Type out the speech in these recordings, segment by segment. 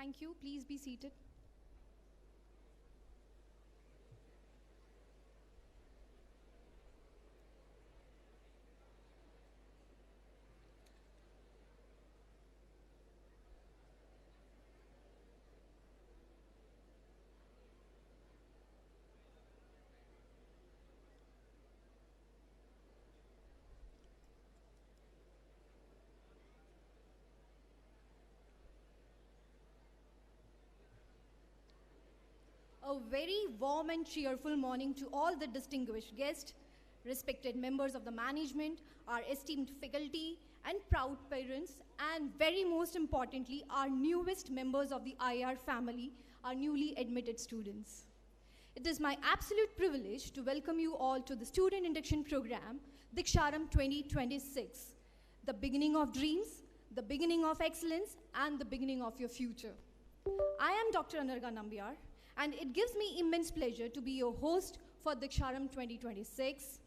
Thank you. Please be seated. A very warm and cheerful morning to all the distinguished guests, respected members of the management, our esteemed faculty, and proud parents, and very most importantly, our newest members of the IAR family, our newly admitted students. It is my absolute privilege to welcome you all to the Student Induction Program, Deeksharambh 2026, the beginning of dreams, the beginning of excellence, and the beginning of your future. I am Dr. Anarga Nambiar, and it gives me immense pleasure to be your host for Deeksharambh 2026.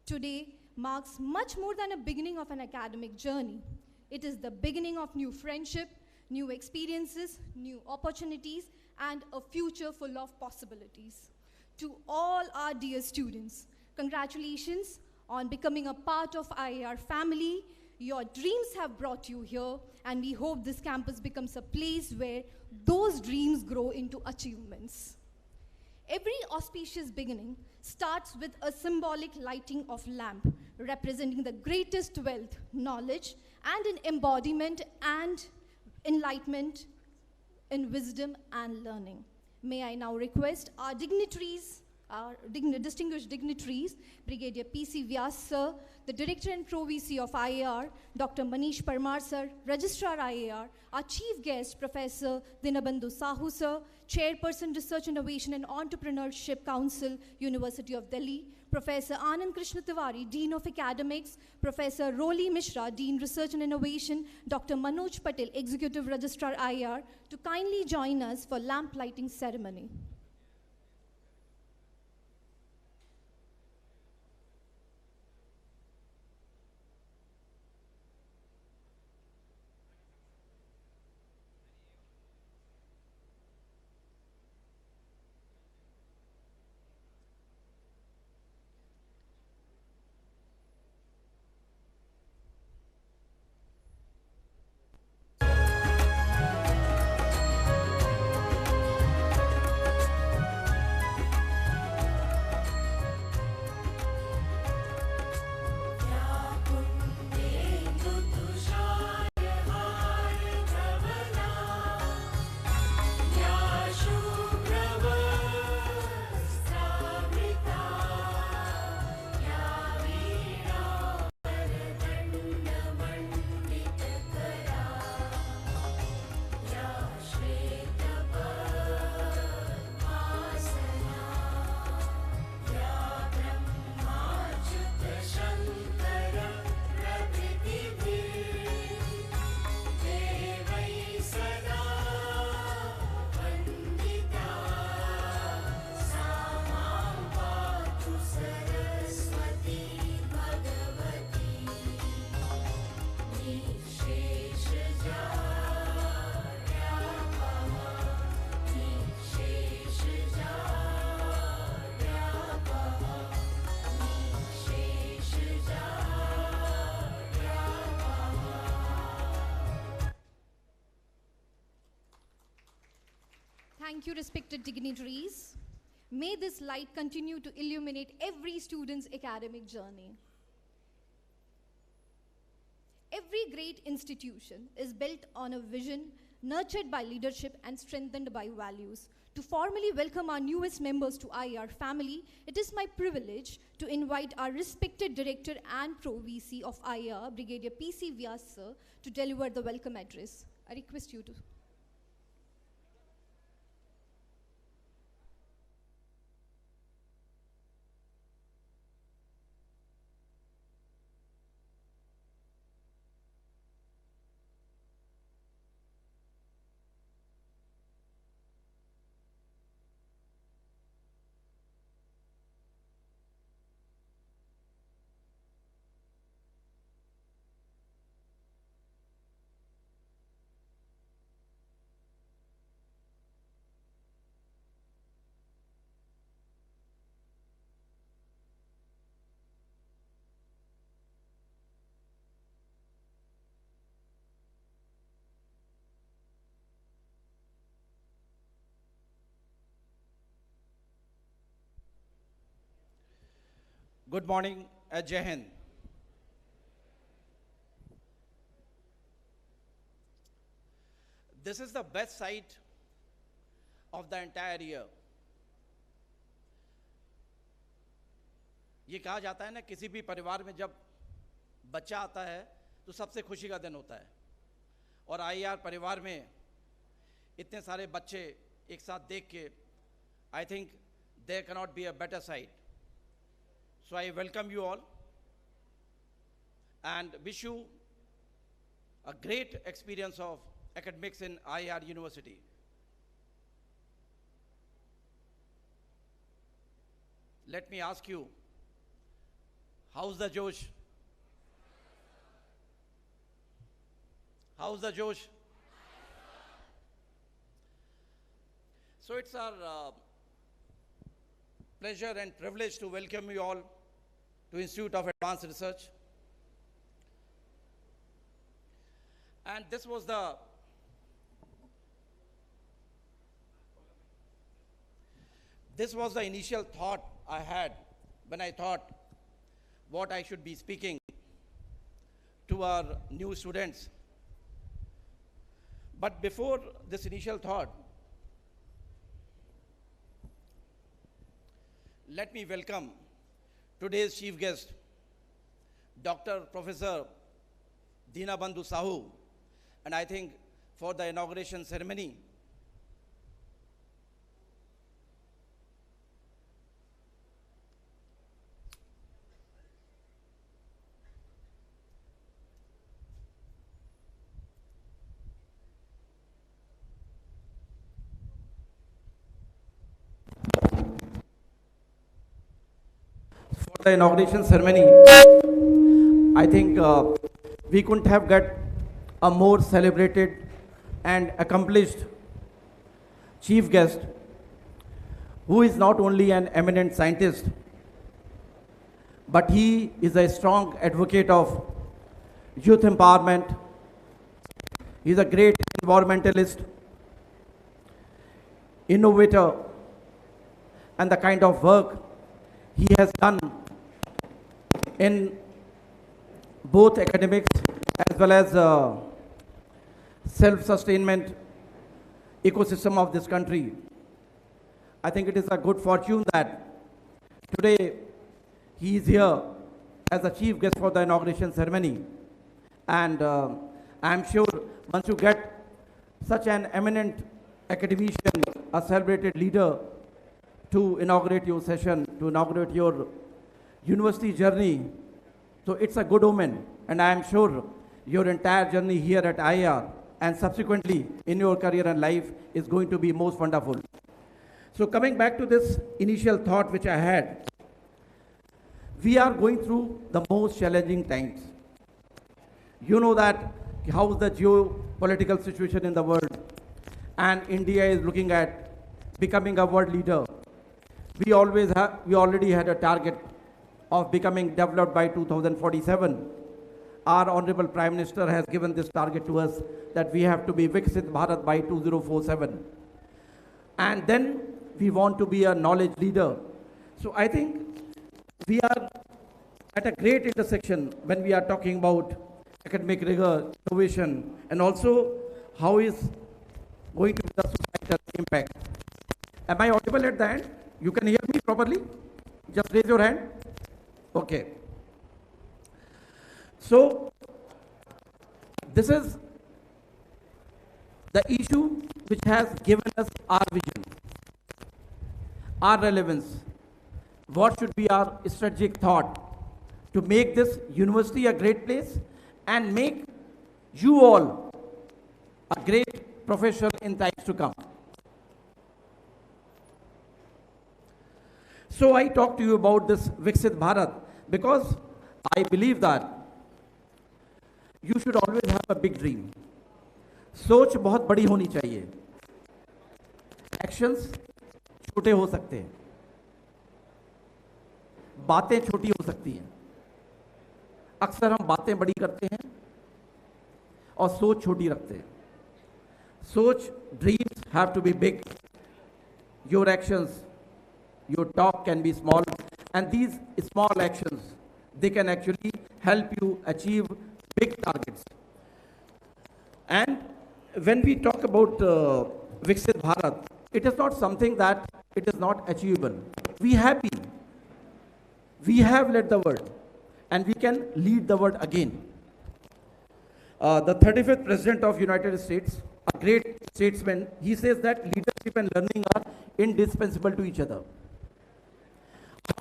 Today marks much more than a beginning of an academic journey. It is the beginning of new friendship, new experiences, new opportunities, and a future full of possibilities. To all our dear students, congratulations on becoming a part of IAR family. Your dreams have brought you here, and we hope this campus becomes a place where those dreams grow into achievements. Every auspicious beginning starts with a symbolic lighting of lamp, representing the greatest wealth, knowledge, and an embodiment and enlightenment in wisdom and learning. May I now request our dignitaries, our distinguished dignitaries, Brigadier P.C. Vyas sir, the Director and Pro VC of IAR, Dr. Manish Parmar sir, Registrar IAR, our Chief Guest, Professor Dinabandhu Sahu sir, Chairperson Research Innovation and Entrepreneurship Council, University of Delhi, Professor Anand Krishna Tiwari, Dean of Academics, Professor Roli Mishra, Dean Research and Innovation, Dr. Manoj Patel, Executive Registrar IAR, to kindly join us for lamp lighting ceremony. Thank you, respected dignitaries. May this light continue to illuminate every student's academic journey. Every great institution is built on a vision, nurtured by leadership and strengthened by values. To formally welcome our newest members to IAR family, it is my privilege to invite our respected Director and Pro VC of IAR, Brigadier P.C. Vyas sir, to deliver the welcome address. I request you to. Good morning, Jai Hind. This is the best sight of the entire year. ये कहा जाता है ना, किसी भी परिवार में जब बच्चा आता है तो सबसे खुशी का दिन होता है, और आईआर परिवार में इतने सारे बच्चे एक साथ देख के I think there cannot be a better sight. So I welcome you all and wish you a great experience of academics in IAR University. Let me ask you, how's the Josh? How's the Josh? So it's our pleasure and privilege to welcome you all to Institute of Advanced Research. And this was the initial thought I had when I thought what I should be speaking to our new students. But before this initial thought, let me welcome today's chief guest, Dr. Professor Dinabandhu Sahu, and I think for the inauguration ceremony, I think we couldn't have got a more celebrated and accomplished chief guest who is not only an eminent scientist, but he is a strong advocate of youth empowerment. He is a great environmentalist, innovator, and the kind of work he has done in both academics as well as self-sustainment ecosystem of this country. I think it is a good fortune that today he is here as a chief guest for the inauguration ceremony. And I am sure once you get such an eminent academician, a celebrated leader to inaugurate your session, to inaugurate your university journey, so it's a good omen, and I am sure your entire journey here at IAR and subsequently in your career and life is going to be most wonderful. So coming back to this initial thought which I had, we are going through the most challenging times. You know that how is the geopolitical situation in the world, and India is looking at becoming a world leader. We already had a target of becoming developed by 2047. Our Honorable Prime Minister has given this target to us that we have to be Viksit Bharat by 2047. And then we want to be a knowledge leader. So I think we are at a great intersection when we are talking about academic rigor, innovation, and also how is going to be the societal impact. Am I audible at the end? You can hear me properly? Just raise your hand. Okay. So, this is the issue which has given us our vision, our relevance. What should be our strategic thought to make this university a great place and make you all a great professional in times to come. So I talk to you about this Viksit Bharat because I believe that you should always have a big dream. सोच बहुत बड़ी होनी चाहिए. Actions छोटे हो सकते हैं, बातें छोटी हो सकती हैं. अक्सर हम बातें बड़ी करते हैं और सोच छोटी रखते हैं. सोच, dreams have to be big. Your actions, your talk can be small, And these small actions, they can actually help you achieve big targets. And when we talk about Viksit Bharat, it is not something that it is not achievable. We have been. We have led the world, and we can lead the world again. The 35th President of United States, a great statesman, he says that leadership and learning are indispensable to each other.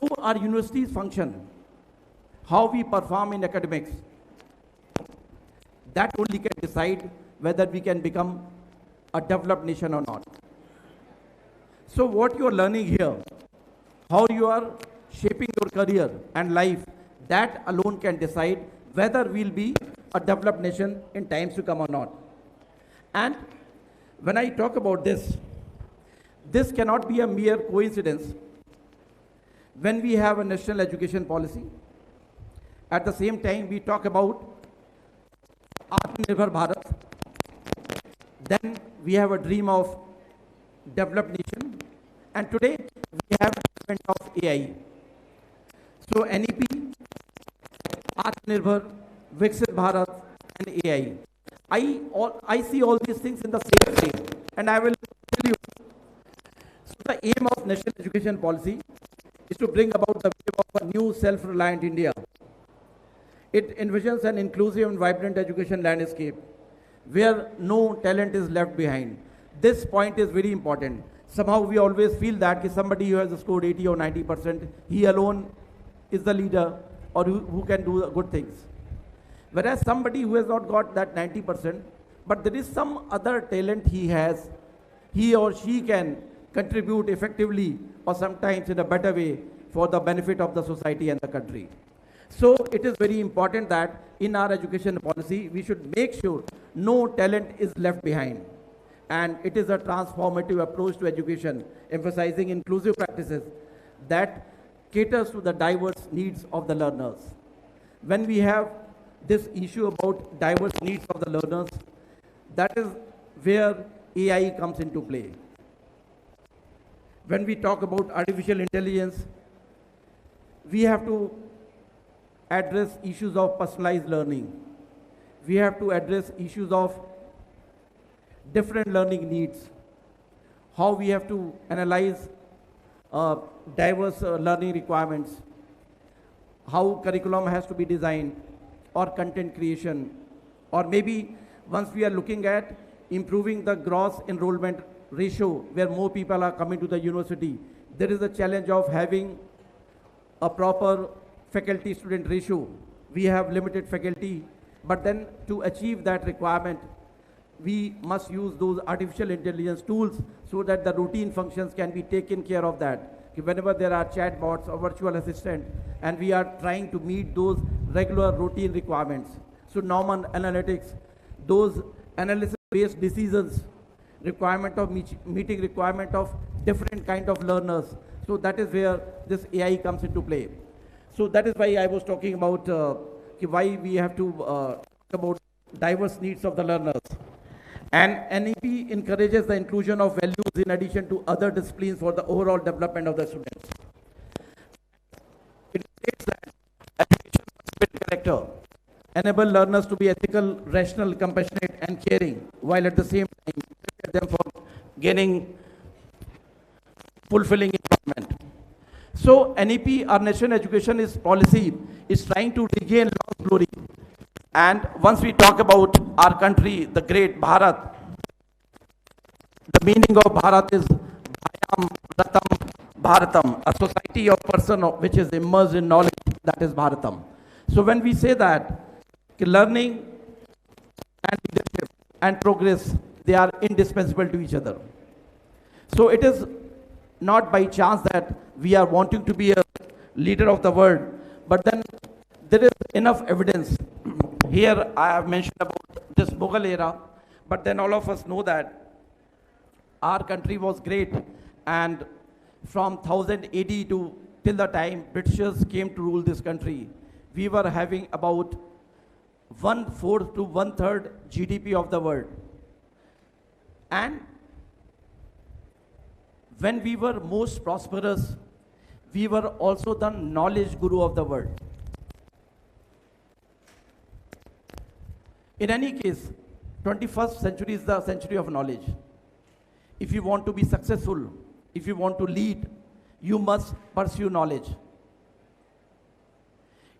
How our universities function, how we perform in academics, that only can decide whether we can become a developed nation or not. So what you are learning here, how you are shaping your career and life, that alone can decide whether we'll be a developed nation in times to come or not. And when I talk about this, this cannot be a mere coincidence. When we have a national education policy, at the same time we talk about Atmanirbhar Bharat, then we have a dream of developed nation, and today we have development of AI. So NEP, Atmanirbhar, Viksit Bharat, and AI. I see all these things in the same frame, and I will tell you. So the aim of national education policy is to bring about the wave of a new self-reliant India. It envisions an inclusive and vibrant education landscape where no talent is left behind. This point is very important. Somehow we always feel that somebody who has scored 80 or 90%, he alone is the leader or who can do good things. Whereas somebody who has not got that 90%, but there is some other talent he has, he or she can contribute effectively or sometimes in a better way for the benefit of the society and the country. So it is very important that in our education policy, we should make sure no talent is left behind. And it is a transformative approach to education, emphasizing inclusive practices that caters to the diverse needs of the learners. When we have this issue about diverse needs of the learners, that is where AI comes into play. When we talk about artificial intelligence, we have to address issues of personalized learning. We have to address issues of different learning needs. How we have to analyze diverse learning requirements. How curriculum has to be designed, or content creation, or maybe once we are looking at improving the gross enrollment ratio where more people are coming to the university, there is a challenge of having a proper faculty student ratio. We have limited faculty, but then to achieve that requirement, we must use those artificial intelligence tools so that the routine functions can be taken care of that. Whenever there are chatbots or virtual assistant, and we are trying to meet those regular routine requirements. So normal analytics, those analysis-based decisions, requirement of meeting requirement of different kind of learners. So that is where this AI comes into play. So that is why I was talking about why we have to talk about diverse needs of the learners. And NEP encourages the inclusion of values in addition to other disciplines for the overall development of the students. It states that education must build character, enable learners to be ethical, rational, compassionate, and caring, while at the same time prepare them for gaining fulfilling employment. So NEP, our national education policy, is trying to regain lost glory. And once we talk about our country, the great Bharat, the meaning of Bharat is Bhayam Ratam Bharatam, a society of person which is immersed in knowledge, that is Bharatam. So when we say that learning and leadership and progress, they are indispensable to each other. So it is not by chance that we are wanting to be a leader of the world, but then there is enough evidence. Here I have mentioned about this Mughal era, but then all of us know that our country was great, and from 1000 AD to till the time Britishers came to rule this country, we were having about 1/4 to 1/3 GDP of the world. And when we were most prosperous, we were also the knowledge guru of the world. In any case, 21st century is the century of knowledge. If you want to be successful, if you want to lead, you must pursue knowledge.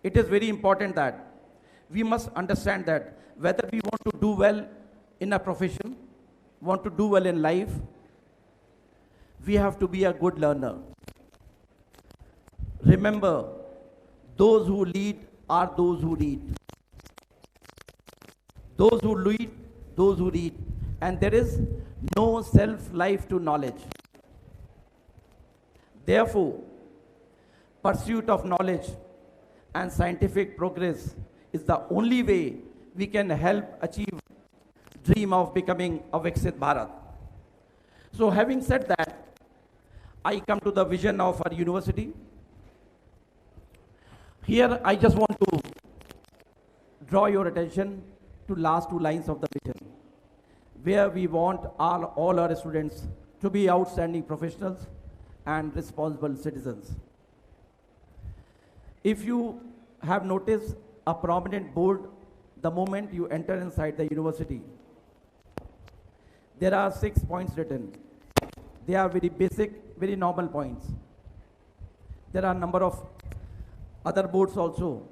It is very important that we must understand that whether we want to do well in a profession, want to do well in life, we have to be a good learner. Remember, those who lead are those who read. Those who lead, those who read. And there is no self-life to knowledge. Therefore, pursuit of knowledge and scientific progress is the only way we can help achieve dream of becoming a Viksit Bharat. So having said that, I come to the vision of our university. Here I just want to draw your attention to last two lines of the vision, where we want all our students to be outstanding professionals and responsible citizens. If you have noticed a prominent board the moment you enter inside the university, there are 6 points written. They are very basic, very normal points. There are a number of other boards also.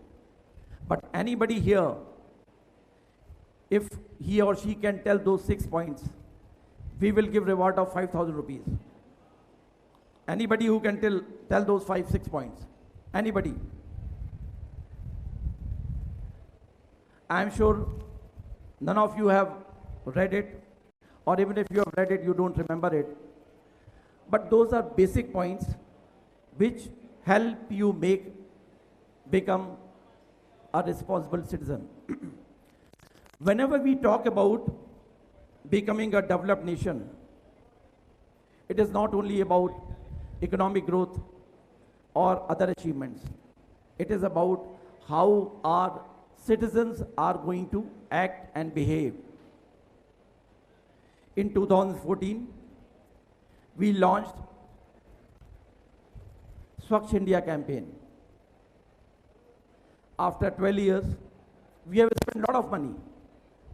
But anybody here, if he or she can tell those 6 points, we will give reward of 5,000 rupees. Anybody who can tell those 6 points? Anybody? I am sure none of you have read it, or even if you have read it, you don't remember it. But those are basic points which help you become a responsible citizen. Whenever we talk about becoming a developed nation, it is not only about economic growth or other achievements. It is about how our citizens are going to act and behave. In 2014, we launched Swachh India campaign. After 12 years, we have spent a lot of money.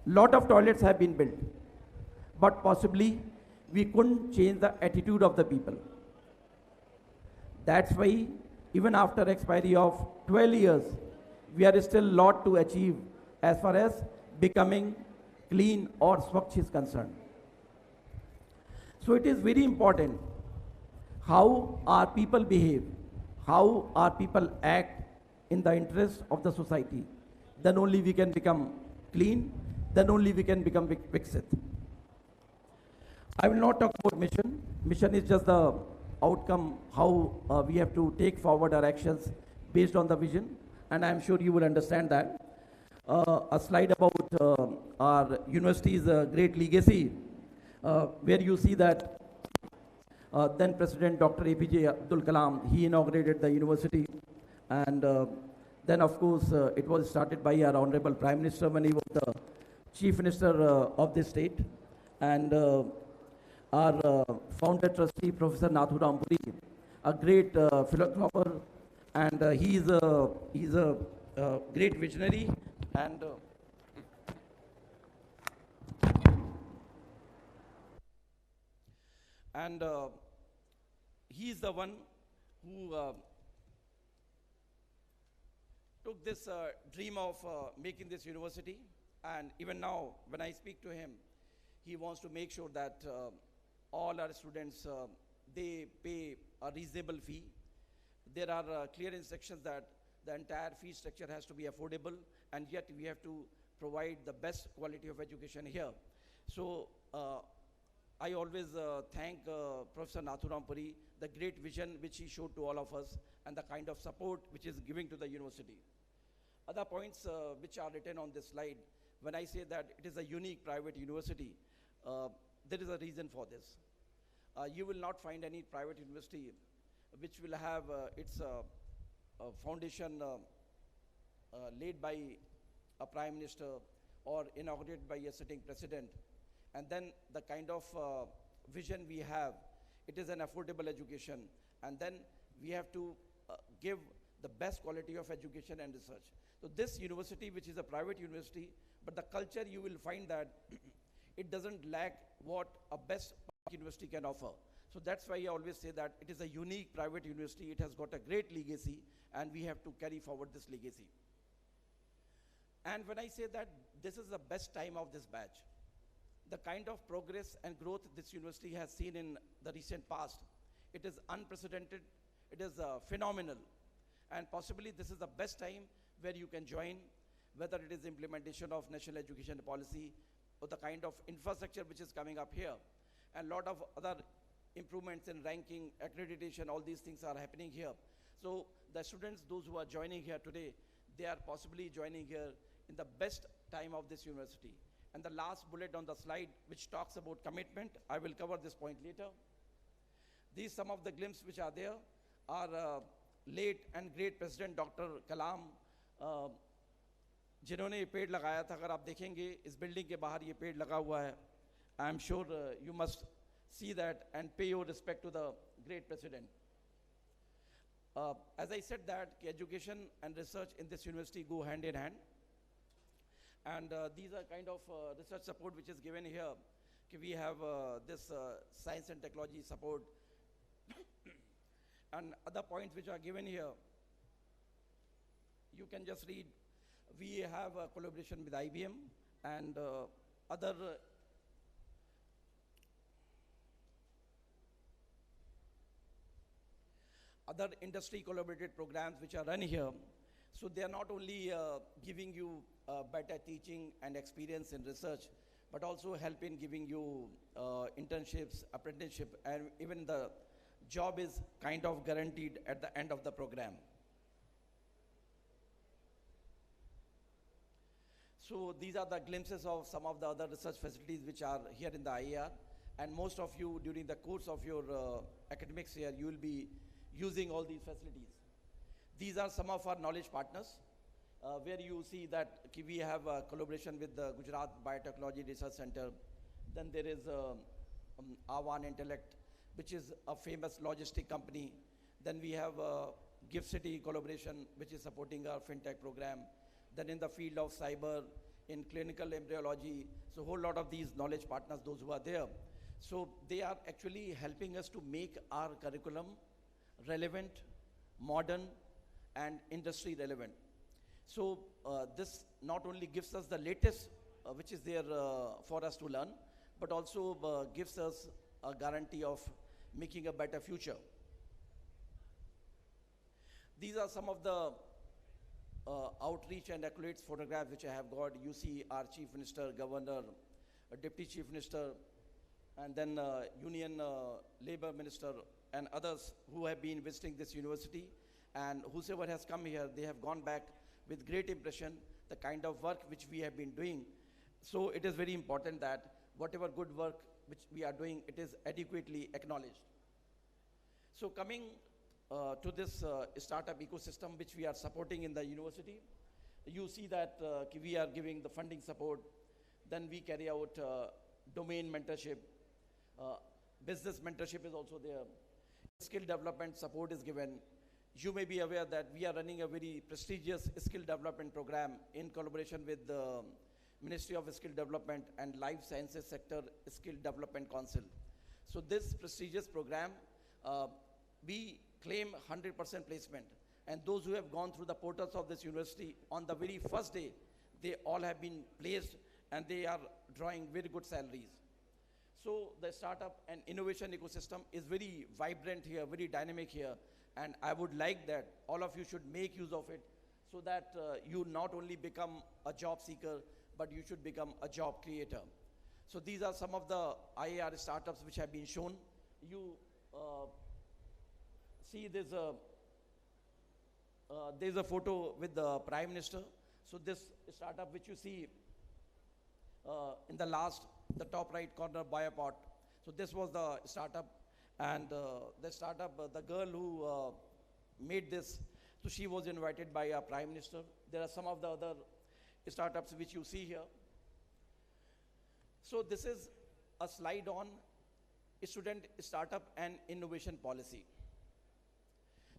Lot of toilets have been built. But possibly, we couldn't change the attitude of the people. That's why, even after expiry of 12 years, we are still a lot to achieve as far as becoming clean or Swachh is concerned. So it is very important how our people behave, how our people act in the interest of the society. Then only we can become clean, then only we can become Viksit. I will not talk about mission. Mission is just the outcome, how we have to take forward our actions based on the vision, and I am sure you will understand that. A slide about our university's great legacy, where you see that then President Dr. APJ Abdul Kalam, he inaugurated the university, and then of course it was started by our Honorable Prime Minister when he was the Chief Minister of this state, and our founder trustee Professor Nathuram Puri, a great philosopher, and he's a great visionary, and he is the one who took this dream of making this university, and even now when I speak to him, he wants to make sure that all our students, they pay a reasonable fee. There are clear instructions that the entire fee structure has to be affordable, and yet we have to provide the best quality of education here. So I always thank Professor Nathuram Puri, the great vision which he showed to all of us, and the kind of support which is giving to the university. Other points which are written on this slide, when I say that it is a unique private university, there is a reason for this. You will not find any private university which will have its foundation laid by a prime minister or inaugurated by a sitting president. And then the kind of vision we have, it is an affordable education. And then we have to give the best quality of education and research. So this university, which is a private university, but the culture you will find that it doesn't lack what a best public university can offer. So that's why I always say that it is a unique private university. It has got a great legacy, and we have to carry forward this legacy. And when I say that this is the best time of this batch, the kind of progress and growth this university has seen in the recent past, it is unprecedented, it is phenomenal. And possibly this is the best time where you can join, whether it is implementation of national education policy or the kind of infrastructure which is coming up here, and a lot of other improvements in ranking, accreditation, all these things are happening here. So the students, those who are joining here today, they are possibly joining here in the best time of this university. And the last bullet on the slide, which talks about commitment, I will cover this point later. These some of the glimpses which are there are late and great President Dr. Kalam, जिन्होंने ये पेड़ लगाया था. अगर आप देखेंगे इस building के बाहर ये पेड़ लगा हुआ है. I am sure you must see that and pay your respect to the great president. As I said that education and research in this university go hand in hand, and these are kind of research support which is given here. We have this science and technology support and other points which are given here. You can just read. We have a collaboration with IBM and other industry collaborated programs which are run here. So they are not only giving you better teaching and experience in research, but also help in giving you internships, apprenticeship, and even the job is kind of guaranteed at the end of the program. So these are the glimpses of some of the other research facilities which are here in the IAR, and most of you during the course of your academics here, you will be using all these facilities. These are some of our knowledge partners, where you see that we have a collaboration with the Gujarat Biotechnology Research Center. Then there is Avan Intellect, which is a famous logistic company. Then we have Gift City collaboration, which is supporting our fintech program. Then in the field of cyber, in clinical embryology, so a whole lot of these knowledge partners, those who are there. So they are actually helping us to make our curriculum relevant, modern, and industry relevant. So this not only gives us the latest which is there for us to learn, but also gives us a guarantee of making a better future. These are some of the outreach and accolades photographs which I have got. You see our Chief Minister, Governor, Deputy Chief Minister, and then Union Labor Minister, and others who have been visiting this university, and whosoever has come here, they have gone back with great impression, the kind of work which we have been doing. So it is very important that whatever good work which we are doing, it is adequately acknowledged. So coming to this startup ecosystem which we are supporting in the university, you see that we are giving the funding support, then we carry out domain mentorship, business mentorship is also there, skill development support is given. You may be aware that we are running a very prestigious skill development program in collaboration with the Ministry of Skill Development and Life Sciences Sector Skill Development Council. So this prestigious program, we claim 100% placement, and those who have gone through the portals of this university on the very first day, they all have been placed and they are drawing very good salaries. So the startup and innovation ecosystem is very vibrant here, very dynamic here, and I would like that all of you should make use of it so that you not only become a job seeker, but you should become a job creator. So these are some of the IAR startups which have been shown. You see there's a photo with the Prime Minister. So this startup which you see in the top right corner, Biopot. So this was the startup, and the startup, the girl who made this, so she was invited by our Prime Minister. There are some of the other startups which you see here. So this is a slide on student startup and innovation policy.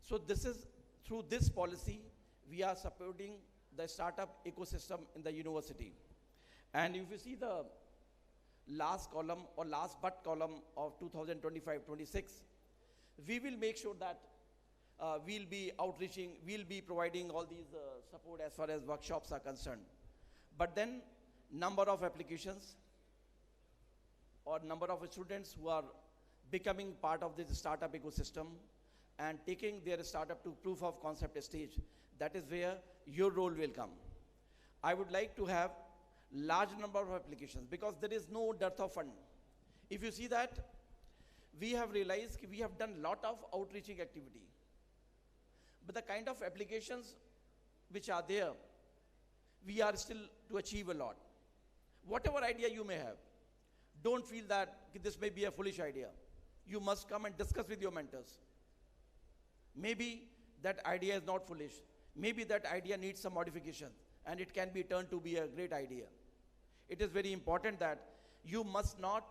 So this is, through this policy, we are supporting the startup ecosystem in the university. And if you see the last column or last but column of 2025-26, we will make sure that we'll be outreaching, we'll be providing all these support as far as workshops are concerned. But then number of applications or number of students who are becoming part of this startup ecosystem and taking their startup to proof of concept stage, that is where your role will come. I would like to have large number of applications because there is no dearth of fund. If you see that, we have realized we have done lot of outreaching activity. But the kind of applications which are there, we are still to achieve a lot. Whatever idea you may have, don't feel that this may be a foolish idea. You must come and discuss with your mentors. Maybe that idea is not foolish. Maybe that idea needs some modification and it can be turned to be a great idea. It is very important that you must not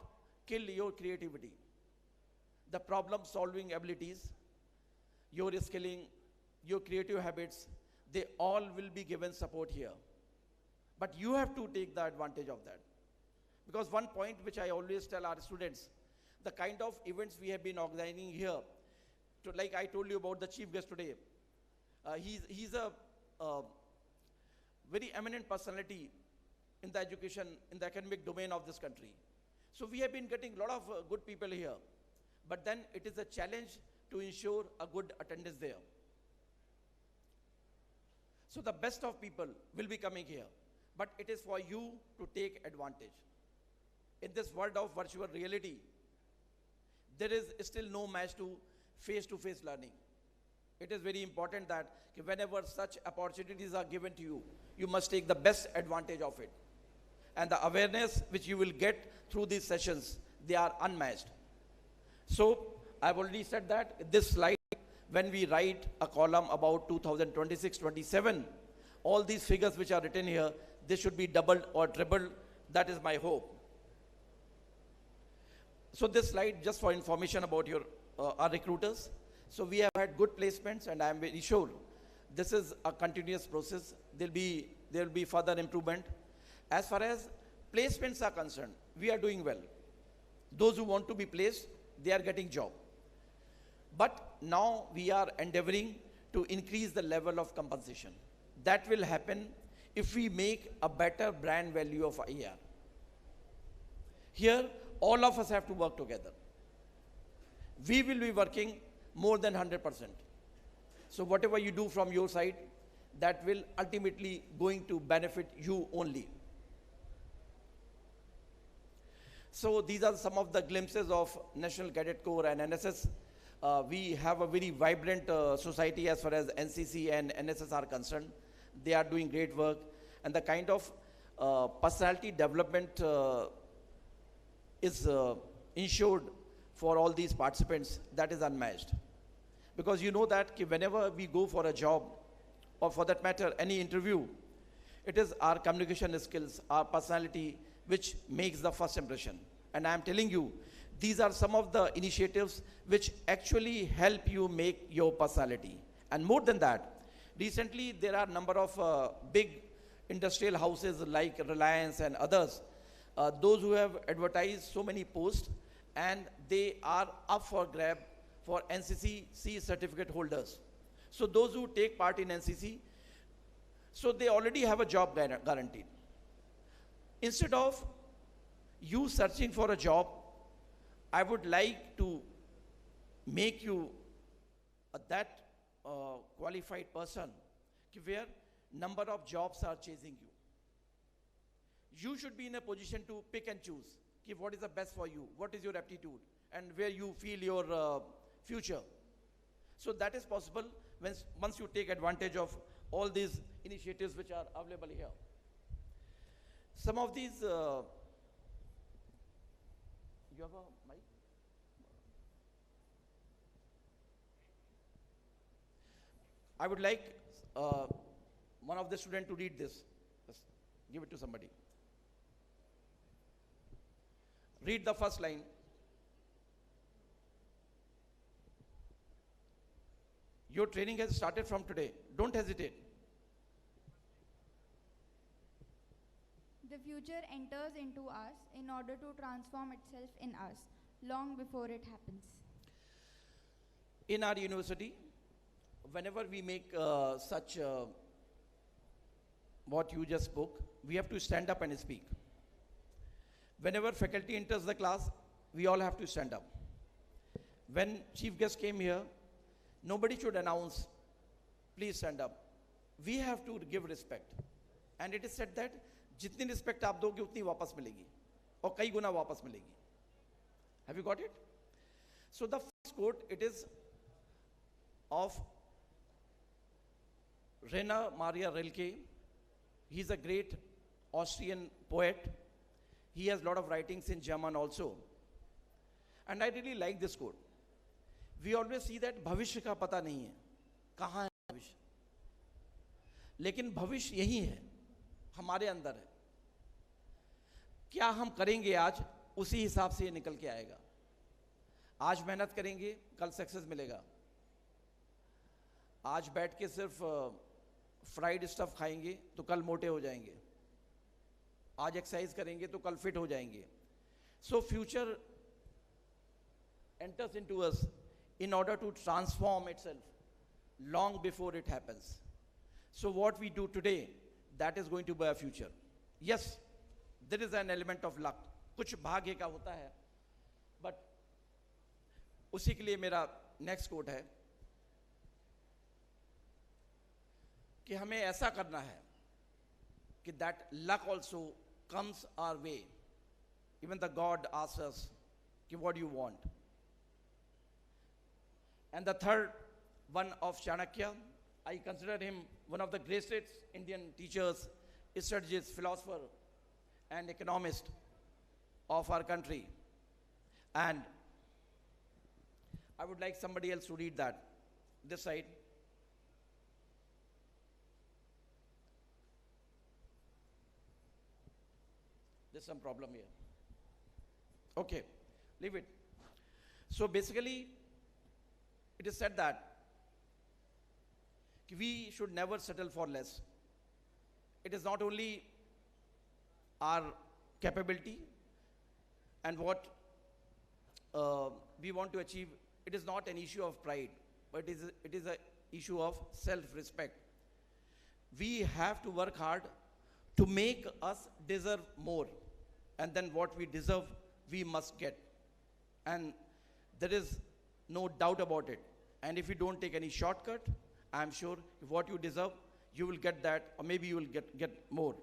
kill your creativity. The problem solving abilities, your skilling, your creative habits, they all will be given support here. But you have to take the advantage of that. Because one point which I always tell our students, the kind of events we have been organizing here, like I told you about the chief guest today, he's a very eminent personality in the education, in the academic domain of this country. So we have been getting a lot of good people here. But then it is a challenge to ensure a good attendance there. So the best of people will be coming here. But it is for you to take advantage. In this world of virtual reality, there is still no match to face-to-face learning. It is very important that whenever such opportunities are given to you, you must take the best advantage of it. And the awareness which you will get through these sessions, they are unmatched. So I've already said that this slide, when we write a column about 2026-27, all these figures which are written here, they should be doubled or tripled. That is my hope. So this slide, just for information about our recruiters. So we have had good placements, and I am very sure this is a continuous process. There will be further improvement. As far as placements are concerned, we are doing well. Those who want to be placed, they are getting job. But now we are endeavoring to increase the level of compensation. That will happen if we make a better brand value of IAR. Here, all of us have to work together. We will be working more than 100%. So whatever you do from your side, that will ultimately going to benefit you only. So these are some of the glimpses of National Cadet Corps and NSS. We have a very vibrant society as far as NCC and NSS are concerned. They are doing great work, and the kind of personality development is ensured for all these participants, that is unmatched. Because you know that whenever we go for a job, or for that matter, any interview, it is our communication skills, our personality, which makes the first impression. And I am telling you, these are some of the initiatives which actually help you make your personality. And more than that, recently there are a number of big industrial houses like Reliance and others, those who have advertised so many posts, and they are up for grab for NCC C certificate holders. So those who take part in NCC, so they already have a job guaranteed. Instead of you searching for a job, I would like to make you that qualified person where number of jobs are chasing you. You should be in a position to pick and choose what is the best for you, what is your aptitude, and where you feel your future. So that is possible once you take advantage of all these initiatives which are available here. Some of these, you have a mic? I would like one of the students to read this. Just give it to somebody. Read the first line. Your training has started from today. Don't hesitate. The future enters into us in order to transform itself in us long before it happens. In our university, whenever we make such what you just spoke, we have to stand up and speak. Whenever faculty enters the class, we all have to stand up. When chief guest came here, nobody should announce, please stand up. We have to give respect. And it is said that जितनी respect आप दोगे उतनी वापस मिलेगी और कई गुना वापस मिलेगी. Have you got it? So the first quote, it is of Rainer Maria Rilke. He is a great Austrian poet. He has a lot of writings in German also. And I really like this quote. We always see that भविष्य का पता नहीं है, कहाँ है भविष्य, लेकिन भविष्य यही है, हमारे अंदर है. क्या हम करेंगे आज, उसी हिसाब से ये निकल के आएगा. आज मेहनत करेंगे, कल सक्सेस मिलेगा. आज बैठ के सिर्फ फ्राइड स्टफ खाएंगे तो कल मोटे हो जाएंगे. आज एक्सरसाइज करेंगे तो कल फिट हो जाएंगे. So future enters into us in order to transform itself long before it happens. So what we do today, that is going to be our future. Yes, there is an element of luck. कुछ भाग्य का होता है, but उसी के लिए मेरा next quote है कि हमें ऐसा करना है कि that luck also comes our way. Even the God asks us कि what do you want? And the third one of Chanakya, I consider him one of the greatest Indian teachers, strategist, philosopher, and economist of our country. And I would like somebody else to read that. This side. There's some problem here. Okay, leave it. So basically, it is said that we should never settle for less. It is not only our capability and what we want to achieve. It is not an issue of pride, but it is an issue of self-respect. We have to work hard to make us deserve more, and then what we deserve, we must get. And there is no doubt about it. And if you don't take any shortcut, I'm sure if what you deserve, you will get that, or maybe you will get more.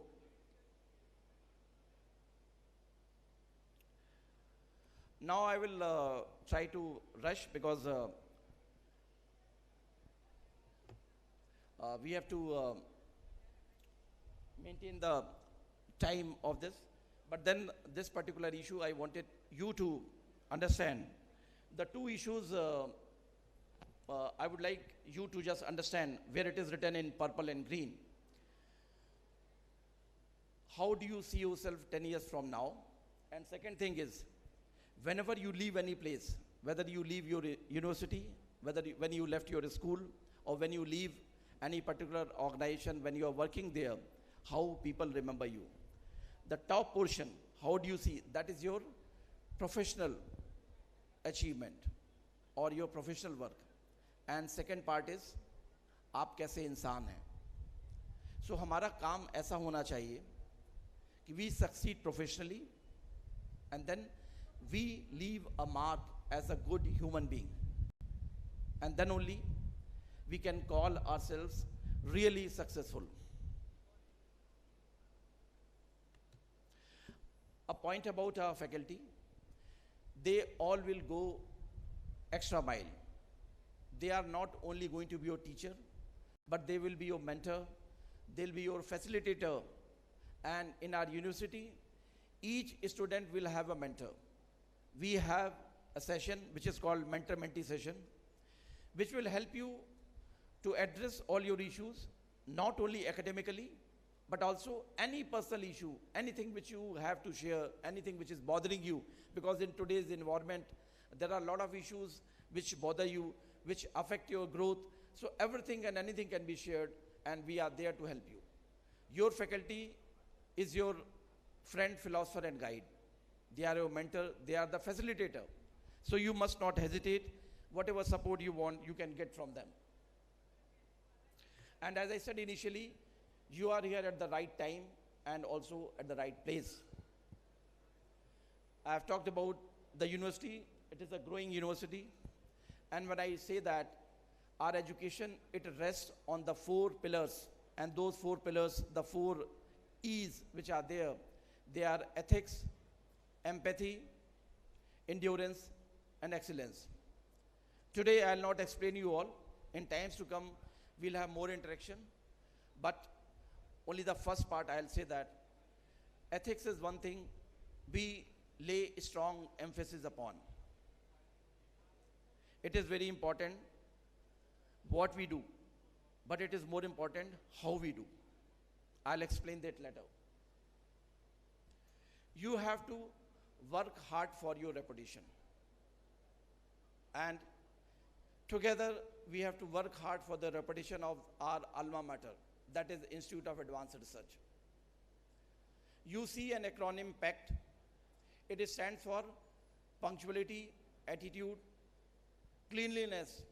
Now I will try to rush because we have to maintain the time of this. But then this particular issue, I wanted you to understand. The two issues, I would like you to just understand where it is written in purple and green. How do you see yourself 10 years from now? And second thing is, whenever you leave any place, whether you leave your university, when you left your school, or when you leave any particular organization, when you are working there, how people remember you. The top portion, how do you see? That is your professional achievement or your professional work. And second part is, आप कैसे इंसान हैं. So हमारा काम ऐसा होना चाहिए कि we succeed professionally and then we leave a mark as a good human being. And then only we can call ourselves really successful. A point about our faculty, they all will go extra mile. They are not only going to be your teacher, but they will be your mentor, they'll be your facilitator. And in our university, each student will have a mentor. We have a session which is called mentor-mentee session, which will help you to address all your issues, not only academically, but also any personal issue, anything which you have to share, anything which is bothering you, because in today's environment, there are a lot of issues which bother you, which affect your growth. So everything and anything can be shared, and we are there to help you. Your faculty is your friend, philosopher, and guide. They are your mentor, they are the facilitator. So you must not hesitate. Whatever support you want, you can get from them. And as I said initially, you are here at the right time and also at the right place. I have talked about the university. It is a growing university. And when I say that our education, it rests on the 4 pillars. And those 4 pillars, the 4 E's which are there, they are ethics, empathy, endurance, and excellence. Today, I'll not explain you all. In times to come, we'll have more interaction. But only the first part, I'll say that ethics is one thing we lay strong emphasis upon. It is very important what we do, but it is more important how we do. I'll explain that later. You have to work hard for your reputation. And together, we have to work hard for the reputation of our alma mater, that is Institute of Advanced Research. You see an acronym PACT. It stands for punctuality, attitude, cleanliness,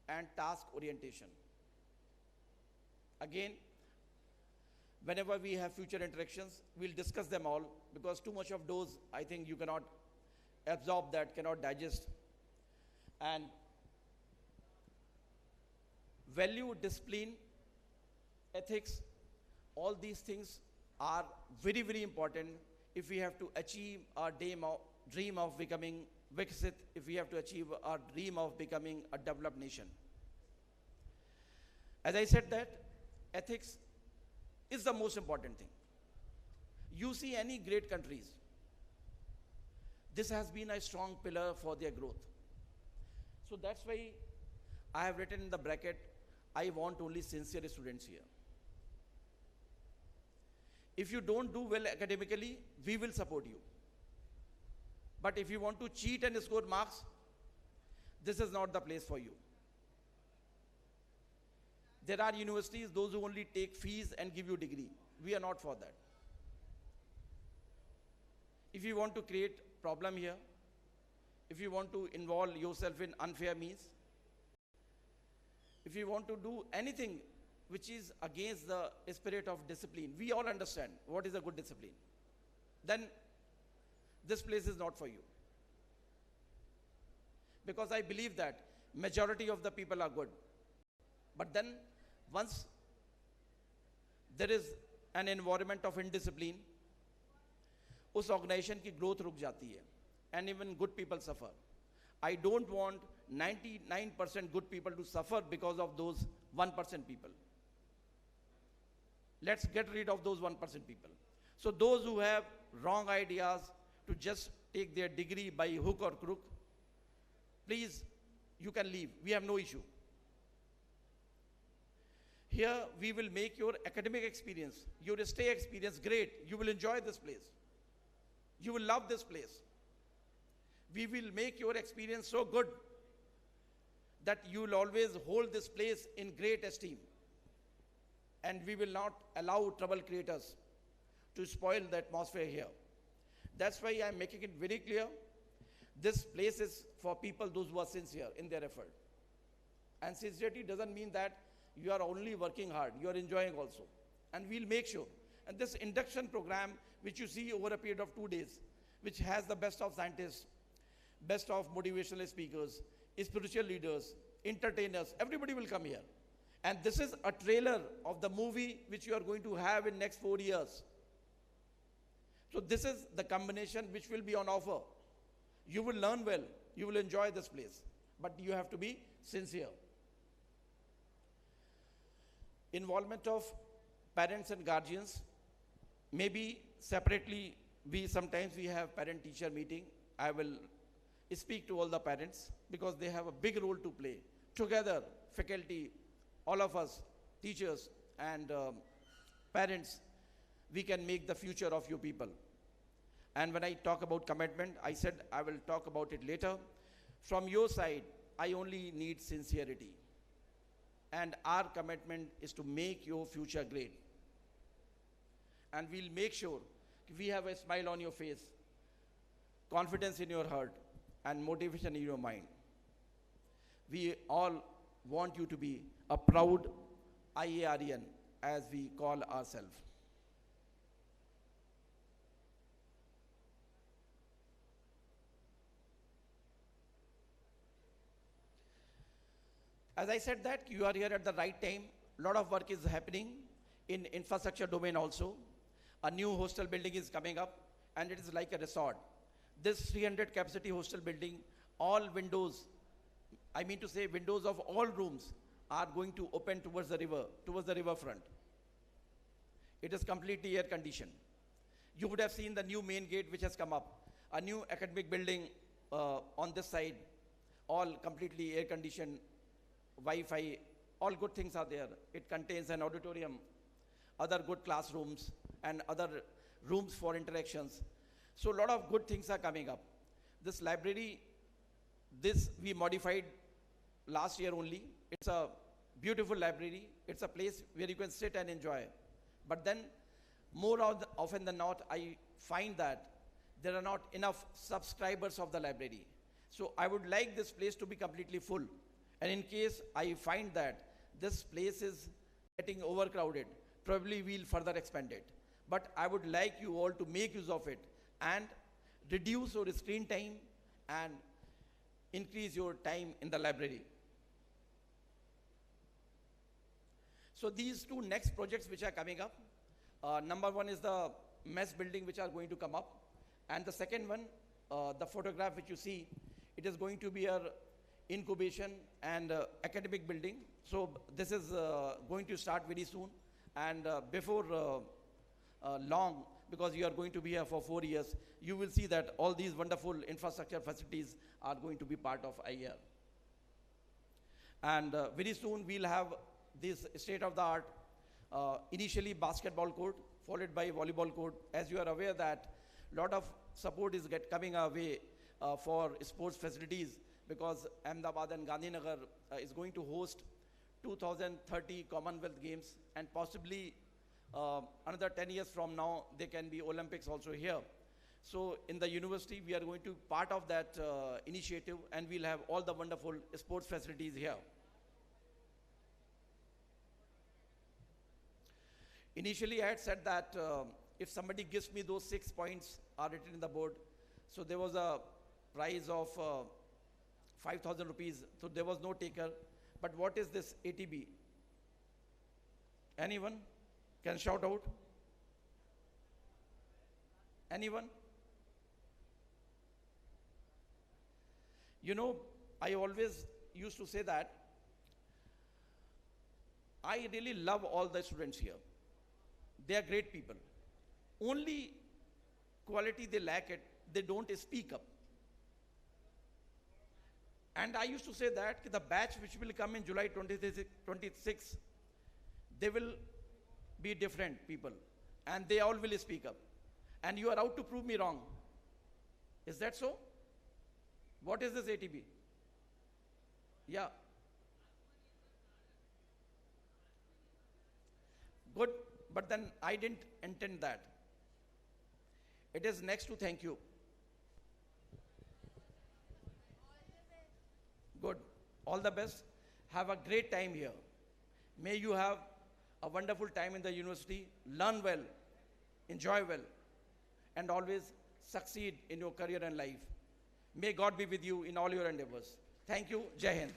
and task orientation. Again, whenever we have future interactions, we'll discuss them all, because too much of those, I think you cannot absorb that, cannot digest. And value, discipline, ethics, all these things are very, very important if we have to achieve our dream of becoming Viksit, if we have to achieve our dream of becoming a developed nation. As I said that, ethics is the most important thing. You see any great countries, this has been a strong pillar for their growth. So that's why I have written in the bracket, I want only sincere students here. If you don't do well academically, we will support you. But if you want to cheat and score marks, this is not the place for you. There are universities, those who only take fees and give you degree. We are not for that. If you want to create problem here, if you want to involve yourself in unfair means, if you want to do anything which is against the spirit of discipline, we all understand what is a good discipline, then this place is not for you. Because I believe that majority of the people are good. But then once there is an environment of indiscipline, उस organization की growth रुक जाती है, and even good people suffer. I don't want 99% good people to suffer because of those 1% people. Let's get rid of those 1% people. So those who have wrong ideas to just take their degree by hook or crook, please, you can leave. We have no issue. Here, we will make your academic experience, your stay experience great. You will enjoy this place. You will love this place. We will make your experience so good that you will always hold this place in great esteem. And we will not allow trouble creators to spoil the atmosphere here. That's why I'm making it very clear. This place is for people, those who are sincere in their effort. And sincerity doesn't mean that you are only working hard, you are enjoying also. And we'll make sure. And this induction program, which you see over a period of 2 days, which has the best of scientists, best of motivational speakers, spiritual leaders, entertainers, everybody will come here. And this is a trailer of the movie which you are going to have in next 4 years. So this is the combination which will be on offer. You will learn well, you will enjoy this place, but you have to be sincere. Involvement of parents and guardians, maybe separately, sometimes we have parent-teacher meeting. I will speak to all the parents because they have a big role to play. Together, faculty, all of us, teachers and parents, we can make the future of you people. And when I talk about commitment, I said I will talk about it later. From your side, I only need sincerity. and our commitment is to make your future great. And we'll make sure we have a smile on your face, confidence in your heart, and motivation in your mind. We all want you to be a proud IARian, as we call ourselves. As I said that, you are here at the right time. A lot of work is happening in infrastructure domain also. A new hostel building is coming up, and it is like a resort. This 300 capacity hostel building, all windows, I mean to say windows of all rooms are going to open towards the riverfront. It is completely air conditioned. You would have seen the new main gate which has come up. A new academic building on this side, all completely air conditioned, Wi-Fi, all good things are there. It contains an auditorium, other good classrooms, and other rooms for interactions. So a lot of good things are coming up. This library, this we modified last year only. It's a beautiful library. It's a place where you can sit and enjoy. But then, more often than not, I find that there are not enough subscribers of the library. So I would like this place to be completely full. And in case I find that this place is getting overcrowded, probably we'll further expand it. But I would like you all to make use of it and reduce your screen time and increase your time in the library. So these two next projects which are coming up, number one is the mess building which are going to come up. And the second one, the photograph which you see, it is going to be a incubation and academic building. So this is going to start very soon, and before long, because you are going to be here for 4 years, you will see that all these wonderful infrastructure facilities are going to be part of IAR. And very soon we'll have this state-of-the-art, initially basketball court, followed by volleyball court. As you are aware that a lot of support is coming our way for sports facilities, because Ahmedabad and Gandhinagar is going to host 2030 Commonwealth Games, and possibly another 10 years from now, there can be Olympics also here. So in the university, we are going to be part of that initiative, and we'll have all the wonderful sports facilities here. Initially, I had said that if somebody gives me those 6 points are written in the board, so there was a prize of 5,000 rupees, so there was no taker. But what is this ATB? Anyone can shout out? Anyone? You know, I always used to say that I really love all the students here. They are great people. Only quality they lack it, they don't speak up. And I used to say that the batch which will come in July 26, they will be different people, and they all will speak up. And you are out to prove me wrong. Is that so? What is this ATB? Yeah. Good, but then I didn't intend that. It is next to thank you. Good. All the best. Have a great time here. May you have a wonderful time in the university. Learn well, enjoy well, and always succeed in your career and life. May God be with you in all your endeavors. Thank you. Jai Hind.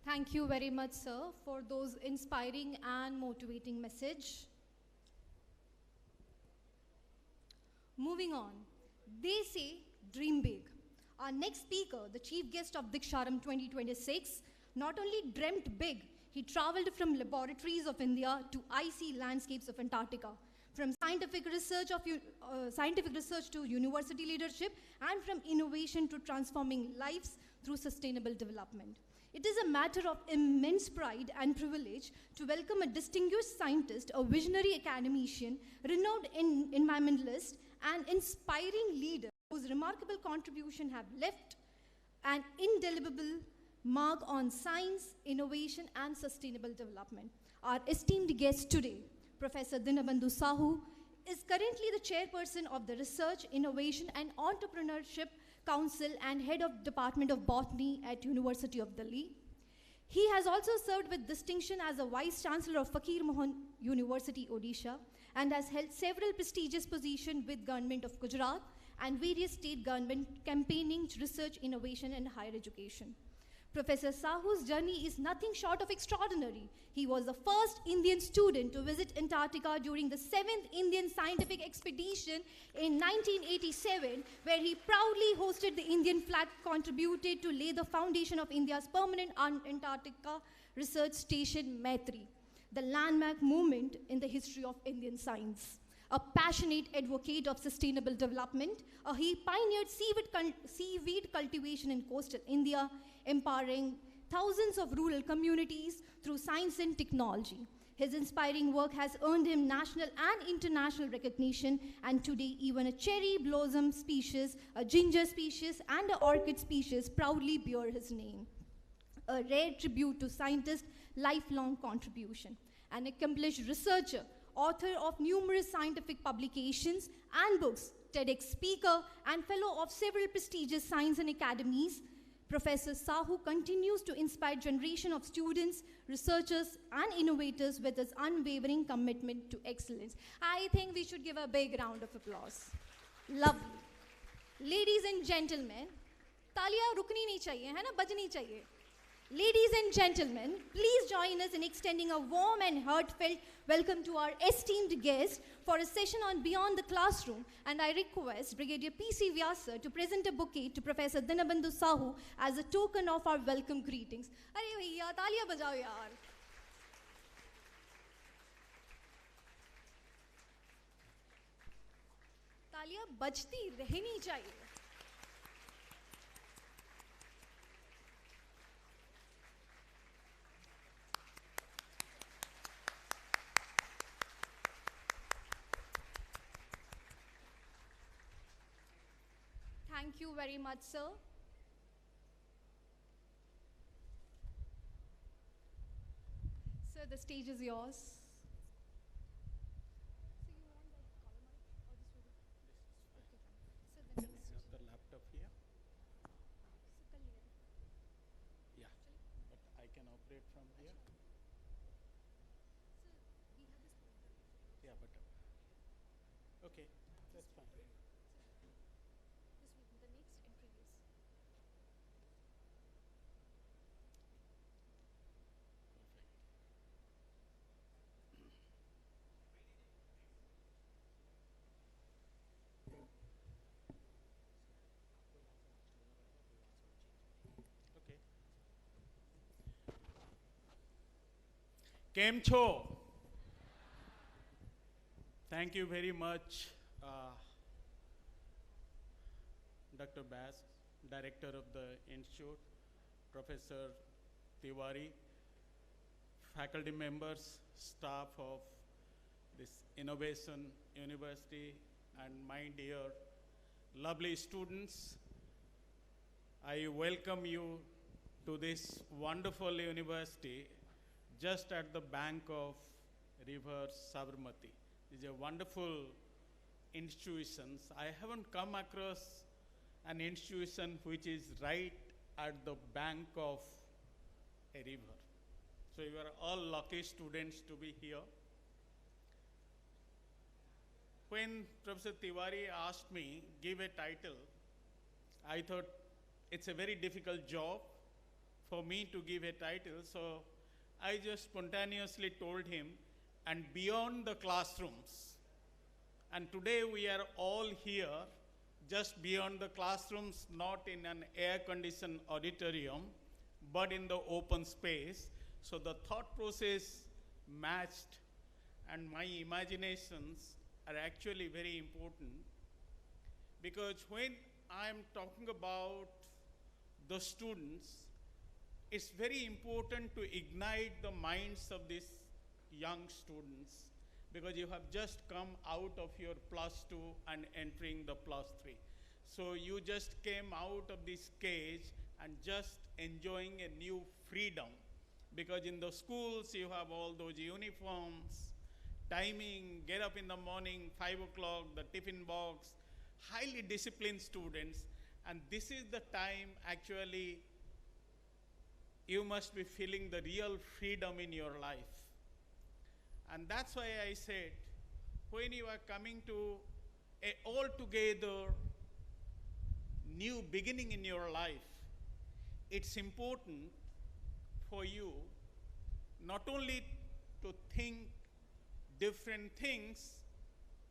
Thank you very much, sir, for those inspiring and motivating message. Moving on, they say dream big. Our next speaker, the chief guest of Deeksharambh 2026, not only dreamt big, he traveled from laboratories of India to icy landscapes of Antarctica, from scientific research to university leadership, and from innovation to transforming lives through sustainable development. It is a matter of immense pride and privilege to welcome a distinguished scientist, a visionary academician, renowned environmentalist, and inspiring leader whose remarkable contribution have left an indelible mark on science, innovation, and sustainable development. Our esteemed guest today, Professor Dinabandhu Sahu, is currently the chairperson of the Research, Innovation, and Entrepreneurship Council and head of Department of Botany at University of Delhi. He has also served with distinction as a Vice Chancellor of Fakir Mohan University, Odisha, and has held several prestigious positions with Government of Gujarat and various state government campaigning research, innovation, and higher education. Professor Sahu's journey is nothing short of extraordinary. He was the first Indian student to visit Antarctica during the 7th Indian Scientific Expedition in 1987, where he proudly hosted the Indian flag, contributed to lay the foundation of India's permanent Antarctica research station, Maitri, the landmark moment in the history of Indian science. A passionate advocate of sustainable development, he pioneered seaweed cultivation in coastal India, empowering thousands of rural communities through science and technology. His inspiring work has earned him national and international recognition, and today even a cherry blossom species, a ginger species, and an orchid species proudly bear his name. A rare tribute to scientists' lifelong contribution. An accomplished researcher, author of numerous scientific publications and books, TEDx speaker, and fellow of several prestigious science and academies, Professor Sahu continues to inspire generation of students, researchers, and innovators with his unwavering commitment to excellence. I think we should give a big round of applause. Lovely. Ladies and gentlemen, तालियां रुकनी नहीं चाहिए, है ना, बजनी चाहिए. Ladies and gentlemen, please join us in extending a warm and heartfelt welcome to our esteemed guest for a session on Beyond the Classroom. And I request Brigadier P.C. Vyasa to present a bouquet to Professor Dinabandhu Sahu as a token of our welcome greetings. Arey bhaiya, taaliyan bajao yaar. तालियां बजती रहनी चाहिए. Thank you very much, sir. Sir, the stage is yours. So you want that column or this will be? Okay, fine. So the next. Have the laptop here? So kal liya. Yeah, but I can operate from here. Sir, we have this pointer. Yeah, but okay, that's fine. This will be the next and previous. Okay. Kem છો? Thank you very much, Dr. Bass, Director of the Institute, Professor Tiwari, faculty members, staff of this Innovation University, and my dear lovely students. I welcome you to this wonderful university just at the bank of river Sabarmati. It's a wonderful institution. I haven't come across an institution which is right at the bank of a river. So you are all lucky students to be here. When Professor Tiwari asked me give a title, I thought it's a very difficult job for me to give a title. So I just spontaneously told him, and beyond the classrooms. And today we are all here just beyond the classrooms, not in an air-conditioned auditorium, but in the open space. So the thought process matched, and my imaginations are actually very important, because when I'm talking about the students, it's very important to ignite the minds of these young students because you have just come out of your +2 and entering the +3. So you just came out of this cage and just enjoying a new freedom because in the schools you have all those uniforms, timing, get up in the morning, 5 o'clock, the tiffin box, highly disciplined students, and this is the time actually you must be feeling the real freedom in your life. And that's why I said, when you are coming to a altogether new beginning in your life, it's important for you not only to think different things,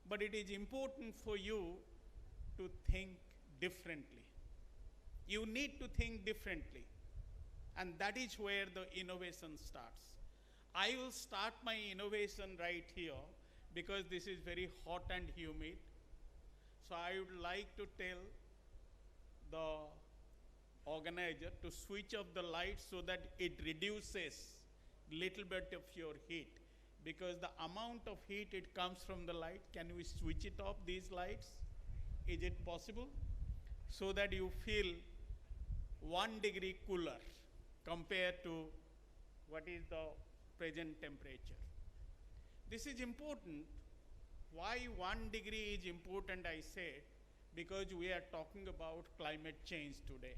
but it is important for you to think differently. You need to think differently. And that is where the innovation starts. I will start my innovation right here because this is very hot and humid. So I would like to tell the organizer to switch off the lights so that it reduces little bit of your heat. Because the amount of heat it comes from the light, can we switch it off, these lights? Is it possible? So that you feel 1 degree cooler compared to what is the present temperature. This is important. Why 1 degree is important, I said, because we are talking about climate change today.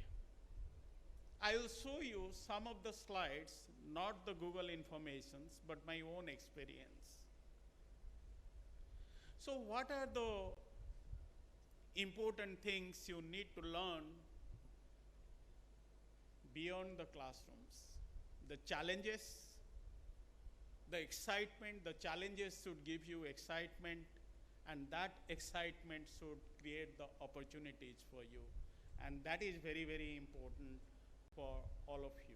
I will show you some of the slides, not the Google informations, but my own experience. So what are the important things you need to learn beyond the classrooms? The challenges, the excitement, the challenges should give you excitement, and that excitement should create the opportunities for you. And that is very, very important for all of you.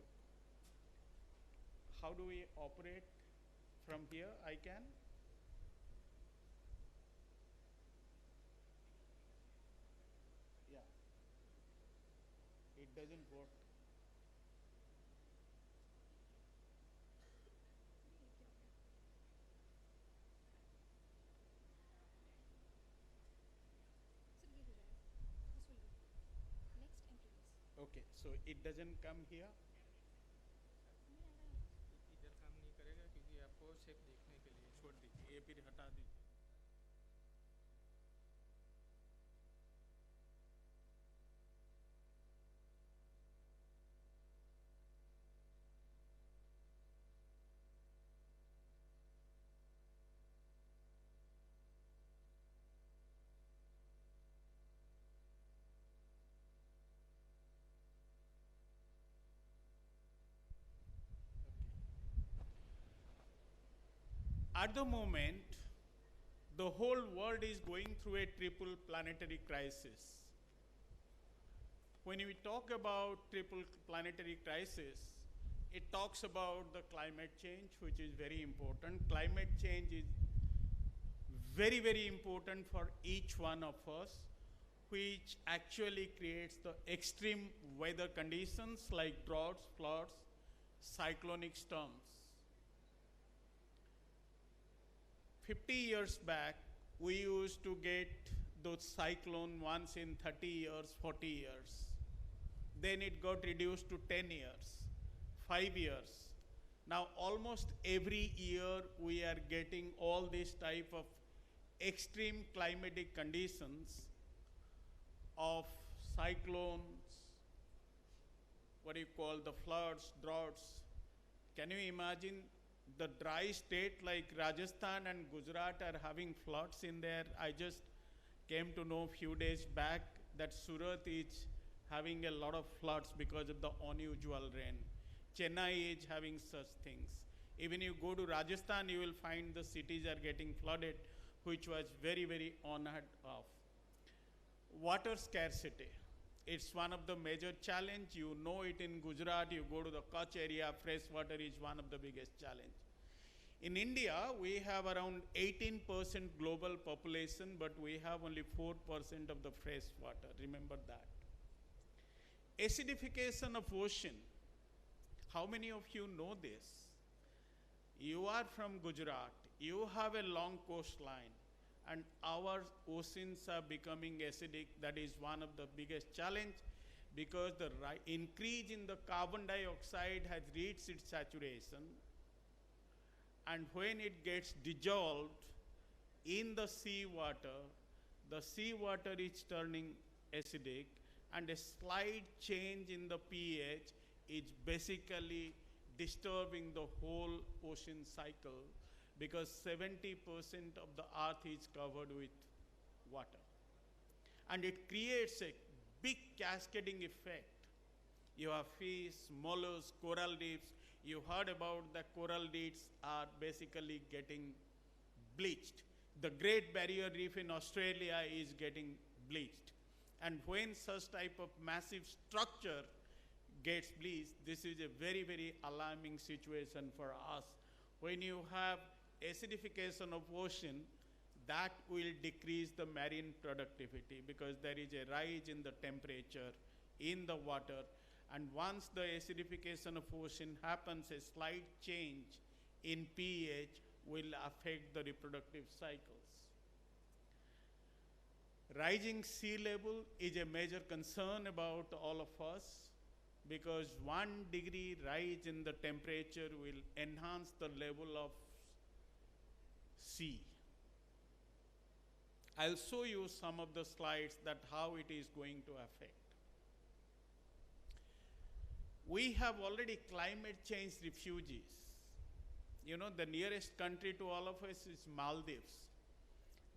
How do we operate from here? I can? Yeah. It doesn't work. Okay, so it doesn't come here? इधर काम नहीं करेगा क्योंकि आपको सिर्फ देखने के लिए छोड़ दीजिए, ये फिर हटा दीजिए. At the moment, the whole world is going through a triple planetary crisis. When we talk about triple planetary crisis, it talks about the climate change, which is very important. Climate change is very, very important for each one of us, which actually creates the extreme weather conditions like droughts, floods, cyclonic storms. 50 years back, we used to get those cyclones once in 30 years, 40 years. Then it got reduced to 10 years, 5 years. Now almost every year we are getting all these type of extreme climatic conditions of cyclones, what do you call the floods, droughts. Can you imagine the dry state like Rajasthan and Gujarat are having floods in there? I just came to know a few days back that Surat is having a lot of floods because of the unusual rain. Chennai is having such things. Even you go to Rajasthan, you will find the cities are getting flooded, which was very, very unheard of. Water scarcity. It's one of the major challenge. You know it in Gujarat, you go to the Kutch area, fresh water is one of the biggest challenge. In India, we have around 18% global population, but we have only 4% of the fresh water. Remember that. Acidification of ocean. how many of you know this? You are from Gujarat, you have a long coastline, and our oceans are becoming acidic. That is one of the biggest challenge, because the increase in the carbon dioxide has reached its saturation, and when it gets dissolved in the seawater is turning acidic, and a slight change in the pH is basically disturbing the whole ocean cycle, because 70% of the earth is covered with water. And it creates a big cascading effect. You have fish, mollusks, coral reefs. You heard about the coral reefs are basically getting bleached. The Great Barrier Reef in Australia is getting bleached. And when such type of massive structure gets bleached, this is a very, very alarming situation for us. When you have acidification of ocean, that will decrease the marine productivity, because there is a rise in the temperature in the water. And once the acidification of ocean happens, a slight change in pH will affect the reproductive cycles. Rising sea level is a major concern about all of us, because 1 degree rise in the temperature will enhance the level of sea. I'll show you some of the slides that how it is going to affect. We have already climate change refugees. You know, the nearest country to all of us is Maldives.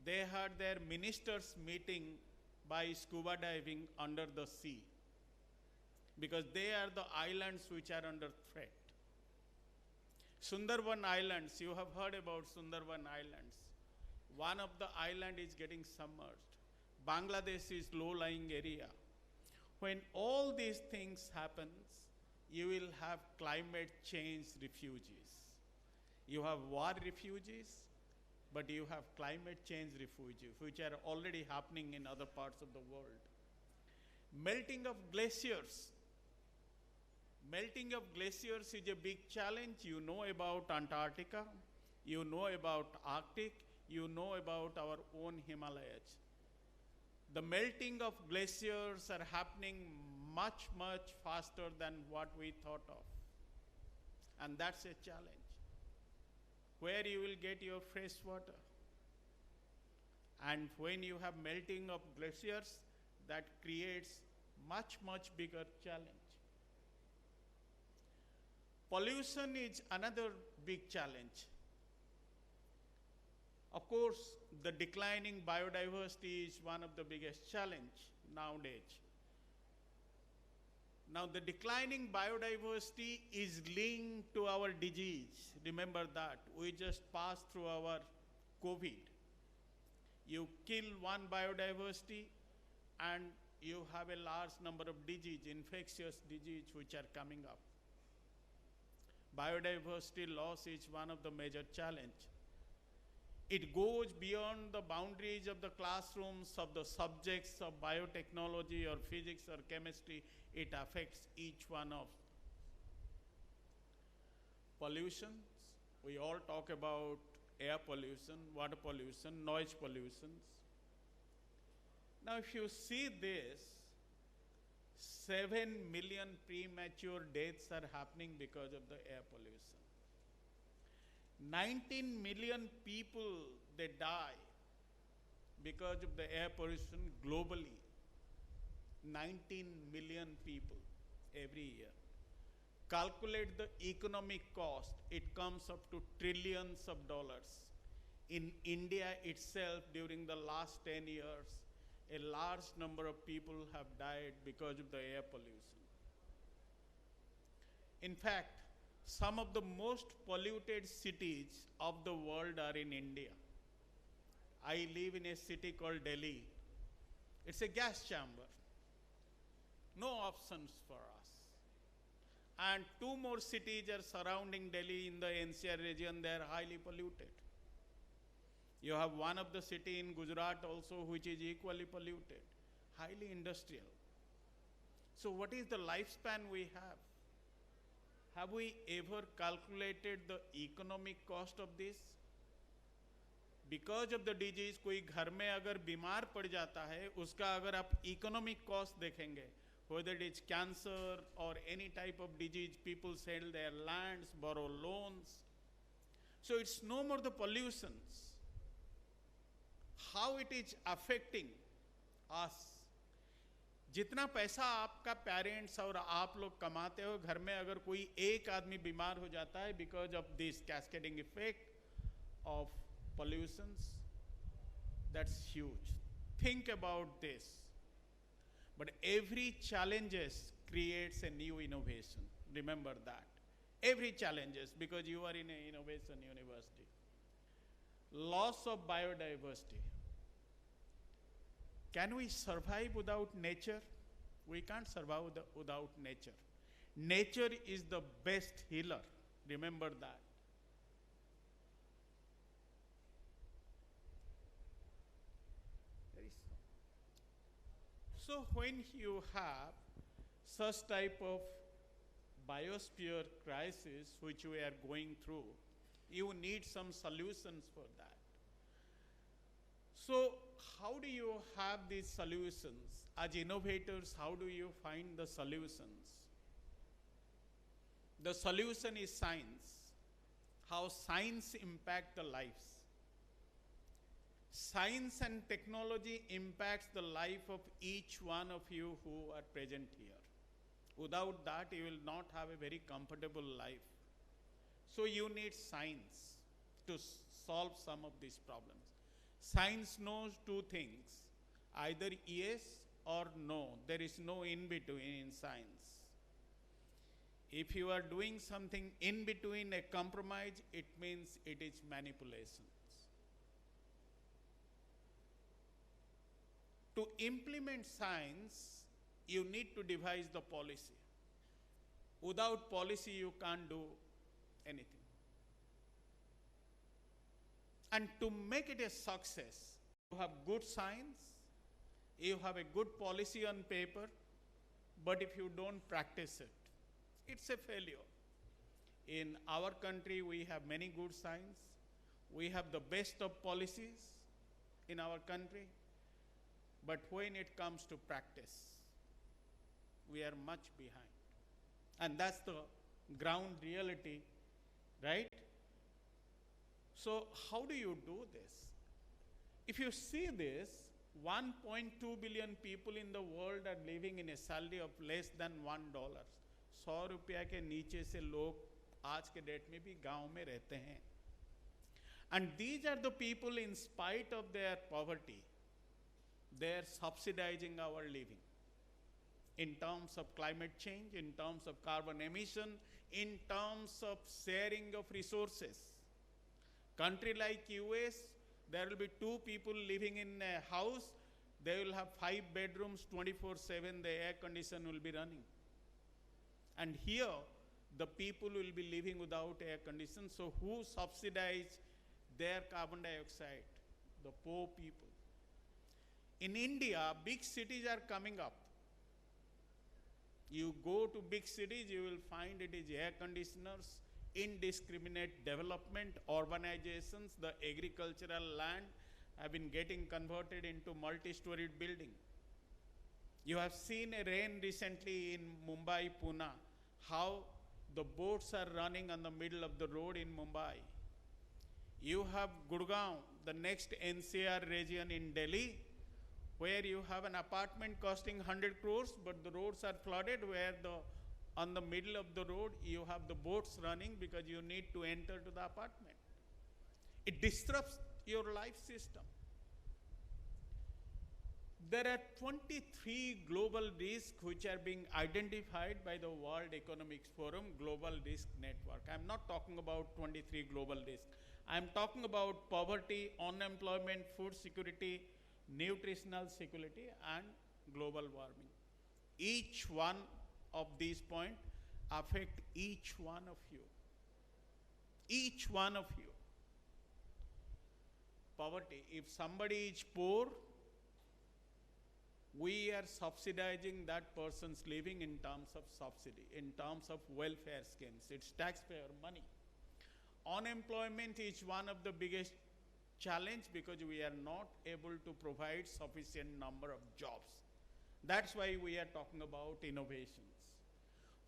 They had their ministers meeting by scuba diving under the sea, because they are the islands which are under threat. Sundarban Islands, you have heard about Sundarban Islands. One of the island is getting submerged. Bangladesh is low-lying area. When all these things happens, you will have climate change refugees. You have war refugees, but you have climate change refugees, which are already happening in other parts of the world. Melting of glaciers. Melting of glaciers is a big challenge. You know about Antarctica, you know about Arctic, you know about our own Himalayas. The melting of glaciers are happening much, much faster than what we thought of. And that's a challenge. Where you will get your fresh water. And when you have melting of glaciers, that creates much, much bigger challenge. Pollution is another big challenge. Of course, the declining biodiversity is one of the biggest challenge nowadays. Now, the declining biodiversity is linked to our disease. Remember that. We just passed through our COVID. You kill one biodiversity and you have a large number of disease, infectious disease which are coming up. Biodiversity loss is one of the major challenge. It goes beyond the boundaries of the classrooms of the subjects of biotechnology or physics or chemistry. It affects each one of pollutions. We all talk about air pollution, water pollution, noise pollutions. Now, if you see this, 7 million premature deaths are happening because of the air pollution. 19 million people, they die because of the air pollution globally. 19 million people every year. Calculate the economic cost, it comes up to trillions of dollars. In India itself, during the last 10 years, a large number of people have died because of the air pollution. In fact, some of the most polluted cities of the world are in India. I live in a city called Delhi. It's a gas chamber. No options for us. And 2 more cities are surrounding Delhi in the NCR region. They are highly polluted. You have one of the city in Gujarat also which is equally polluted, highly industrial. So what is the lifespan we have? Have we ever calculated the economic cost of this? Because of the disease, कोई घर में अगर बीमार पड़ जाता है, उसका अगर आप economic cost देखेंगे, whether it is cancer or any type of disease, people sell their lands, borrow loans. So it's no more the pollutions. How it is affecting us. जितना पैसा आपका पेरेंट्स और आप लोग कमाते हो, घर में अगर कोई एक आदमी बीमार हो जाता है because of this cascading effect of pollutions, that's huge. Think about this. But every challenges creates a new innovation. Remember that. Every challenges, because you are in an innovation university. Loss of biodiversity. Can we survive without nature? We can't survive without nature. Nature is the best healer. Remember that. So when you have such type of biosphere crisis which we are going through, you need some solutions for that. So how do you have these solutions? As innovators, how do you find the solutions? The solution is science. How science impact the lives. Science and technology impacts the life of each one of you who are present here. Without that, you will not have a very comfortable life. So you need science to solve some of these problems. Science knows two things, either yes or no. There is no in between in science. If you are doing something in between a compromise, it means it is manipulations. To implement science, you need to devise the policy. Without policy, you can't do anything. And to make it a success, you have good science, you have a good policy on paper, but if you don't practice it, it's a failure. In our country, we have many good science. We have the best of policies in our country. But when it comes to practice, we are much behind. And that's the ground reality, right? So how do you do this? If you see this, 1.2 billion people in the world are living in a salary of less than $1. 100 रुपया के नीचे से लोग आज के date में भी गांव में रहते हैं. And these are the people, in spite of their poverty, they are subsidizing our living in terms of climate change, in terms of carbon emission, in terms of sharing of resources. Country like US, there will be 2 people living in a house, they will have 5 bedrooms, 24/7, the air condition will be running. And here, the people will be living without air condition, so who subsidize their carbon dioxide? The poor people. In India, big cities are coming up. You go to big cities, you will find it is air conditioners, indiscriminate development, urbanizations, the agricultural land have been getting converted into multi-storied building. You have seen a rain recently in Mumbai, Pune, how the boats are running on the middle of the road in Mumbai. You have Gurgaon, the next NCR region in Delhi, where you have an apartment costing 100 crores, but the roads are flooded, where on the middle of the road, you have the boats running because you need to enter to the apartment. It disrupts your life system. There are 23 global risks which are being identified by the World Economic Forum Global Risk Network. I'm not talking about 23 global risks. I'm talking about poverty, unemployment, food security, nutritional security, and global warming. Each one of these points affect each one of you. Each one of you. Poverty, if somebody is poor, we are subsidizing that person's living in terms of subsidy, in terms of welfare schemes. It's taxpayer money. Unemployment is one of the biggest challenge because we are not able to provide sufficient number of jobs. That's why we are talking about innovations.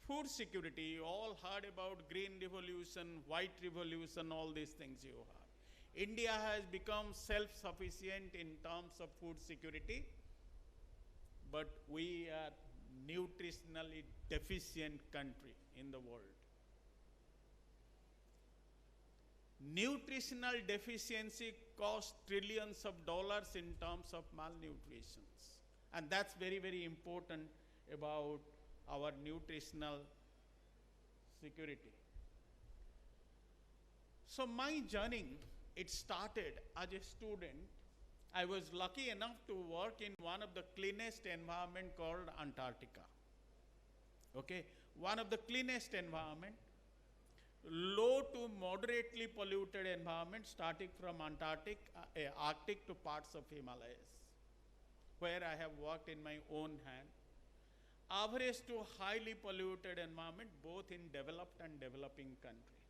Food security, you all heard about green revolution, white revolution, all these things you heard. India has become self-sufficient in terms of food security, but we are nutritionally deficient country in the world. Nutritional deficiency costs trillions of dollars in terms of malnutrition. And that's very, very important about our nutritional security. So my journey, it started as a student. I was lucky enough to work in one of the cleanest environment called Antarctica. Okay, one of the cleanest environment, low to moderately polluted environment starting from Arctic to parts of Himalayas, where I have worked in my own hand. Average to highly polluted environment, both in developed and developing country.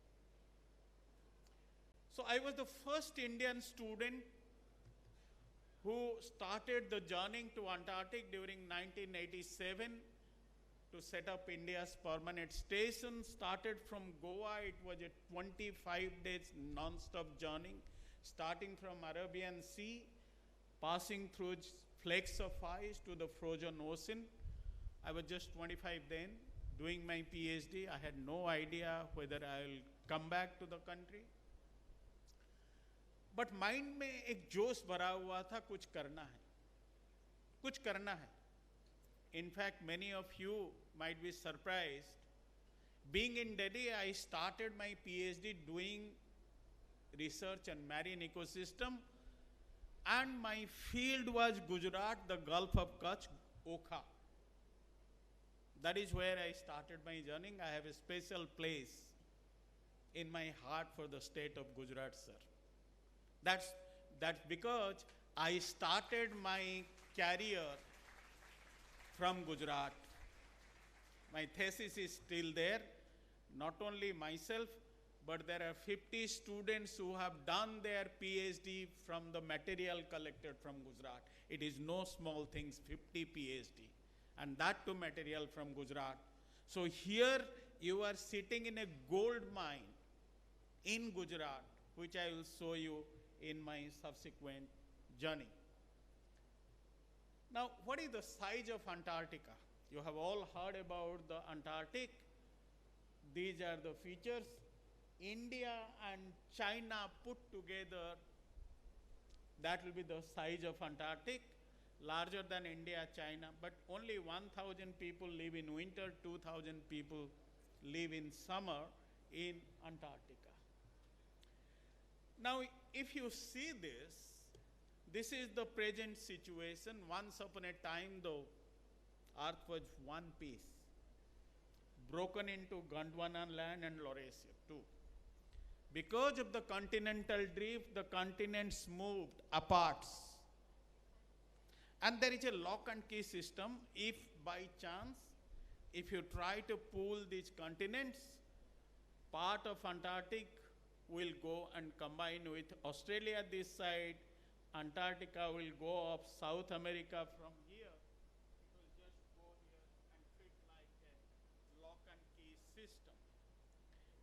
So I was the first Indian student who started the journey to Antarctic during 1987 to set up India's permanent station. Started from Goa, it was a 25 days non-stop journey, starting from Arabian Sea, passing through flakes of ice to the frozen ocean. I was just 25 then, doing my PhD. I had no idea whether I'll come back to the country. But mind में एक जोश भरा हुआ था, कुछ करना है, कुछ करना है. In fact, many of you might be surprised. Being in Delhi, I started my PhD doing research on marine ecosystem, and my field was Gujarat, the Gulf of Kutch, Okha. That is where I started my journey. I have a special place in my heart for the state of Gujarat, sir. That's because I started my career from Gujarat. My thesis is still there. Not only myself, but there are 50 students who have done their PhD from the material collected from Gujarat. It is no small things, 50 PhD. And that too material from Gujarat. So here you are sitting in a gold mine in Gujarat, which I will show you in my subsequent journey. Now, what is the size of Antarctica? You have all heard about the Antarctic. These are the features. India and China put together, that will be the size of Antarctic, larger than India, China, but only 1,000 people live in winter, 2,000 people live in summer in Antarctica. Now, if you see this, this is the present situation. Once upon a time, the earth was one piece, broken into Gondwana land and Laurasia too. Because of the continental drift, the continents moved apart. And there is a lock and key system. If by chance, if you try to pull these continents, part of Antarctic will go and combine with Australia this side, Antarctica will go up South America from here. It will just go here and fit like a lock and key system.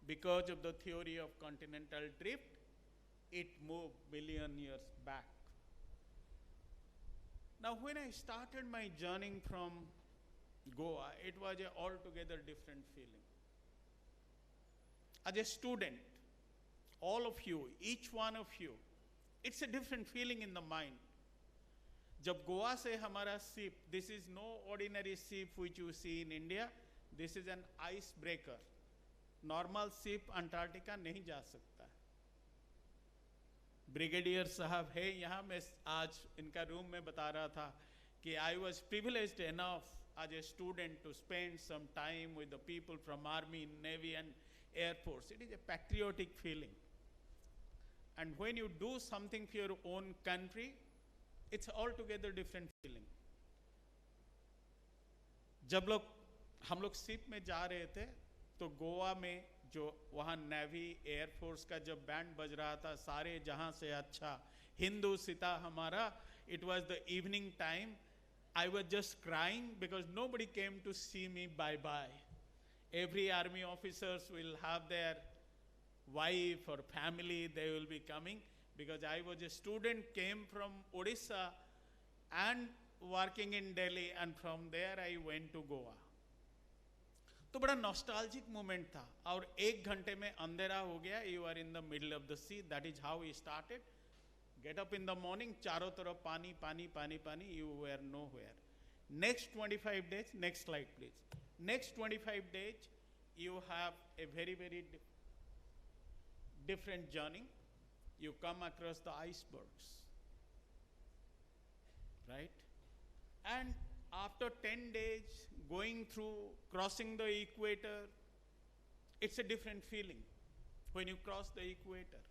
Because of the theory of continental drift, it moved million years back. Now, when I started my journey from Goa, it was an altogether different feeling. As a student, all of you, each one of you, it's a different feeling in the mind. Jab Goa se hamara ship, this is no ordinary ship which you see in India. This is an icebreaker. Normal ship Antarctica नहीं जा सकता. Brigadier साहब है यहाँ. मैं आज इनका room में बता रहा था कि I was privileged enough as a student to spend some time with the people from Army, Navy and Air Force. It is a patriotic feeling. And when you do something for your own country, it's altogether different feeling. जब हम लोग ship में जा रहे थे तो गोवा में जो वहाँ नेवी एयरफोर्स का जब बैंड बज रहा था, सारे जहाँ से अच्छा हिंदू सिता हमारा, it was the evening time. I was just crying because nobody came to see me bye-bye. Every army officers will have their wife or family, they will be coming, because I was a student, came from Odisha and working in Delhi, and from there I went to Goa. तो बड़ा nostalgic moment था, और 1 घंटे में अंधेरा हो गया. You are in the middle of the sea. That is how we started. Get up in the morning, चारों तरफ पानी पानी पानी पानी. You were nowhere. Next 25 days, next slide please. Next 25 days you have a very very different journey. You come across the icebergs, right? And after 10 days going through, crossing the equator, it's a different feeling when you cross the equator.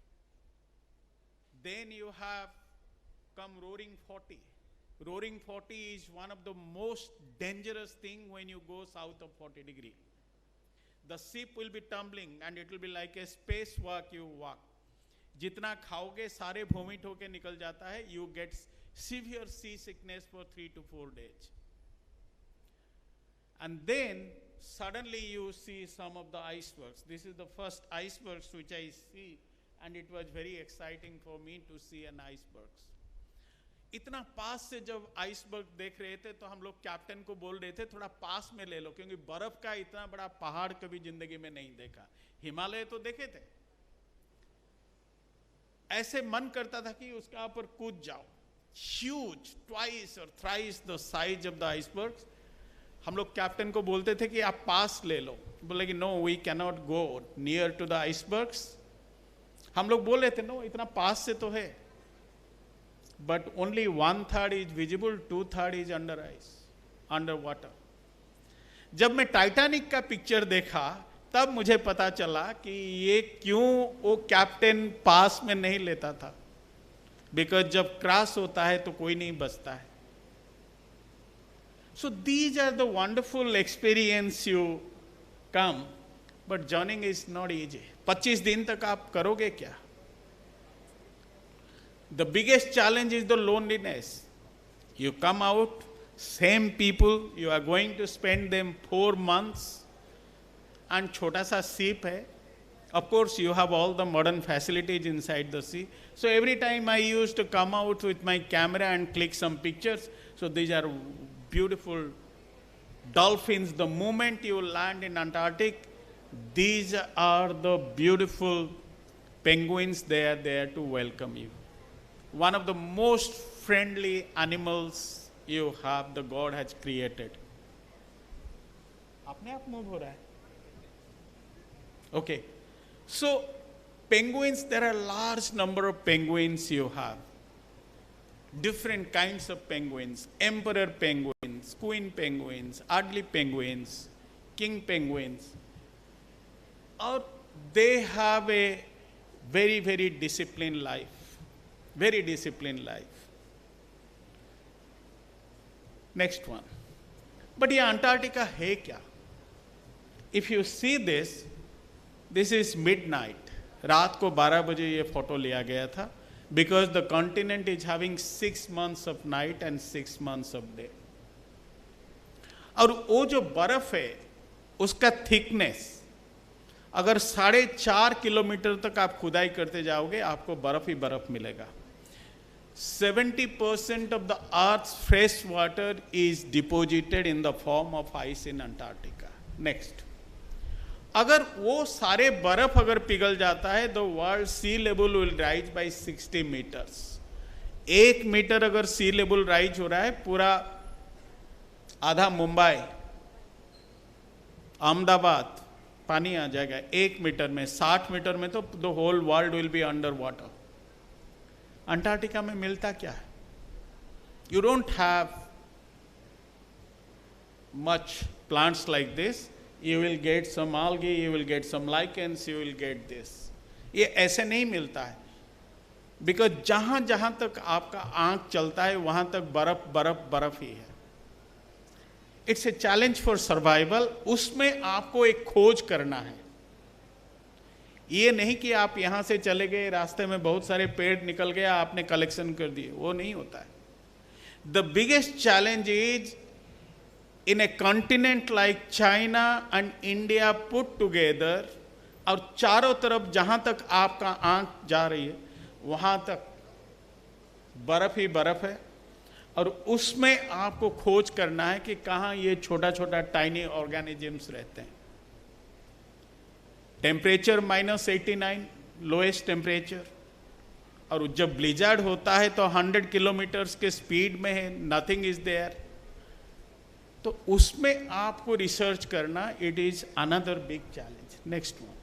Then you have come roaring 40. Roaring 40 is one of the most dangerous thing when you go south of 40 degree. The ship will be tumbling and it will be like a spacewalk you walk. जितना खाओगे सारे vomit होके निकल जाता है. You get severe sea sickness for 3 to 4 days. And then suddenly you see some of the icebergs. This is the first icebergs which I see, and it was very exciting for me to see an icebergs. इतना पास से जब iceberg देख रहे थे तो हम लोग captain को बोल रहे थे थोड़ा पास में ले लो, क्योंकि बर्फ का इतना बड़ा पहाड़ कभी जिंदगी में नहीं देखा. हिमालय तो देखे थे, ऐसे मन करता था कि उसका ऊपर कूद जाओ. ह्यूज, ट्वाइस और thrice the size of the icebergs. हम लोग कैप्टन को बोलते थे कि आप पास ले लो. बोले कि no, we can not go near to the icebergs. हम लोग बोल रहे थे नो, इतना पास से तो है, but only 1/3 is visible, 2/3 is under ice, under water. जब मैं टाइटैनिक का पिक्चर देखा तब मुझे पता चला कि ये क्यों वो कैप्टन पास में नहीं लेता था. बिकॉज जब क्रॉस होता है तो कोई नहीं बचता है. So these are the wonderful experience you come, but journeying is not easy. 25 दिन तक आप करोगे क्या? The biggest challenge is the loneliness. You come out, same people, you are going to spend them 4 months, and छोटा सा ship है. Of course, you have all the modern facilities inside the sea. So every time I used to come out with my camera and click some pictures. So these are beautiful dolphins. The moment you land in Antarctic, these are the beautiful penguins. They are there to welcome you. One of the most friendly animals you have, the God has created. अपने आप move हो रहा है. Okay. So penguins, there are large number of penguins you have. Different kinds of penguins, emperor penguins, queen penguins, ugly penguins, king penguins. Or they have a very, very disciplined life. Very disciplined life. Next one. But ये Antarctica है क्या? If you see this, this is midnight. रात को 12 बजे ये photo लिया गया था. Because the continent is having 6 months of night and 6 months of day. और वो जो बर्फ है उसका थिकनेस, अगर 4.5 किलोमीटर तक आप खुदाई करते जाओगे आपको बर्फ ही बर्फ मिलेगा. 70% of the Earth's fresh water is deposited in the form of ice in Antarctica. Next. अगर वो सारे बर्फ अगर पिघल जाता है तो world sea level will rise by 60 meters. 1 meter अगर सी लेवल राइज हो रहा है, पूरा आधा मुंबई, अहमदाबाद पानी आ जाएगा 1 मीटर में. 60 मीटर में तो the whole world will be under water. Antarctica में मिलता क्या है? You don't have much plants like this. You will get some algae, you will get some lichens, you will get this. ये ऐसे नहीं मिलता है. Because जहाँ जहाँ तक आपका आँख चलता है वहाँ तक बर्फ बर्फ बर्फ ही है. It's a challenge for survival. उसमें आपको एक खोज करना है। ये नहीं कि आप यहां से चले गए, रास्ते में बहुत सारे पेड़ निकल गया, आपने कलेक्शन कर दिए, वो नहीं होता है। The biggest challenge is in A continent like China and India put together, और चारों तरफ जहां तक आपका आंख जा रही है वहां तक बर्फ ही बर्फ है, और उसमें आपको खोज करना है कि कहां ये छोटा छोटा टाइनी ऑर्गेनिजम्स रहते हैं। टेम्परेचर -89 लोएस्ट टेम्परेचर, और जब ब्लिजर्ड होता है तो 100 किलोमीटर्स के स्पीड में है, नथिंग इज देयर। तो उसमें आपको रिसर्च करना, it is another big challenge. Next one.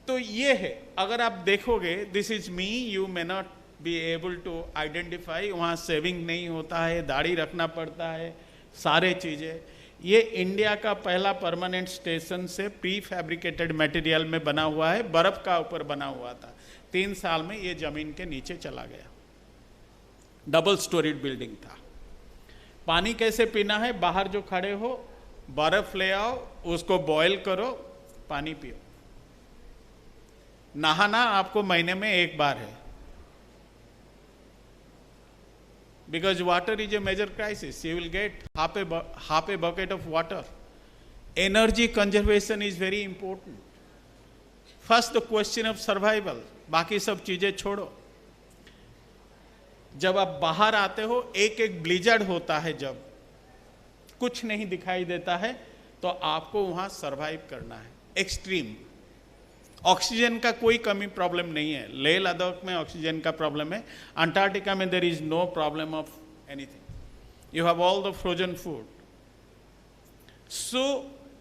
तो ये है, अगर आप देखोगे, this is me, you may not be able to identify. वहाँ सेविंग नहीं होता है, दाढ़ी रखना पड़ता है, सारे चीज़ें। ये इंडिया का पहला परमानेंट स्टेशन से प्री फैब्रिकेटेड मटेरियल में बना हुआ है, बर्फ का ऊपर बना हुआ था। 3 साल में ये जमीन के नीचे चला गया। डबल स्टोरीड बिल्डिंग था। पानी कैसे पीना है? बाहर जो खड़े हो, बर्फ ले आओ, उसको बॉयल करो, पानी पियो। नहाना आपको महीने में 1 बार है, because water is a major crisis. You will get half a bucket of water. Energy conservation is very important. First the question of survival, बाकी सब चीजें छोड़ो। जब आप बाहर आते हो, एक एक ब्लिजर्ड होता है, जब कुछ नहीं दिखाई देता है, तो आपको वहां सरवाइव करना है। एक्सट्रीम ऑक्सीजन का कोई कमी प्रॉब्लम नहीं है। लेह लद्दाख में ऑक्सीजन का प्रॉब्लम है, अंटार्कटिका में there is no problem of anything. You have all the frozen food. So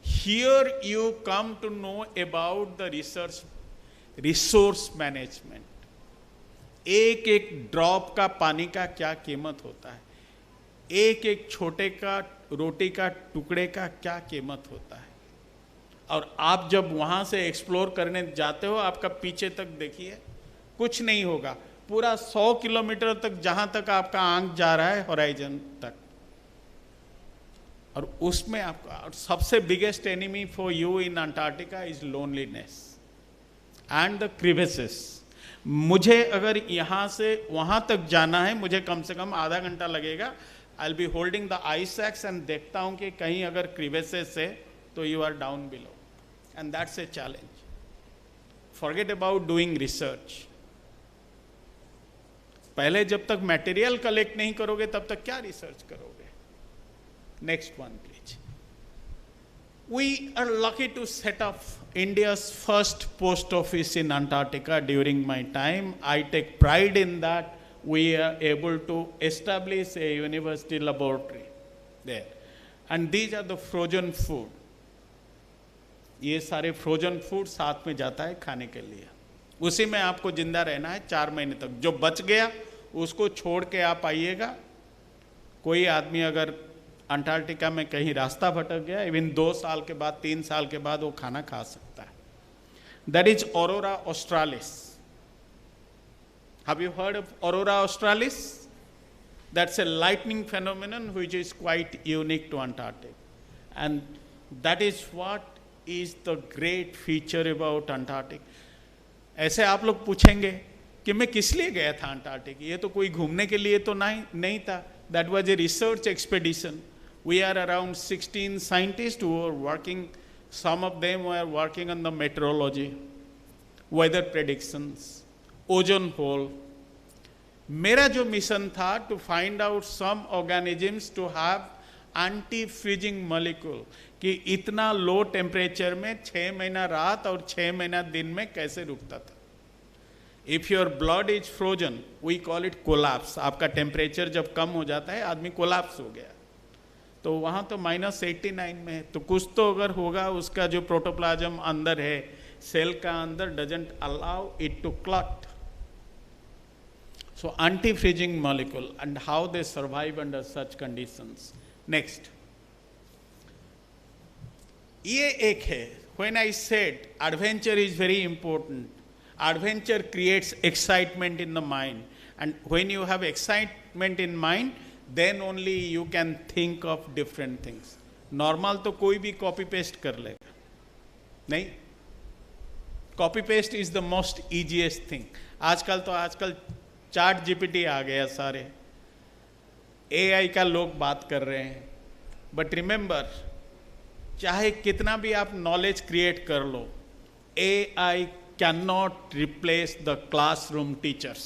here you come to know about the resource management. एक एक ड्रॉप का पानी का क्या कीमत होता है, एक एक छोटे का रोटी का टुकड़े का क्या कीमत होता है। और आप जब वहां से एक्सप्लोर करने जाते हो, आपका पीछे तक देखिए, कुछ नहीं होगा। पूरा 100 किलोमीटर तक, जहां तक आपका आंख जा रहा है, होराइजन तक। और उसमें आपका सबसे biggest enemy for you in Antarctica is loneliness and the crevasses. मुझे अगर यहां से वहां तक जाना है, मुझे कम से कम आधा घंटा लगेगा। I will be holding the ice axe and देखता हूं कि कहीं अगर क्रिवेसेस है तो you are down below, and that's a challenge. Forget about doing research. पहले जब तक मटेरियल कलेक्ट नहीं करोगे, तब तक क्या रिसर्च करोगे? Next one please. We are lucky to set up India's first post office in Antarctica during my time. I take pride in that. We are able to establish a university laboratory there. And these are the frozen food. ये सारे frozen food साथ में जाता है खाने के लिए। उसी में आपको जिंदा रहना है 4 महीने तक। जो बच गया उसको छोड़ के आप आइएगा। कोई आदमी अगर अंटार्कटिका में कहीं रास्ता भटक गया, इवन 2 साल के बाद, 3 साल के बाद वो खाना खा सकता है। That is aurora australis. Have you heard of aurora australis? That's a lightning phenomenon which is quite unique to Antarctic, and that is what is the great feature about Antarctic. ऐसे आप लोग पूछेंगे कि मैं किस लिए गया था अंटार्कटिक? ये तो कोई घूमने के लिए तो नहीं था। That was a research expedition. We are around 16 scientists who were working. Some of them were working on the meteorology, weather predictions, ozone hole. मेरा जो मिशन था to find out some organisms to have anti-freezing molecule, कि इतना low temperature में 6 महीना रात और 6 महीना दिन में कैसे रुकता था। If your blood is frozen, we call it collapse. आपका टेम्परेचर जब कम हो जाता है, आदमी कोलैप्स हो गया। तो वहाँ तो -89 में है, तो कुछ तो अगर होगा, उसका जो प्रोटोप्लाज्म अंदर है, सेल का अंदर, doesn't allow it to clot. So anti-freezing molecule and how they survive under such conditions. Next. ये एक है, when I said adventure is very important. Adventure creates excitement in the mind, and when you have excitement in mind, then only you can think of different things. Normal तो कोई भी copy paste कर लेगा, नहीं. Copy paste is the most easiest thing. आजकल chat GPT आ गया, सारे AI का लोग बात कर रहे हैं. बट रिमेंबर, चाहे कितना भी आप नॉलेज क्रिएट कर लो, AI can not replace the classroom teachers.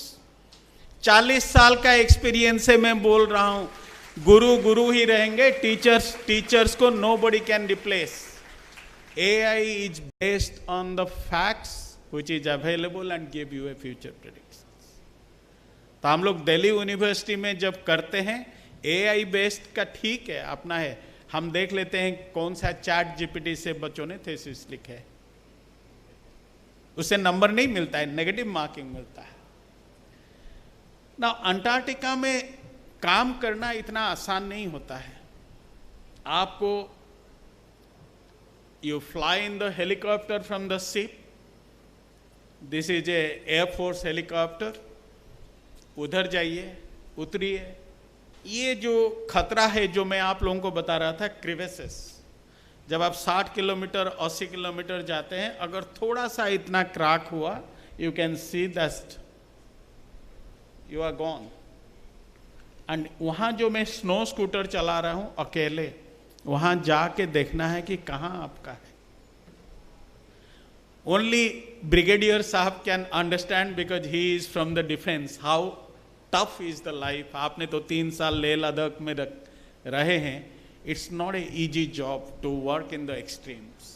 40 साल का एक्सपीरियंस से मैं बोल रहा हूं, गुरु ही रहेंगे. टीचर्स को nobody can replace. AI is based on the facts which is available and give you a future predictions. तो हम लोग दिल्ली यूनिवर्सिटी में जब करते हैं, AI बेस्ड का ठीक है, अपना है. हम देख लेते हैं कौन सा चैट जीपीटी से बच्चों ने थीसिस लिखे है. उससे नंबर नहीं मिलता है, नेगेटिव मार्किंग मिलता है ना. अंटार्कटिका में काम करना इतना आसान नहीं होता है. आपको you fly in the helicopter from the ship. This is a Air Force helicopter. उधर जाइए, उतरिए. ये जो खतरा है जो मैं आप लोगों को बता रहा था, क्रिवेसेस, जब आप 60 किलोमीटर 80 किलोमीटर जाते हैं, अगर थोड़ा सा इतना क्रैक हुआ, you can see that you are gone. And वहाँ जो मैं स्नो स्कूटर चला रहा हूँ अकेले, वहां जाके देखना है कि कहां आपका है. ओनली ब्रिगेडियर साहब can understand because he is from the defence how tough is the life. आपने तो 3 साल लेह लद्दाख में रहे हैं. It's not a easy job to work in the extremes,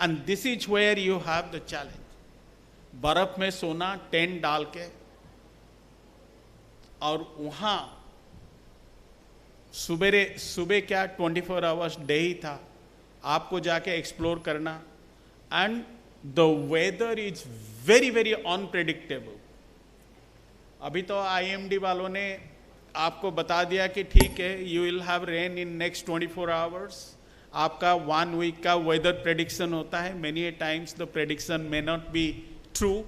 and this is where you have the challenge. बर्फ में सोना, tent डाल के, और वहां सुबह क्या 24 आवर्स डे ही था, आपको जाके एक्सप्लोर करना. And the weather is very very unpredictable. अभी तो आईएमडी वालों ने आपको बता दिया कि ठीक है, you will have rain in next 24 hours. आपका 1 वीक का वेदर प्रेडिक्शन होता है. Many times the prediction may not be true.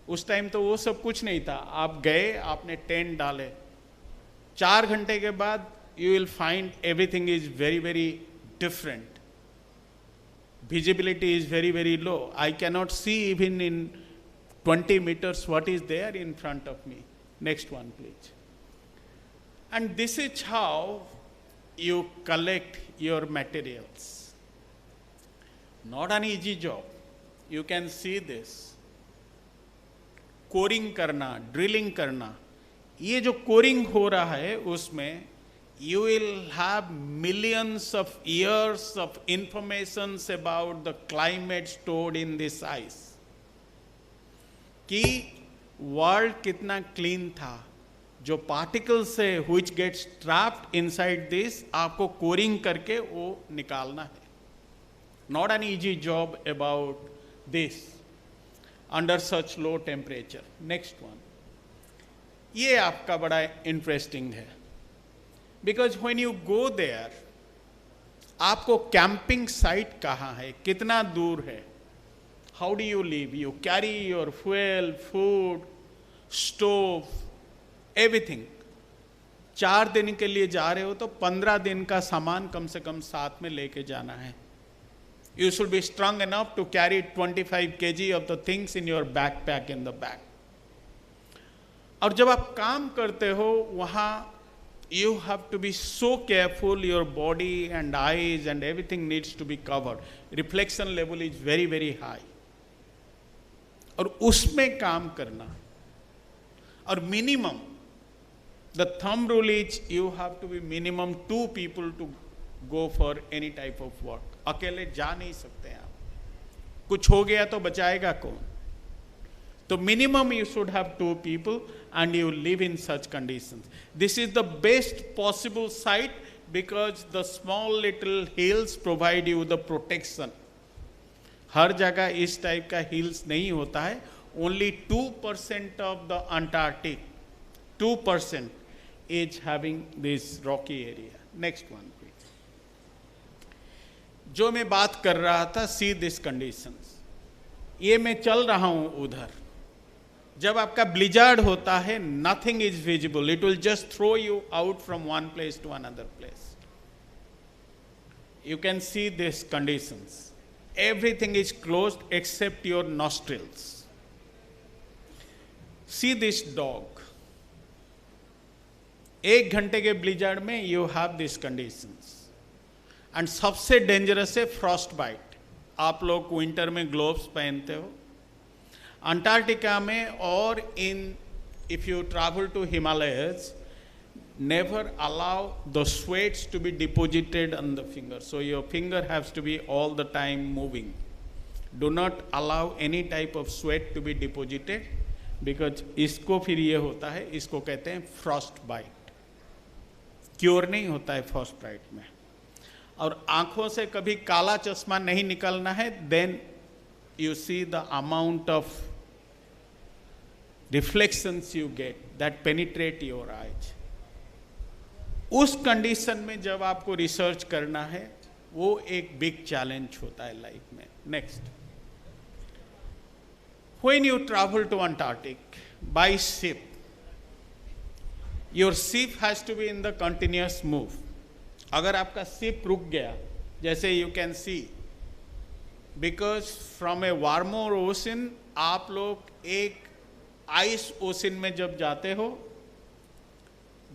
उस टाइम तो वो सब कुछ नहीं था. आप गए, आपने टेंट डाले, 4 घंटे के बाद you will find everything is very very different. Visibility is very very low. I cannot see even in 20 meters what is there in front of me. Next one, please. And this is how you collect your materials. Not an easy job. You can see this. Koring करना, drilling करना. ये जो कोरिंग हो रहा है उसमें you will have millions of years of information about the climate stored in this ice. कि world कितना क्लीन था, जो पार्टिकल्स है which gets trapped inside this, आपको कोरिंग करके वो निकालना है. Not an easy job about this under such low temperature. Next one. ये आपका बड़ा इंटरेस्टिंग है, because when you go there, आपको कैंपिंग साइट कहाँ है, कितना दूर है, how do you live, you carry your fuel, food, stove, everything. 4 दिन के लिए जा रहे हो तो 15 दिन का सामान कम से कम साथ में लेके जाना है. You should be strong enough to carry 25 kg of the things in your backpack in the back. और जब आप काम करते हो वहाँ you have to be so careful, your body and eyes and everything needs to be covered. Reflection level is very very high. और उसमें काम करना, और minimum, the thumb rule is you have to be minimum 2 people to go for any type of work. अकेले जा नहीं सकते आप, कुछ हो गया तो बचाएगा कौन. तो minimum you should have 2 people and you live in such conditions. This is the best possible site because the small little hills provide you the protection. हर जगह इस टाइप का हिल्स नहीं होता है. Only 2% of the Antarctic, 2% is having this rocky area. Next one. जो मैं बात कर रहा था, सी दिस कंडीशंस. ये मैं चल रहा हूं उधर, जब आपका ब्लिजार्ड होता है, nothing is visible, it will just throw you out from one place to another place. You can see these conditions. Everything is closed except your nostrils. See this dog. 1 घंटे के ब्लिजार्ड में you have these conditions. And सबसे dangerous है Frost bite. आप लोग winter में gloves पहनते हो. अंटार्कटिका में और if you travel to Himalayas, never allow the sweats to be deposited on the finger. So your finger has to be all the time moving. Do not allow any type of sweat to be deposited, because इसको फिर ये होता है, इसको कहते हैं frost bite. Cure नहीं होता है frost bite में. और आंखों से कभी काला चश्मा नहीं निकलना है. Then you see the amount of reflections you get that penetrate your eyes. उस कंडीशन में जब आपको रिसर्च करना है, वो एक बिग चैलेंज होता है लाइफ में. Next, when you travel to Antarctic by ship, your ship has to be in the continuous move. अगर आपका शिप रुक गया, जैसे you can see, because from a warmer ocean, आप लोग एक आइस ओशन में जब जाते हो,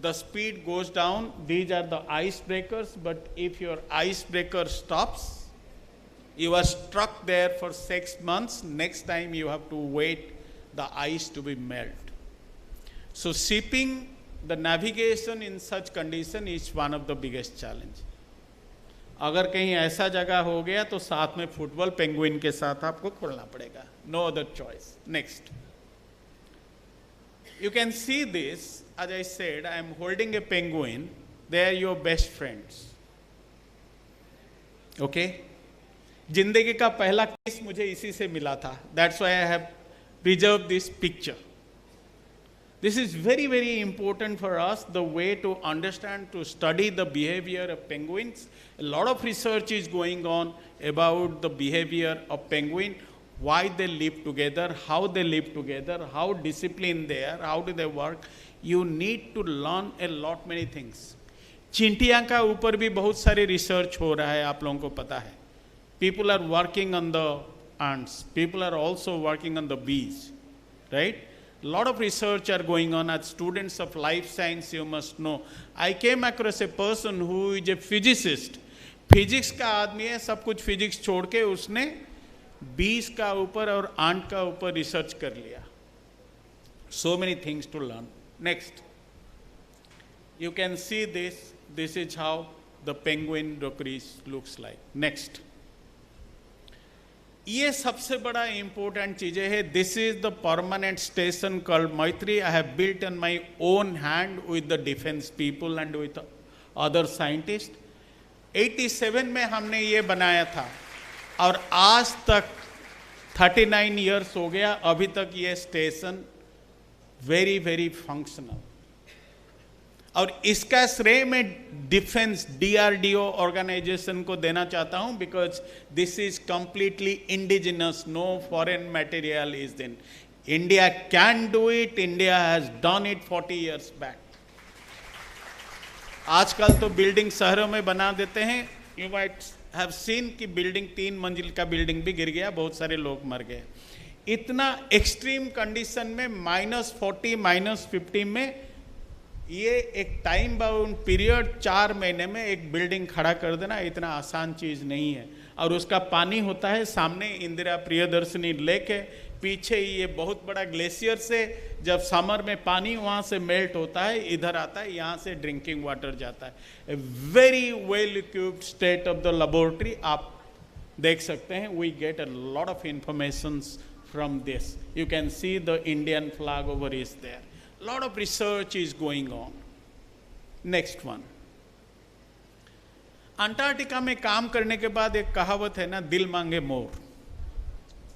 the speed goes down. These are the icebreakers, but if your icebreaker stops, you are stuck there for 6 months. Next time you have to wait the ice to be melt. So shipping, the navigation in such condition is one of the biggest challenge. अगर कहीं ऐसा जगह हो गया तो साथ में football penguin के साथ आपको खोलना पड़ेगा. No other choice. Next. You can see this. As I said, I am holding a penguin. They are your best friends. Okay? जिंदगी का पहला किस मुझे इसी से मिला था. That's why I have preserved this picture. This is very, very important for us, the way to understand, to study the behavior of penguins. A lot of research is going on about the behavior of penguin, why they live together, how they live together, how disciplined they are, how do they work. You need to learn a lot many things. चींटियां का ऊपर भी बहुत सारी research हो रहा है, आप लोगों को पता है. People are working on the ants. People are also working on the bees, right? A lot of research are going on. As students of life science, you must know. I came across a person who is a physicist. Physics का आदमी है, सब कुछ physics छोड़ के उसने बीज का ऊपर और आंट का ऊपर रिसर्च कर लिया. So many things to learn. Next, you can see this. This is how the penguin rookeries looks like. Next, ये सबसे बड़ा important चीजें है. This is the permanent station called Maitri. I have built on my own hand with the defense people and with other scientists. 87 में हमने ये बनाया था और आज तक 39 years हो गया. अभी तक ये स्टेशन वेरी वेरी फंक्शनल. और इसका श्रेय मैं डिफेंस DRDO ऑर्गेनाइजेशन को देना चाहता हूं, because this is completely indigenous. No foreign material is then. India can do it. India has done it 40 years बैक. आजकल तो बिल्डिंग शहरों में बना देते हैं. यू माइट हैव सीन कि बिल्डिंग 3 मंजिल का बिल्डिंग भी गिर गया, बहुत सारे लोग मर गए. इतना एक्सट्रीम कंडीशन में -40 -50 में ये एक टाइम बाउंड पीरियड 4 महीने में एक बिल्डिंग खड़ा कर देना इतना आसान चीज नहीं है. और उसका पानी होता है सामने इंदिरा प्रियदर्शनी लेक है, पीछे ये बहुत बड़ा ग्लेशियर से जब समर में पानी वहाँ से मेल्ट होता है, इधर आता है, यहाँ से ड्रिंकिंग वाटर जाता है. A very well equipped state of the laboratory. आप देख सकते हैं. We get a lot of information from this. You can see the Indian flag over is there. Lot of research is going on. Next one. Antarctica में काम करने के बाद एक कहावत है ना, दिल मांगे मोर.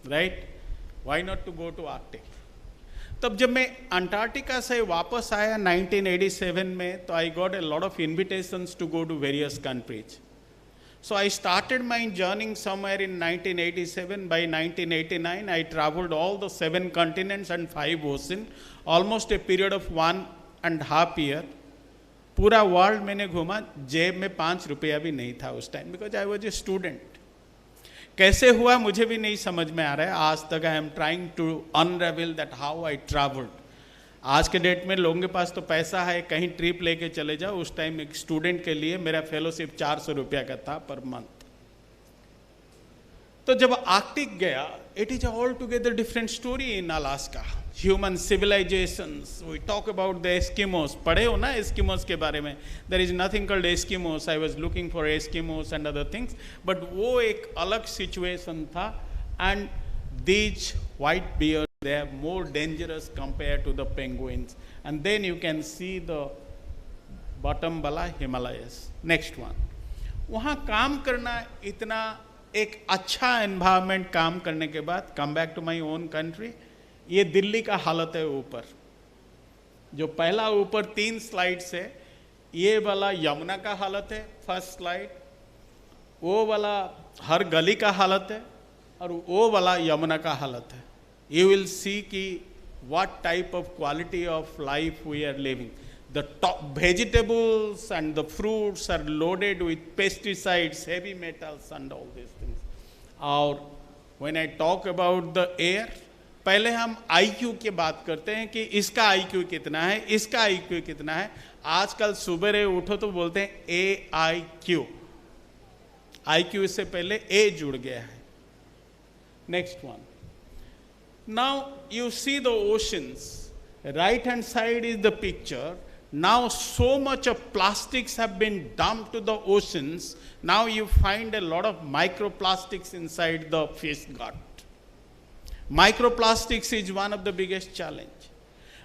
Right? Why not to go to Arctic? तब जब मैं अंटार्कटिका से वापस आया 1987 में, तो I got a lot of invitations to go to various countries. So I started my journey somewhere in 1987. By 1989, I traveled all the 7 continents and 5 oceans, almost a period of 1.5 years. पूरा world मैंने घूमा, जेब में 5 रुपया भी नहीं था उस time, because I was a student. कैसे हुआ मुझे भी नहीं समझ में आ रहा है आज तक. I am trying to unravel that how I travelled. आज के डेट में लोगों के पास तो पैसा है, कहीं ट्रिप लेके चले जाओ. उस टाइम एक स्टूडेंट के लिए मेरा फेलोशिप 400 रुपया का था पर मंथ. तो जब आर्कटिक गया, it is all together different story in Alaska. Human civilisations, we talk about the Eskimos. पढ़े हो ना एस्किमोस के बारे में? There is nothing called Eskimos. I was looking for Eskimos and other things, but वो एक अलग सिचुएशन था. And these white bears, they are more dangerous compared to the penguins. And then you can see the bottom wala Himalayas. Next one. वहाँ काम करना इतना एक अच्छा environment काम करने के बाद, come back to my own country, ये दिल्ली का हालत है ऊपर. जो पहला ऊपर 3 स्लाइड्स है, ये वाला यमुना का हालत है फर्स्ट स्लाइड, वो वाला हर गली का हालत है, और वो वाला यमुना का हालत है. You will see ki what type of quality of life we are living. The top vegetables and the fruits are loaded with pesticides, heavy metals and all these things. और when I talk about the air, पहले हम IQ की बात करते हैं कि इसका IQ कितना है, इसका IQ कितना है. आजकल सुबह उठो तो बोलते हैं AIQ. IQ से पहले A जुड़ गया है. Next one. Now you see the oceans. Right hand side is the picture. Now so much of plastics have been dumped to the oceans. Now you find a lot of microplastics inside the fish gut. Microplastics is one of the biggest challenge.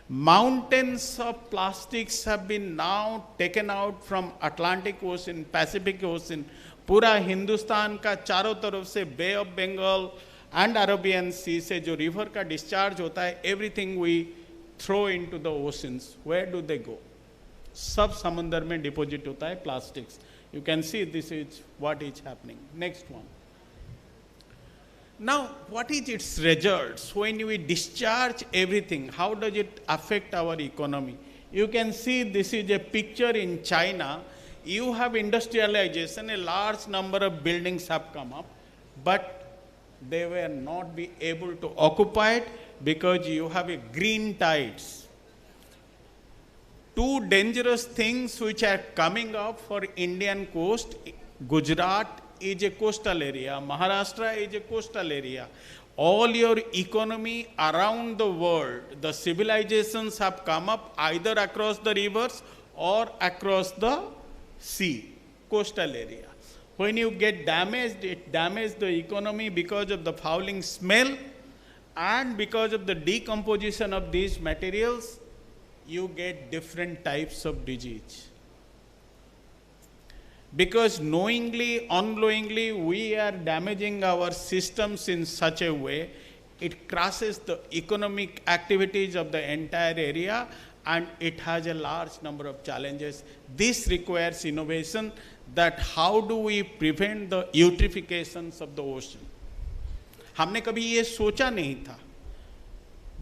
Mountains of plastics have been now taken out from Atlantic Ocean, Pacific Ocean. पूरा हिंदुस्तान का चारों तरफ से bay of Bengal and Arabian sea से जो river का discharge होता है, everything we throw into the oceans. Where do they go? सब समुद्र में डिपॉजिट होता है plastics. You can see this is what is happening. Next one. Now what is its results when we discharge everything? How does it affect our economy? You can see this is a picture in China. You have industrialization, a large number of buildings have come up, but they were not be able to occupy it because you have a green tides. 2 dangerous things which are coming up for Indian coast. Gujarat is a coastal area, Maharashtra is a coastal area. All your economy around the world, the civilizations have come up either across the rivers or across the sea, coastal area. When you get damaged, it damages the economy because of the fouling smell and because of the decomposition of these materials, you get different types of disease. Because knowingly, unknowingly, we are damaging our systems in such a way, it crushes the economic activities of the entire area, and it has a large number of challenges. This requires innovation, that how do we prevent the eutrophications of the ocean. हमने कभी ये सोचा नहीं था.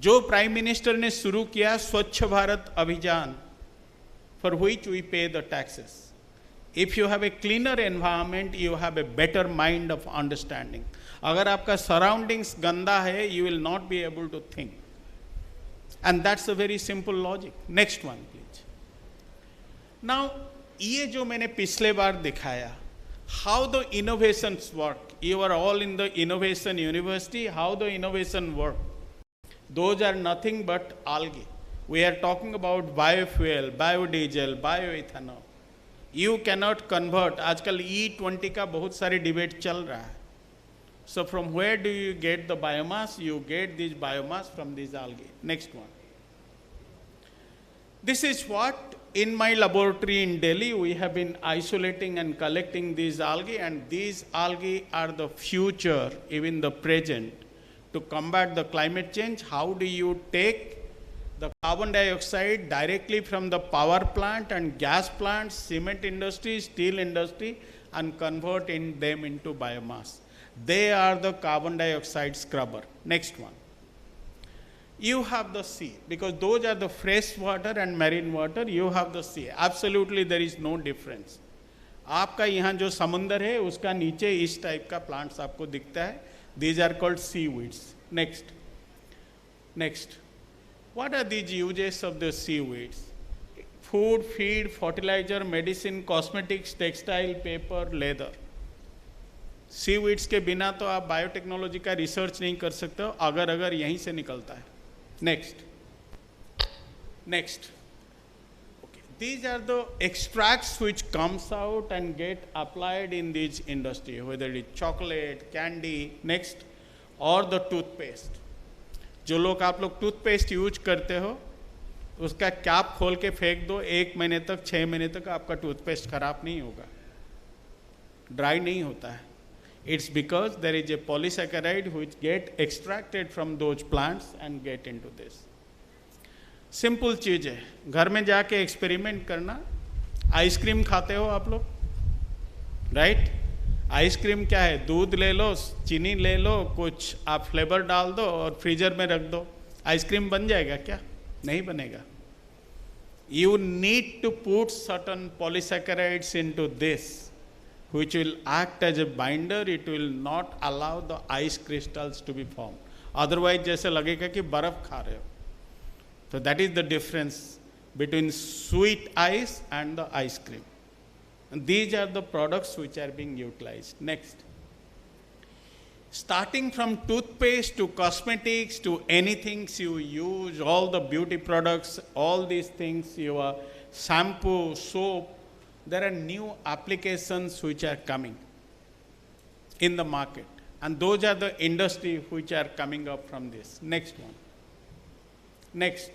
जो prime minister ने शुरू किया स्वच्छ भारत अभियान, for which we pay the taxes. If you have a cleaner environment, you have a better mind of understanding. अगर आपका surroundings गंदा है, you will not be able to think. And that's a very simple logic. Next one, please. Now, ये जो मैंने पिछले बार दिखाया, how the innovations work. You are all in the Innovation University. How the innovation work? Those are nothing but algae. We are talking about biofuel, biodiesel, bioethanol. You cannot convert. आजकल E20 का बहुत सारे debate चल रहा है. So from where do you get the biomass? You get this biomass from these algae. Next one. This is what in my laboratory in Delhi we have been isolating and collecting these algae, and these algae are the future, even the present, to combat the climate change. How do you take the carbon dioxide directly from the power plant and gas plants, cement industry, steel industry, and convert them into biomass. They are the carbon dioxide scrubber. Next one. You have the sea, because those are the fresh water and marine water. You have the sea. Absolutely there is no difference. आपका यहाँ जो समुंदर है उसका नीचे इस type का plants आपको दिखता है. These are called seaweeds. Next. What are these uses of the seaweeds? Food, feed, fertilizer, medicine, cosmetics, textile, paper, leather. Seaweeds के बिना तो आप बायोटेक्नोलॉजी का रिसर्च नहीं कर सकते हो अगर यहीं से निकलता है. Next. These are the extracts which comes out and get applied in this industry, whether it's chocolate, candy, next, or the toothpaste. जो लोग आप लोग टूथपेस्ट यूज करते हो उसका कैप खोल के फेंक दो, 1 महीने तक 6 महीने तक आपका टूथपेस्ट खराब नहीं होगा, ड्राई नहीं होता है. It's because there is a polysaccharide which get extracted from those plants and get into this. Simple चीज है, घर में जाके एक्सपेरिमेंट करना. आइसक्रीम खाते हो आप लोग, राइट? आइसक्रीम क्या है? दूध ले लो, चीनी ले लो, कुछ आप फ्लेवर डाल दो और फ्रीजर में रख दो. आइसक्रीम बन जाएगा क्या? नहीं बनेगा. You need to put certain polysaccharides into this which will act as a binder. It will not allow the ice crystals to be formed. Otherwise जैसे लगेगा कि बर्फ खा रहे हो. So that is the difference between sweet ice and the ice cream. And these are the products which are being utilized. Next. Starting from toothpaste to cosmetics to anything you use, all the beauty products, all these things, your shampoo, soap, there are new applications which are coming in the market. And those are the industry which are coming up from this. Next one. Next.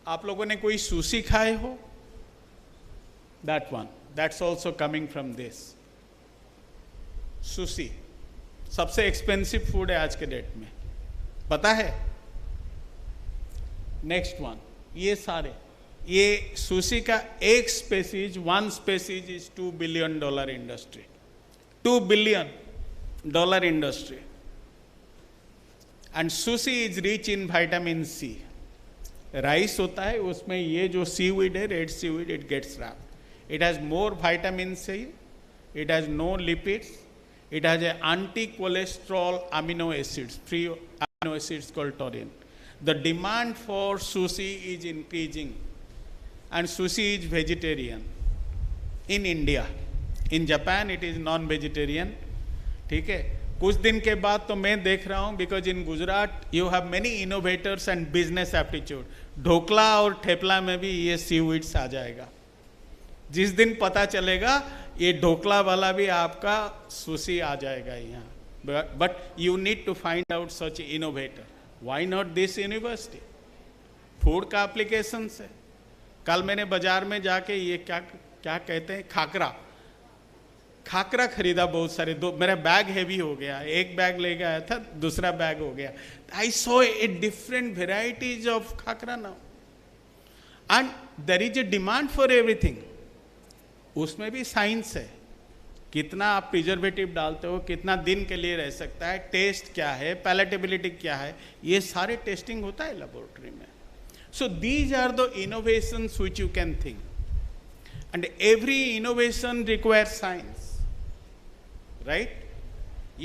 आप लोगों ने कोई sushi खाए हो? That one, that's also coming from this. Sushi सबसे expensive food है आज के डेट में, पता है? Next one. ये सुशी का एक species, one species is $2 billion industry. $2 billion industry. And sushi is rich in vitamin C. Rice होता है उसमें ये जो सीवीड है, red seaweed, it gets wrapped. It has more vitamin C, it has no lipids, it has a anti cholesterol amino acids, free amino acids called taurine. The demand for sushi is increasing and sushi is vegetarian in India. In Japan it is non vegetarian. ठीक है, कुछ दिन के बाद तो मैं देख रहा हूं, because in Gujarat you have many innovators and business aptitude. Dhokla और ठेपला में भी ये सीवीड्स आ जाएगा. जिस दिन पता चलेगा ये ढोकला वाला भी आपका सुशी आ जाएगा यहाँ. But you need to find out such innovator. Why not this university? Food का एप्लीकेशन है. कल मैंने बाजार में जाके ये क्या कहते हैं, खाकरा खरीदा बहुत सारे. मेरा बैग हेवी हो गया. एक बैग ले गया था, दूसरा बैग हो गया. I saw a different varieties of khakhra now and there is a demand for everything. उसमें भी साइंस है. कितना आप प्रिजर्वेटिव डालते हो, कितना दिन के लिए रह सकता है, टेस्ट क्या है, पैलेटेबिलिटी क्या है, ये सारे टेस्टिंग होता है लेबोरेटरी में. So these are the innovations which you can think. And every innovation requires science. Right?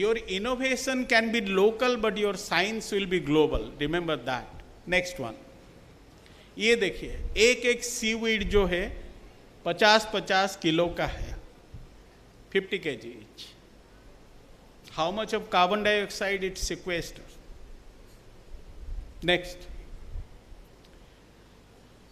Your innovation can be local, but your science will be global. Remember that. Next one. ये देखिए, एक seaweed जो है 50-50 kilo का है, 50 kg each. How much of carbon dioxide it sequesters? Next.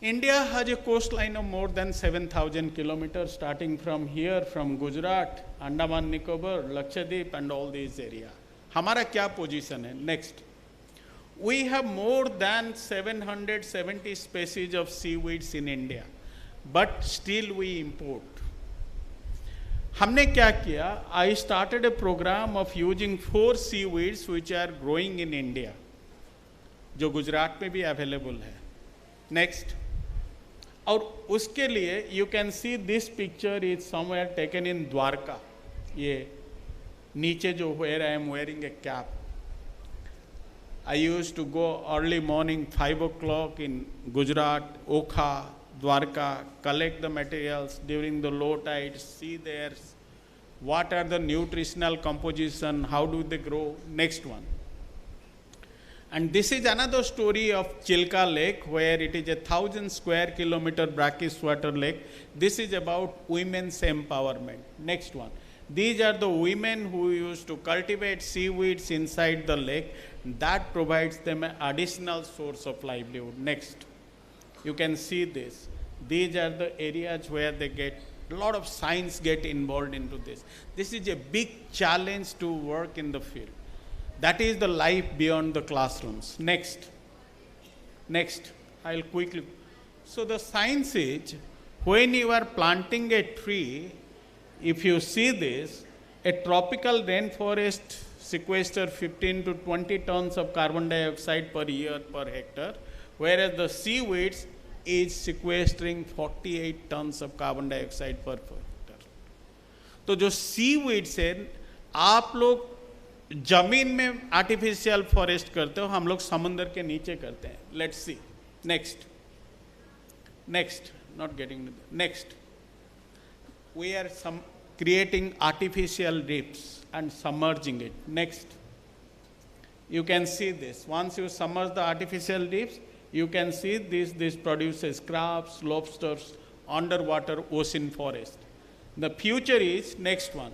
India has a coastline of more than 7,000 kilometers, starting from here, from Gujarat, Andaman Nicobar, Lakshadweep, and all these areas. हमारा क्या position है? Next. We have more than 770 species of seaweeds in India, but still we import. हमने क्या किया? I started a program of using 4 seaweeds which are growing in India, जो गुजरात में भी available है. नेक्स्ट. और उसके लिए you can see this picture is somewhere taken in Dwarka. ये नीचे जो where I am wearing a cap. I used to go early morning 5 o'clock in Gujarat, Okha, Dwarka, collect the materials during the low tide, see there what are the nutritional composition, how do they grow. Next one. And this is another story of Chilka Lake, where it is a 1,000 square kilometer brackish water lake. This is about women's empowerment. Next one. These are the women who used to cultivate seaweeds inside the lake. That provides them an additional source of livelihood. Next. You can see this. These are the areas where they get, a lot of science get involved into this. This is a big challenge to work in the field. That is the life beyond the classrooms. Next. Next. I'll quickly. So the science is, when you are planting a tree, if you see this, a tropical rainforest sequesters 15 to 20 tons of carbon dioxide per year per hectare, whereas the seaweeds is sequestering 48 tons of carbon dioxide per hectare. तो जो seaweeds है, आप लोग जमीन में artificial forest करते हो, हम लोग समुद्र के नीचे करते हैं. Let's see. Next. Next. Not getting. Next. We are creating artificial reefs and submerging it. Next. You can see this. Once you submerge the artificial reefs, you can see this produces crabs, lobsters, underwater ocean forest. The future is, next one.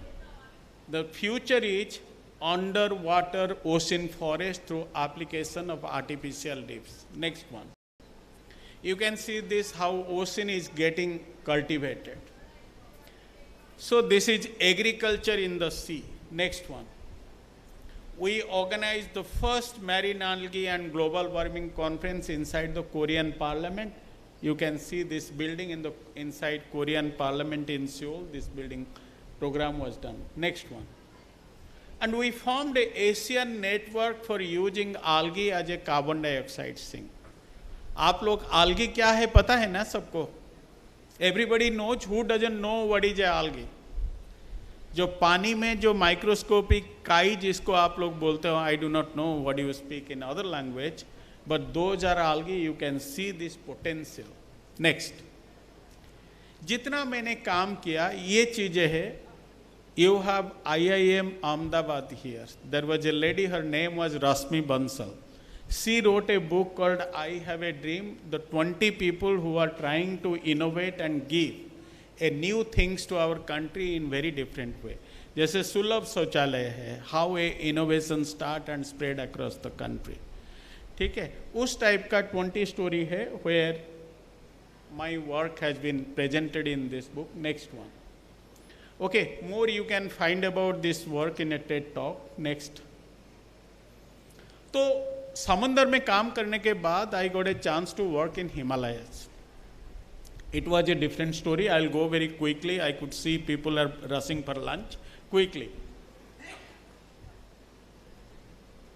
The future is underwater ocean forest through application of artificial reefs. Next one. You can see this, how ocean is getting cultivated. So this is agriculture in the sea. Next one. We organized the first marine algae and global warming conference inside the Korean parliament. You can see this building inside Korean parliament in Seoul. This building program was done. Next one. And we formed an Asian network for using algae as a carbon dioxide sink. आप लोग algae क्या है पता है ना सबको? Everybody knows. Who doesn't know what is a algae? जो पानी में जो माइक्रोस्कोपिक काई जिसको आप लोग बोलते हो, I do not know what you speak in other language, but those are algae. You can see this potential. Next. जितना मैंने काम किया ये चीजें है. You have IIM Ahmedabad here. There was a lady, her name was Rasmi Bansal. She wrote a book called I Have a Dream, the 20 people who are trying to innovate and give a new things to our country in very different way. जैसे सुलभ शौचालय है, how a innovation start and spread across the country. ठीक है, उस type का 20 story है where my work has been presented in this book. Next one. Okay, more you can find about this work in a TED talk. Next. तो समुंदर में काम करने के बाद I got a chance to work in Himalayas. It was a different story. I'll go very quickly. I could see people are rushing for lunch. Quickly.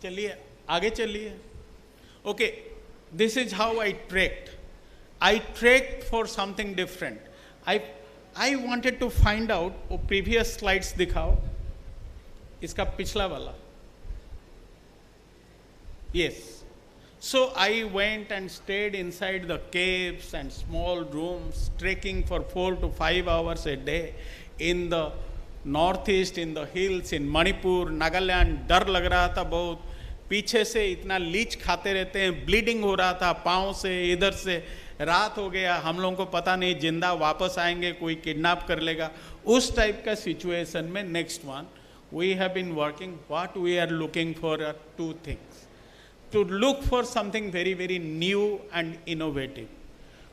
चलिए आगे चलिए. Okay, this is how I trekked. I trekked for something different. I wanted to find out. वो previous slides दिखाओ. इसका पिछला वाला. Yes. So I went and stayed inside the caves and small rooms, trekking for 4 to 5 hours a day in the northeast, in the hills, in Manipur, Nagaland. डर लग रहा था बहुत. पीछे से इतना लीच खाते रहते हैं, ब्लीडिंग हो रहा था पाँव से, इधर से. रात हो गया, हम लोगों को पता नहीं जिंदा वापस आएंगे, कोई किडनैप कर लेगा. उस टाइप का सिचुएशन में next one we have been working. What we are looking for are two things. To look for something very very new and innovative.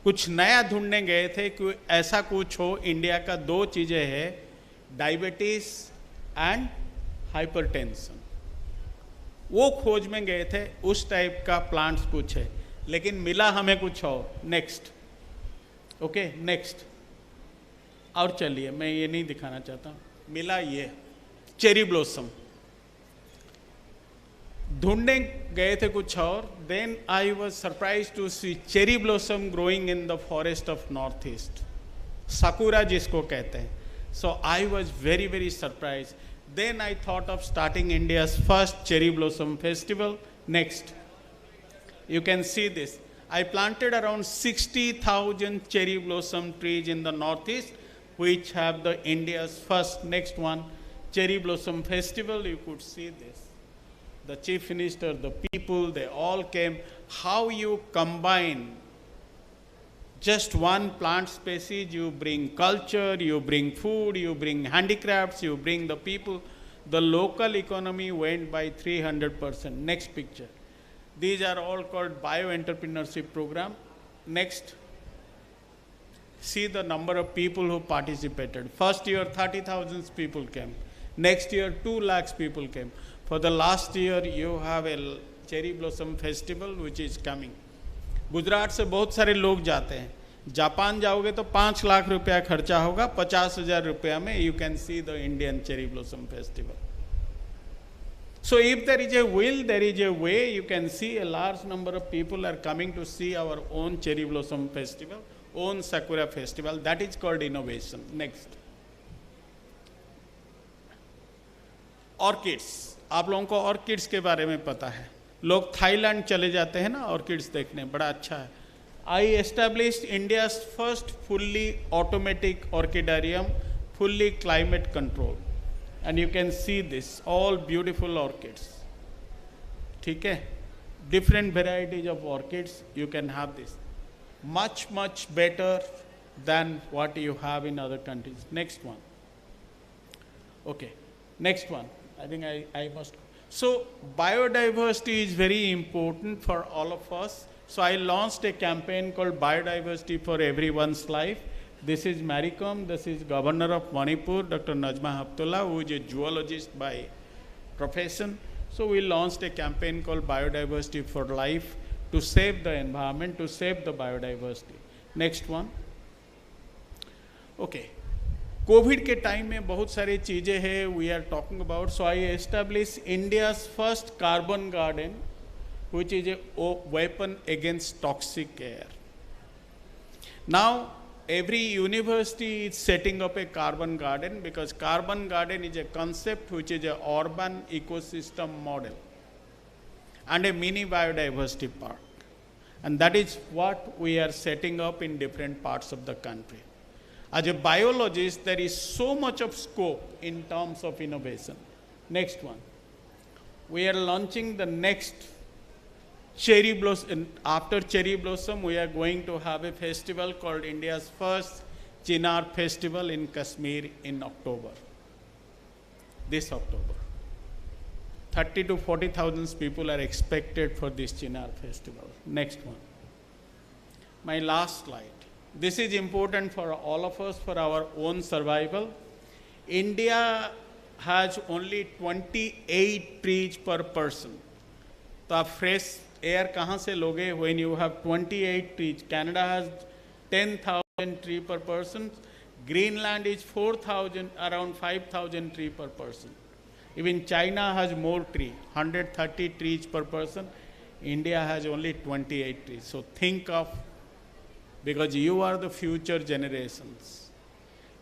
कुछ नया ढूंढने गए थे कि ऐसा कुछ हो. इंडिया का 2 चीज़ें हैं, डायबिटीज एंड हाइपरटेंशन. वो खोज में गए थे. उस टाइप का प्लांट्स कुछ है, लेकिन मिला हमें कुछ और. नेक्स्ट. Okay, next. और चलिए, मैं ये नहीं दिखाना चाहता. मिला ये चेरी ब्लॉसम. ढूंढने गए थे कुछ और. Then I was surprised to see cherry blossom growing in the forest of northeast. Sakura जिसको कहते हैं. So I was very, very surprised. Then I thought of starting India's first cherry blossom festival. Next. You can see this. I planted around 60,000 cherry blossom trees in the northeast, which have the India's first. Next one, cherry blossom festival. You could see this. The chief minister, the people, they all came. How you combine just one plant species, you bring culture, you bring food, you bring handicrafts, you bring the people. The local economy went by 300%. Next picture. These are all called bio-entrepreneurship program. Next. See the number of people who participated. First year, 30,000 people came. Next year, 2 lakhs people came. For the last year, you have a cherry blossom festival which is coming. Gujarat से बहुत सारे लोग जाते हैं. Japan जाओगे तो 5 लाख रुपया खर्चा होगा. 50,000 रुपया में you can see the Indian cherry blossom festival. So if there is a will, there is a way. You can see a large number of people are coming to see our own cherry blossom festival, own sakura festival. That is called innovation. Next. Orchids. आप लोगों को orchids के बारे में पता है. लोग Thailand चले जाते हैं ना ऑर्किड्स देखने. बड़ा अच्छा है. I established India's first fully automatic orchidarium, fully climate controlled. And you can see this, all beautiful orchids. ठीक है? Different varieties of orchids, you can have this. Much, much better than what you have in other countries. Next one. Okay, next one. I think I must. So biodiversity is very important for all of us. So I launched a campaign called Biodiversity for Everyone's Life. This is Maricom. This is Governor of Manipur, Dr. Najma Haptullah, who is a zoologist by profession. So we launched a campaign called Biodiversity for Life to save the environment, to save the biodiversity. Next one. Okay. COVID के time में बहुत सारी चीज़ें हैं we are talking about. So I established India's first carbon garden, which is a weapon against toxic air. Now, every university is setting up a carbon garden because carbon garden is a concept which is an urban ecosystem model and a mini biodiversity park. And that is what we are setting up in different parts of the country. As a biologist, there is so much of scope in terms of innovation. Next one. We are launching the next cherry blossom. After cherry blossom, we are going to have a festival called India's first Chinar festival in Kashmir in October. This October. 30 to 40,000 people are expected for this Chinar festival. Next one. My last slide. This is important for all of us, for our own survival. India has only 28 trees per person. तो आप fresh air कहाँ से लोगे when you have 28 trees? Canada has 10,000 trees per person. Greenland is 4,000, around 5,000 trees per person. Even China has more trees, 130 trees per person. India has only 28 trees. So think of, because you are the future generations.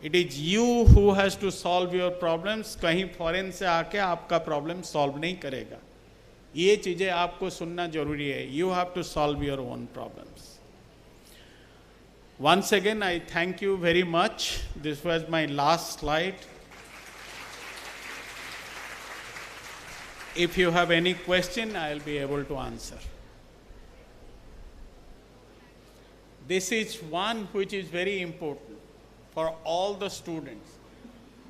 It is you who has to solve your problems. कहीं foreign से आके आपका problem solve नहीं करेगा. ये चीज़ें आपको सुनना जरूरी है. You have to solve your own problems. Once again, I thank you very much. This was my last slide. If you have any question, I'll be able to answer. This is one which is very important for all the students.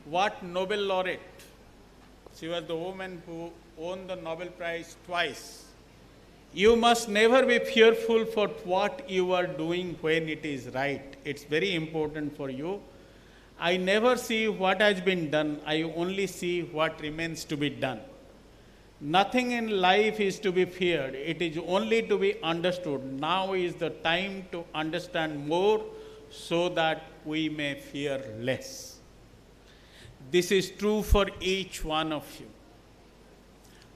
What Nobel laureate? She was the woman who won the Nobel Prize twice. You must never be fearful for what you are doing when it is right. It's very important for you. I never see what has been done. I only see what remains to be done. Nothing in life is to be feared. It is only to be understood. Now is the time to understand more so that we may fear less. This is true for each one of you.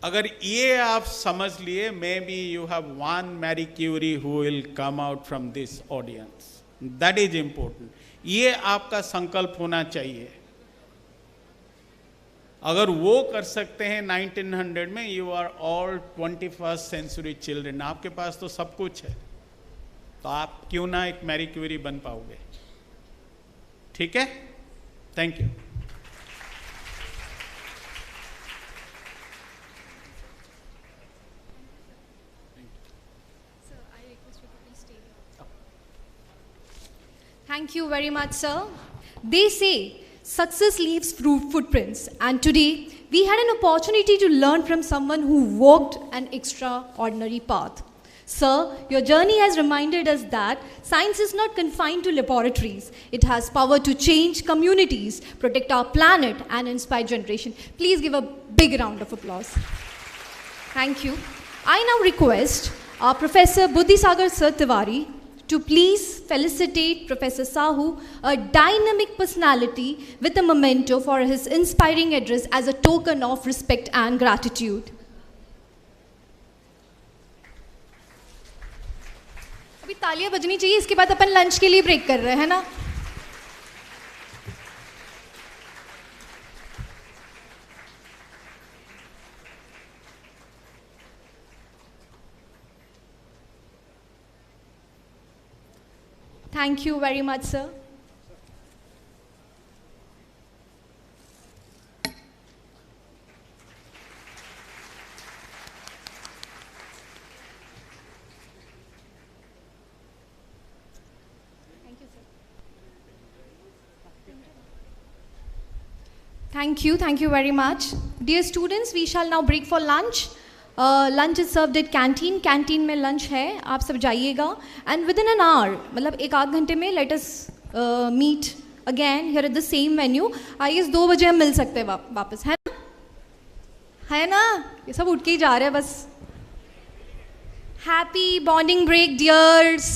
अगर ये आप समझ लिए, maybe you have one Marie Curie who will come out from this audience. That is important. ये आपका संकल्प होना चाहिए. अगर वो कर सकते हैं 1900 में, you are all 21st century children. आपके पास तो सब कुछ है, तो आप क्यों ना एक मैरी क्यूरी बन पाओगे. ठीक है. Thank you. Thank you very much, sir. They say success leaves footprints, and today we had an opportunity to learn from someone who walked an extraordinary path. Sir, your journey has reminded us that science is not confined to laboratories. It has power to change communities, protect our planet, and inspire generation. Please give a big round of applause. Thank you. I now request our Professor Buddhisagar Sir Tiwari to please felicitate Professor Sahu, a dynamic personality, with a memento for his inspiring address as a token of respect and gratitude. अभी तालियां बजनी चाहिए, इसके बाद अपन lunch के लिए break कर रहे हैं ना. Thank you very much, sir. Thank you very much. Dear students, we shall now break for lunch. Lunch is served at canteen. Canteen में lunch है, आप सब जाइएगा. And within an hour, मतलब एक आध घंटे में, let us meet again here at the same venue. I guess 2 बजे हम मिल सकते हैं वापस, है ना? है ना? ये सब उठ के ही जा रहे हैं बस. Happy bonding break, dears.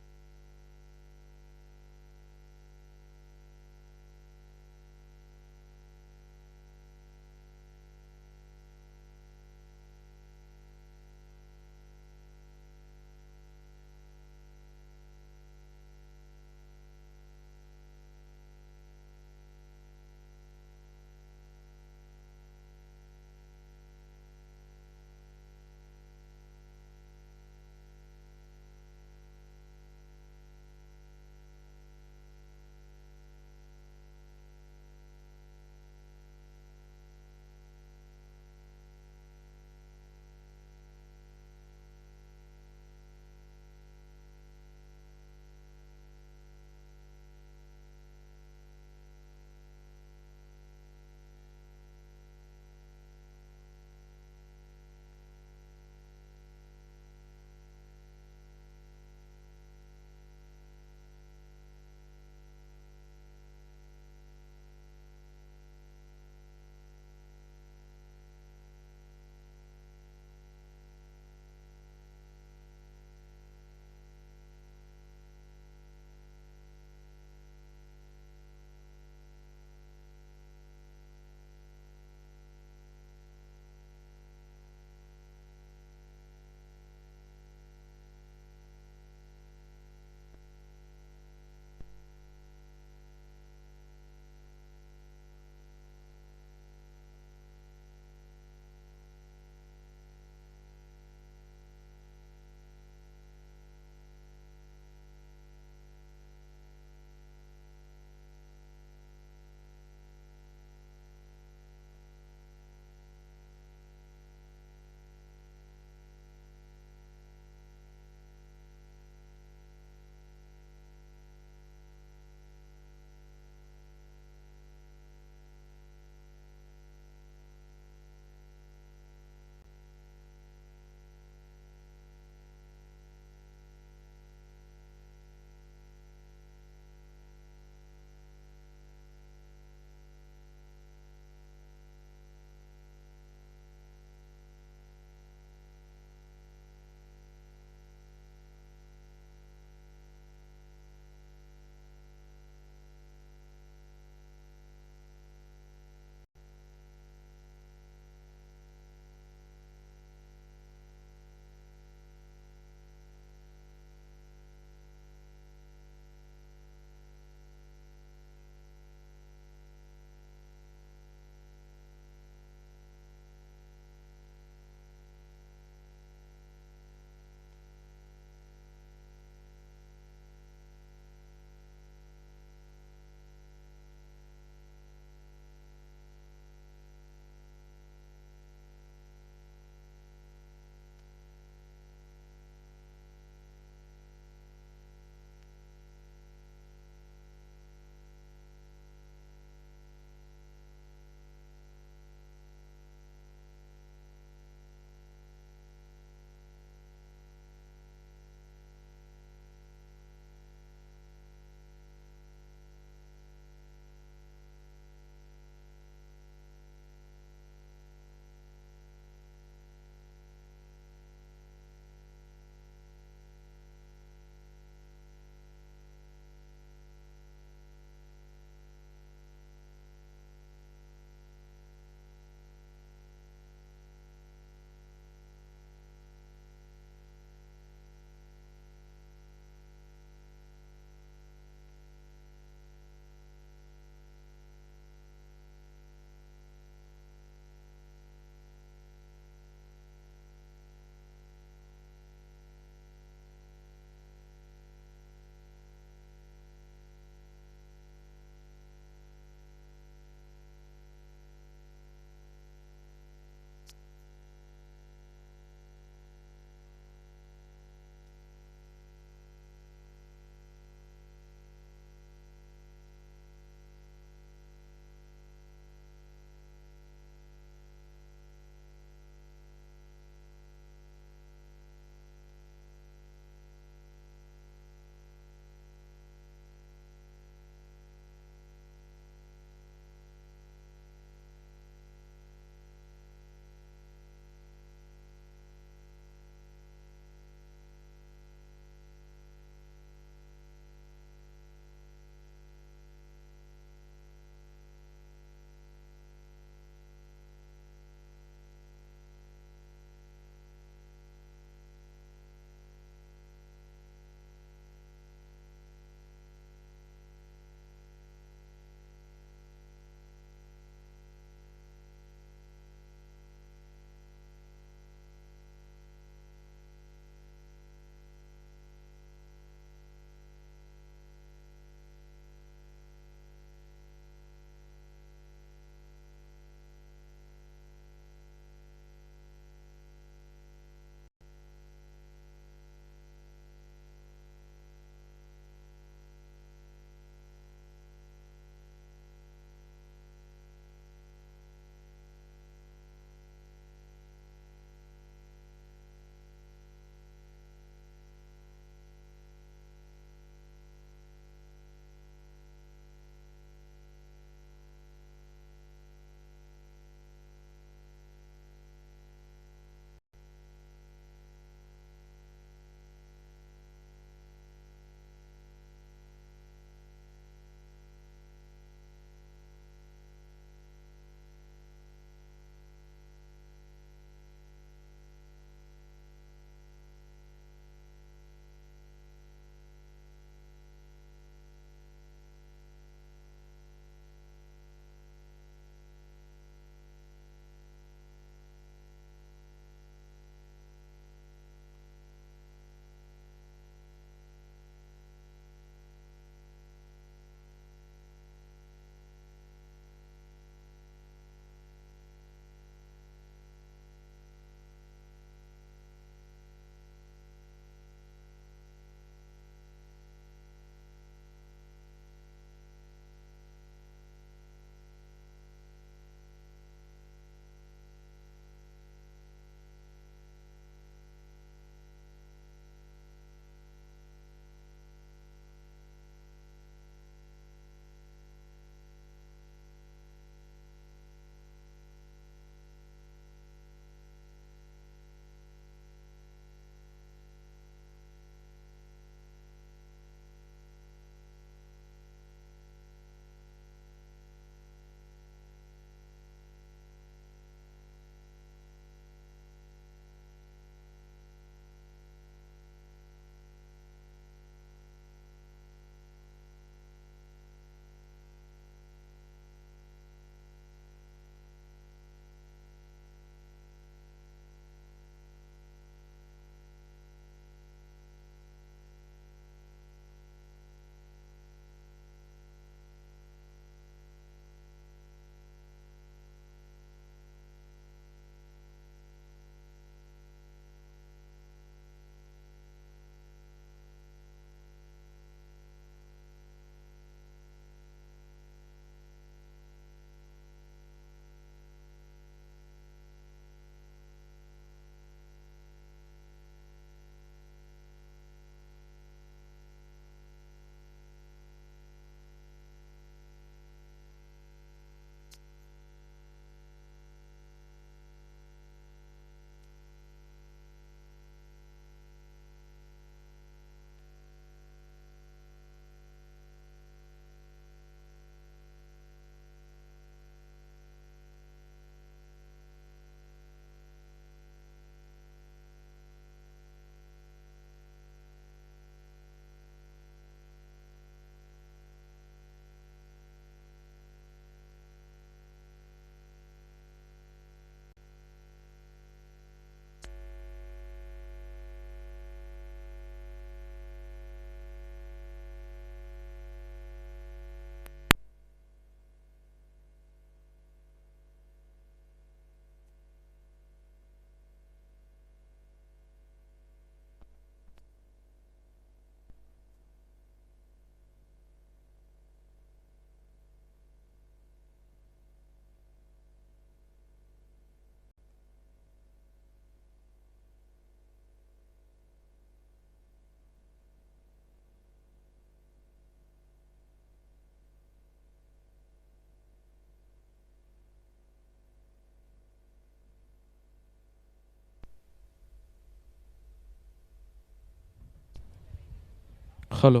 Hello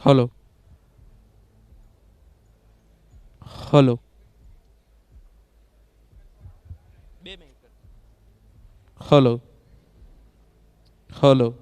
hello hello hello hello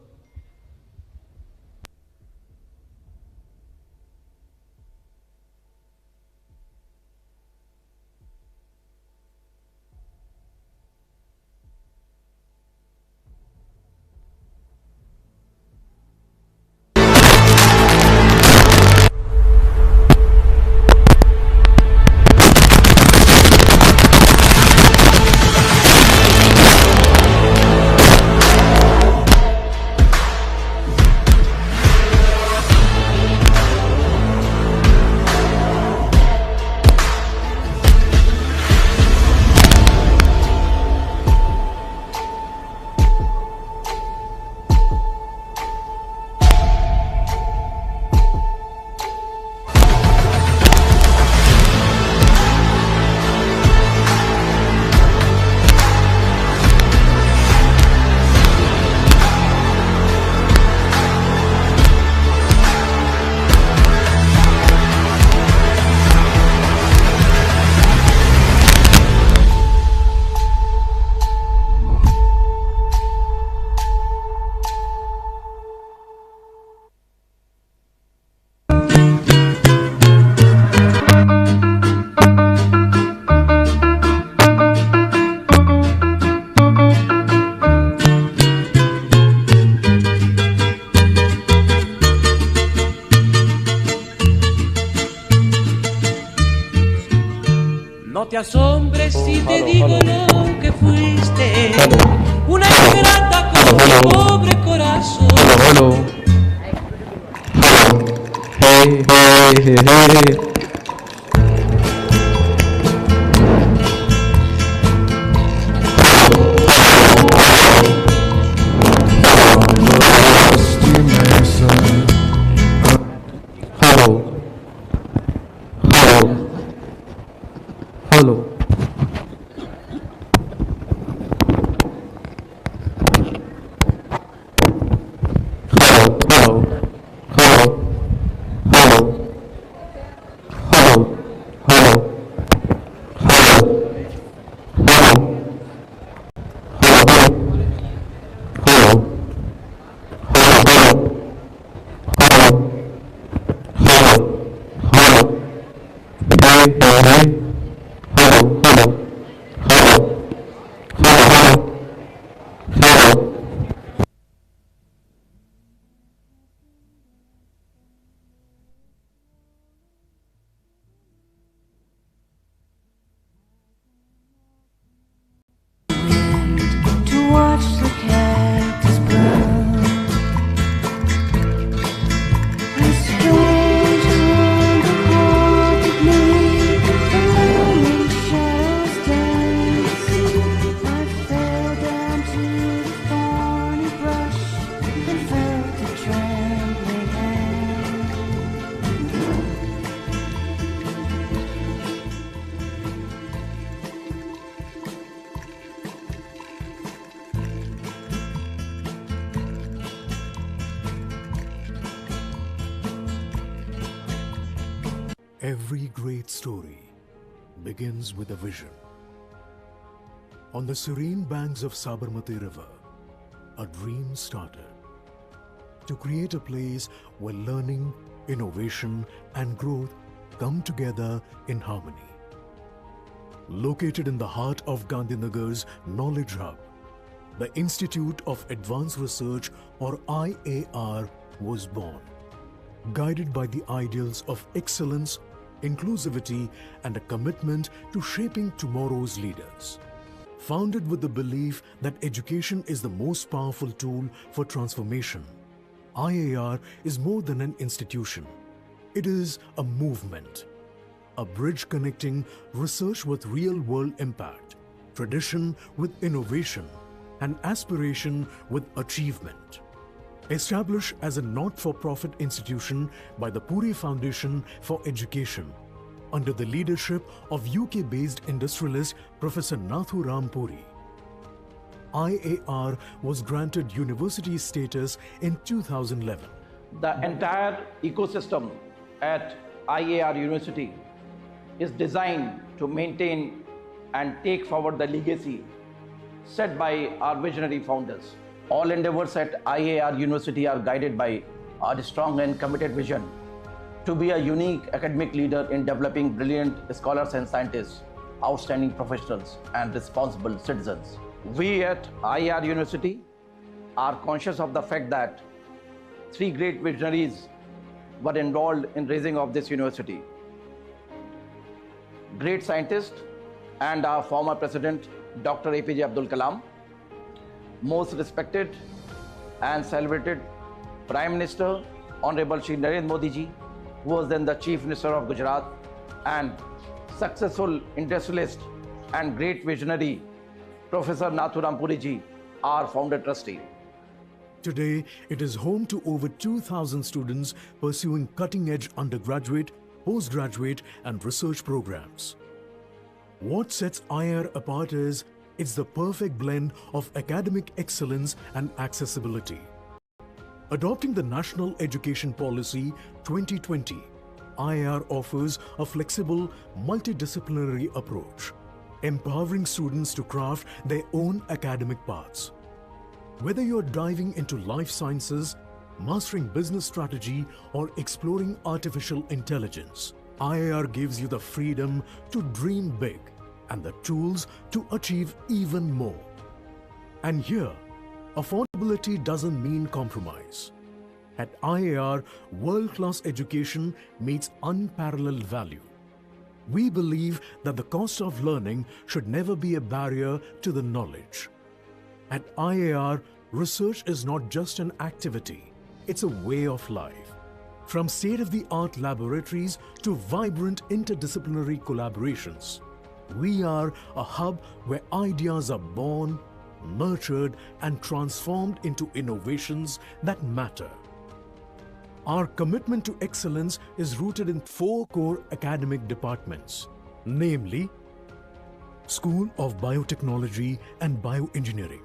No te asombres si te digo lo que fuiste, una ingrata con un pobre corazón. Hello. Hey, hey, hey, hey. Hello. Hello. Hello. Hello. Hello. Hello. Hello. Hello. To watch the cactus bloom, and strange on the haunted me, the lonely shadows dance. I fell down to the thorny brush and felt a trembling hand. Every great story begins with a vision. On the serene banks of Sabarmati River, a dream started to create a place where learning, innovation, and growth come together in harmony. Located in the heart of Gandhinagar's Knowledge Hub, the Institute of Advanced Research, or IAR, was born. Guided by the ideals of excellence, inclusivity, and a commitment to shaping tomorrow's leaders. Founded with the belief that education is the most powerful tool for transformation, IAR is more than an institution. It is a movement, a bridge connecting research with real-world impact, tradition with innovation, and aspiration with achievement. Established as a not-for-profit institution by the Puri Foundation for Education, under the leadership of UK-based industrialist Professor Nathu Ram Puri, IAR was granted university status in 2011. The entire ecosystem at IAR University is designed to maintain and take forward the legacy set by our visionary founders. All endeavors at IAR University are guided by our strong and committed vision to be a unique academic leader in developing brilliant scholars and scientists, outstanding professionals, and responsible citizens. We at IAR University are conscious of the fact that three great visionaries were involved in raising of this university. Great scientist and our former president, Dr. APJ Abdul Kalam, most respected and celebrated Prime Minister, Honorable Shri Narendra Modi ji, who was then the Chief Minister of Gujarat, and successful industrialist and great visionary, Professor Nathuram Puri ji, our founder trustee. Today, it is home to over 2,000 students pursuing cutting-edge undergraduate, postgraduate, and research programs. What sets IAR apart is it's the perfect blend of academic excellence and accessibility. Adopting the National Education Policy 2020, IAR offers a flexible, multidisciplinary approach, empowering students to craft their own academic paths. Whether you're diving into life sciences, mastering business strategy, or exploring artificial intelligence, IAR gives you the freedom to dream big and the tools to achieve even more. And here, affordability doesn't mean compromise. At IAR, world-class education meets unparalleled value. We believe that the cost of learning should never be a barrier to the knowledge. At IAR, research is not just an activity, it's a way of life. From state-of-the-art laboratories to vibrant interdisciplinary collaborations, we are a hub where ideas are born, nurtured, and transformed into innovations that matter. Our commitment to excellence is rooted in 4 core academic departments, namely School of Biotechnology and Bioengineering.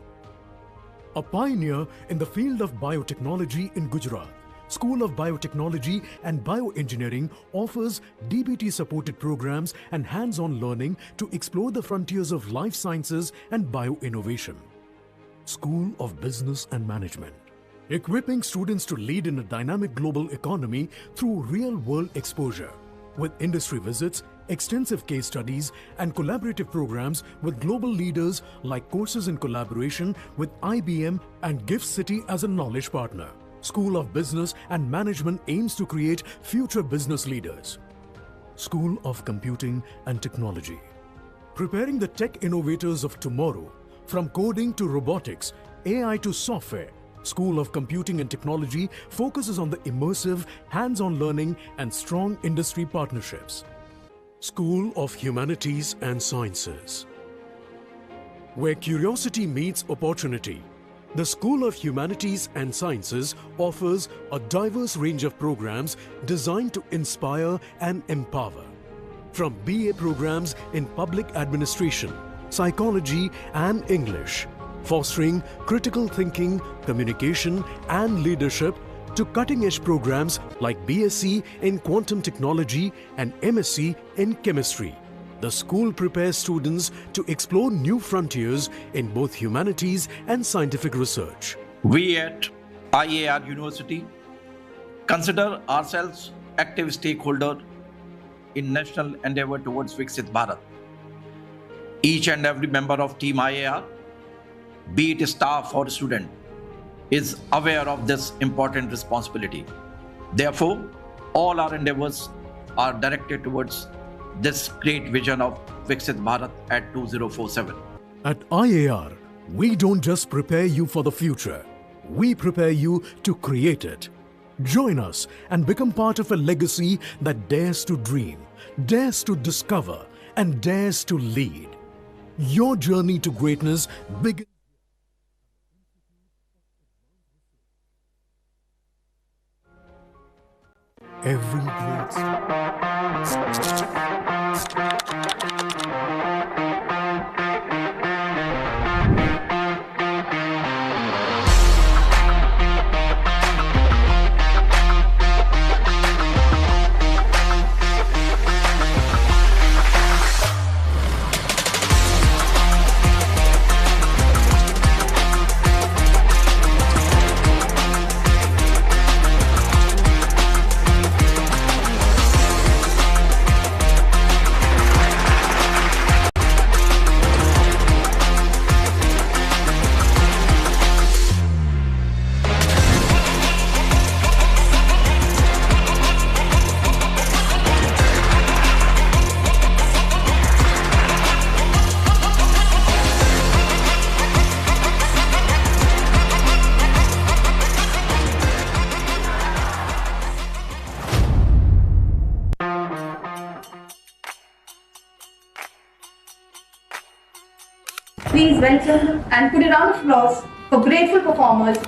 A pioneer in the field of biotechnology in Gujarat, School of Biotechnology and Bioengineering offers DBT-supported programs and hands-on learning to explore the frontiers of life sciences and bioinnovation. School of Business and Management, equipping students to lead in a dynamic global economy through real-world exposure, with industry visits, extensive case studies, and collaborative programs with global leaders like courses in collaboration with IBM and GIFT City as a knowledge partner. School of Business and Management aims to create future business leaders. School of Computing and Technology, preparing the tech innovators of tomorrow, from coding to robotics, AI to software. School of Computing and Technology focuses on the immersive, hands-on learning and strong industry partnerships. School of Humanities and Sciences, where curiosity meets opportunity. The School of Humanities and Sciences offers a diverse range of programs designed to inspire and empower. From BA programs in public administration, psychology, and English, fostering critical thinking, communication, and leadership, to cutting-edge programs like BSc in quantum technology and MSc in chemistry. The school prepares students to explore new frontiers in both humanities and scientific research. We at IAR University consider ourselves active stakeholder in national endeavor towards Viksit Bharat. Each and every member of Team IAR, be it staff or student, is aware of this important responsibility. Therefore, all our endeavors are directed towards this great vision of Viksit Bharat at 2047. At IAR, we don't just prepare you for the future, we prepare you to create it. Join us and become part of a legacy that dares to dream, dares to discover, and dares to lead. Your journey to greatness begins. Every great please welcome and put a round of applause for grateful performers.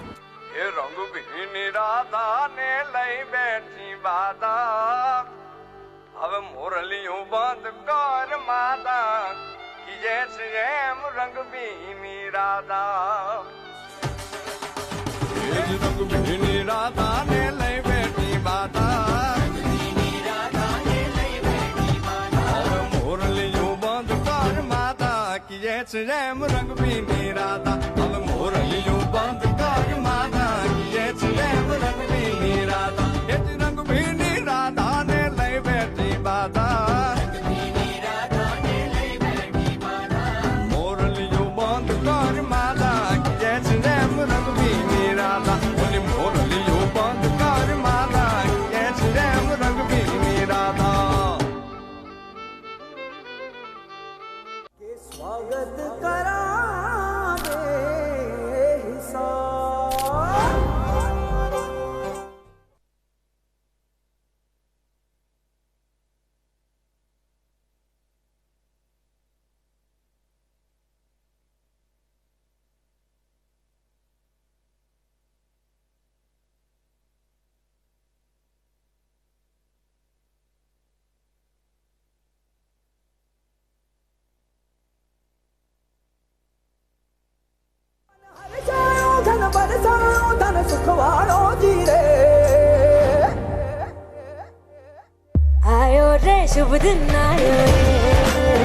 आयो रे शुभ दिन आयो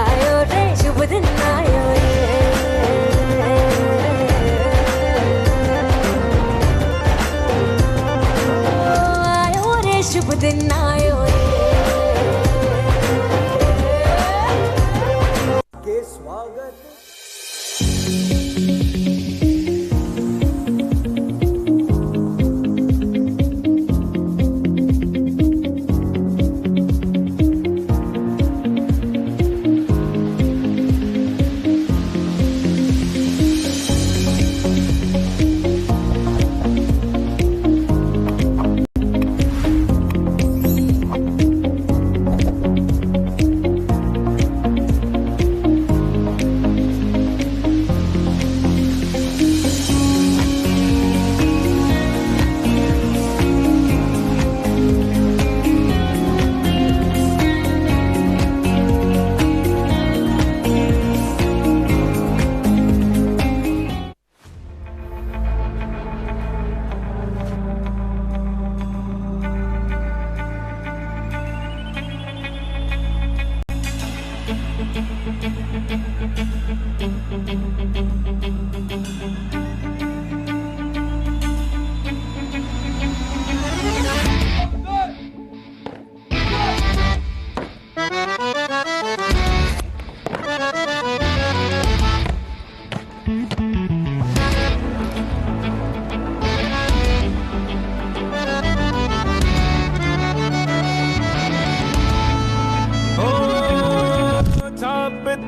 आयो रे शुभ दिन आयो आयो रे शुभ दिन आयो के स्वागत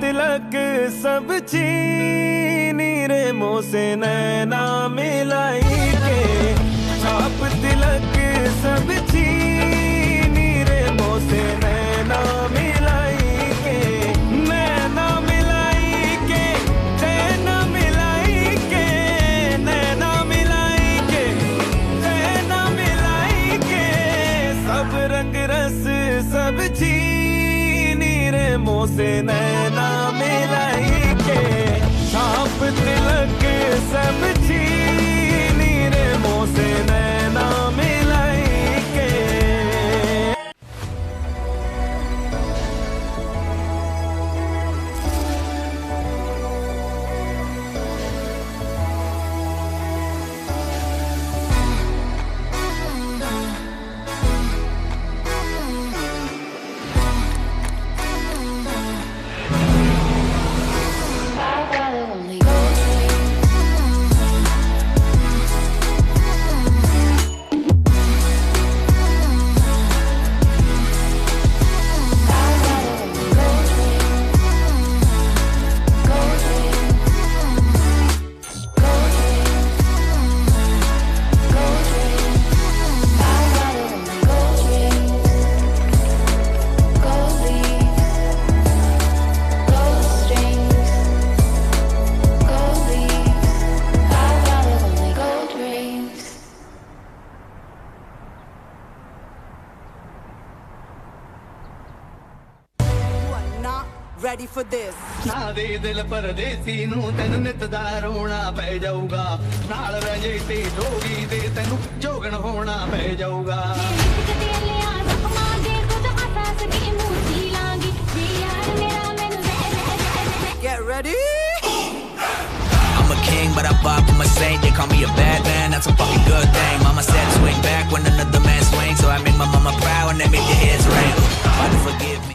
तिलक सब चीनी रे मोह से नैना मिलाई के छाप तिलक सब चीनी रे मोह से नैना मिलाई के नैना मिलाई के नैना मिलाई के नैना मिलाई के नैना मिलाई के सब रंग रस सब चीनी रे मोह से नैना मिलाई के छाप तिलक सब चीनी रे मोह से नैना मिलाई के ready for this. ਨਾ ਦੇ ਦਿਲ ਪਰਦੇਸੀ ਨੂੰ ਤੈਨੂੰ ਨਿਤ ਦਾ ਰੋਣਾ ਪੈ ਜਾਊਗਾ ਨਾਲ ਰਹਿ ਤੇ ਜੋਗੀ ਦੇ ਤੈਨੂੰ ਜੋਗਣ ਹੋਣਾ ਪੈ ਜਾਊਗਾ Get ready. I'm a king, but I pop from a saint. They call me a bad man, that's a fucking good thing. Mama said swing back when another man swings, so I make my mama proud and they make your heads ring. Father, forgive me.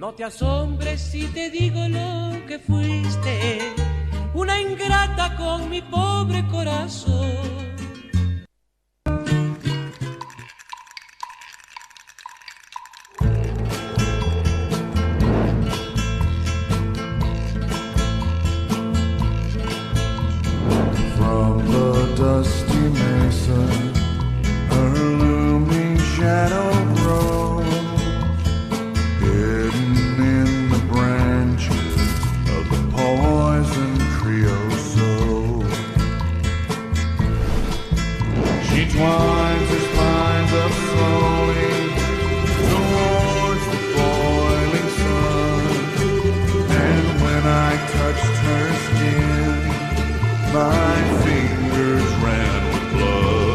No te asombres si te digo lo que fuiste, una ingrata con mi pobre corazón. From the dusty mesa, her looming shadow grows, hidden in the branch of the poison creosote. She twines her spines up slowly towards the boiling sun, and when I touched her skin, my fingers ran with blood.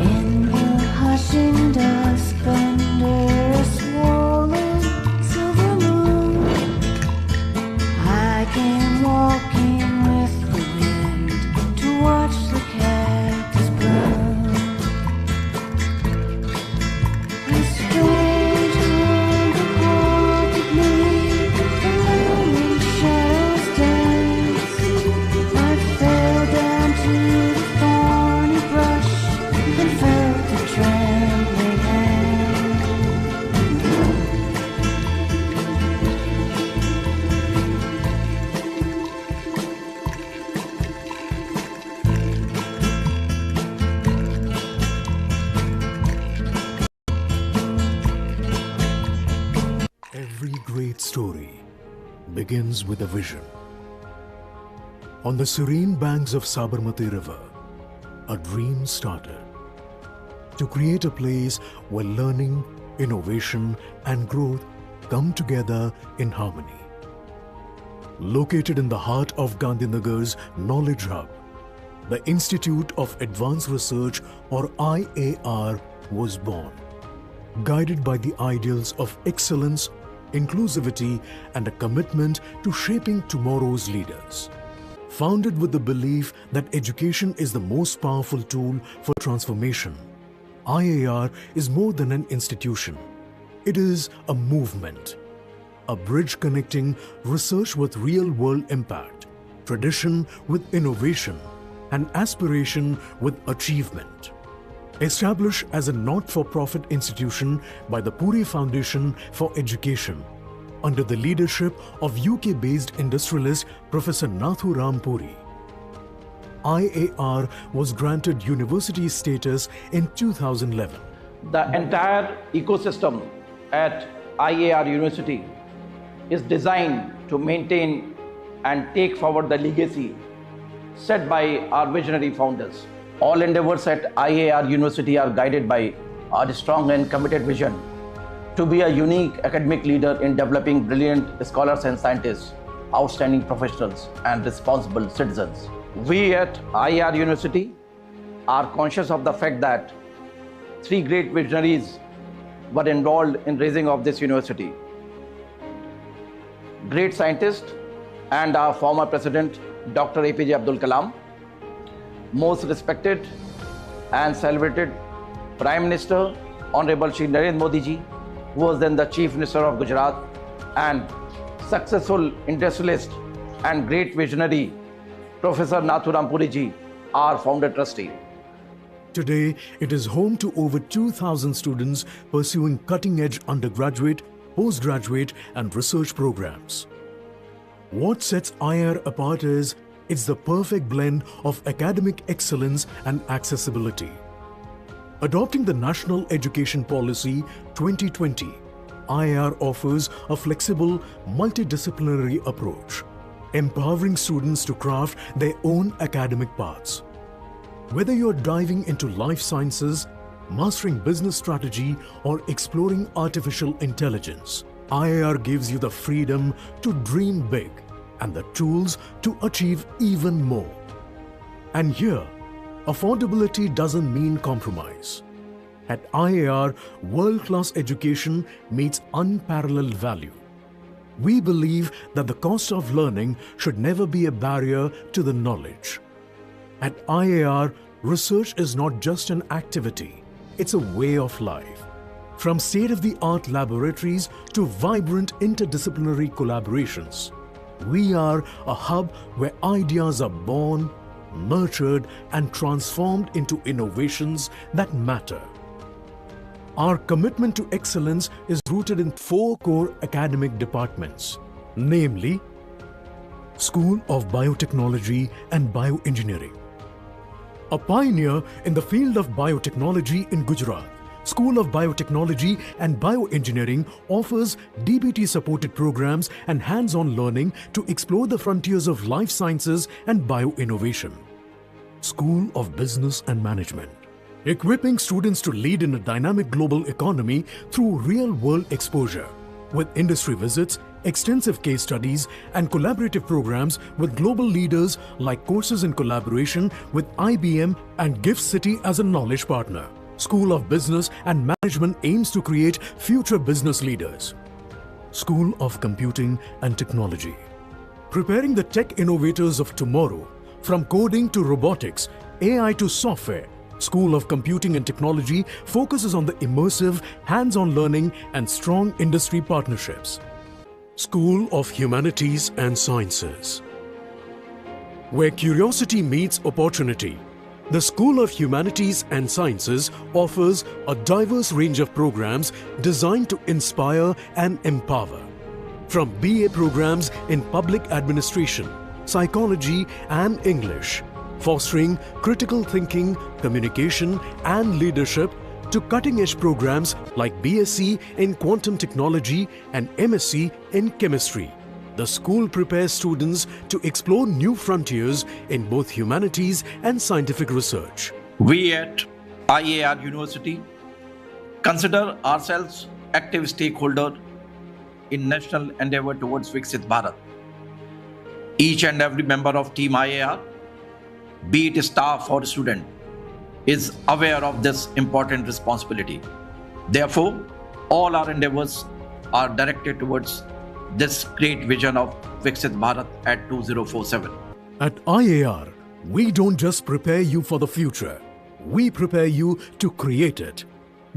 In the hushing dusk under a swollen silver moon, I came walking with the wind to watch the cactus bloom. A strange hunger haunted me, the looming shadows danced. I fell down to the thorny brush and felt a trembling hand. Every great story begins with a vision. On the serene banks of Sabarmati River, a dream started to create a place where learning, innovation, and growth come together in harmony. Located in the heart of Gandhinagar's Knowledge Hub, the Institute of Advanced Research, or IAR, was born. Guided by the ideals of excellence, inclusivity, and a commitment to shaping tomorrow's leaders. Founded with the belief that education is the most powerful tool for transformation, IAR is more than an institution. It is a movement, a bridge connecting research with real-world impact, tradition with innovation, and aspiration with achievement. Established as a not-for-profit institution by the Puri Foundation for Education, under the leadership of UK-based industrialist Professor Nathuram Puri, IAR was granted university status in 2011. The entire ecosystem at IAR University is designed to maintain and take forward the legacy set by our visionary founders. All endeavors at IAR University are guided by our strong and committed vision to be a unique academic leader in developing brilliant scholars and scientists, outstanding professionals, and responsible citizens. We at IAR University are conscious of the fact that three great visionaries were involved in raising of this university. Great scientist and our former president, Dr. APJ Abdul Kalam, most respected and celebrated Prime Minister, Honorable Shri Narendra Modi ji, who was then the Chief Minister of Gujarat, and successful industrialist and great visionary, Professor Nathuram Puri ji, our founder trustee. Today, it is home to over 2,000 students pursuing cutting-edge undergraduate, postgraduate, and research programs. What sets IAR apart is it's the perfect blend of academic excellence and accessibility. Adopting the National Education Policy 2020, IAR offers a flexible, multidisciplinary approach, empowering students to craft their own academic paths. Whether you're diving into life sciences, mastering business strategy, or exploring artificial intelligence, IAR gives you the freedom to dream big and the tools to achieve even more. And here, affordability doesn't mean compromise. At IAR, world-class education meets unparalleled value. We believe that the cost of learning should never be a barrier to the knowledge. At IAR, research is not just an activity, it's a way of life. From state-of-the-art laboratories to vibrant interdisciplinary collaborations, we are a hub where ideas are born, nurtured, and transformed into innovations that matter. Our commitment to excellence is rooted in 4 core academic departments, namely School of Biotechnology and Bioengineering. A pioneer in the field of biotechnology in Gujarat, School of Biotechnology and Bioengineering offers DBT-supported programs and hands-on learning to explore the frontiers of life sciences and bioinnovation. School of Business and Management, equipping students to lead in a dynamic global economy through real-world exposure, with industry visits, extensive case studies, and collaborative programs with global leaders like courses in collaboration with IBM and GIFT City as a knowledge partner. School of Business and Management aims to create future business leaders. School of Computing and Technology, preparing the tech innovators of tomorrow, from coding to robotics, AI to software. School of Computing and Technology focuses on the immersive, hands-on learning and strong industry partnerships. School of Humanities and Sciences, where curiosity meets opportunity. The School of Humanities and Sciences offers a diverse range of programs designed to inspire and empower. From BA programs in public administration, psychology, and English, fostering critical thinking, communication, and leadership, to cutting-edge programs like BSc in quantum technology and MSc in chemistry. The school prepares students to explore new frontiers in both humanities and scientific research. We at IAR University consider ourselves active stakeholder in national endeavor towards Viksit Bharat. Each and every member of Team IAR, be it staff or student, is aware of this important responsibility. Therefore, all our endeavors are directed towards this great vision of Viksit Bharat at 2047. At IAR, we don't just prepare you for the future, we prepare you to create it.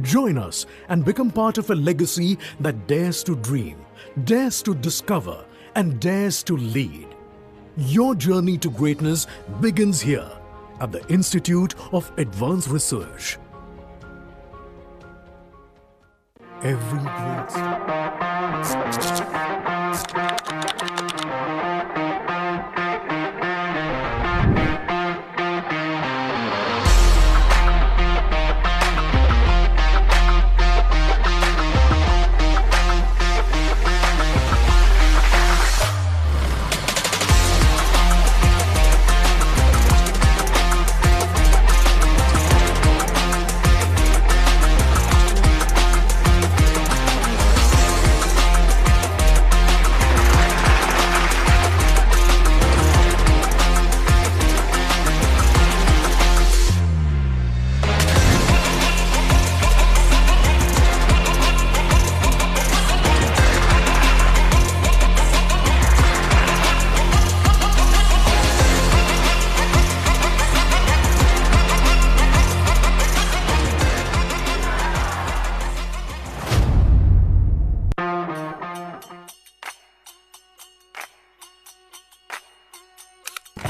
Join us and become part of a legacy that dares to dream. dares to discover and dares to lead. Your journey to greatness begins here at the Institute of Advanced Research. Every great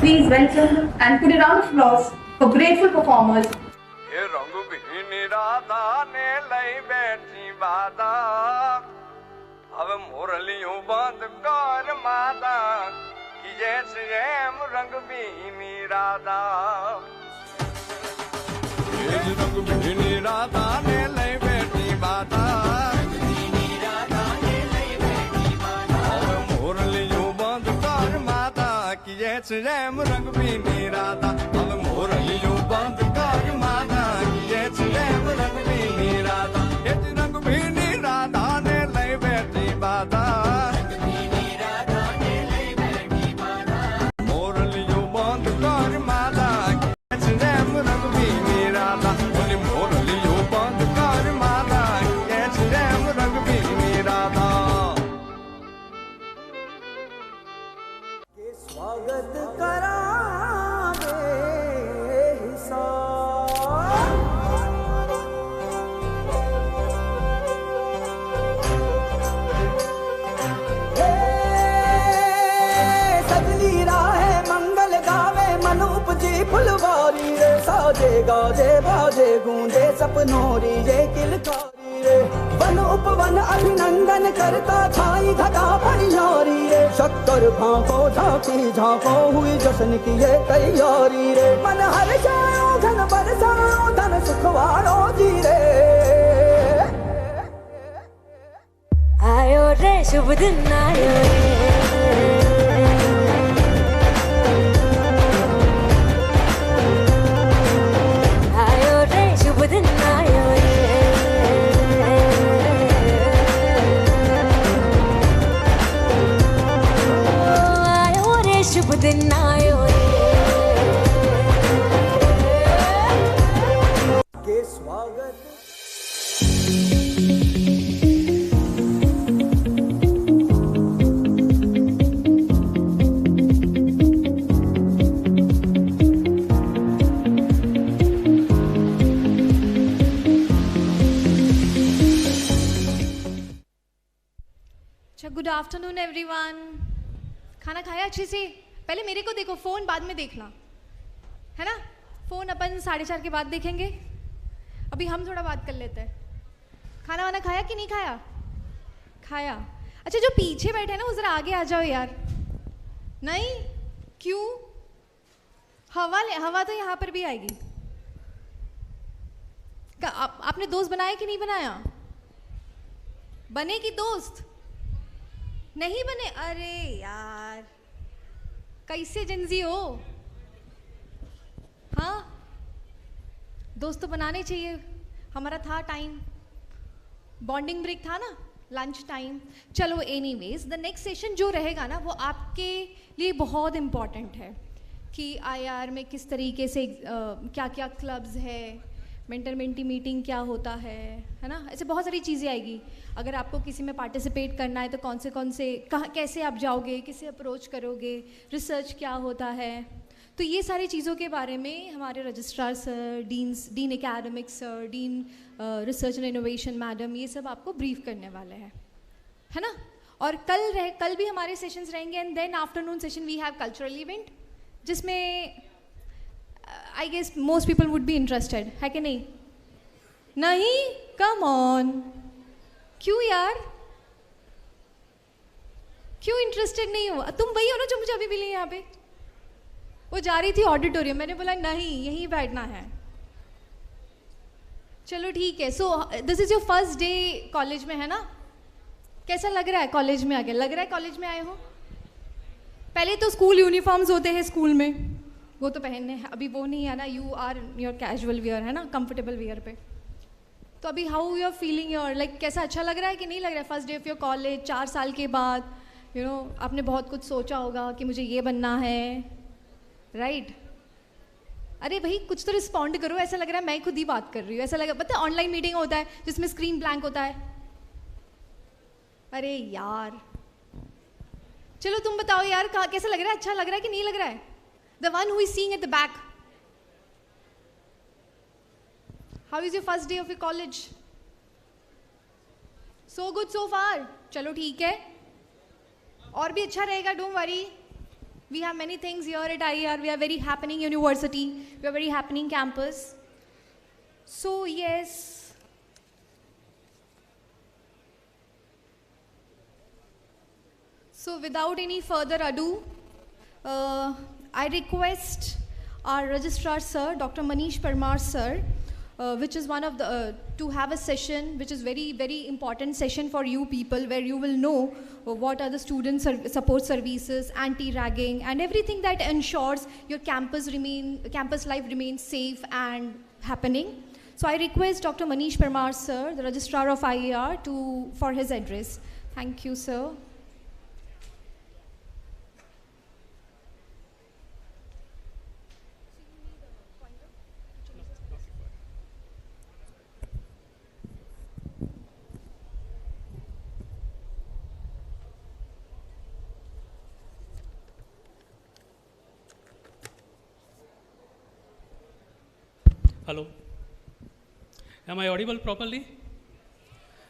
Please welcome and put a round of applause for grateful performers. ये रंग बिनी राधा ने लई बैठी बादा अब मुरलियों बंद कर माता कि जैसे रंग बिनी राधा ये रंग बिनी राधा ने लई बैठी बादा अब मुरलियों बंद कर माता कि जैसे रंग बिनी राधा अब मुरलियों बंद कर माता कि जैसे रंग बिनी राधा ये रंग बिनी राधा ने लई बैठी बाधा मुरलियों बंद कर माता कि जैसे रंग बिनी राधा बोले मुरलियों बंद कर माता कि जैसे रंग बिनी राधा स्वागत करा सजनी राहे मंगल गावे मन उपजी फुलवारी रे साजे गाजे बाजे गूंजे सपनोरी रे किलकारी रे वन उपवन अभिनंदन करता छाई घटा भरियारी रे शक्कर भांको झांकी झांको हुई जश्न की ये तैयारी रे मन हर जाओ धन बरसाओ धन सुखवाड़ो जी रे आयो रे शुभ दिन आयो रे आयो रे शुभ दिन आयो रे आयो रे शुभ दिन आयो रे के स्वागत गुड आफ्टरनून एवरीवन। खाना खाया अच्छे से? पहले मेरे को देखो, फ़ोन बाद में देखना, है ना? फ़ोन अपन 4:30 के बाद देखेंगे। अभी हम थोड़ा बात कर लेते हैं। खाना वाना खाया कि नहीं खाया? खाया। अच्छा, जो पीछे बैठे हैं ना वो ज़रा आगे आ जाओ यार। नहीं क्यों? हवा तो यहाँ पर भी आएगी। आपने दोस्त बनाया कि नहीं बनाया? बने कि दोस्त नहीं बने? अरे यार कैसे जिंजी हो? हाँ, दोस्त तो बनाने चाहिए। हमारा था टाइम, बॉन्डिंग ब्रेक था ना, लंच टाइम। चलो एनीवेज, द नेक्स्ट सेशन जो रहेगा ना वो आपके लिए बहुत इम्पॉर्टेंट है कि IAR में किस तरीके से क्या क्या क्लब्स है, मेंटर मेंटी मीटिंग क्या होता है ना? ऐसे बहुत सारी चीज़ें आएगी। अगर आपको किसी में पार्टिसिपेट करना है तो कौन से कैसे आप जाओगे, किसे अप्रोच करोगे, रिसर्च क्या होता है, तो ये सारी चीज़ों के बारे में हमारे registrar sir, dean academic sir, dean research and innovation madam, ये सब आपको ब्रीफ करने वाले हैं, है ना? और कल भी हमारे सेशंस रहेंगे and then afternoon session we have cultural event जिसमें I guess most people would be interested, है कि नहीं? नहीं, कम ऑन, क्यों यार, क्यों इंटरेस्टेड नहीं हो? तुम वही हो ना जो मुझे अभी मिली यहाँ पे। वो जा रही थी ऑडिटोरियम, मैंने बोला नहीं यहीं बैठना है। चलो ठीक है। सो this is your first day college में, है ना? कैसा लग रहा है कॉलेज में आके? लग रहा है कॉलेज में आए हो? पहले तो स्कूल यूनिफॉर्म्स होते हैं स्कूल में, वो तो पहनने हैं, अभी वो नहीं है ना, you are your casual wear, है ना, कंफर्टेबल वियर पे। तो अभी how you are feeling your, like कैसा, अच्छा लग रहा है कि नहीं लग रहा है? First day of your college, 4 साल के बाद, यू नो, आपने बहुत कुछ सोचा होगा कि मुझे ये बनना है, राइट? अरे भाई कुछ तो रिस्पॉन्ड करो, ऐसा लग रहा है मैं खुद ही बात कर रही हूँ, ऐसा लग रहा है। पता है ऑनलाइन मीटिंग होता है जिसमें स्क्रीन ब्लैंक होता है, अरे यार चलो तुम बताओ यार, कैसा लग रहा है? अच्छा लग रहा है कि नहीं लग रहा है? The one who is seeing at the back, how is your first day of your college? So good so far. चलो ठीक है, और भी अच्छा रहेगा, don't worry. We have many things here at IAR. We are very happening university. We are very happening campus. So yes. So without any further ado, I request our registrar sir, Dr. Manish Parmar sir, which is one of the to have a session which is very very important session for you people, where you will know what are the student support services, anti-ragging, and everything that ensures your campus life remains safe and happening. So I request Dr. Manish Parmar sir, the registrar of IAR, for his address. Thank you, sir. Hello. Am I audible properly?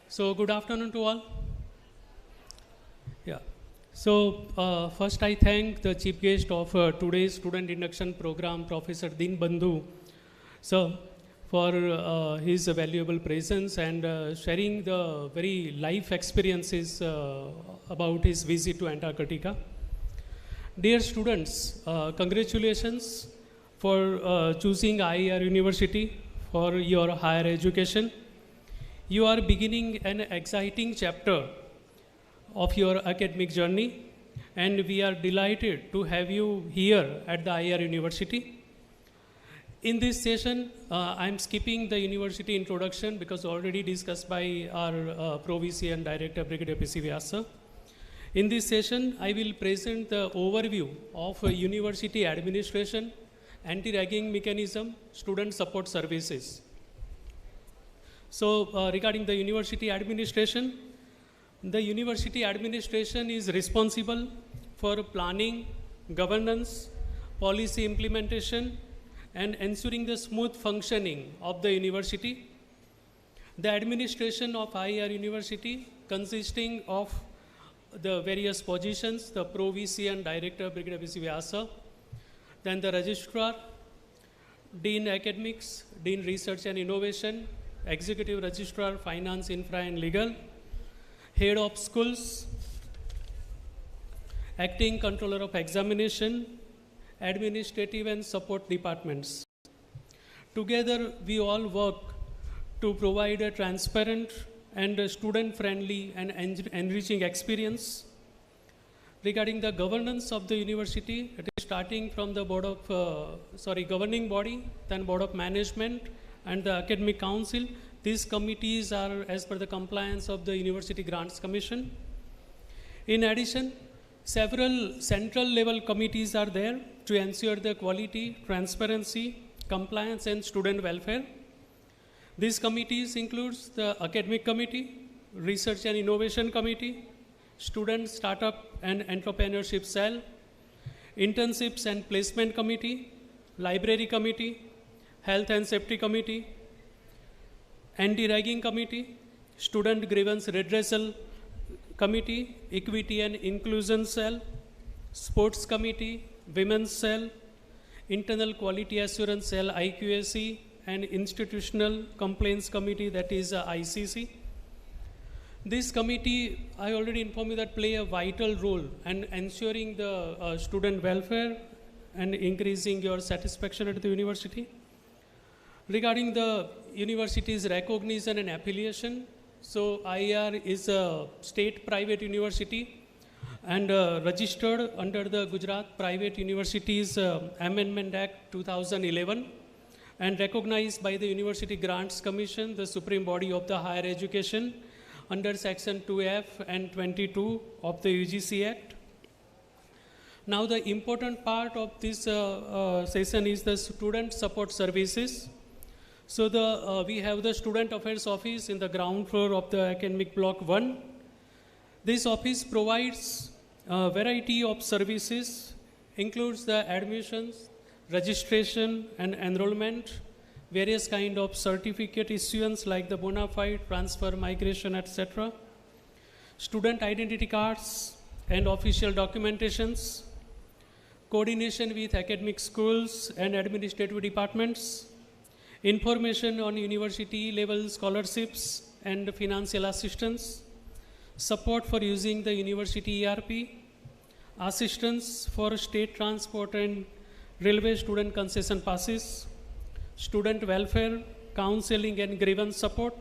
So good afternoon to all. Yeah. So first I thank the chief guest of today's student induction program, Professor Din Bandhu sir, for his valuable presence and sharing the very life experiences about his visit to Antarctica. Dear students, congratulations for choosing IAR University for your higher education. You are beginning an exciting chapter of your academic journey, and we are delighted to have you here at the IAR University. In this session, I am skipping the university introduction because already discussed by our Pro-VC and Director Brigadier P.C. Vyas sir. In this session, I will present the overview of university administration, anti-ragging mechanism, student support services. So regarding the university administration is responsible for planning, governance, policy implementation, and ensuring the smooth functioning of the university. The administration of IAR University consisting of the various positions, the Pro-VC and Director Brigadier P.C. Vyas sir, then the registrar, Dean Academics, Dean Research and Innovation, Executive Registrar, Finance, Infra and Legal, Head of Schools, Acting Controller of Examination, Administrative and Support Departments. Together, we all work to provide a transparent and student-friendly and enriching experience. Regarding the governance of the university, it is starting from the governing body, then Board of Management and the Academic Council. These committees are as per the compliance of the University Grants Commission. In addition, several central level committees are there to ensure the quality, transparency, compliance and student welfare. These committees includes the Academic Committee, Research and Innovation Committee, Student Startup and Entrepreneurship Cell, Internships and Placement Committee, Library Committee, Health and Safety Committee, Anti-Ragging Committee, Student Grievance Redressal Committee, Equity and Inclusion Cell, Sports Committee, Women's Cell, Internal Quality Assurance Cell, IQAC, and Institutional Complaints Committee, that is ICC. This committee, I already informed you, that play a vital role in ensuring the student welfare and increasing your satisfaction at the university. Regarding the university's recognition and affiliation, so IAR is a state private university and registered under the Gujarat Private Universities Amendment Act 2011 and recognized by the University Grants Commission, the supreme body of the higher education, under section 2F and 22 of the UGC Act. Now the important part of this session is the student support services. So we have the Student Affairs Office in the ground floor of the Academic Block 1. This office provides a variety of services, includes the admissions, registration and enrollment, various kind of certificate issuance like the bona fide, transfer, migration, etc., student identity cards and official documentations, coordination with academic schools and administrative departments, information on university level scholarships and financial assistance, support for using the university ERP, assistance for state transport and railway student concession passes, student welfare, counseling and grievance support,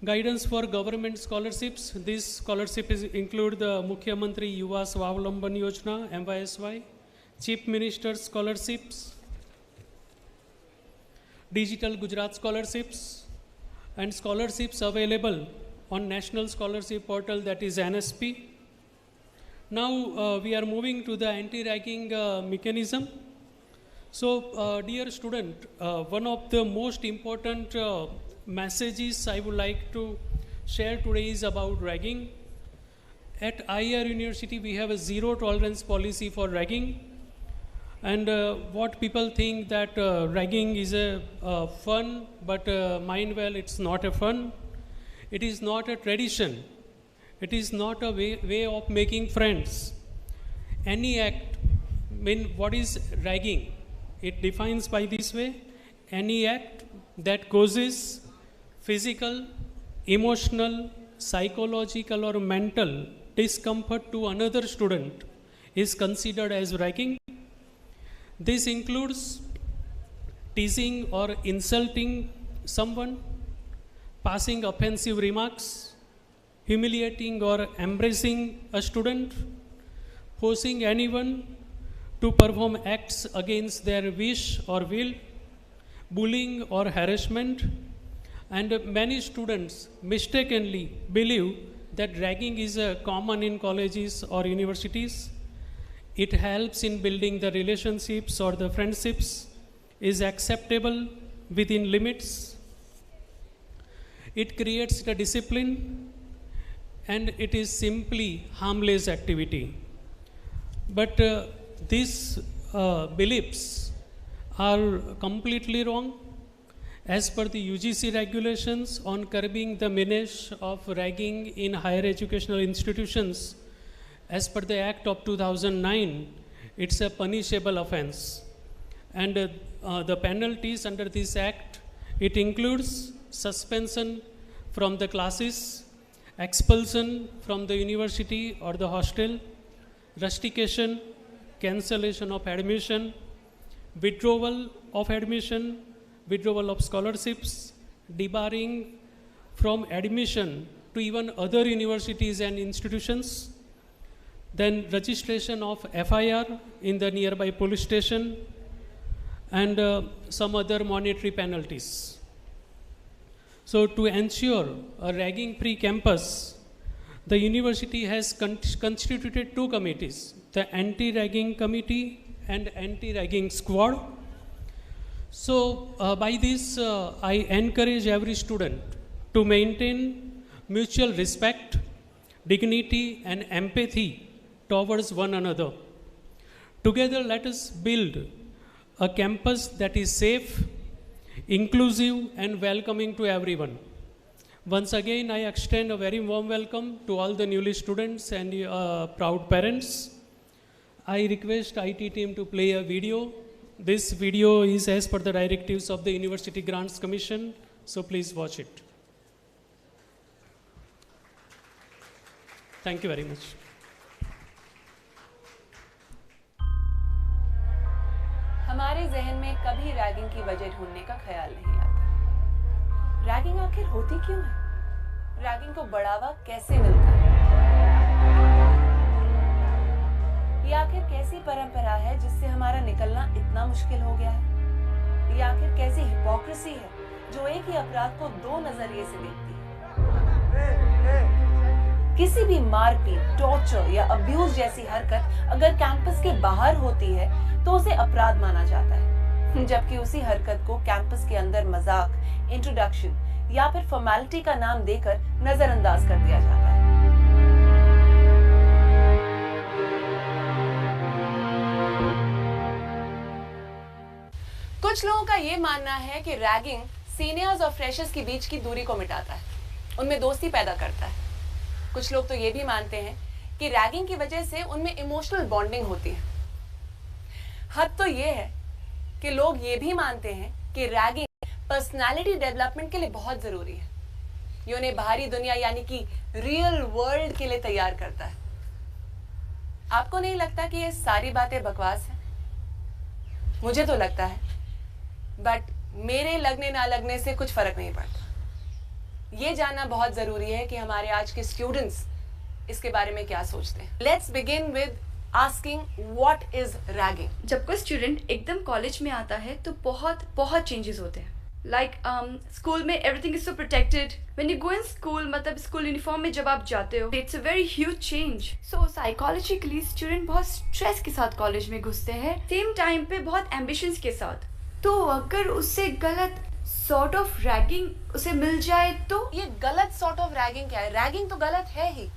guidance for government scholarships. These scholarships include the Mukhya Mantri Yuva Swavlamban Yojana, MYSY, Chief Minister's scholarships, Digital Gujarat scholarships, and scholarships available on National Scholarship Portal, that is NSP. Now we are moving to the anti-ragging mechanism. So dear student, one of the most important messages I would like to share today is about ragging. At IAR University we have a zero tolerance policy for ragging. And what people think that ragging is a fun, but mind well, it's not a fun. It is not a tradition. It is not a way of making friends. Any act, what is ragging? It defines by this way: any act that causes physical, emotional, psychological or mental discomfort to another student is considered as ragging. This includes teasing or insulting someone, passing offensive remarks, humiliating or embracing a student, forcing anyone to perform acts against their wish or will, bullying or harassment. And many students mistakenly believe that ragging is common in colleges or universities. It helps in building the relationships or the friendships, is acceptable within limits. It creates the discipline, and it is simply harmless activity. But these beliefs are completely wrong. As per the UGC regulations on curbing the menace of ragging in higher educational institutions, as per the Act of 2009, it's a punishable offense. And the penalties under this Act, it includes suspension from the classes, expulsion from the university or the hostel, rustication, cancellation of admission, withdrawal of admission, withdrawal of scholarships, debarring from admission to even other universities and institutions, then registration of FIR in the nearby police station, and some other monetary penalties. So to ensure a ragging-free campus, the university has constituted two committees, the Anti-Ragging Committee and Anti-Ragging Squad. So by this, I encourage every student to maintain mutual respect, dignity and empathy towards one another. Together, let us build a campus that is safe, inclusive and welcoming to everyone. Once again, I extend a very warm welcome to all the newly students and proud parents. I request IT team to play a video. This video is as per the directives of the University Grants Commission, so please watch it. Thank you very much. हमारे जहन में कभी ragging की वजह ढूंढने का ख्याल नहीं आता। रैगिंग आखिर होती क्यों है? रैगिंग को बढ़ावा कैसे मिलता है? ये आखिर कैसी परंपरा है जिससे हमारा निकलना इतना मुश्किल हो गया है? ये आखिर कैसी हिपोक्रेसी है जो एक ही अपराध को दो नजरिए से देखती है? किसी भी मारपीट, टॉर्चर या अब्यूज जैसी हरकत अगर कैंपस के बाहर होती है तो उसे अपराध माना जाता है, जबकि उसी हरकत को कैंपस के अंदर मजाक, इंट्रोडक्शन या फिर फॉर्मेलिटी का नाम देकर नजरअंदाज कर दिया जाता है। कुछ लोगों का ये मानना है कि रैगिंग सीनियर्स और फ्रेशर्स के बीच की दूरी को मिटाता है, उनमें दोस्ती पैदा करता है। कुछ लोग तो ये भी मानते हैं कि रैगिंग की वजह से उनमें इमोशनल बॉन्डिंग होती है। हद तो ये है कि लोग ये भी मानते हैं कि रैगिंग पर्सनालिटी डेवलपमेंट के लिए बहुत जरूरी है। ये उन्हें बाहरी दुनिया यानी कि रियल वर्ल्ड के लिए तैयार करता है। आपको नहीं लगता कि ये सारी बातें बकवास हैं? मुझे तो लगता है, बट मेरे लगने ना लगने से कुछ फर्क नहीं पड़ता। ये जानना बहुत जरूरी है कि हमारे आज के स्टूडेंट्स इसके बारे में क्या सोचते हैं। Let's begin with asking what is ragging. जब कोई स्टूडेंट एकदम कॉलेज में आता है तो बहुत चेंजेस होते हैं। लाइक स्कूल में everything is so protected. When you go in school, मतलब स्कूल यूनिफॉर्म में जब आप जाते हो, it's a very huge change. So psychologically student बहुत स्ट्रेस के साथ कॉलेज में घुसते हैं, सेम टाइम पे बहुत एम्बिशंस के साथ। तो अगर उससे गलत सॉर्ट ऑफ रैगिंग उसे मिल जाए तो ये गलत सॉर्ट ऑफ रैगिंग क्या है? रैगिंग तो गलत है ही।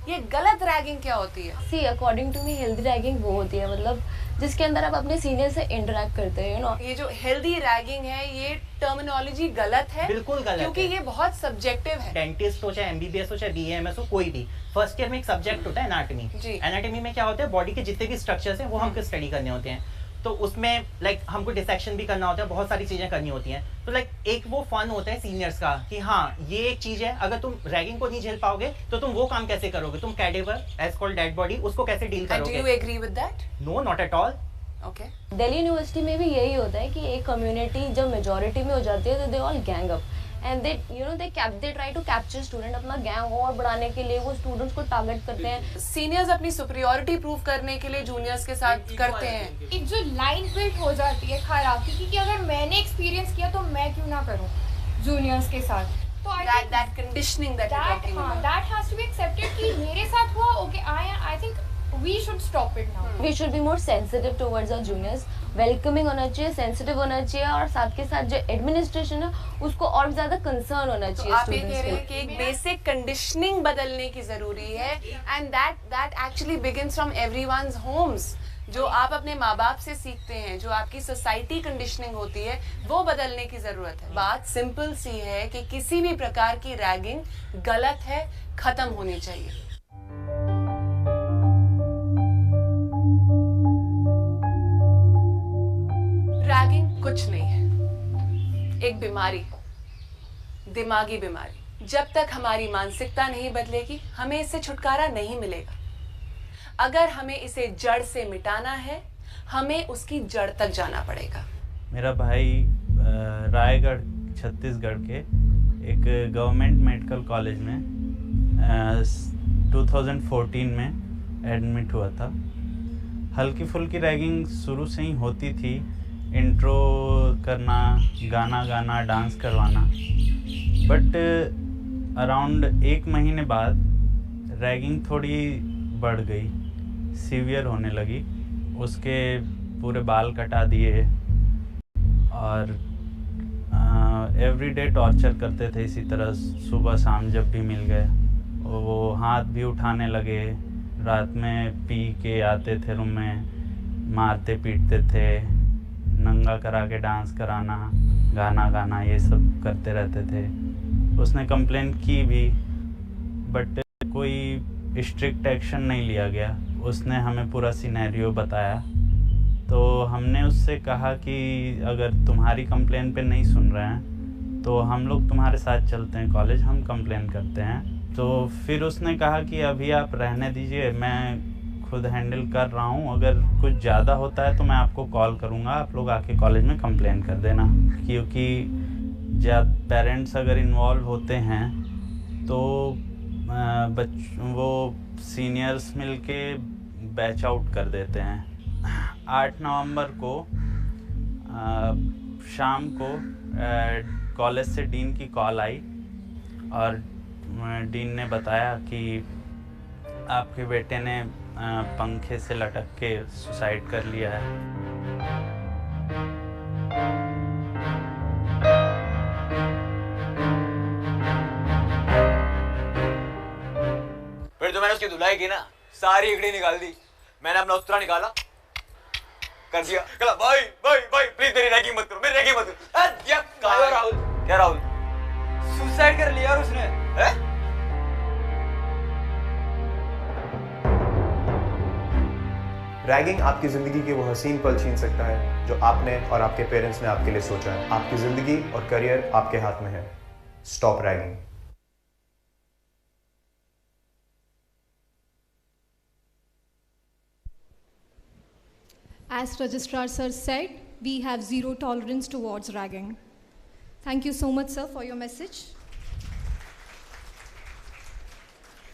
ये गलत रैगिंग क्या होती है? See according to me healthy ragging वो होती है मतलब जिसके अंदर आप अपने सीनियर से इंटरेक्ट करते हैं, यू नो। ये जो हेल्दी रैगिंग है ये टर्मिनोलॉजी गलत है, बिल्कुल गलत क्योंकि है। ये बहुत सब्जेक्टिव है। डेंटिस्ट हो चाहे एमबीबीएस हो चाहे बीएमएस हो, कोई भी फर्स्ट ईयर में एक सब्जेक्ट होता है एनाटॉमी। एनाटॉमी में क्या होता है, बॉडी के जितने भी स्ट्रक्चर्स हैं वो हमको स्टडी करने होते हैं। तो उसमें लाइक हमको डिसेक्शन भी करना होता है, बहुत सारी चीजें करनी होती हैं। तो लाइक एक वो फन होता है सीनियर्स का कि हाँ ये एक चीज है, अगर तुम रैगिंग को नहीं झेल पाओगे तो तुम वो काम कैसे करोगे, तुम cadaver as called dead body उसको कैसे डील करोगे। Do you agree with that? No, not at all. Okay. Delhi University में भी यही होता है कि एक कम्युनिटी जब मेजॉरिटी में हो जाती है तो they all gang up and they you know they try to capture student. अपना गैंग और बढ़ाने के लिए वो स्टूडेंट्स को टारगेट करते हैं। सीनियर्स अपनी सुपीरियरिटी प्रूव करने के लिए जूनियर्स के साथ करते हैं। एक जो लाइन बिल्ड हो जाती है हायरार्की की, अगर मैंने एक्सपीरियंस किया तो मैं क्यों ना करूं जूनियर्स के साथ। तो that conditioning that you're talking about, that has to be accepted कि मेरे साथ हुआ, okay, I think we should stop it now. We should be more sensitive towards our juniors. Welcoming होना चाहिए, सेंसिटिव होना चाहिए और साथ के साथ जो एडमिनिस्ट्रेशन है उसको और ज्यादा कंसर्न होना चाहिए। आप ये कह रहे हैं कि एक बेसिक कंडीशनिंग बदलने की जरूरी है and that actually begins from everyone's homes. जो आप अपने माँ बाप से सीखते हैं, जो आपकी सोसाइटी कंडीशनिंग होती है, वो बदलने की जरूरत है। बात सिंपल सी है कि किसी भी प्रकार की रैगिंग गलत है, खत्म होनी चाहिए। रैगिंग कुछ नहीं है, एक बीमारी, दिमागी बीमारी। जब तक हमारी मानसिकता नहीं बदलेगी हमें इससे छुटकारा नहीं मिलेगा। अगर हमें इसे जड़ से मिटाना है हमें उसकी जड़ तक जाना पड़ेगा। मेरा भाई रायगढ़ छत्तीसगढ़ के एक गवर्नमेंट मेडिकल कॉलेज में 2014 में एडमिट हुआ था। हल्की फुल्की रैगिंग शुरू से ही होती थी, इंट्रो करना, गाना गाना, डांस करवाना। बट अराउंड 1 महीने बाद रैगिंग थोड़ी बढ़ गई, सीवियर होने लगी। उसके पूरे बाल कटा दिए और एवरीडे टॉर्चर करते थे इसी तरह, सुबह शाम जब भी मिल गए। वो हाथ भी उठाने लगे, रात में पी के आते थे रूम में, मारते पीटते थे, नंगा करा के डांस कराना, गाना गाना, ये सब करते रहते थे। उसने कंप्लेन की भी, बट कोई स्ट्रिक्ट एक्शन नहीं लिया गया। उसने हमें पूरा सिनेरियो बताया, तो हमने उससे कहा कि अगर तुम्हारी कंप्लेन पे नहीं सुन रहे हैं तो हम लोग तुम्हारे साथ चलते हैं कॉलेज, हम कंप्लेन करते हैं। तो फिर उसने कहा कि अभी आप रहने दीजिए, मैं खुद हैंडल कर रहा हूँ, अगर कुछ ज़्यादा होता है तो मैं आपको कॉल करूँगा, आप लोग आके कॉलेज में कंप्लेन कर देना। क्योंकि जब पेरेंट्स अगर इन्वॉल्व होते हैं तो वो सीनियर्स मिलके बैच आउट कर देते हैं। 8 नवंबर को शाम को कॉलेज से डीन की कॉल आई और डीन ने बताया कि आपके बेटे ने पंखे से लटक के सुसाइड कर लिया है। फिर जो मैंने उसकी धुलाई की ना, सारी इकड़ी निकाल दी। मैंने अपना उत्तरा निकाला, कर दिया, कहला भाई भाई भाई प्लीज मेरी रैगिंग मत करो, मेरी रैगिंग मत करो। राहुल, क्या राहुल? सुसाइड कर लिया और उसने, है? रैगिंग आपकी जिंदगी के वो हसीन पल छीन सकता है जो आपने और आपके पेरेंट्स ने आपके लिए सोचा है। आपकी जिंदगी और करियर आपके हाथ में है। Stop ragging. As Registrar Sir said, we have zero tolerance towards ragging. Thank you so much, sir, for your message.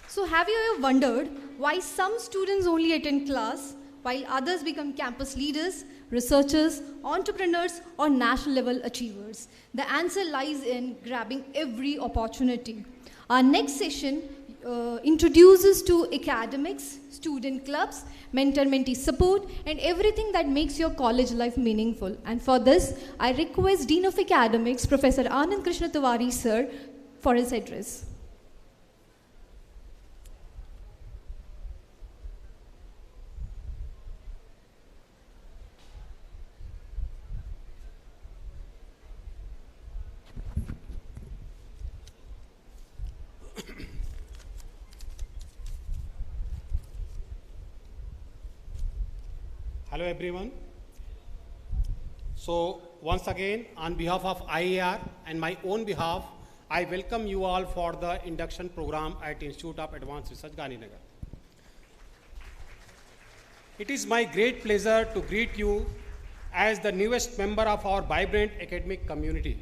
So have you ever wondered why some students only attend class while others become campus leaders, researchers, entrepreneurs, or national level achievers? The answer lies in grabbing every opportunity. Our next session introduces to academics, student clubs, mentor-mentee support, and everything that makes your college life meaningful. And for this, I request Dean of Academics, Professor Anand Krishna Tiwari, sir, for his address. Hello everyone. So once again, on behalf of IAR and my own behalf, I welcome you all for the induction program at Institute of Advanced Research, Gandhinagar. It is my great pleasure to greet you as the newest member of our vibrant academic community.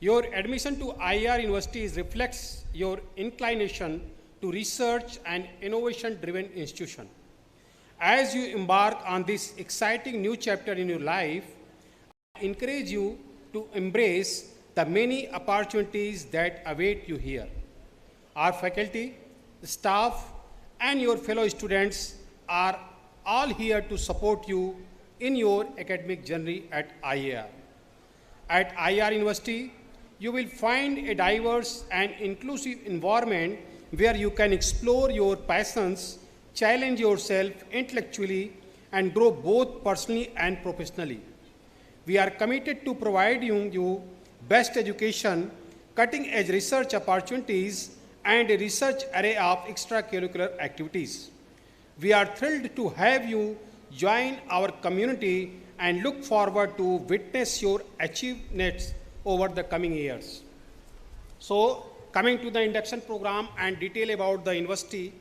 Your admission to IAR University reflects your inclination to research and innovation-driven institution. As you embark on this exciting new chapter in your life, I encourage you to embrace the many opportunities that await you here. Our faculty, staff, and your fellow students are all here to support you in your academic journey at IAR. At IAR University, you will find a diverse and inclusive environment where you can explore your passions, challenge yourself intellectually, and grow both personally and professionally. We are committed to providing you best education, cutting-edge research opportunities, and a research array of extracurricular activities. We are thrilled to have you join our community and look forward to witness your achievements over the coming years. So, coming to the induction program and detail about the university.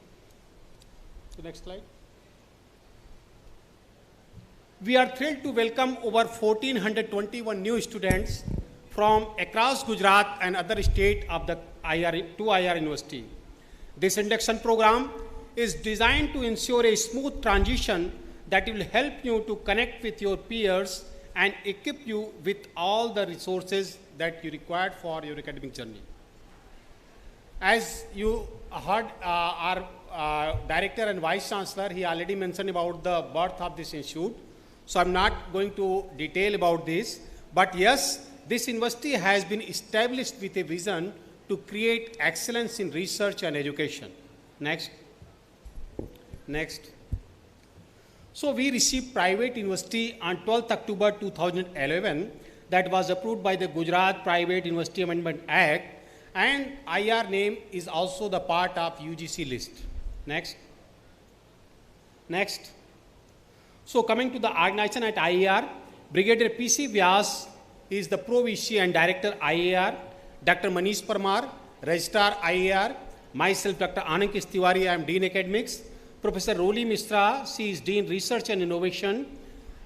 So next slide. We are thrilled to welcome over 1,421 new students from across Gujarat and other states of the IAR University. This induction program is designed to ensure a smooth transition that will help you to connect with your peers and equip you with all the resources that you require for your academic journey. As you heard our Director and Vice Chancellor, he already mentioned about the birth of this institute. So I'm not going to detail about this. But yes, this university has been established with a vision to create excellence in research and education. Next. Next. So we received private university on 12th October 2011 that was approved by the Gujarat Private University Amendment Act, And IR name is also the part of UGC list. Next. Next. So coming to the organization at IAR, Brigadier PC Vyas is the Pro-Vici and Director IAR, Dr. Manish Parmar, Registrar IAR, myself Dr. Anand Tiwari, I am Dean Academics, Professor Roli Misra, she is Dean Research and Innovation,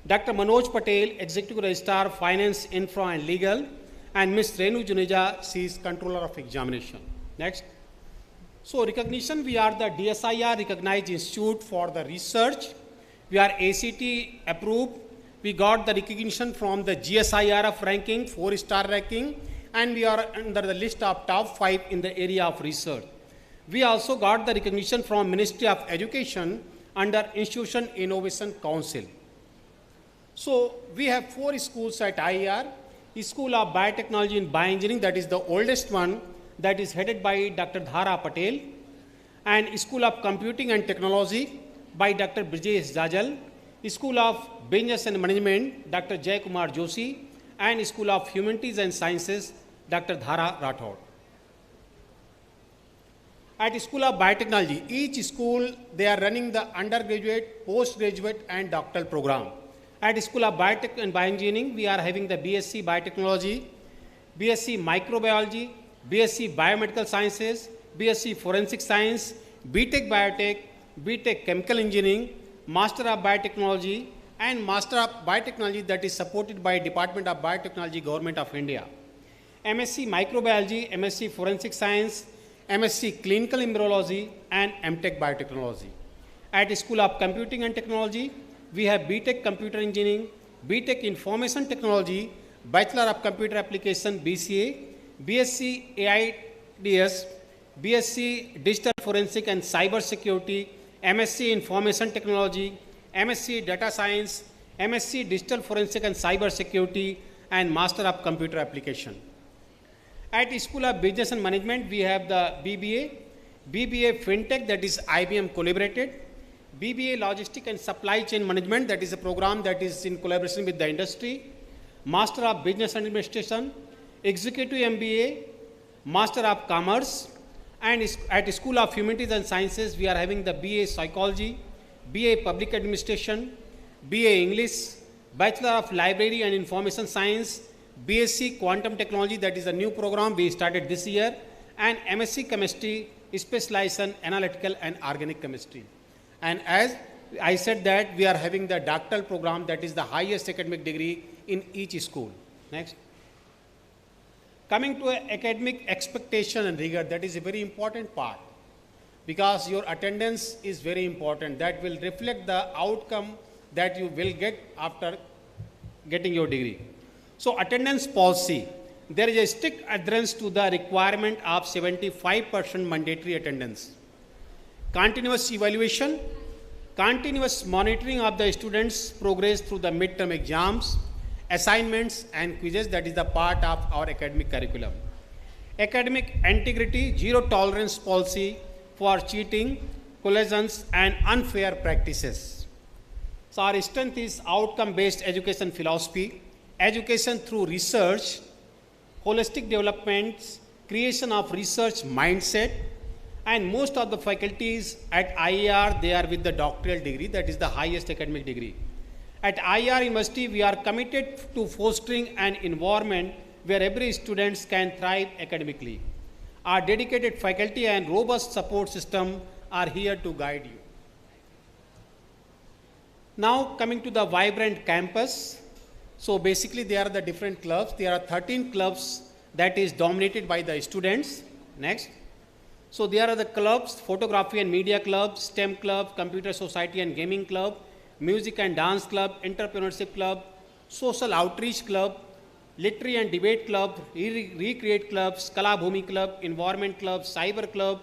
Dr. Manoj Patel, Executive Registrar Finance, Infra and Legal, and Ms. Renu Juneja, she is Controller of Examination. Next. So recognition, we are the DSIR recognized institute for the research. We are ACT approved. We got the recognition from the GSIRF ranking, 4-star ranking, and we are under the list of top 5 in the area of research. We also got the recognition from Ministry of Education under Institution Innovation Council. So we have 4 schools at IAR. School of Biotechnology and Bioengineering, that is the oldest one, that is headed by Dr. Dhara Patel, and School of Computing and Technology by Dr. Brijesh Jajal, School of Business and Management, Dr. Jay Kumar Joshi, and School of Humanities and Sciences, Dr. Dhara Rathod. At School of Biotechnology, each school, they are running the undergraduate, postgraduate, and doctoral program. At School of Biotech and Bioengineering, we are having the BSc Biotechnology, BSc Microbiology, BSc Biomedical Sciences, BSc Forensic Science, BTech Biotech, BTech Chemical Engineering, Master of Biotechnology, and Master of Biotechnology that is supported by Department of Biotechnology, Government of India. MSc Microbiology, MSc Forensic Science, MSc Clinical Embryology, and MTech Biotechnology. At School of Computing and Technology, we have BTech Computer Engineering, BTech Information Technology, Bachelor of Computer Application BCA, BSc AIDS, BSc Digital Forensic and Cyber Security, MSc Information Technology, MSc Data Science, MSc Digital Forensic and Cyber Security, and Master of Computer Application. At School of Business and Management, we have the BBA FinTech, that is IBM collaborated, BBA Logistic and Supply Chain Management, that is a program that is in collaboration with the industry, Master of Business Administration, Executive MBA, Master of Commerce, and at School of Humanities and Sciences, we are having the BA Psychology, BA Public Administration, BA English, Bachelor of Library and Information Science, BSc Quantum Technology, that is a new program we started this year, and MSc Chemistry, specialized in Analytical and Organic Chemistry. And as I said that we are having the doctoral program, that is the highest academic degree in each school. Next. Coming to academic expectation and rigor, that is a very important part because your attendance is very important. That will reflect the outcome that you will get after getting your degree. So attendance policy, there is a strict adherence to the requirement of 75% mandatory attendance. Continuous evaluation, continuous monitoring of the students' progress through the midterm exams, assignments and quizzes, that is the part of our academic curriculum. Academic integrity, zero tolerance policy for cheating, collisions and unfair practices. So our strength is outcome-based education philosophy, education through research, holistic development, creation of research mindset, and most of the faculties at IAR, they are with the doctoral degree, that is the highest academic degree. At IAR University, we are committed to fostering an environment where every student can thrive academically. Our dedicated faculty and robust support system are here to guide you. Now coming to the vibrant campus. So basically there are the different clubs. There are 13 clubs that is dominated by the students. Next. So there are the clubs, photography and media club, STEM club, computer society and gaming club, music and dance club, entrepreneurship club, social outreach club, literary and debate club, recreate clubs, Kala Bhumi club, environment club, cyber club,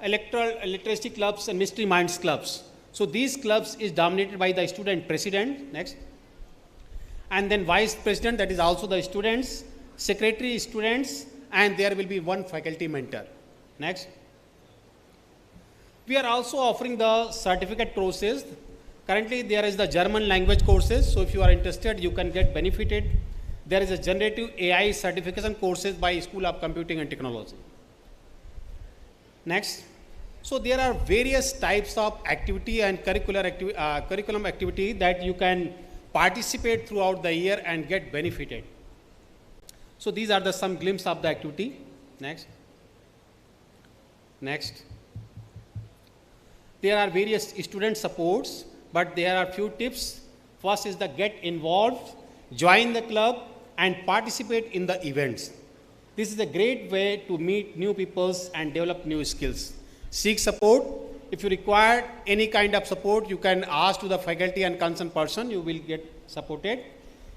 electoral literacy clubs and mystery minds clubs. So these clubs is dominated by the student president. Next. And then vice president, that is also the students, secretary students, and there will be one faculty mentor. Next. We are also offering the certificate courses. Currently there is the German language courses, so if you are interested you can get benefited. there is a generative AI certification courses by School of Computing and Technology. Next. So there are various types of activity and curriculum activity that you can participate throughout the year and get benefited. So these are the some glimpse of the activity. Next. Next. There are various student supports, but there are few tips. First is the get involved, join the club, and participate in the events. This is a great way to meet new people and develop new skills. Seek support. If you require any kind of support, you can ask to the faculty and concerned person, you will get supported.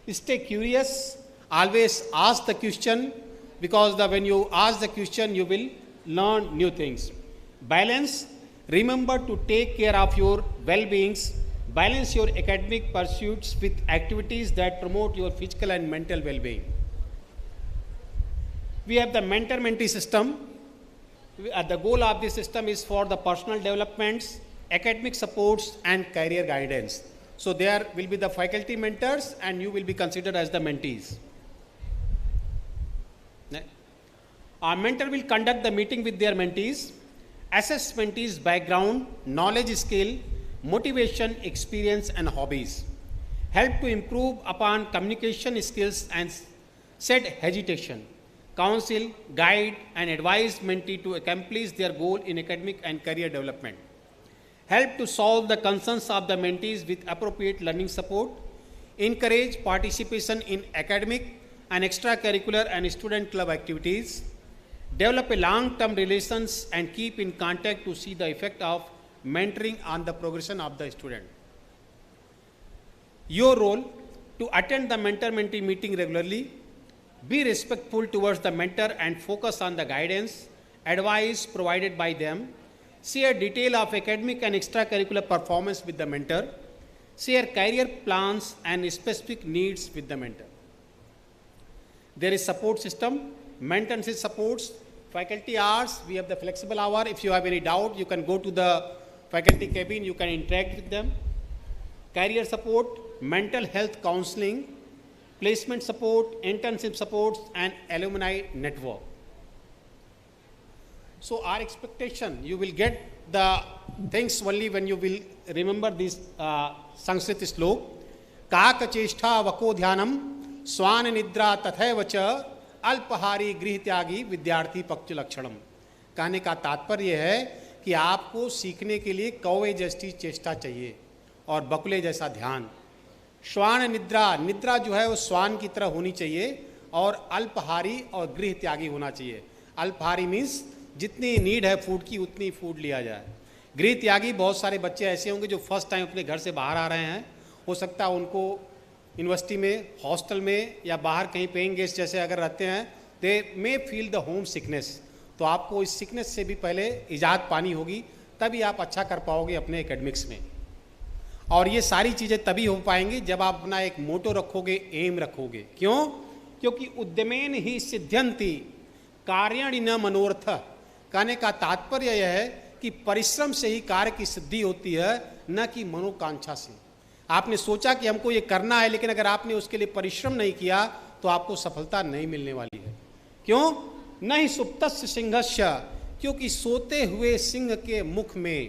Stay curious. Always ask the question, because when you ask the question, you will learn new things. Balance. Remember to take care of your well-beings. Balance your academic pursuits with activities that promote your physical and mental well-being. We have the mentor-mentee system. The goal of this system is for the personal developments, academic supports, and career guidance. So there will be the faculty mentors, and you will be considered as the mentees. Our mentor will conduct the meeting with their mentees, assess mentees' background, knowledge, skill, motivation, experience, and hobbies. Help to improve upon communication skills and set hesitation. Counsel, guide, and advise mentee to accomplish their goal in academic and career development. Help to solve the concerns of the mentees with appropriate learning support. Encourage participation in academic and extracurricular and student club activities. Develop a long-term relations and keep in contact to see the effect of mentoring on the progression of the student. Your role: to attend the mentor-mentee meeting regularly. Be respectful towards the mentor and focus on the guidance, advice provided by them. Share detail of academic and extracurricular performance with the mentor. Share career plans and specific needs with the mentor. There is support system, mentorship supports, faculty hours. We have the flexible hour. If you have any doubt, you can go to the faculty cabin, you can interact with them. Career support, mental health counseling, placement support, internship supports, and alumni network. So our expectation, you will get the things only when you will remember this Sanskrit slok. Kaka cheshtha vako dhyanam, swan nidra tathaiva cha, अल्पहारी गृह त्यागी विद्यार्थी पक्ष लक्षणम. कहने का तात्पर्य है कि आपको सीखने के लिए कौवे जैसी चेष्टा चाहिए और बकुले जैसा ध्यान. श्वान निद्रा, निद्रा जो है वो श्वान की तरह होनी चाहिए, और अल्पहारी और गृह त्यागी होना चाहिए. अल्पहारी मीन्स जितनी नीड है फूड की उतनी फूड लिया जाए. गृह त्यागी, बहुत सारे बच्चे ऐसे होंगे जो फर्स्ट टाइम अपने घर से बाहर आ रहे हैं. हो सकता है उनको यूनिवर्सिटी में, हॉस्टल में या बाहर कहीं पेइंग गेस्ट जैसे अगर रहते हैं, they may feel the home sickness. तो आपको इस सिकनेस से भी पहले इजाज़त पानी होगी, तभी आप अच्छा कर पाओगे अपने एकेडमिक्स में. और ये सारी चीज़ें तभी हो पाएंगी जब आप अपना एक मोटो रखोगे, एम रखोगे. क्यों? क्योंकि उद्यमेन ही सिद्ध्यंति कार्याणि न मनोरथ. कहने का तात्पर्य यह है कि परिश्रम से ही कार्य की सिद्धि होती है, न कि मनोकांक्षा से. आपने सोचा कि हमको ये करना है, लेकिन अगर आपने उसके लिए परिश्रम नहीं किया तो आपको सफलता नहीं मिलने वाली है. क्यों? नहीं सुप्तस्य सिंहस्य, क्योंकि सोते हुए सिंह के मुख में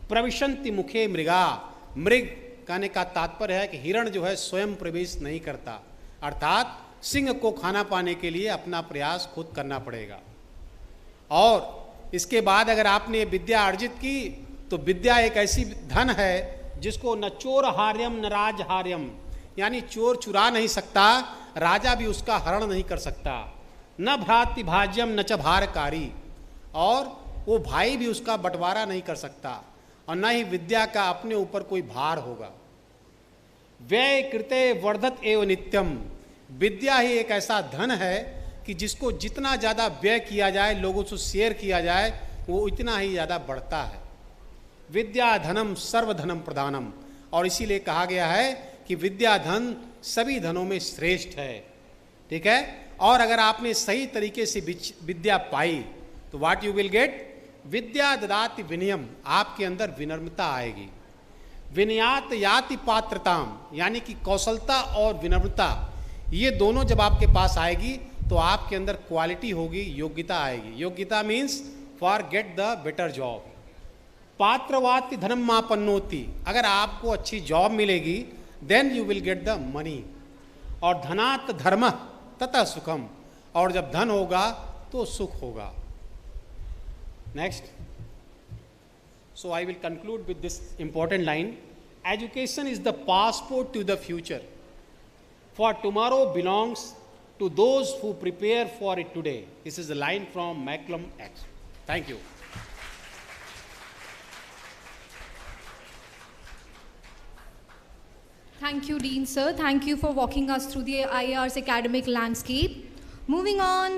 प्रविशंति मुखे मृगा. मृग कहने का तात्पर्य है कि हिरण जो है स्वयं प्रवेश नहीं करता, अर्थात सिंह को खाना पाने के लिए अपना प्रयास खुद करना पड़ेगा. और इसके बाद अगर आपने विद्या अर्जित की तो विद्या एक ऐसी धन है जिसको न चोर हार्यम न राज हार्यम, यानी चोर चुरा नहीं सकता, राजा भी उसका हरण नहीं कर सकता. न भ्राति भाज्यम न च भारकारी, और वो भाई भी उसका बंटवारा नहीं कर सकता, और न ही विद्या का अपने ऊपर कोई भार होगा. व्यय कृते वर्धत एव नित्यम. विद्या ही एक ऐसा धन है कि जिसको जितना ज़्यादा व्यय किया जाए, लोगों से शेयर किया जाए, वो उतना ही ज़्यादा बढ़ता है. विद्या धनम सर्वधनम प्रधानम. और इसीलिए कहा गया है कि विद्या धन सभी धनों में श्रेष्ठ है. ठीक है? और अगर आपने सही तरीके से विद्या पाई तो व्हाट यू विल गेट? विद्या ददाति विनयम. आपके अंदर विनम्रता आएगी. विनयात याति पात्रताम, यानी कि कौशलता और विनम्रता ये दोनों जब आपके पास आएगी तो आपके अंदर क्वालिटी होगी, योग्यता आएगी। योग्यता means for get the better job. पात्रवाति धर्म मापन्नोति, अगर आपको अच्छी जॉब मिलेगी then you will get the money. और धनात् धर्म ततः सुखम, और जब धन होगा तो सुख होगा। Next, so I will conclude with this important line, education is the passport to the future, for tomorrow belongs to those who prepare for it today. This is a line from Malcolm X. Thank you. Thank you, Dean sir. Thank you for walking us through the IAR's academic landscape. Moving on,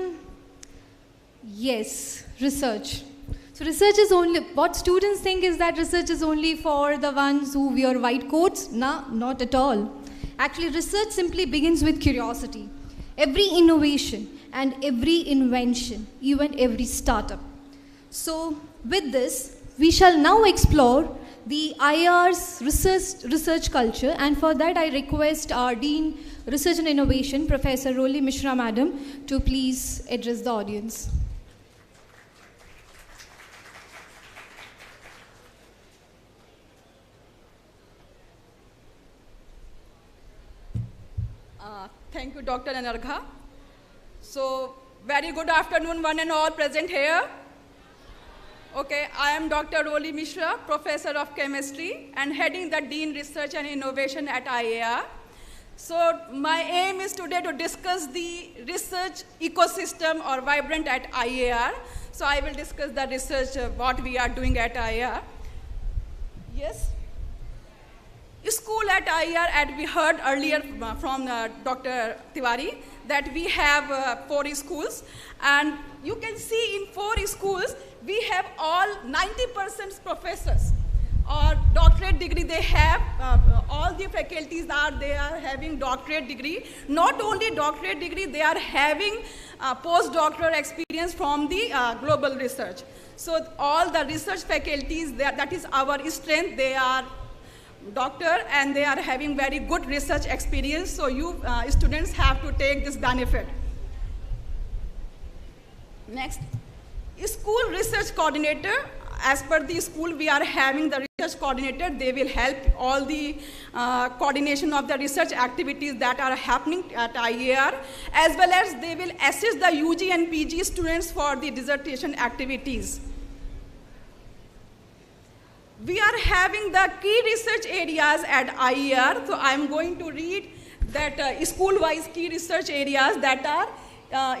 yes, research. So research is only, what students think is that research is only for the ones who wear white coats. No, not at all. Actually, research simply begins with curiosity. Every innovation and every invention, even every startup. So with this, we shall now explore the IAR's research culture, and for that I request our Dean Research and Innovation, Professor Rolly Mishra Madam, to please address the audience. Thank you, Dr. Anargha. So, very good afternoon, one and all present here. Okay, I am Dr. Rolly Mishra, Professor of Chemistry and heading the Dean Research and Innovation at IAR. So, my aim is today to discuss the research ecosystem or vibrant at IAR. So, I will discuss the research, what we are doing at IAR. Yes? School at IAR, as we heard earlier from Dr. Tiwari, that we have 4 schools, and you can see in 4 schools we have all 90% professors or doctorate degree they have. All the faculties they are having doctorate degree. Not only doctorate degree, they are having postdoctoral experience from the global research. So all the research faculties, that is our strength, they are doctor and they are having very good research experience, so you students have to take this benefit. Next, school research coordinator. As per the school, we are having the research coordinator. They will help all the coordination of the research activities that are happening at IAR, as well as they will assist the UG and PG students for the dissertation activities. We are having the key research areas at IAR, so I am going to read that school-wise key research areas that are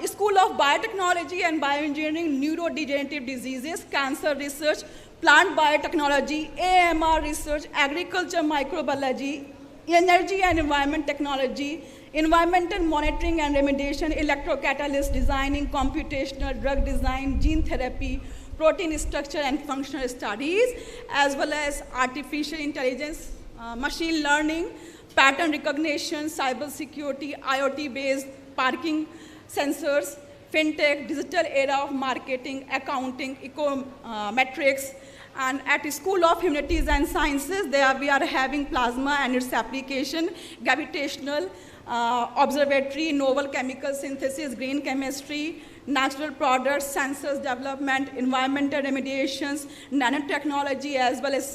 School of Biotechnology and Bioengineering, Neurodegenerative Diseases, Cancer Research, Plant Biotechnology, AMR Research, Agriculture Microbiology, Energy and Environment Technology, Environmental Monitoring and Remediation, Electrocatalyst Designing, Computational Drug Design, Gene Therapy, Protein Structure and Functional Studies, as well as Artificial Intelligence, Machine Learning, Pattern Recognition, Cyber Security, IoT-based parking sensors, FinTech, Digital Era of Marketing, Accounting, Ecometrics, and at School of Humanities and Sciences, we are having plasma and its application, gravitational, observatory, novel chemical synthesis, green chemistry, natural products, sensors development, environmental remediations, nanotechnology, as well as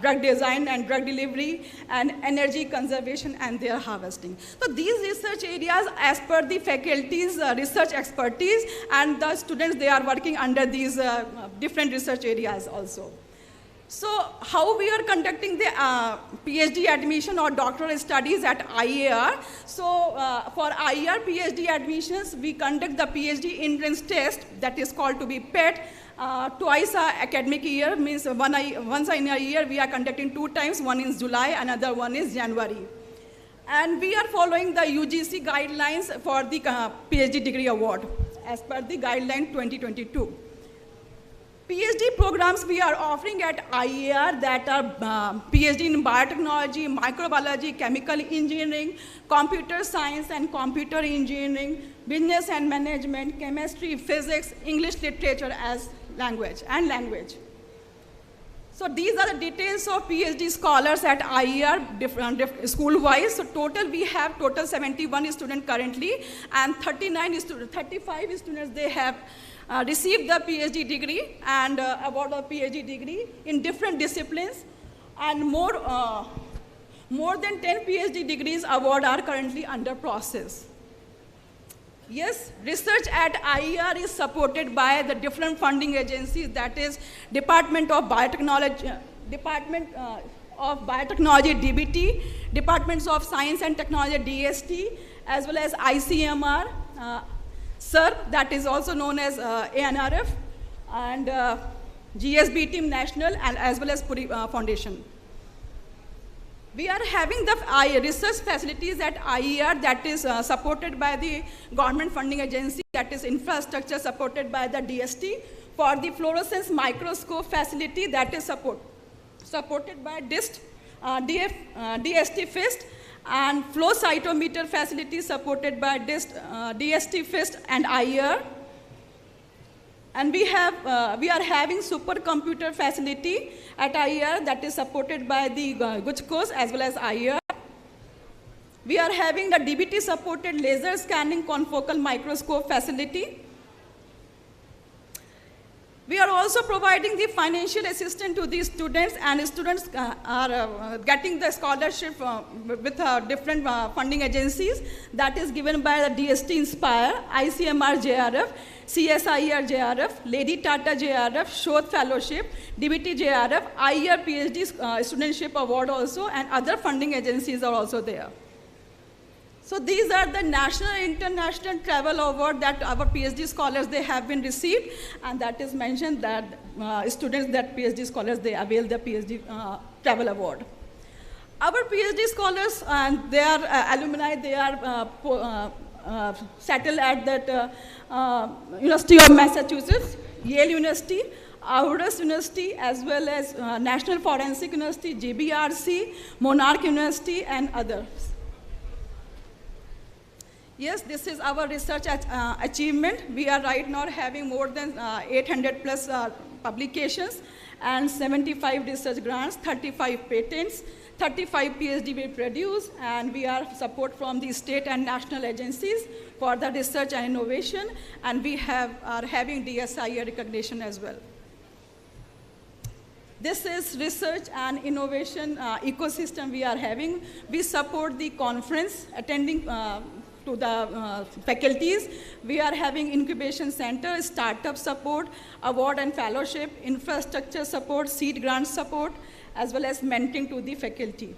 drug design and drug delivery, and energy conservation and their harvesting. So these research areas, as per the faculty's research expertise, and the students, they are working under these different research areas also. So how we are conducting the PhD admission or doctoral studies at IAR? So for IAR PhD admissions, we conduct the PhD entrance test, that is called to be PET, twice a academic year, means once in a year we are conducting 2 times, one is July, another one is January. And we are following the UGC guidelines for the PhD degree award as per the guideline 2022. PhD programs we are offering at IAR that are PhD in biotechnology, microbiology, chemical engineering, computer science and computer engineering, business and management, chemistry, physics, English literature as language. So these are the details of PhD scholars at IAR, school-wise. So total, we have total 71 students currently, and 35 students, they have received the PhD degree and award of PhD degree in different disciplines, and more than 10 PhD degrees award are currently under process. Yes, research at IAR is supported by the different funding agencies, that is Department of Biotechnology, DBT, Departments of Science and Technology, DST, as well as ICMR, SIR, that is also known as ANRF, and GSB Team National, and as well as Puri Foundation. We are having the research facilities at IAR that is supported by the government funding agency, that is infrastructure supported by the DST, for the fluorescence microscope facility that is supported by DST FIST, and flow cytometer facility supported by DST FIST and IAR. And we are having supercomputer facility at IAR that is supported by the GUJCOS as well as IAR. We are having the DBT supported laser scanning confocal microscope facility. We are also providing the financial assistance to these students, and students are getting the scholarship with different funding agencies that is given by the DST Inspire, ICMR JRF, CSIR JRF, Lady Tata JRF, Shodh Fellowship, DBT JRF, IAR PhD Studentship Award also, and other funding agencies are also there. So these are the national and international travel award that our PhD scholars, they have been received, and that is mentioned that students, that PhD scholars, they avail the PhD travel award. Our PhD scholars, and they are alumni, they are settled at that University of Massachusetts, Yale University, Aarhus University, as well as National Forensic University, GBRC, Monarch University, and others. Yes, this is our research achievement. We are right now having more than 800 plus publications and 75 research grants, 35 patents, 35 PhD we produce, and we are support from the state and national agencies for the research and innovation, and we are having DSIR recognition as well. This is research and innovation ecosystem we are having. We support the conference, attending to the faculties. We are having incubation center, startup support, award and fellowship, infrastructure support, seed grant support, as well as mentoring to the faculty.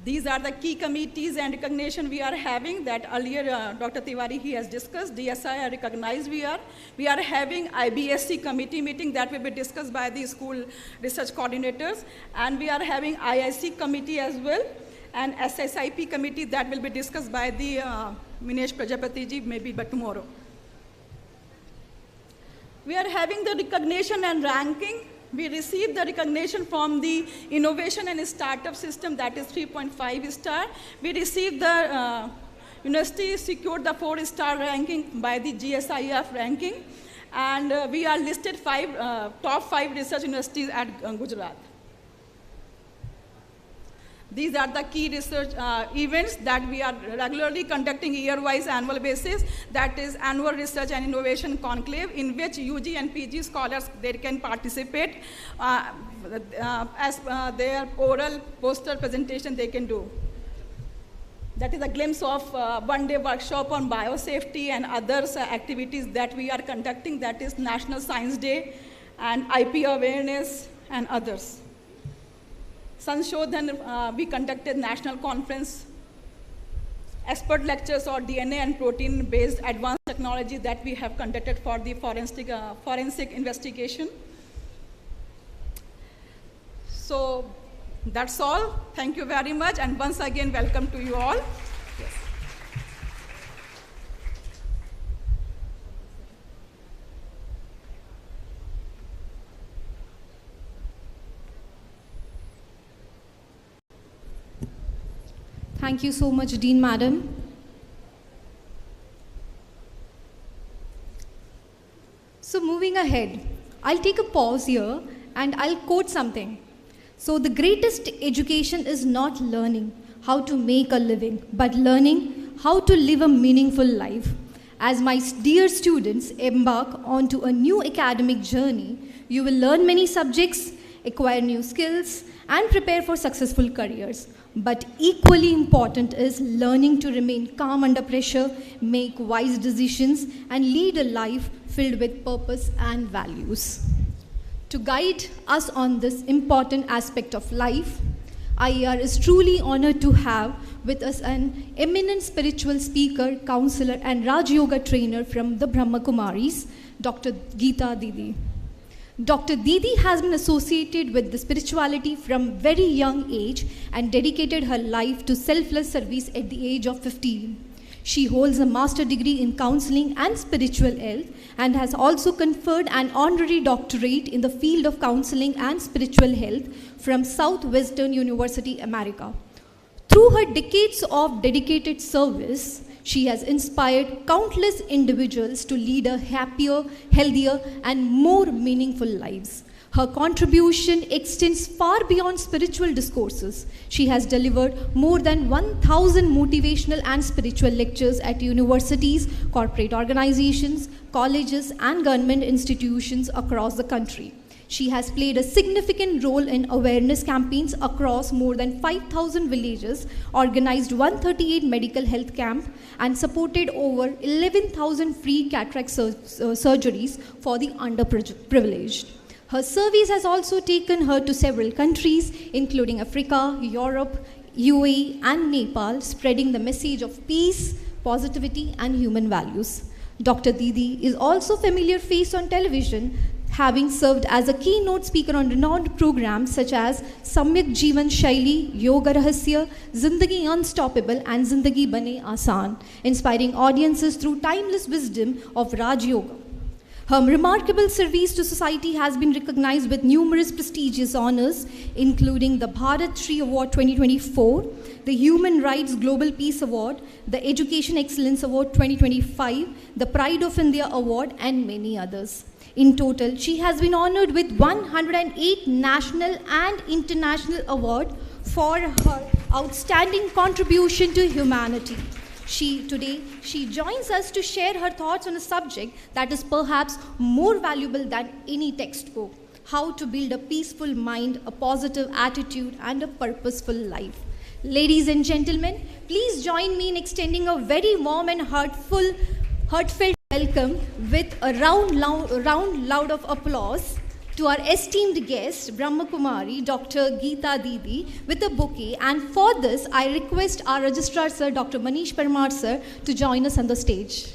These are the key committees and recognition we are having that earlier Dr. Tiwari, he has discussed. DSI recognized we are. We are having IBSC committee meeting that will be discussed by the school research coordinators, and we are having IIC committee as well, and SSIP committee that will be discussed by the Minesh Prajapati ji, maybe by tomorrow. We are having the recognition and ranking. We received the recognition from the innovation and startup system, that is 3.5 star. We received the university secured the 4-star ranking by the GSIF ranking, and we are listed top 5 research universities at Gujarat. These are the key research events that we are regularly conducting year-wise annual basis. That is annual research and innovation conclave, in which UG and PG scholars, they can participate as their oral poster presentation they can do. That is a glimpse of one-day workshop on biosafety and others activities that we are conducting. That is National Science Day and IP awareness and others. Sanshodhan, we conducted national conference, expert lectures on DNA and protein-based advanced technology that we have conducted for the forensic investigation. So that's all. Thank you very much, and once again, welcome to you all. Yes. Thank you so much, Dean Madam. So moving ahead, I'll take a pause here and I'll quote something. So the greatest education is not learning how to make a living, but learning how to live a meaningful life. As my dear students embark onto a new academic journey, you will learn many subjects, acquire new skills, and prepare for successful careers. But equally important is learning to remain calm under pressure, make wise decisions, and lead a life filled with purpose and values. To guide us on this important aspect of life, IAR is truly honored to have with us an eminent spiritual speaker, counselor, and Raj Yoga trainer from the Brahma Kumaris, Dr. Geeta Didi. Dr. Didi has been associated with the spirituality from very young age and dedicated her life to selfless service at the age of 15. She holds a master's degree in counseling and spiritual health and has also conferred an honorary doctorate in the field of counseling and spiritual health from Southwestern University, America. Through her decades of dedicated service, she has inspired countless individuals to lead a happier, healthier, and more meaningful lives. Her contribution extends far beyond spiritual discourses. She has delivered more than 1,000 motivational and spiritual lectures at universities, corporate organizations, colleges, and government institutions across the country. She has played a significant role in awareness campaigns across more than 5,000 villages, organized 138 medical health camps, and supported over 11,000 free cataract surgeries for the underprivileged. Her service has also taken her to several countries, including Africa, Europe, UAE, and Nepal, spreading the message of peace, positivity, and human values. Dr. Didi is also a familiar face on television, having served as a keynote speaker on renowned programs such as Samyak Jeevan Shaili, Yoga Rahasya, Zindagi Unstoppable, and Zindagi Bane Aasan, inspiring audiences through timeless wisdom of Raj Yoga. Her remarkable service to society has been recognized with numerous prestigious honors, including the Bharat Shri Award 2024, the Human Rights Global Peace Award, the Education Excellence Award 2025, the Pride of India Award, and many others. In total, she has been honored with 108 national and international awards for her outstanding contribution to humanity. Today, she joins us to share her thoughts on a subject that is perhaps more valuable than any textbook: how to build a peaceful mind, a positive attitude, and a purposeful life. Ladies and gentlemen, please join me in extending a very warm and heartfelt welcome with a round loud of applause to our esteemed guest, Brahma Kumari, Dr. Geeta Didi, with a bouquet. And for this, I request our Registrar Sir, Dr. Manish Parmar Sir, to join us on the stage.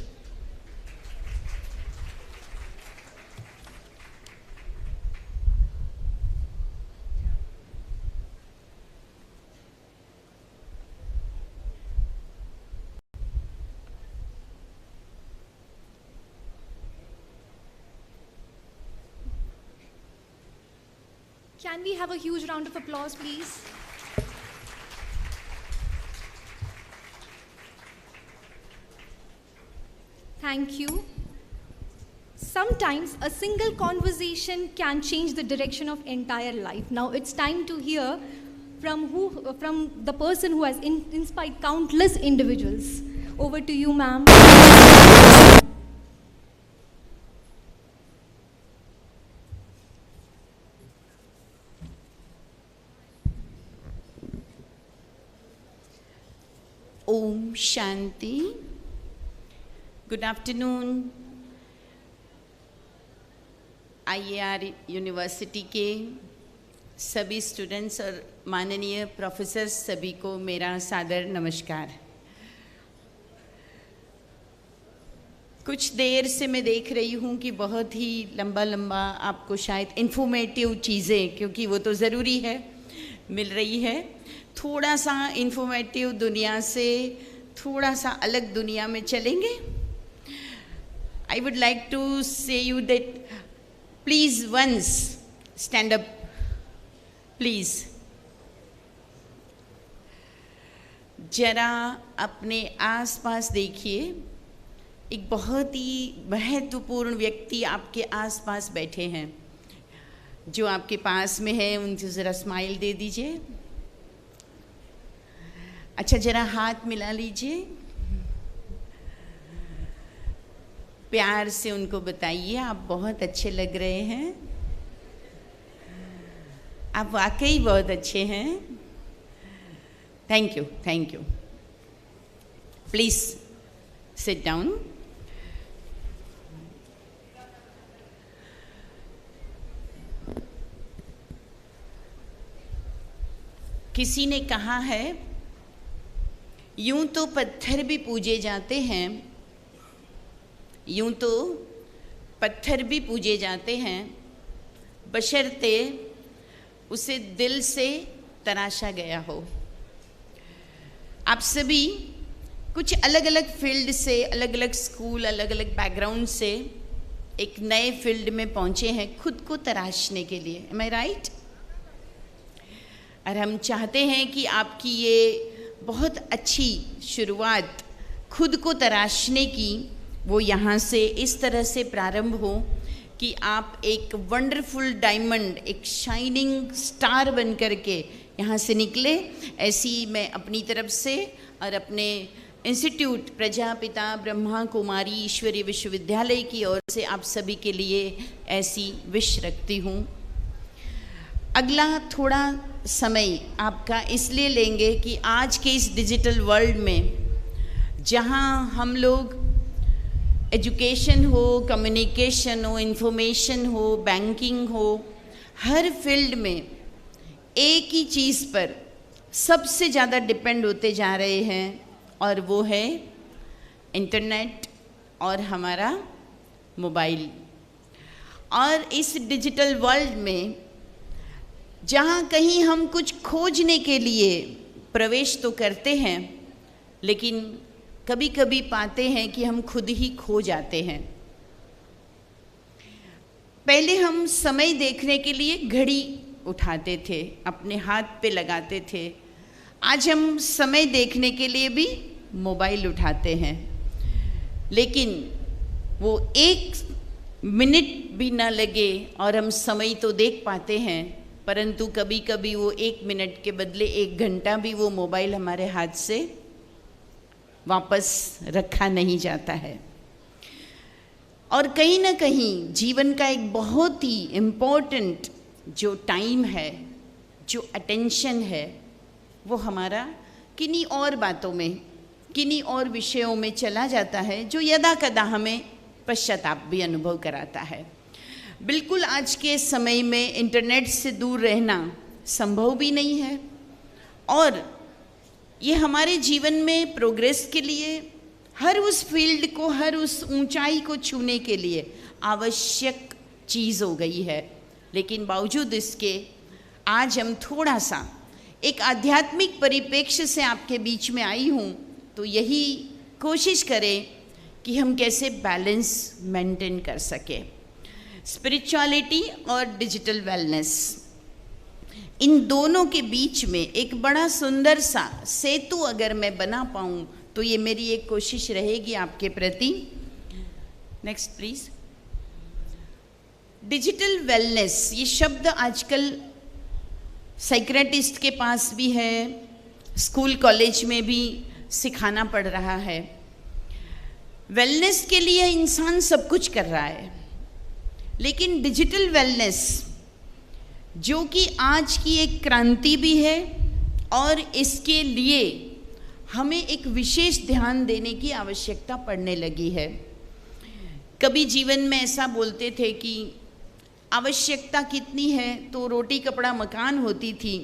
Can we have a huge round of applause, please? Thank you. Sometimes a single conversation can change the direction of entire life. Now it's time to hear from the person who has inspired countless individuals. Over to you, ma'am. Om Shanti. Good afternoon. IAR University के सभी students और माननीय professor सभी को मेरा सादर नमस्कार। कुछ देर से मैं देख रही हूँ कि बहुत ही लंबा आपको शायद इन्फॉर्मेटिव चीज़ें, क्योंकि वो तो ज़रूरी है, मिल रही है। थोड़ा सा इन्फॉर्मेटिव दुनिया से थोड़ा सा अलग दुनिया में चलेंगे। I would like to say you that please once stand up please. जरा अपने आसपास देखिए, एक बहुत ही महत्वपूर्ण व्यक्ति आपके आसपास बैठे हैं। जो आपके पास में है उनसे ज़रा स्माइल दे दीजिए। अच्छा, ज़रा हाथ मिला लीजिए, प्यार से उनको बताइए आप बहुत अच्छे लग रहे हैं, आप वाकई बहुत अच्छे हैं। Thank you, thank you. Please sit down. किसी ने कहा है, यूं तो पत्थर भी पूजे जाते हैं, यूं तो पत्थर भी पूजे जाते हैं, बशर्ते उसे दिल से तराशा गया हो। आप सभी कुछ अलग अलग फील्ड से, अलग अलग स्कूल, अलग अलग बैकग्राउंड से एक नए फील्ड में पहुंचे हैं खुद को तराशने के लिए। एम आई राइट? और हम चाहते हैं कि आपकी ये बहुत अच्छी शुरुआत खुद को तराशने की वो यहाँ से इस तरह से प्रारंभ हो कि आप एक वंडरफुल डायमंड, एक शाइनिंग स्टार बन करके यहाँ से निकले। ऐसी मैं अपनी तरफ से और अपने इंस्टीट्यूट प्रजापिता ब्रह्मा कुमारी ईश्वरीय विश्वविद्यालय की ओर से आप सभी के लिए ऐसी विश रखती हूँ। अगला थोड़ा समय आपका इसलिए लेंगे कि आज के इस डिजिटल वर्ल्ड में जहाँ हम लोग एजुकेशन हो, कम्युनिकेशन हो, इंफॉर्मेशन हो, बैंकिंग हो, हर फील्ड में एक ही चीज़ पर सबसे ज़्यादा डिपेंड होते जा रहे हैं और वो है इंटरनेट और हमारा मोबाइल। और इस डिजिटल वर्ल्ड में जहाँ कहीं हम कुछ खोजने के लिए प्रवेश तो करते हैं, लेकिन कभी कभी पाते हैं कि हम खुद ही खो जाते हैं। पहले हम समय देखने के लिए घड़ी उठाते थे, अपने हाथ पे लगाते थे। आज हम समय देखने के लिए भी मोबाइल उठाते हैं, लेकिन वो एक मिनट भी ना लगे और हम समय तो देख पाते हैं, परंतु कभी कभी वो एक मिनट के बदले एक घंटा भी वो मोबाइल हमारे हाथ से वापस रखा नहीं जाता है। और कहीं ना कहीं जीवन का एक बहुत ही इम्पोर्टेंट जो टाइम है, जो अटेंशन है, वो हमारा किन्हीं और बातों में, किन्हीं और विषयों में चला जाता है, जो यदा कदा हमें पश्चाताप भी अनुभव कराता है। बिल्कुल आज के समय में इंटरनेट से दूर रहना संभव भी नहीं है और ये हमारे जीवन में प्रोग्रेस के लिए, हर उस फील्ड को, हर उस ऊंचाई को छूने के लिए आवश्यक चीज़ हो गई है। लेकिन बावजूद इसके आज हम थोड़ा सा एक आध्यात्मिक परिप्रेक्ष्य से आपके बीच में आई हूँ, तो यही कोशिश करें कि हम कैसे बैलेंस मेंटेन कर सकें। स्पिरिचुअलिटी और डिजिटल वेलनेस, इन दोनों के बीच में एक बड़ा सुंदर सा सेतु अगर मैं बना पाऊँ तो ये मेरी एक कोशिश रहेगी आपके प्रति। Next please. डिजिटल वेलनेस ये शब्द आजकल साइकियाट्रिस्ट के पास भी है, स्कूल कॉलेज में भी सिखाना पड़ रहा है। वेलनेस के लिए इंसान सब कुछ कर रहा है, लेकिन डिजिटल वेलनेस जो कि आज की एक क्रांति भी है और इसके लिए हमें एक विशेष ध्यान देने की आवश्यकता पड़ने लगी है। कभी जीवन में ऐसा बोलते थे कि आवश्यकता कितनी है तो रोटी कपड़ा मकान होती थी,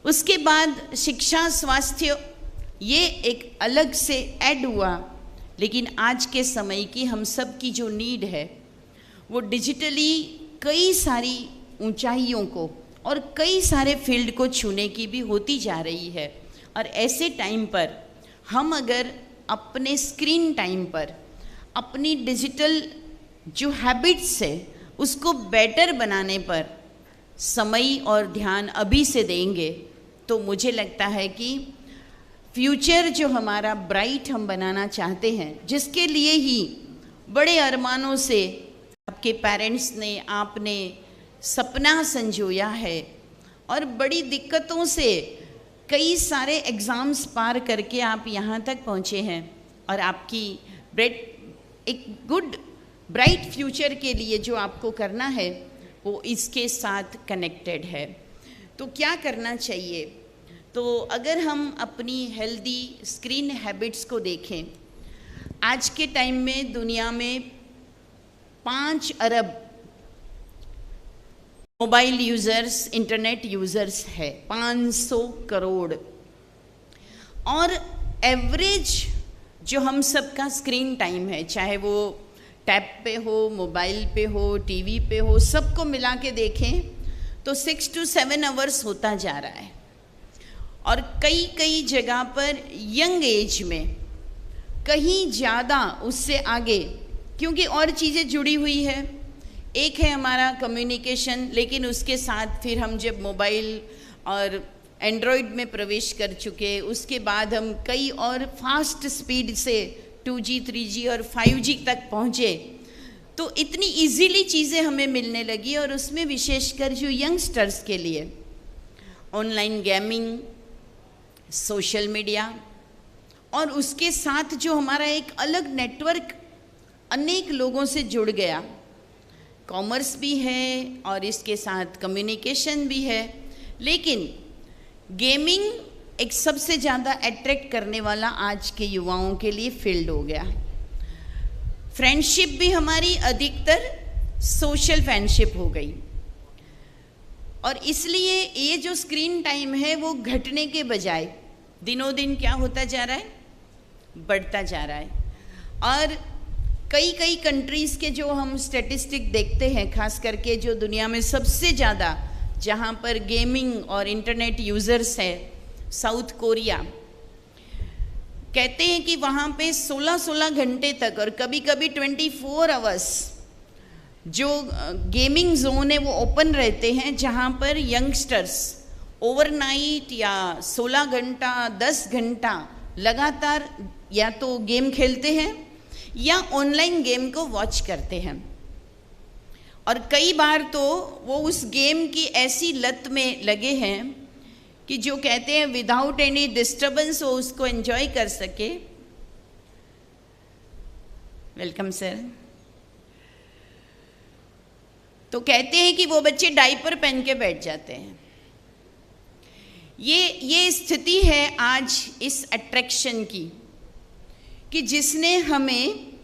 उसके बाद शिक्षा स्वास्थ्य ये एक अलग से ऐड हुआ, लेकिन आज के समय की हम सब की जो नीड है वो डिजिटली कई सारी ऊंचाइयों को और कई सारे फील्ड को छूने की भी होती जा रही है। और ऐसे टाइम पर हम अगर अपने स्क्रीन टाइम पर अपनी डिजिटल जो हैबिट्स है उसको बेटर बनाने पर समय और ध्यान अभी से देंगे तो मुझे लगता है कि फ्यूचर जो हमारा ब्राइट हम बनाना चाहते हैं, जिसके लिए ही बड़े अरमानों से आपके पेरेंट्स ने, आपने सपना संजोया है और बड़ी दिक्कतों से कई सारे एग्ज़ाम्स पार करके आप यहाँ तक पहुँचे हैं और आपकी एक गुड ब्राइट फ्यूचर के लिए जो आपको करना है वो इसके साथ कनेक्टेड है। तो क्या करना चाहिए? तो अगर हम अपनी हेल्दी स्क्रीन हैबिट्स को देखें, आज के टाइम में दुनिया में 5 अरब मोबाइल यूज़र्स, इंटरनेट यूज़र्स है, 500 करोड़। और एवरेज जो हम सबका स्क्रीन टाइम है, चाहे वो टैब पे हो, मोबाइल पे हो, टीवी पे हो, सबको मिला के देखें तो 6 to 7 आवर्स होता जा रहा है। और कई जगह पर यंग एज में कहीं ज़्यादा उससे आगे, क्योंकि और चीज़ें जुड़ी हुई है। एक है हमारा कम्युनिकेशन, लेकिन उसके साथ फिर हम जब मोबाइल और एंड्रॉयड में प्रवेश कर चुके, उसके बाद हम कई और फास्ट स्पीड से 2G, 3G और 5G तक पहुँचे, तो इतनी इजीली चीज़ें हमें मिलने लगी। और उसमें विशेषकर जो यंगस्टर्स के लिए ऑनलाइन गेमिंग, सोशल मीडिया और उसके साथ जो हमारा एक अलग नेटवर्क अनेक लोगों से जुड़ गया, कॉमर्स भी है और इसके साथ कम्युनिकेशन भी है। लेकिन गेमिंग एक सबसे ज़्यादा अट्रैक्ट करने वाला आज के युवाओं के लिए फील्ड हो गया। फ्रेंडशिप भी हमारी अधिकतर सोशल फ्रेंडशिप हो गई और इसलिए ये जो स्क्रीन टाइम है वो घटने के बजाय दिनों दिन क्या होता जा रहा है, बढ़ता जा रहा है। और कई कंट्रीज़ के जो हम स्टैटिस्टिक देखते हैं, खास करके जो दुनिया में सबसे ज़्यादा जहाँ पर गेमिंग और इंटरनेट यूज़र्स है, साउथ कोरिया, कहते हैं कि वहाँ पे 16-16 घंटे तक और कभी कभी 24 आवर्स जो गेमिंग जोन है वो ओपन रहते हैं, जहाँ पर यंगस्टर्स ओवरनाइट या 16 घंटा 10 घंटा लगातार या तो गेम खेलते हैं या ऑनलाइन गेम को वॉच करते हैं। और कई बार तो वो उस गेम की ऐसी लत में लगे हैं कि जो कहते हैं विदाउट एनी डिस्टर्बेंस वो उसको एंजॉय कर सके। Welcome sir. तो कहते हैं कि वो बच्चे डायपर पहन के बैठ जाते हैं। ये स्थिति है आज इस अट्रैक्शन की, कि जिसने हमें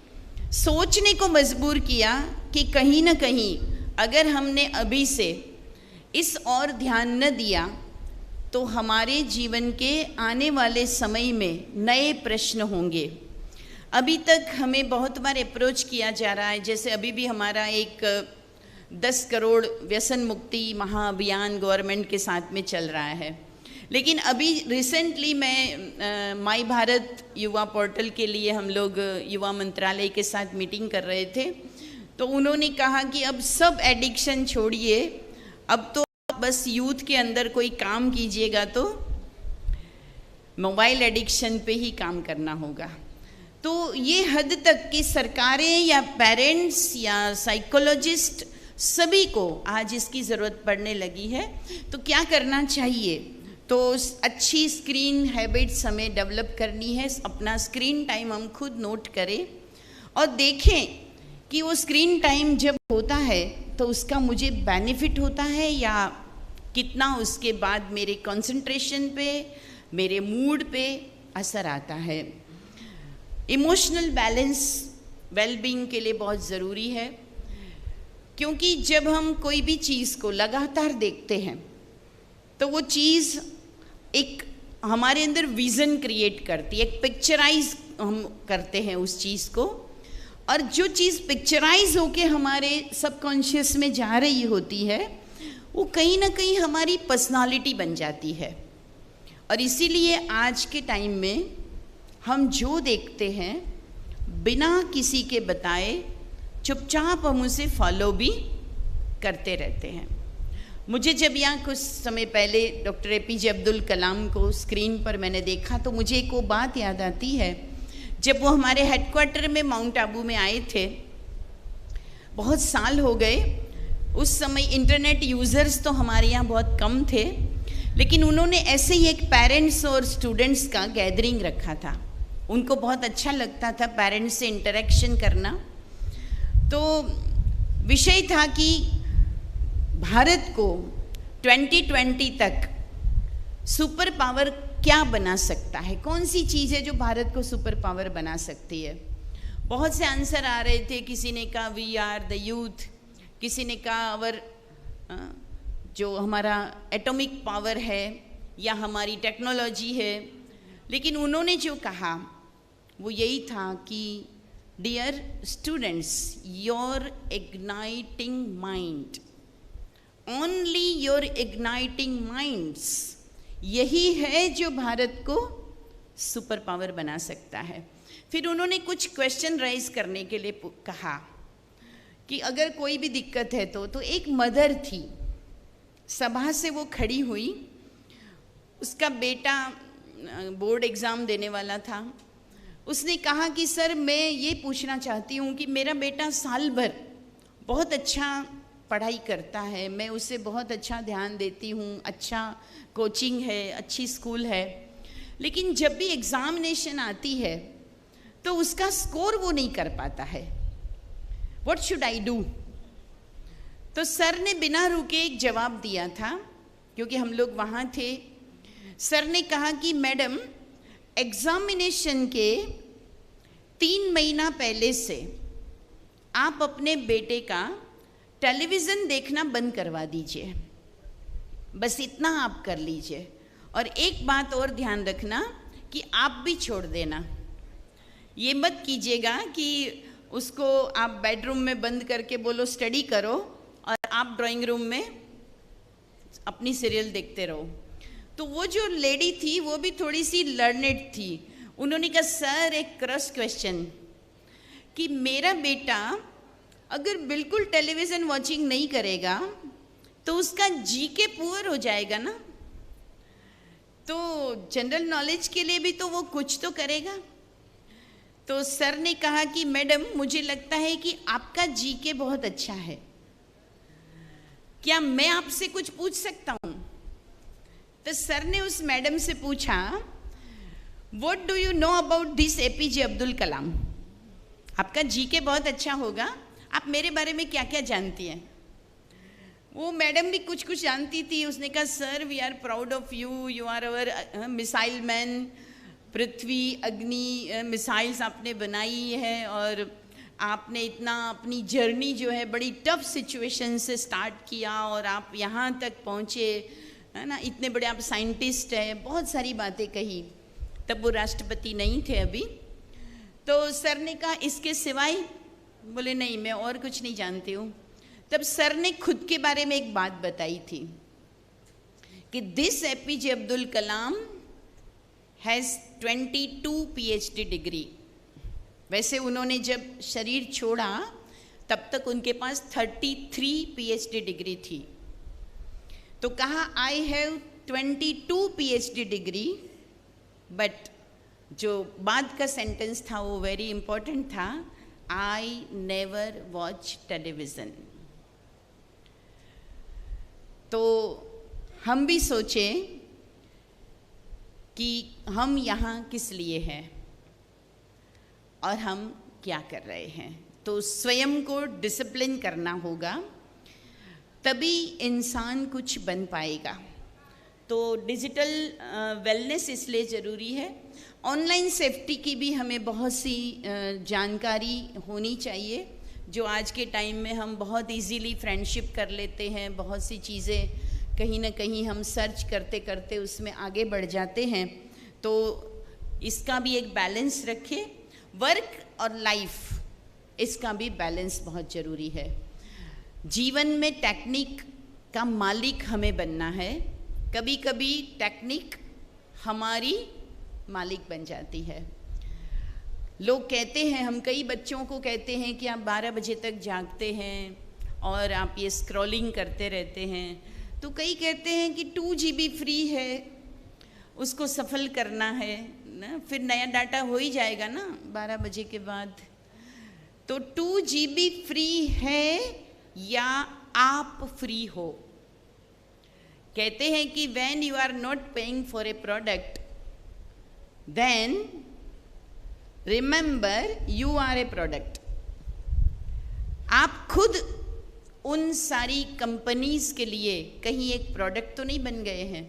सोचने को मजबूर किया कि कहीं ना कहीं अगर हमने अभी से इस और ध्यान न दिया तो हमारे जीवन के आने वाले समय में नए प्रश्न होंगे। अभी तक हमें बहुत बार अप्रोच किया जा रहा है, जैसे अभी भी हमारा एक 10 करोड़ व्यसन मुक्ति महाअभियान गवर्नमेंट के साथ में चल रहा है। लेकिन अभी रिसेंटली मैं माई भारत युवा पोर्टल के लिए हम लोग युवा मंत्रालय के साथ मीटिंग कर रहे थे, तो उन्होंने कहा कि अब सब एडिक्शन छोड़िए, अब तो बस यूथ के अंदर कोई काम कीजिएगा तो मोबाइल एडिक्शन पे ही काम करना होगा। तो ये हद तक कि सरकारें या पेरेंट्स या साइकोलॉजिस्ट सभी को आज इसकी ज़रूरत पड़ने लगी है। तो क्या करना चाहिए? तो अच्छी स्क्रीन हैबिट्स हमें डेवलप करनी है। अपना स्क्रीन टाइम हम खुद नोट करें और देखें कि वो स्क्रीन टाइम जब होता है तो उसका मुझे बेनिफिट होता है या कितना उसके बाद मेरे कंसंट्रेशन पे, मेरे मूड पे असर आता है। इमोशनल बैलेंस वेलबींग के लिए बहुत ज़रूरी है, क्योंकि जब हम कोई भी चीज़ को लगातार देखते हैं तो वो चीज़ एक हमारे अंदर विज़न क्रिएट करती है, एक पिक्चराइज हम करते हैं उस चीज़ को, और जो चीज़ पिक्चराइज होके हमारे सबकॉन्शियस में जा रही होती है वो कहीं ना कहीं हमारी पर्सनालिटी बन जाती है। और इसीलिए आज के टाइम में हम जो देखते हैं बिना किसी के बताए चुपचाप हम उसे फॉलो भी करते रहते हैं। मुझे जब यहाँ कुछ समय पहले डॉक्टर APJ अब्दुल कलाम को स्क्रीन पर मैंने देखा तो मुझे एक वो बात याद आती है, जब वो हमारे हेडक्वार्टर में माउंट आबू में आए थे, बहुत साल हो गए, उस समय इंटरनेट यूज़र्स तो हमारे यहाँ बहुत कम थे, लेकिन उन्होंने ऐसे ही एक पेरेंट्स और स्टूडेंट्स का गैदरिंग रखा था। उनको बहुत अच्छा लगता था पेरेंट्स से इंटरेक्शन करना। तो विषय था कि भारत को 2020 तक सुपर पावर क्या बना सकता है, कौन सी चीज़ है जो भारत को सुपर पावर बना सकती है। बहुत से आंसर आ रहे थे, किसी ने कहा वी आर द यूथ, किसी ने कहा अवर जो हमारा एटॉमिक पावर है या हमारी टेक्नोलॉजी है। लेकिन उन्होंने जो कहा वो यही था कि dear students, your igniting mind, only your igniting minds, यही है जो भारत को सुपर पावर बना सकता है। फिर उन्होंने कुछ क्वेश्चन राइज करने के लिए कहा कि अगर कोई भी दिक्कत है तो एक मदर थी, सभा से वो खड़ी हुई, उसका बेटा बोर्ड एग्ज़ाम देने वाला था। उसने कहा कि सर मैं ये पूछना चाहती हूँ कि मेरा बेटा साल भर बहुत अच्छा पढ़ाई करता है, मैं उसे बहुत अच्छा ध्यान देती हूँ, अच्छा कोचिंग है, अच्छी स्कूल है, लेकिन जब भी एग्ज़ामिनेशन आती है तो उसका स्कोर वो नहीं कर पाता है। What should I do? तो सर ने बिना रुके एक जवाब दिया था, क्योंकि हम लोग वहाँ थे। सर ने कहा कि मैडम, एग्जामिनेशन के 3 महीना पहले से आप अपने बेटे का टेलीविज़न देखना बंद करवा दीजिए, बस इतना आप कर लीजिए। और एक बात और ध्यान रखना कि आप भी छोड़ देना, ये मत कीजिएगा कि उसको आप बेडरूम में बंद करके बोलो स्टडी करो और आप ड्राइंग रूम में अपनी सीरियल देखते रहो। तो वो जो लेडी थी वो भी थोड़ी सी लर्नेड थी। उन्होंने कहा सर एक क्रॉस क्वेश्चन कि मेरा बेटा अगर बिल्कुल टेलीविज़न वॉचिंग नहीं करेगा तो उसका जीके पुअर हो जाएगा ना, तो जनरल नॉलेज के लिए भी तो वो कुछ तो करेगा। तो सर ने कहा कि मैडम मुझे लगता है कि आपका जीके बहुत अच्छा है, क्या मैं आपसे कुछ पूछ सकता हूँ? तो सर ने उस मैडम से पूछा what do you know about this APJ Abdul Kalam? आपका जीके बहुत अच्छा होगा, आप मेरे बारे में क्या क्या जानती हैं? वो मैडम भी कुछ कुछ जानती थी। उसने कहा sir we are proud of you, you are our missile man, Prithvi Agni missiles आपने बनाई है और आपने इतना अपनी जर्नी जो है बड़ी टफ सिचुएशन से स्टार्ट किया और आप यहाँ तक पहुँचे, है ना, इतने बड़े आप साइंटिस्ट हैं, बहुत सारी बातें कही। तब वो राष्ट्रपति नहीं थे अभी। तो सर ने कहा इसके सिवाय? बोले नहीं मैं और कुछ नहीं जानती हूँ। तब सर ने खुद के बारे में एक बात बताई थी कि this APJ Abdul Kalam has 22 PhD degree. वैसे उन्होंने जब शरीर छोड़ा तब तक उनके पास 33 PhD डिग्री थी। तो कहा I have 22 PhD degree, but जो बाद का सेंटेंस था वो वेरी इंपॉर्टेंट था, आई नेवर वॉच टेलीविज़न। तो हम भी सोचें कि हम यहाँ किस लिए हैं और हम क्या कर रहे हैं। तो स्वयं को डिसिप्लिन करना होगा, तभी इंसान कुछ बन पाएगा। तो डिजिटल वेलनेस इसलिए ज़रूरी है। ऑनलाइन सेफ्टी की भी हमें बहुत सी जानकारी होनी चाहिए, जो आज के टाइम में हम बहुत इजीली फ्रेंडशिप कर लेते हैं, बहुत सी चीज़ें कहीं ना कहीं हम सर्च करते करते उसमें आगे बढ़ जाते हैं। तो इसका भी एक बैलेंस रखें। वर्क और लाइफ, इसका भी बैलेंस बहुत ज़रूरी है। जीवन में टेक्निक का मालिक हमें बनना है, कभी कभी टेक्निक हमारी मालिक बन जाती है। लोग कहते हैं, हम कई बच्चों को कहते हैं कि आप 12 बजे तक जागते हैं और आप ये स्क्रॉलिंग करते रहते हैं। तो कई कहते हैं कि 2 GB फ्री है, उसको सफल करना है ना, फिर नया डाटा हो ही जाएगा ना 12 बजे के बाद। तो 2 GB फ्री है या आप फ्री हो। कहते हैं कि when you are not paying for a product then remember you are a product. आप खुद उन सारी कंपनीज के लिए कहीं एक प्रोडक्ट तो नहीं बन गए हैं।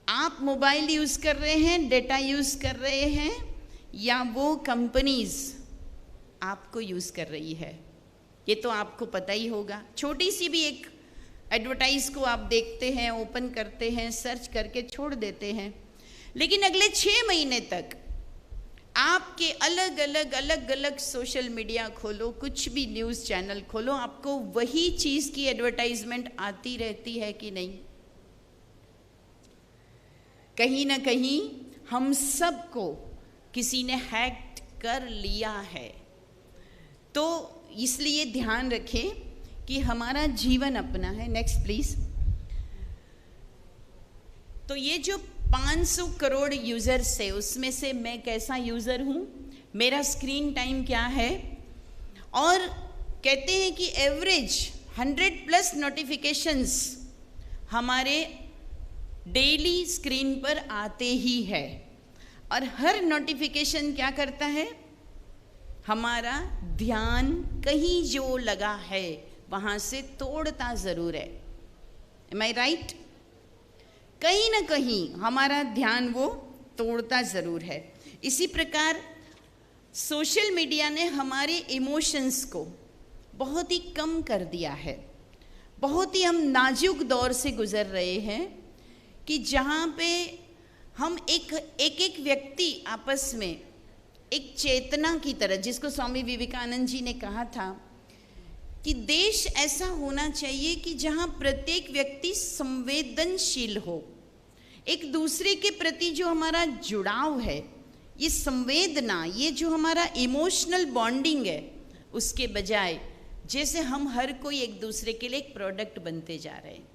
आप मोबाइल यूज कर रहे हैं, डेटा यूज कर रहे हैं, या वो कंपनीज आपको यूज कर रही है, ये तो आपको पता ही होगा। छोटी सी भी एक एडवर्टाइज को आप देखते हैं, ओपन करते हैं, सर्च करके छोड़ देते हैं, लेकिन अगले 6 महीने तक आपके अलग अलग सोशल मीडिया खोलो, कुछ भी न्यूज़ चैनल खोलो, आपको वही चीज़ की एडवर्टाइजमेंट आती रहती है कि नहीं? कहीं ना कहीं हम सबको किसी ने हैक कर लिया है। तो इसलिए ध्यान रखें कि हमारा जीवन अपना है। Next please. तो ये जो 500 करोड़ यूजर्स है उसमें से मैं कैसा यूजर हूं, मेरा स्क्रीन टाइम क्या है, और कहते हैं कि एवरेज 100+ नोटिफिकेशंस हमारे डेली स्क्रीन पर आते ही है, और हर नोटिफिकेशन क्या करता है, हमारा ध्यान कहीं जो लगा है वहां से तोड़ता जरूर है। एम आई राइट? कहीं ना कहीं हमारा ध्यान वो तोड़ता ज़रूर है। इसी प्रकार सोशल मीडिया ने हमारे इमोशंस को बहुत ही कम कर दिया है। बहुत ही हम नाजुक दौर से गुज़र रहे हैं कि जहाँ पे हम एक व्यक्ति आपस में एक चेतना की तरह, जिसको स्वामी विवेकानंद जी ने कहा था कि देश ऐसा होना चाहिए कि जहाँ प्रत्येक व्यक्ति संवेदनशील हो, एक दूसरे के प्रति जो हमारा जुड़ाव है, ये संवेदना, ये जो हमारा इमोशनल बॉन्डिंग है, उसके बजाय जैसे हम हर कोई एक दूसरे के लिए एक प्रोडक्ट बनते जा रहे हैं।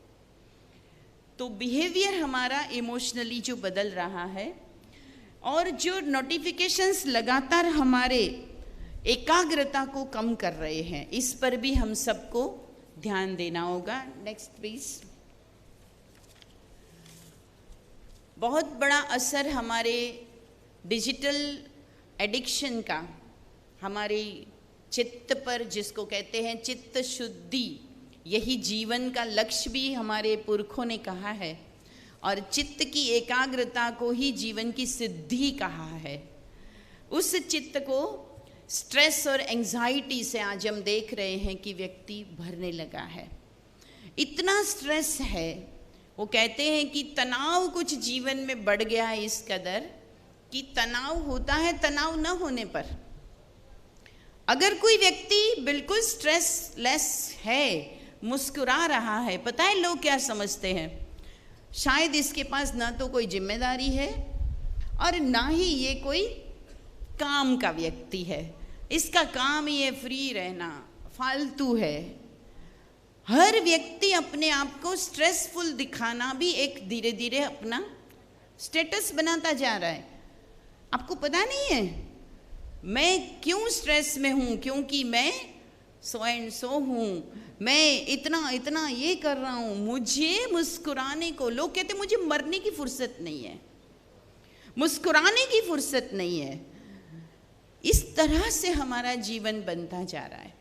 तो बिहेवियर हमारा इमोशनली जो बदल रहा है, और जो नोटिफिकेशंस लगातार हमारे एकाग्रता को कम कर रहे हैं, इस पर भी हम सबको ध्यान देना होगा। Next please. बहुत बड़ा असर हमारे डिजिटल एडिक्शन का हमारे चित्त पर, जिसको कहते हैं चित्त शुद्धि, यही जीवन का लक्ष्य भी हमारे पुरखों ने कहा है, और चित्त की एकाग्रता को ही जीवन की सिद्धि कहा है। उस चित्त को स्ट्रेस और एंजाइटी से आज हम देख रहे हैं कि व्यक्ति भरने लगा है। इतना स्ट्रेस है, वो कहते हैं कि तनाव कुछ जीवन में बढ़ गया है इस कदर कि तनाव होता है तनाव न होने पर। अगर कोई व्यक्ति बिल्कुल स्ट्रेस लेस है, मुस्कुरा रहा है, पता है लोग क्या समझते हैं, शायद इसके पास ना तो कोई जिम्मेदारी है और ना ही ये कोई काम का व्यक्ति है, इसका काम ये फ्री रहना, फालतू है। हर व्यक्ति अपने आप को स्ट्रेसफुल दिखाना भी एक धीरे धीरे अपना स्टेटस बनाता जा रहा है। आपको पता नहीं है मैं क्यों स्ट्रेस में हूँ, क्योंकि मैं सो एंड सो हूँ, मैं इतना इतना ये कर रहा हूँ। मुझे मुस्कुराने को, लोग कहते मुझे मरने की फुर्सत नहीं है, मुस्कुराने की फुर्सत नहीं है। इस तरह से हमारा जीवन बनता जा रहा है।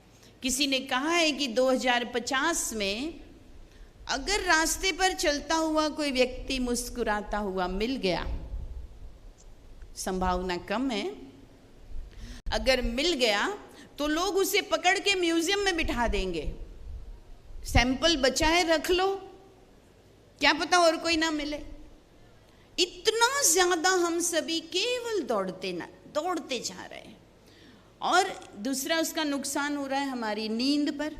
किसी ने कहा है कि 2050 में अगर रास्ते पर चलता हुआ कोई व्यक्ति मुस्कुराता हुआ मिल गया, संभावना कम है, अगर मिल गया तो लोग उसे पकड़ के म्यूजियम में बिठा देंगे, सैंपल बचाए रख लो, क्या पता और कोई ना मिले। इतना ज्यादा हम सभी केवल दौड़ते जा रहे हैं। और दूसरा उसका नुकसान हो रहा है हमारी नींद पर।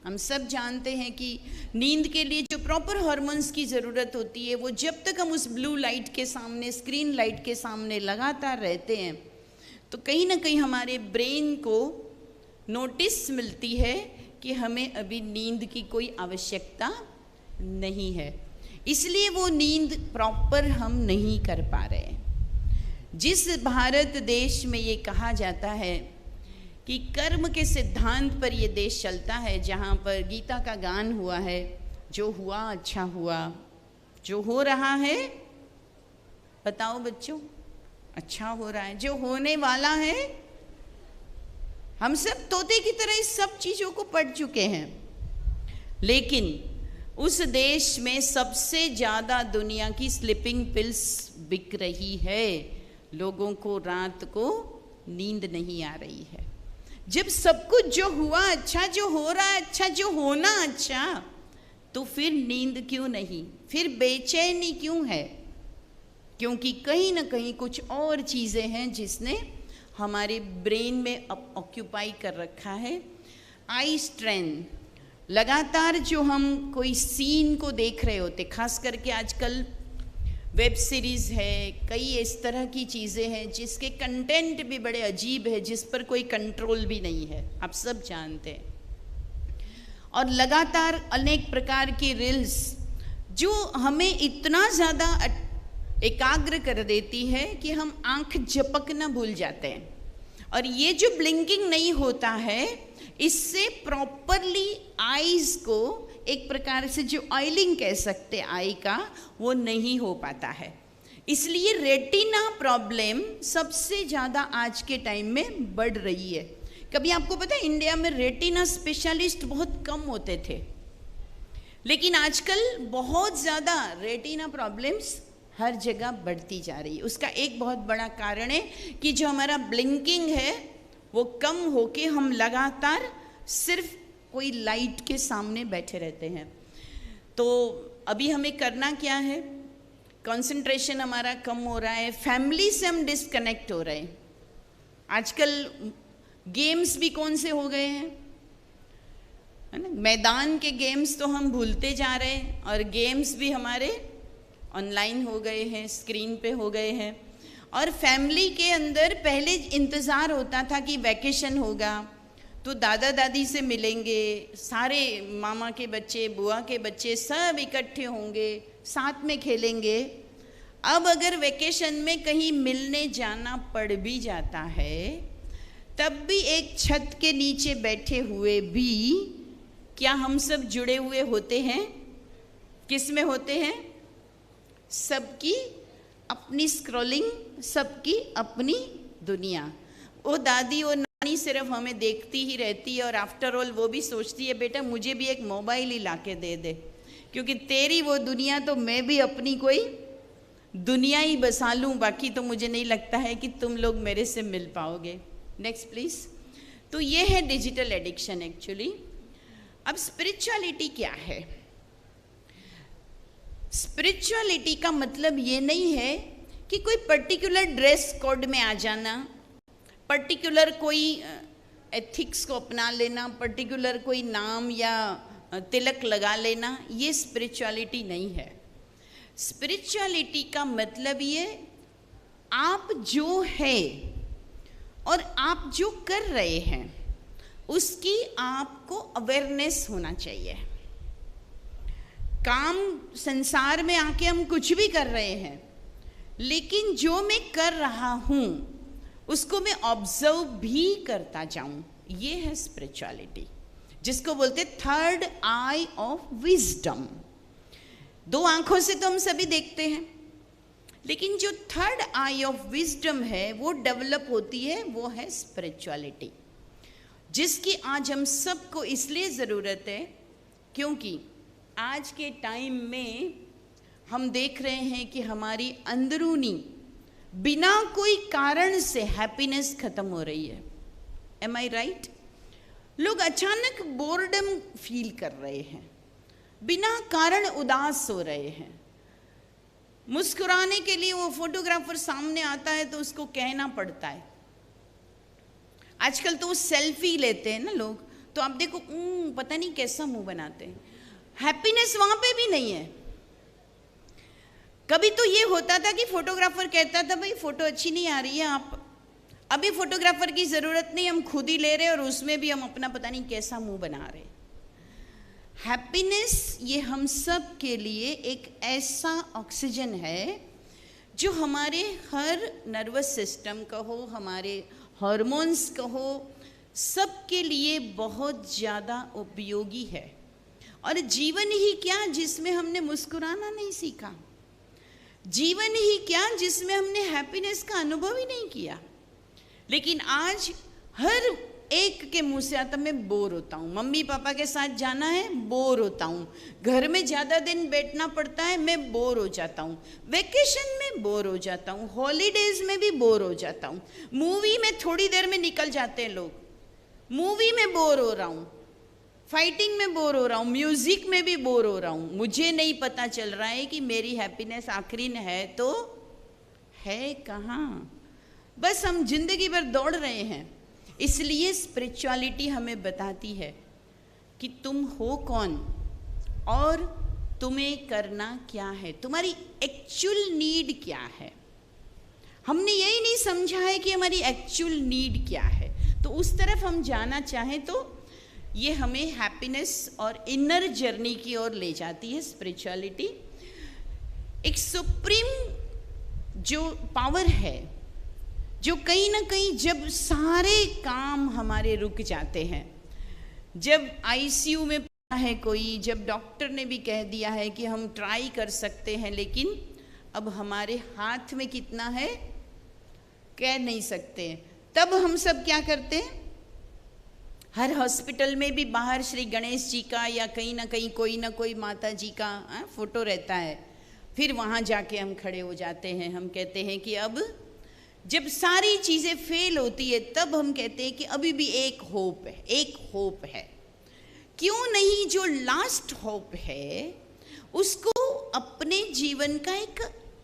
हम सब जानते हैं कि नींद के लिए जो प्रॉपर हार्मोन्स की ज़रूरत होती है, वो जब तक हम उस ब्लू लाइट के सामने, स्क्रीन लाइट के सामने लगातार रहते हैं, तो कहीं ना कहीं हमारे ब्रेन को नोटिस मिलती है कि हमें अभी नींद की कोई आवश्यकता नहीं है, इसलिए वो नींद प्रॉपर हम नहीं कर पा रहे हैं। जिस भारत देश में ये कहा जाता है कि कर्म के सिद्धांत पर ये देश चलता है, जहाँ पर गीता का गान हुआ है, जो हुआ अच्छा हुआ, जो हो रहा है बताओ बच्चों अच्छा हो रहा है, जो होने वाला है हम सब तोते की तरह इस सब चीज़ों को पढ़ चुके हैं। लेकिन उस देश में सबसे ज़्यादा दुनिया की स्लीपिंग पिल्स बिक रही है, लोगों को रात को नींद नहीं आ रही है। जब सब कुछ जो हुआ अच्छा, जो हो रहा है अच्छा, जो होना अच्छा, तो फिर नींद क्यों नहीं, फिर बेचैनी क्यों है? क्योंकि कहीं ना कहीं कुछ और चीज़ें हैं जिसने हमारे ब्रेन में ऑक्यूपाई कर रखा है। आई स्ट्रेन, लगातार जो हम कोई सीन को देख रहे होते, खास करके आजकल वेब सीरीज़ है, कई इस तरह की चीज़ें हैं जिसके कंटेंट भी बड़े अजीब है, जिस पर कोई कंट्रोल भी नहीं है, आप सब जानते हैं। और लगातार अनेक प्रकार की रील्स जो हमें इतना ज़्यादा एकाग्र कर देती है कि हम आंख झपकना भूल जाते हैं। और ये जो ब्लिंकिंग नहीं होता है, इससे प्रॉपरली आईज को एक प्रकार से जो ऑयलिंग कह सकते आई का, वो नहीं हो पाता है। इसलिए रेटिना प्रॉब्लम सबसे ज़्यादा आज के टाइम में बढ़ रही है। कभी आपको पता है इंडिया में रेटिना स्पेशलिस्ट बहुत कम होते थे, लेकिन आजकल बहुत ज़्यादा रेटिना प्रॉब्लम्स हर जगह बढ़ती जा रही है। उसका एक बहुत बड़ा कारण है कि जो हमारा ब्लिंकिंग है वो कम होके हम लगातार सिर्फ कोई लाइट के सामने बैठे रहते हैं। तो अभी हमें करना क्या है? कंसंट्रेशन हमारा कम हो रहा है, फैमिली से हम डिस्कनेक्ट हो रहे हैं। आजकल गेम्स भी कौन से हो गए हैं, है ना? मैदान के गेम्स तो हम भूलते जा रहे हैं, और गेम्स भी हमारे ऑनलाइन हो गए हैं, स्क्रीन पे हो गए हैं। और फैमिली के अंदर पहले इंतज़ार होता था कि वैकेशन होगा तो दादा दादी से मिलेंगे, सारे मामा के बच्चे, बुआ के बच्चे सब इकट्ठे होंगे, साथ में खेलेंगे। अब अगर वैकेशन में कहीं मिलने जाना पड़ भी जाता है, तब भी एक छत के नीचे बैठे हुए भी क्या हम सब जुड़े हुए होते हैं? किस में होते हैं? सबकी अपनी स्क्रॉलिंग, सबकी अपनी दुनिया। वो दादी और नानी सिर्फ हमें देखती ही रहती है, और आफ्टर ऑल वो भी सोचती है बेटा मुझे भी एक मोबाइल ही लाके दे दे, क्योंकि तेरी वो दुनिया तो मैं भी अपनी कोई दुनिया ही बसा लूँ, बाकी तो मुझे नहीं लगता है कि तुम लोग मेरे से मिल पाओगे। Next please. तो ये है डिजिटल एडिक्शन एक्चुअली। अब स्पिरिचुअलिटी क्या है? स्पिरिचुअलिटी का मतलब ये नहीं है कि कोई पर्टिकुलर ड्रेस कोड में आ जाना, पर्टिकुलर कोई एथिक्स को अपना लेना, पर्टिकुलर कोई नाम या तिलक लगा लेना, ये स्पिरिचुअलिटी नहीं है। स्पिरिचुअलिटी का मतलब ये आप जो है और आप जो कर रहे हैं उसकी आपको अवेयरनेस होना चाहिए। काम संसार में आके हम कुछ भी कर रहे हैं, लेकिन जो मैं कर रहा हूँ उसको मैं ऑब्जर्व भी करता जाऊं, ये है स्पिरिचुअलिटी, जिसको बोलते थर्ड आई ऑफ विजडम। दो आंखों से तो हम सभी देखते हैं, लेकिन जो थर्ड आई ऑफ विजडम है वो डेवलप होती है, वो है स्पिरिचुअलिटी, जिसकी आज हम सबको इसलिए ज़रूरत है क्योंकि आज के टाइम में हम देख रहे हैं कि हमारी अंदरूनी बिना कोई कारण से हैप्पीनेस खत्म हो रही है। एम आई राइट? लोग अचानक बोर्डम फील कर रहे हैं, बिना कारण उदास हो रहे हैं। मुस्कुराने के लिए वो फोटोग्राफर सामने आता है तो उसको कहना पड़ता है। आजकल तो वो सेल्फी लेते हैं ना लोग, तो आप देखो पता नहीं कैसा मुंह बनाते हैं। हैप्पीनेस वहां पे भी नहीं है। कभी तो ये होता था कि फोटोग्राफर कहता था भाई फोटो अच्छी नहीं आ रही है आप, अभी फोटोग्राफर की जरूरत नहीं, हम खुद ही ले रहे और उसमें भी हम अपना पता नहीं कैसा मुंह बना रहे। हैप्पीनेस ये हम सब के लिए एक ऐसा ऑक्सीजन है जो हमारे हर नर्वस सिस्टम का हो, हमारे हार्मोन्स का हो, सबके लिए बहुत ज़्यादा उपयोगी है। और जीवन ही क्या जिसमें हमने मुस्कुराना नहीं सीखा, जीवन ही क्या जिसमें हमने हैप्पीनेस का अनुभव ही नहीं किया। लेकिन आज हर एक के मुंह से आता मैं बोर होता हूँ, मम्मी पापा के साथ जाना है बोर होता हूँ, घर में ज़्यादा दिन बैठना पड़ता है मैं बोर हो जाता हूँ, वेकेशन में बोर हो जाता हूँ, हॉलीडेज में भी बोर हो जाता हूँ, मूवी में थोड़ी देर में निकल जाते हैं लोग, मूवी में बोर हो रहा हूँ, फाइटिंग में बोर हो रहा हूँ, म्यूजिक में भी बोर हो रहा हूँ। मुझे नहीं पता चल रहा है कि मेरी हैप्पीनेस आखिरी है तो है कहाँ। बस हम जिंदगी भर दौड़ रहे हैं। इसलिए स्पिरिचुअलिटी हमें बताती है कि तुम हो कौन और तुम्हें करना क्या है, तुम्हारी एक्चुअल नीड क्या है। हमने यही नहीं समझा है कि हमारी एक्चुअल नीड क्या है, तो उस तरफ हम जाना चाहें तो ये हमें हैप्पीनेस और इनर जर्नी की ओर ले जाती है। स्पिरिचुअलिटी एक सुप्रीम जो पावर है, जो कहीं ना कहीं जब सारे काम हमारे रुक जाते हैं, जब आईसीयू में पड़ा है कोई, जब डॉक्टर ने भी कह दिया है कि हम ट्राई कर सकते हैं लेकिन अब हमारे हाथ में कितना है कह नहीं सकते, तब हम सब क्या करते हैं, हर हॉस्पिटल में भी बाहर श्री गणेश जी का या कहीं ना कहीं कोई ना कोई माता जी का फोटो रहता है, फिर वहाँ जाके हम खड़े हो जाते हैं। हम कहते हैं कि अब जब सारी चीज़ें फेल होती है तब हम कहते हैं कि अभी भी एक होप है, एक होप है। क्यों नहीं जो लास्ट होप है उसको अपने जीवन का एक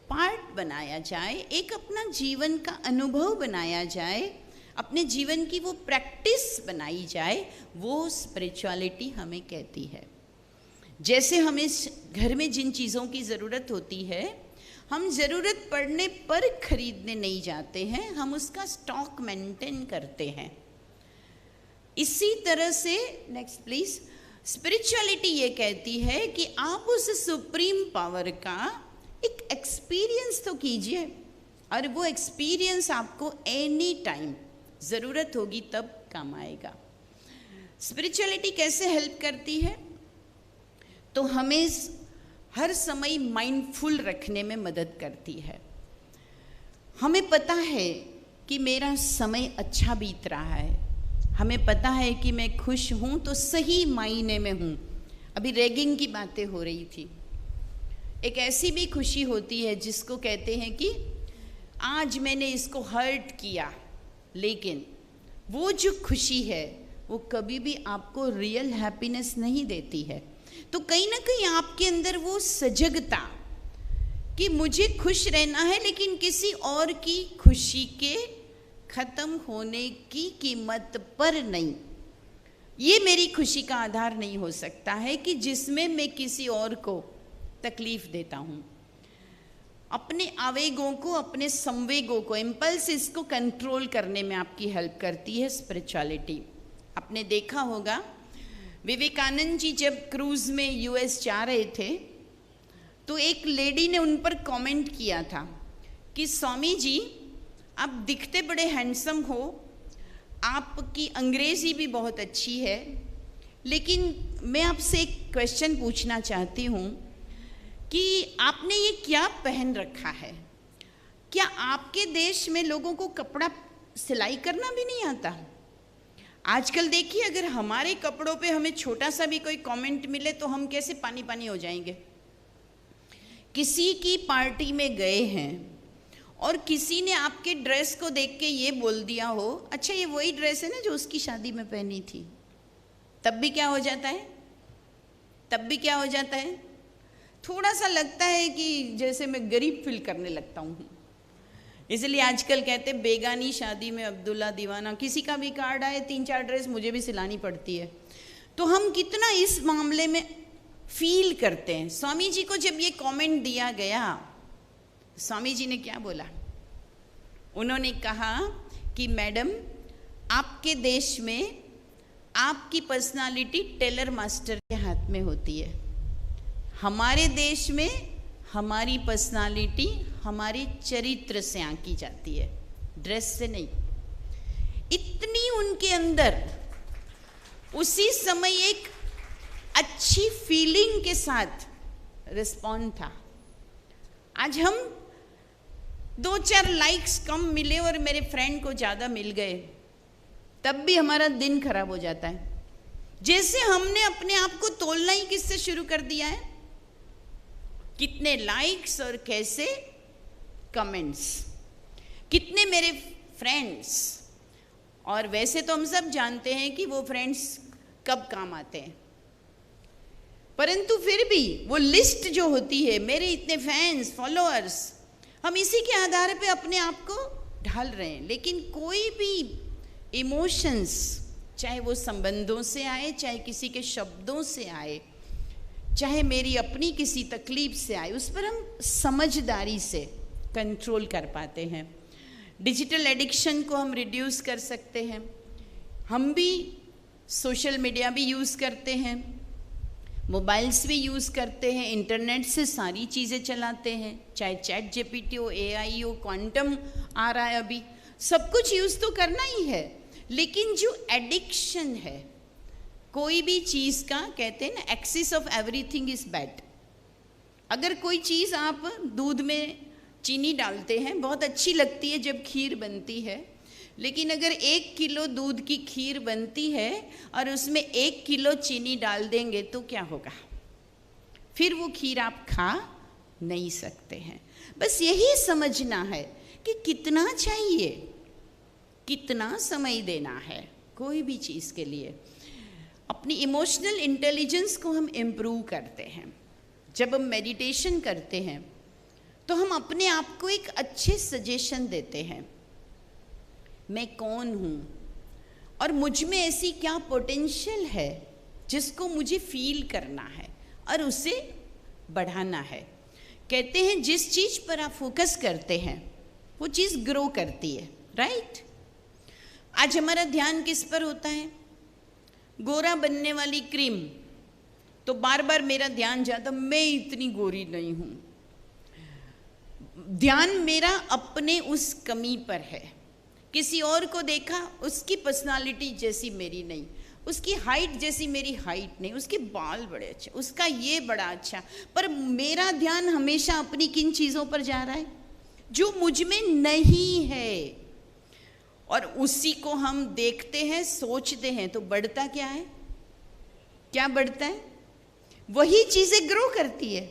पार्ट बनाया जाए, एक अपना जीवन का अनुभव बनाया जाए, अपने जीवन की वो प्रैक्टिस बनाई जाए, वो स्पिरिचुअलिटी हमें कहती है। जैसे हमें घर में जिन चीज़ों की ज़रूरत होती है हम ज़रूरत पड़ने पर खरीदने नहीं जाते हैं, हम उसका स्टॉक मेंटेन करते हैं। इसी तरह से नेक्स्ट प्लीज, स्पिरिचुअलिटी ये कहती है कि आप उस सुप्रीम पावर का एक एक्सपीरियंस तो कीजिए, और वो एक्सपीरियंस आपको एनी टाइम ज़रूरत होगी तब काम आएगा। स्पिरिचुअलिटी कैसे हेल्प करती है, तो हमें हर समय माइंडफुल रखने में मदद करती है। हमें पता है कि मेरा समय अच्छा बीत रहा है, हमें पता है कि मैं खुश हूँ तो सही मायने में हूँ। अभी रैगिंग की बातें हो रही थी, एक ऐसी भी खुशी होती है जिसको कहते हैं कि आज मैंने इसको हर्ट किया, लेकिन वो जो खुशी है वो कभी भी आपको रियल हैप्पीनेस नहीं देती है। तो कहीं ना कहीं आपके अंदर वो सजगता कि मुझे खुश रहना है लेकिन किसी और की खुशी के खत्म होने की कीमत पर नहीं, ये मेरी खुशी का आधार नहीं हो सकता है कि जिसमें मैं किसी और को तकलीफ देता हूँ। अपने आवेगों को, अपने संवेगों को, इम्पल्सिस को कंट्रोल करने में आपकी हेल्प करती है स्पिरिचुअलिटी। आपने देखा होगा विवेकानंद जी जब क्रूज में यूएस जा रहे थे तो एक लेडी ने उन पर कमेंट किया था कि स्वामी जी आप दिखते बड़े हैंडसम हो, आपकी अंग्रेजी भी बहुत अच्छी है, लेकिन मैं आपसे एक क्वेश्चन पूछना चाहती हूँ कि आपने ये क्या पहन रखा है? क्या आपके देश में लोगों को कपड़ा सिलाई करना भी नहीं आता? आजकल देखिए, अगर हमारे कपड़ों पे हमें छोटा सा भी कोई कमेंट मिले तो हम कैसे पानी पानी हो जाएंगे। किसी की पार्टी में गए हैं और किसी ने आपके ड्रेस को देख के ये बोल दिया हो, अच्छा ये वही ड्रेस है ना जो उसकी शादी में पहनी थी, तब भी क्या हो जाता है, तब भी क्या हो जाता है, थोड़ा सा लगता है कि जैसे मैं गरीब फील करने लगता हूँ। इसलिए आजकल कहते बेगानी शादी में अब्दुल्ला दीवाना, किसी का भी कार्ड आए 3-4 ड्रेस मुझे भी सिलानी पड़ती है। तो हम कितना इस मामले में फील करते हैं। स्वामी जी को जब ये कमेंट दिया गया, स्वामी जी ने क्या बोला? उन्होंने कहा कि मैडम आपके देश में आपकी पर्सनालिटी टेलर मास्टर के हाथ में होती है, हमारे देश में हमारी पर्सनालिटी हमारे चरित्र से आंकी जाती है, ड्रेस से नहीं। इतनी उनके अंदर उसी समय एक अच्छी फीलिंग के साथ रिस्पॉन्ड था। आज हम 2-4 लाइक्स कम मिले और मेरे फ्रेंड को ज़्यादा मिल गए, तब भी हमारा दिन खराब हो जाता है। जैसे हमने अपने आप को तोलना ही किससे शुरू कर दिया है, कितने लाइक्स और कैसे कमेंट्स, कितने मेरे फ्रेंड्स। और वैसे तो हम सब जानते हैं कि वो फ्रेंड्स कब काम आते हैं, परंतु फिर भी वो लिस्ट जो होती है, मेरे इतने फैंस फॉलोअर्स, हम इसी के आधार पे अपने आप को ढाल रहे हैं। लेकिन कोई भी इमोशंस, चाहे वो संबंधों से आए, चाहे किसी के शब्दों से आए, चाहे मेरी अपनी किसी तकलीफ से आए, उस पर हम समझदारी से कंट्रोल कर पाते हैं। डिजिटल एडिक्शन को हम रिड्यूस कर सकते हैं। हम भी सोशल मीडिया भी यूज़ करते हैं, मोबाइल्स भी यूज़ करते हैं, इंटरनेट से सारी चीज़ें चलाते हैं, चाहे चैट जीपीटी हो, एआई हो, क्वांटम आ रहा है, अभी सब कुछ यूज़ तो करना ही है। लेकिन जो एडिक्शन है कोई भी चीज़ का, कहते हैं ना, excess of everything is bad. अगर कोई चीज़ आप दूध में चीनी डालते हैं, बहुत अच्छी लगती है जब खीर बनती है, लेकिन अगर 1 किलो दूध की खीर बनती है और उसमें 1 किलो चीनी डाल देंगे तो क्या होगा? फिर वो खीर आप खा नहीं सकते हैं। बस यही समझना है कि कितना चाहिए, कितना समय देना है कोई भी चीज़ के लिए। अपनी इमोशनल इंटेलिजेंस को हम इम्प्रूव करते हैं। जब हम मेडिटेशन करते हैं तो हम अपने आप को एक अच्छे सजेशन देते हैं, मैं कौन हूँ और मुझ में ऐसी क्या पोटेंशियल है जिसको मुझे फील करना है और उसे बढ़ाना है। कहते हैं जिस चीज़ पर आप फोकस करते हैं वो चीज़ ग्रो करती है, राइट? आज हमारा ध्यान किस पर होता है? गोरा बनने वाली क्रीम, तो बार बार मेरा ध्यान जाता, मैं इतनी गोरी नहीं हूँ। ध्यान मेरा अपने उस कमी पर है। किसी और को देखा, उसकी पर्सनालिटी जैसी मेरी नहीं, उसकी हाइट जैसी मेरी हाइट नहीं, उसके बाल बड़े अच्छे, उसका ये बड़ा अच्छा, पर मेरा ध्यान हमेशा अपनी किन चीज़ों पर जा रहा है जो मुझ में नहीं है। और उसी को हम देखते हैं, सोचते हैं, तो बढ़ता क्या है? क्या बढ़ता है? वही चीज़ें ग्रो करती है।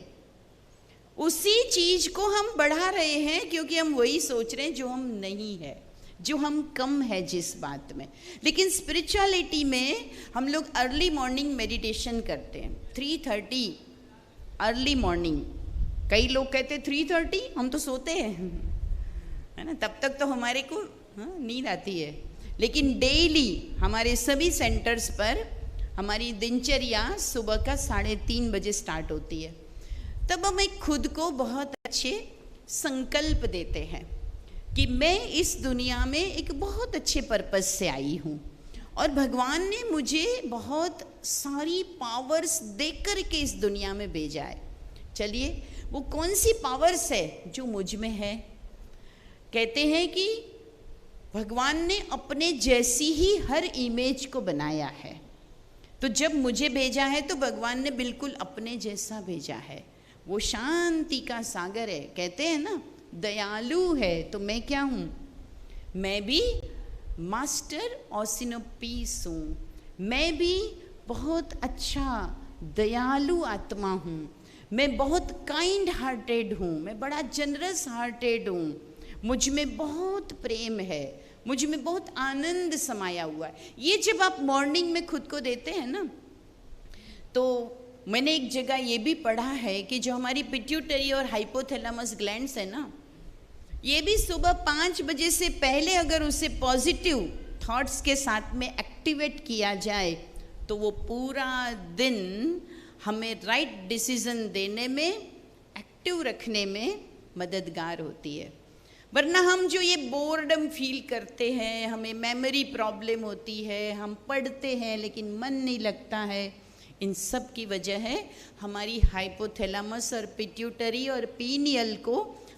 उसी चीज को हम बढ़ा रहे हैं क्योंकि हम वही सोच रहे हैं जो हम नहीं है, जो हम कम है जिस बात में। लेकिन स्पिरिचुअलिटी में हम लोग अर्ली मॉर्निंग मेडिटेशन करते हैं, 3:30 अर्ली मॉर्निंग। कई लोग कहते हैं 3:30, हम तो सोते हैं, है ना, तब तक तो हमारे को नींद आती है। लेकिन डेली हमारे सभी सेंटर्स पर हमारी दिनचर्या सुबह का 3:30 बजे स्टार्ट होती है। तब हम एक खुद को बहुत अच्छे संकल्प देते हैं कि मैं इस दुनिया में एक बहुत अच्छे पर्पस से आई हूँ और भगवान ने मुझे बहुत सारी पावर्स देकर के इस दुनिया में भेजा है। चलिए, वो कौन सी पावर्स है जो मुझ में है? कहते हैं कि भगवान ने अपने जैसी ही हर इमेज को बनाया है। तो जब मुझे भेजा है तो भगवान ने बिल्कुल अपने जैसा भेजा है। वो शांति का सागर है, कहते हैं ना, दयालु है। तो मैं क्या हूँ? मैं भी मास्टर ऑसिनोपीस हूँ। मैं भी बहुत अच्छा दयालु आत्मा हूँ। मैं बहुत काइंड हार्टेड हूँ। मैं बड़ा जनरस हार्टेड हूँ। मुझ में बहुत प्रेम है, मुझ में बहुत आनंद समाया हुआ है। ये जब आप मॉर्निंग में खुद को देते हैं ना, तो मैंने एक जगह ये भी पढ़ा है कि जो हमारी पिट्यूटरी और हाइपोथैलेमस ग्लैंड्स है ना, ये भी सुबह 5 बजे से पहले अगर उसे पॉजिटिव थॉट्स के साथ में एक्टिवेट किया जाए तो वो पूरा दिन हमें राइट डिसीजन देने में, एक्टिव रखने में मददगार होती है। वरना हम जो ये बोर्डम फील करते हैं, हमें मेमोरी प्रॉब्लम होती है, हम पढ़ते हैं लेकिन मन नहीं लगता है, इन सब की वजह है हमारी हाइपोथैलेमस और पिट्यूटरी और पीनियल को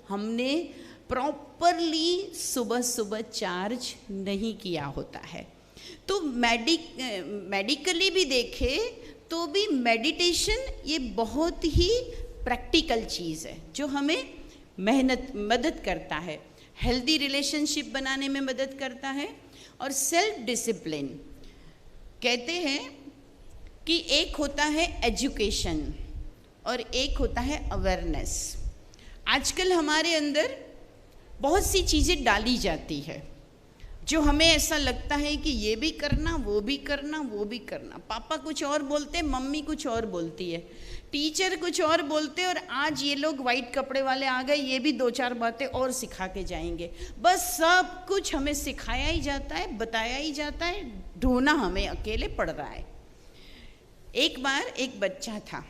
हमने प्रॉपरली सुबह सुबह चार्ज नहीं किया होता है। तो मेडिकली भी देखे तो भी मेडिटेशन ये बहुत ही प्रैक्टिकल चीज़ है जो हमें मदद करता है, हेल्दी रिलेशनशिप बनाने में मदद करता है। और सेल्फ डिसिप्लिन कहते हैं कि एक होता है एजुकेशन और एक होता है अवेयरनेस। आजकल हमारे अंदर बहुत सी चीज़ें डाली जाती है जो हमें ऐसा लगता है कि ये भी करना, वो भी करना, वो भी करना। पापा कुछ और बोलते, मम्मी कुछ और बोलती है, टीचर कुछ और बोलते, और आज ये लोग वाइट कपड़े वाले आ गए, ये भी 2-4 बातें और सिखा के जाएंगे। बस सब कुछ हमें सिखाया ही जाता है, बताया ही जाता है, ढूंढना हमें अकेले पड़ रहा है। एक बार एक बच्चा था,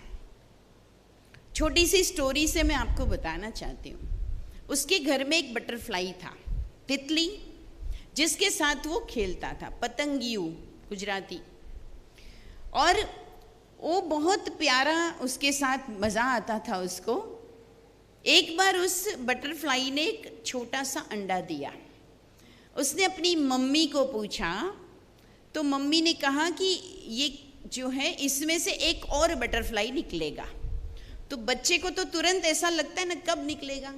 छोटी सी स्टोरी से मैं आपको बताना चाहती हूँ। उसके घर में एक बटरफ्लाई था, तितली, जिसके साथ वो खेलता था, पतंगियू गुजराती, और वो बहुत प्यारा, उसके साथ मज़ा आता था उसको। एक बार उस बटरफ्लाई ने एक छोटा सा अंडा दिया। उसने अपनी मम्मी को पूछा, तो मम्मी ने कहा कि ये जो है इसमें से एक और बटरफ्लाई निकलेगा। तो बच्चे को तो तुरंत ऐसा लगता है ना, कब निकलेगा,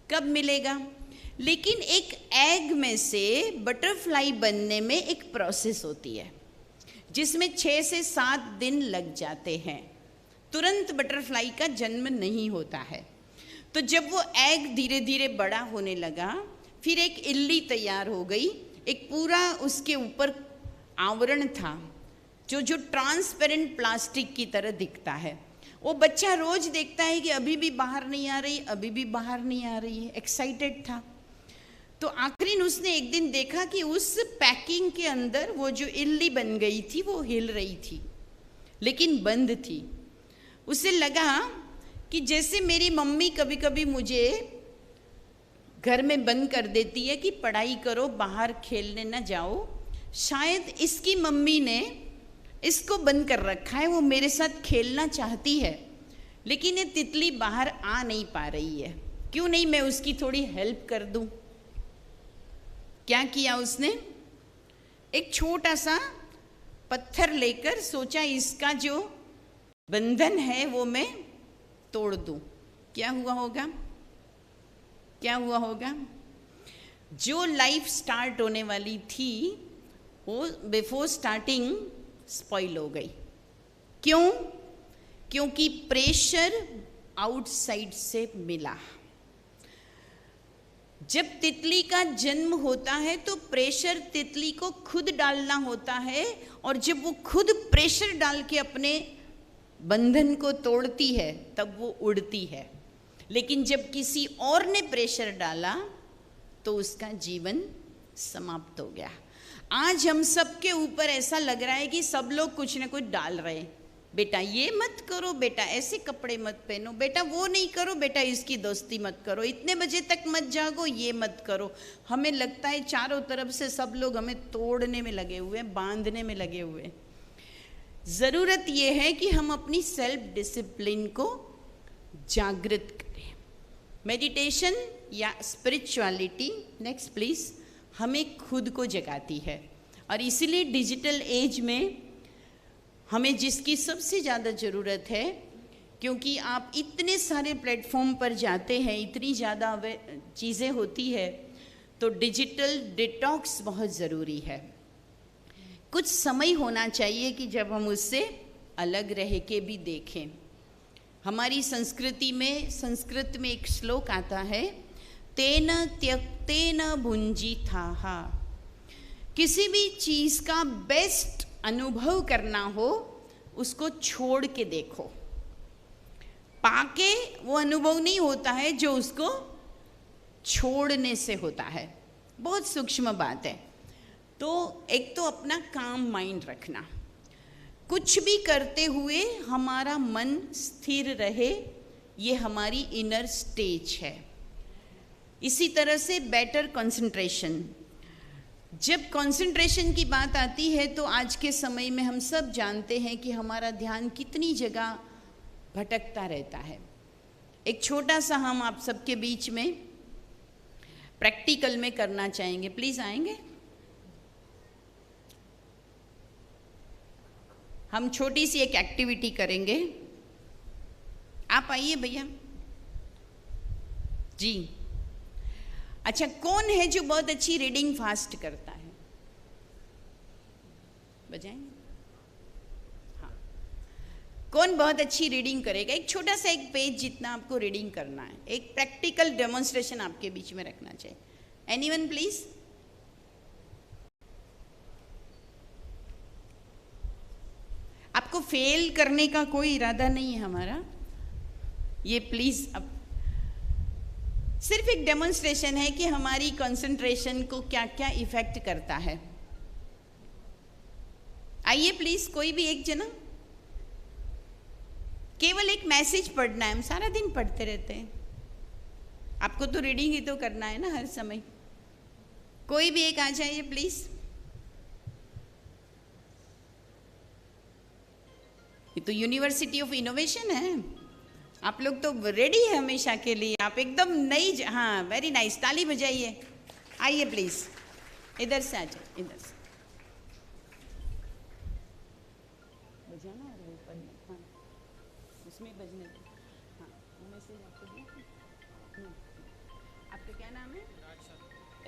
कब मिलेगा। लेकिन एक एग में से बटरफ्लाई बनने में एक प्रोसेस होती है जिसमें 6 से 7 दिन लग जाते हैं। तुरंत बटरफ्लाई का जन्म नहीं होता है। तो जब वो एग धीरे धीरे बड़ा होने लगा, फिर एक इल्ली तैयार हो गई। एक पूरा उसके ऊपर आवरण था जो ट्रांसपेरेंट प्लास्टिक की तरह दिखता है। वो बच्चा रोज देखता है कि अभी भी बाहर नहीं आ रही, अभी भी बाहर नहीं आ रही है, एक्साइटेड था। तो आखिरी उसने एक दिन देखा कि उस पैकिंग के अंदर वो जो इल्ली बन गई थी वो हिल रही थी, लेकिन बंद थी। उसे लगा कि जैसे मेरी मम्मी कभी कभी मुझे घर में बंद कर देती है कि पढ़ाई करो, बाहर खेलने ना जाओ, शायद इसकी मम्मी ने इसको बंद कर रखा है, वो मेरे साथ खेलना चाहती है, लेकिन ये तितली बाहर आ नहीं पा रही है, क्यों नहीं मैं उसकी थोड़ी हेल्प कर दूं। क्या किया उसने, एक छोटा सा पत्थर लेकर सोचा इसका जो बंधन है वो मैं तोड़ दूं। क्या हुआ होगा, क्या हुआ होगा, जो लाइफ स्टार्ट होने वाली थी वो बिफोर स्टार्टिंग स्पॉइल हो गई। क्यों? क्योंकि प्रेशर आउटसाइड से मिला। जब तितली का जन्म होता है तो प्रेशर तितली को खुद डालना होता है, और जब वो खुद प्रेशर डाल के अपने बंधन को तोड़ती है तब वो उड़ती है। लेकिन जब किसी और ने प्रेशर डाला तो उसका जीवन समाप्त हो गया। आज हम सबके ऊपर ऐसा लग रहा है कि सब लोग कुछ ना कुछ डाल रहे हैं, बेटा ये मत करो, बेटा ऐसे कपड़े मत पहनो, बेटा वो नहीं करो, बेटा इसकी दोस्ती मत करो, इतने बजे तक मत जागो, ये मत करो। हमें लगता है चारों तरफ से सब लोग हमें तोड़ने में लगे हुए हैं, बांधने में लगे हुए हैं। ज़रूरत ये है कि हम अपनी सेल्फ डिसिप्लिन को जागृत करें। मेडिटेशन या स्पिरिचुअलिटी, नेक्स्ट प्लीज, हमें खुद को जगाती है, और इसीलिए डिजिटल एज में हमें जिसकी सबसे ज़्यादा ज़रूरत है, क्योंकि आप इतने सारे प्लेटफॉर्म पर जाते हैं, इतनी ज़्यादा चीज़ें होती है, तो डिजिटल डिटॉक्स बहुत ज़रूरी है। कुछ समय होना चाहिए कि जब हम उससे अलग रह के भी देखें। हमारी संस्कृति में, संस्कृत में एक श्लोक आता है, तेन त्यक्तेन भुंजिथाहा। किसी भी चीज़ का बेस्ट अनुभव करना हो उसको छोड़ के देखो। पाके वो अनुभव नहीं होता है जो उसको छोड़ने से होता है। बहुत सूक्ष्म बात है। तो एक तो अपना काम माइंड रखना, कुछ भी करते हुए हमारा मन स्थिर रहे, ये हमारी इनर स्टेज है। इसी तरह से बेटर कंसंट्रेशन। जब कंसंट्रेशन की बात आती है तो आज के समय में हम सब जानते हैं कि हमारा ध्यान कितनी जगह भटकता रहता है। एक छोटा सा हम आप सबके बीच में प्रैक्टिकल में करना चाहेंगे, प्लीज आएंगे। हम छोटी सी एक एक्टिविटी करेंगे, आप आइए भैया जी। अच्छा, कौन है जो बहुत अच्छी रीडिंग फास्ट करता है? बजाएंगे? हाँ, कौन बहुत अच्छी रीडिंग करेगा? एक छोटा सा एक पेज जितना आपको रीडिंग करना है, एक प्रैक्टिकल डेमोन्स्ट्रेशन आपके बीच में रखना चाहिए। Anyone please? आपको फेल करने का कोई इरादा नहीं है हमारा, ये प्लीज अब सिर्फ एक डेमोन्स्ट्रेशन है कि हमारी कंसंट्रेशन को क्या क्या इफेक्ट करता है। आइए प्लीज, कोई भी एक जना, केवल एक मैसेज पढ़ना है, हम सारा दिन पढ़ते रहते हैं, आपको तो रीडिंग ही तो करना है ना हर समय। कोई भी एक आ जाइए प्लीज। ये तो यूनिवर्सिटी ऑफ इनोवेशन है, आप लोग तो रेडी है हमेशा के लिए, आप एकदम नई। हाँ, वेरी नाइस, ताली बजाइए। आइए प्लीज, इधर से आ जाइए, इधर से बजाना और वो पढ़ना। हाँ, उसमें बजने दो। हाँ, वो मैसेज आपको दिया। आपका क्या नाम है?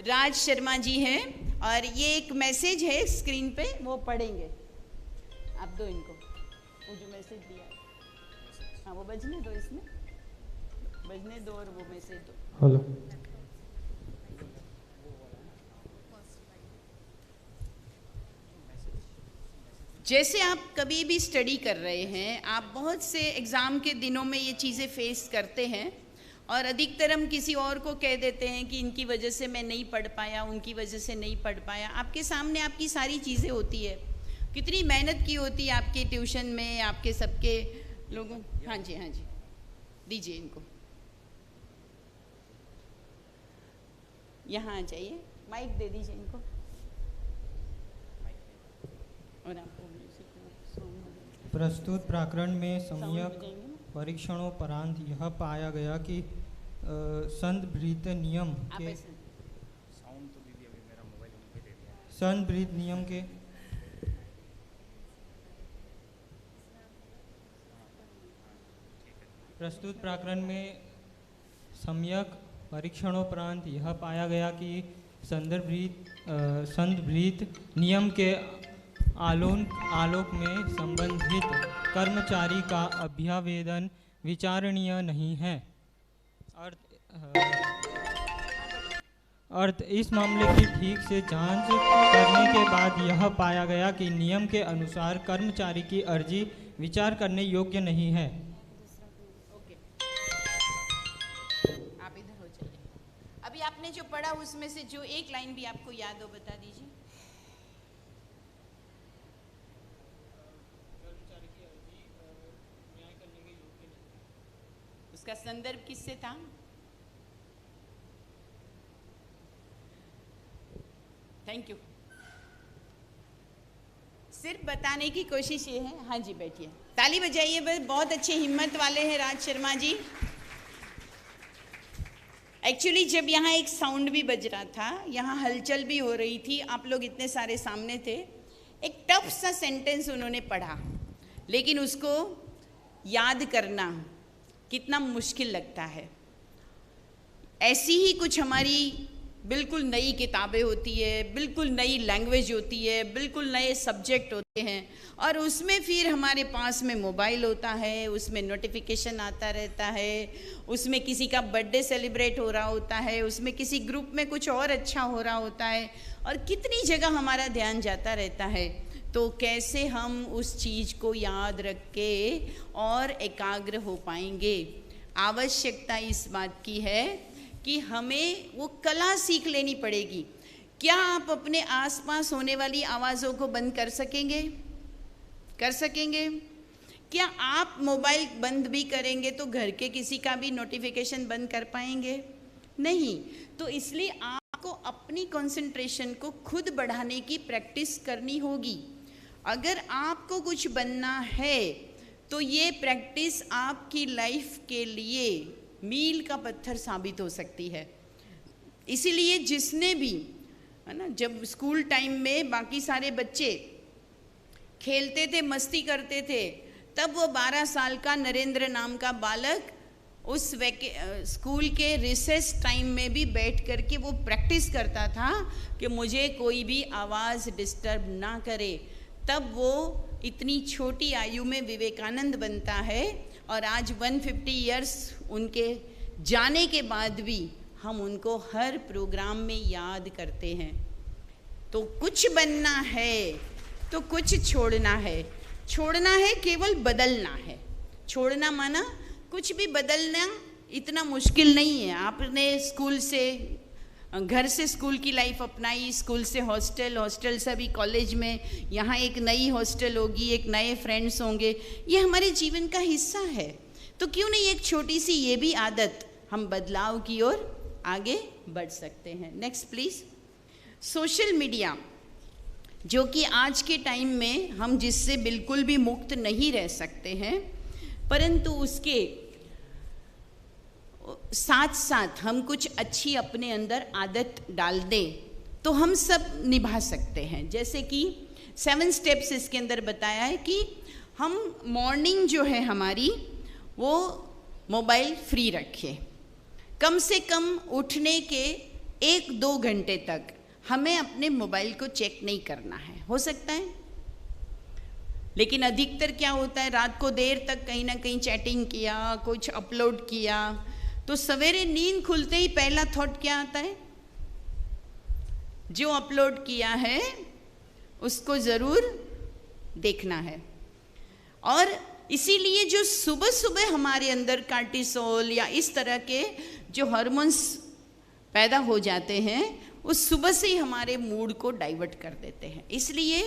राज शर्मा जी है, और ये एक मैसेज है स्क्रीन पे, वो पढ़ेंगे। आप दो इनको वो जो मैसेज दिया है। हाँ, वो बजने दो, इसमें बजने दो और वो मैसेज दो। हेलो, जैसे आप कभी भी स्टडी कर रहे हैं, आप बहुत से एग्ज़ाम के दिनों में ये चीज़ें फेस करते हैं, और अधिकतर हम किसी और को कह देते हैं कि इनकी वजह से मैं नहीं पढ़ पाया, उनकी वजह से नहीं पढ़ पाया। आपके सामने आपकी सारी चीज़ें होती है, कितनी मेहनत की होती है आपके ट्यूशन में, आपके सबके लोगों। हाँ जी, हाँ जी, दीजिए इनको, यहाँ आ जाइए, माइक दे दीजिए इनको। और आपको प्रस्तुत प्रकरण में सम्यक परीक्षणोपरांत यह पाया गया कि संदर्भित नियम के संदर्भित नियम के प्रस्तुत प्रकरण में सम्यक परीक्षणोपरांत यह पाया गया कि संदर्भित नियम के आलोक में संबंधित कर्मचारी का अभ्यावेदन विचारणीय नहीं है। अर्थ इस मामले की ठीक से जांच करने के बाद यह पाया गया कि नियम के अनुसार कर्मचारी की अर्जी विचार करने योग्य नहीं है। आप इधर हो जाइए। अभी आपने जो पढ़ा उसमें से जो एक लाइन भी आपको याद हो बता दीजिए। उसका संदर्भ किससे था? Thank you. सिर्फ बताने की कोशिश ये है। हाँ जी, बैठिए, ताली बजाइए। बस बहुत अच्छे हिम्मत वाले हैं राज शर्मा जी। एक्चुअली जब यहाँ एक साउंड भी बज रहा था, यहाँ हलचल भी हो रही थी, आप लोग इतने सारे सामने थे, एक टफ सा सेंटेंस उन्होंने पढ़ा, लेकिन उसको याद करना कितना मुश्किल लगता है। ऐसी ही कुछ हमारी बिल्कुल नई किताबें होती है, बिल्कुल नई लैंग्वेज होती है, बिल्कुल नए सब्जेक्ट होते हैं, और उसमें फिर हमारे पास में मोबाइल होता है, उसमें नोटिफिकेशन आता रहता है, उसमें किसी का बर्थडे सेलिब्रेट हो रहा होता है, उसमें किसी ग्रुप में कुछ और अच्छा हो रहा होता है, और कितनी जगह हमारा ध्यान जाता रहता है। तो कैसे हम उस चीज़ को याद रख के और एकाग्र हो पाएंगे? आवश्यकता इस बात की है कि हमें वो कला सीख लेनी पड़ेगी। क्या आप अपने आसपास होने वाली आवाज़ों को बंद कर सकेंगे? कर सकेंगे? क्या आप मोबाइल बंद भी करेंगे तो घर के किसी का भी नोटिफिकेशन बंद कर पाएंगे? नहीं। तो इसलिए आपको अपनी कंसंट्रेशन को खुद बढ़ाने की प्रैक्टिस करनी होगी। अगर आपको कुछ बनना है तो ये प्रैक्टिस आपकी लाइफ के लिए मील का पत्थर साबित हो सकती है। इसीलिए जिसने भी, है ना, जब स्कूल टाइम में बाकी सारे बच्चे खेलते थे, मस्ती करते थे, तब वो 12 साल का नरेंद्र नाम का बालक उस स्कूल के रिसेस टाइम में भी बैठ करके वो प्रैक्टिस करता था कि मुझे कोई भी आवाज़ डिस्टर्ब ना करे। तब वो इतनी छोटी आयु में विवेकानंद बनता है और आज 150 इयर्स उनके जाने के बाद भी हम उनको हर प्रोग्राम में याद करते हैं। तो कुछ बनना है तो कुछ छोड़ना है। छोड़ना है केवल बदलना है। छोड़ना माना कुछ भी बदलना इतना मुश्किल नहीं है। आपने स्कूल से, घर से स्कूल की लाइफ अपनाई, स्कूल से हॉस्टल, हॉस्टल से अभी कॉलेज में, यहाँ एक नई हॉस्टल होगी, एक नए फ्रेंड्स होंगे, ये हमारे जीवन का हिस्सा है। तो क्यों नहीं एक छोटी सी ये भी आदत हम बदलाव की ओर आगे बढ़ सकते हैं। Next please. सोशल मीडिया, जो कि आज के टाइम में हम जिससे बिल्कुल भी मुक्त नहीं रह सकते हैं, परंतु उसके साथ साथ हम कुछ अच्छी अपने अंदर आदत डाल दें तो हम सब निभा सकते हैं। जैसे कि 7 स्टेप्स इसके अंदर बताया है कि हम मॉर्निंग जो है हमारी वो मोबाइल फ्री रखें। कम से कम उठने के 1-2 घंटे तक हमें अपने मोबाइल को चेक नहीं करना है। हो सकता है, लेकिन अधिकतर क्या होता है, रात को देर तक कहीं ना कहीं चैटिंग किया, कुछ अपलोड किया, तो सवेरे नींद खुलते ही पहला थॉट क्या आता है, जो अपलोड किया है उसको ज़रूर देखना है। और इसीलिए जो सुबह सुबह हमारे अंदर कार्टिसोल या इस तरह के जो हार्मोन्स पैदा हो जाते हैं, उस सुबह से ही हमारे मूड को डाइवर्ट कर देते हैं। इसलिए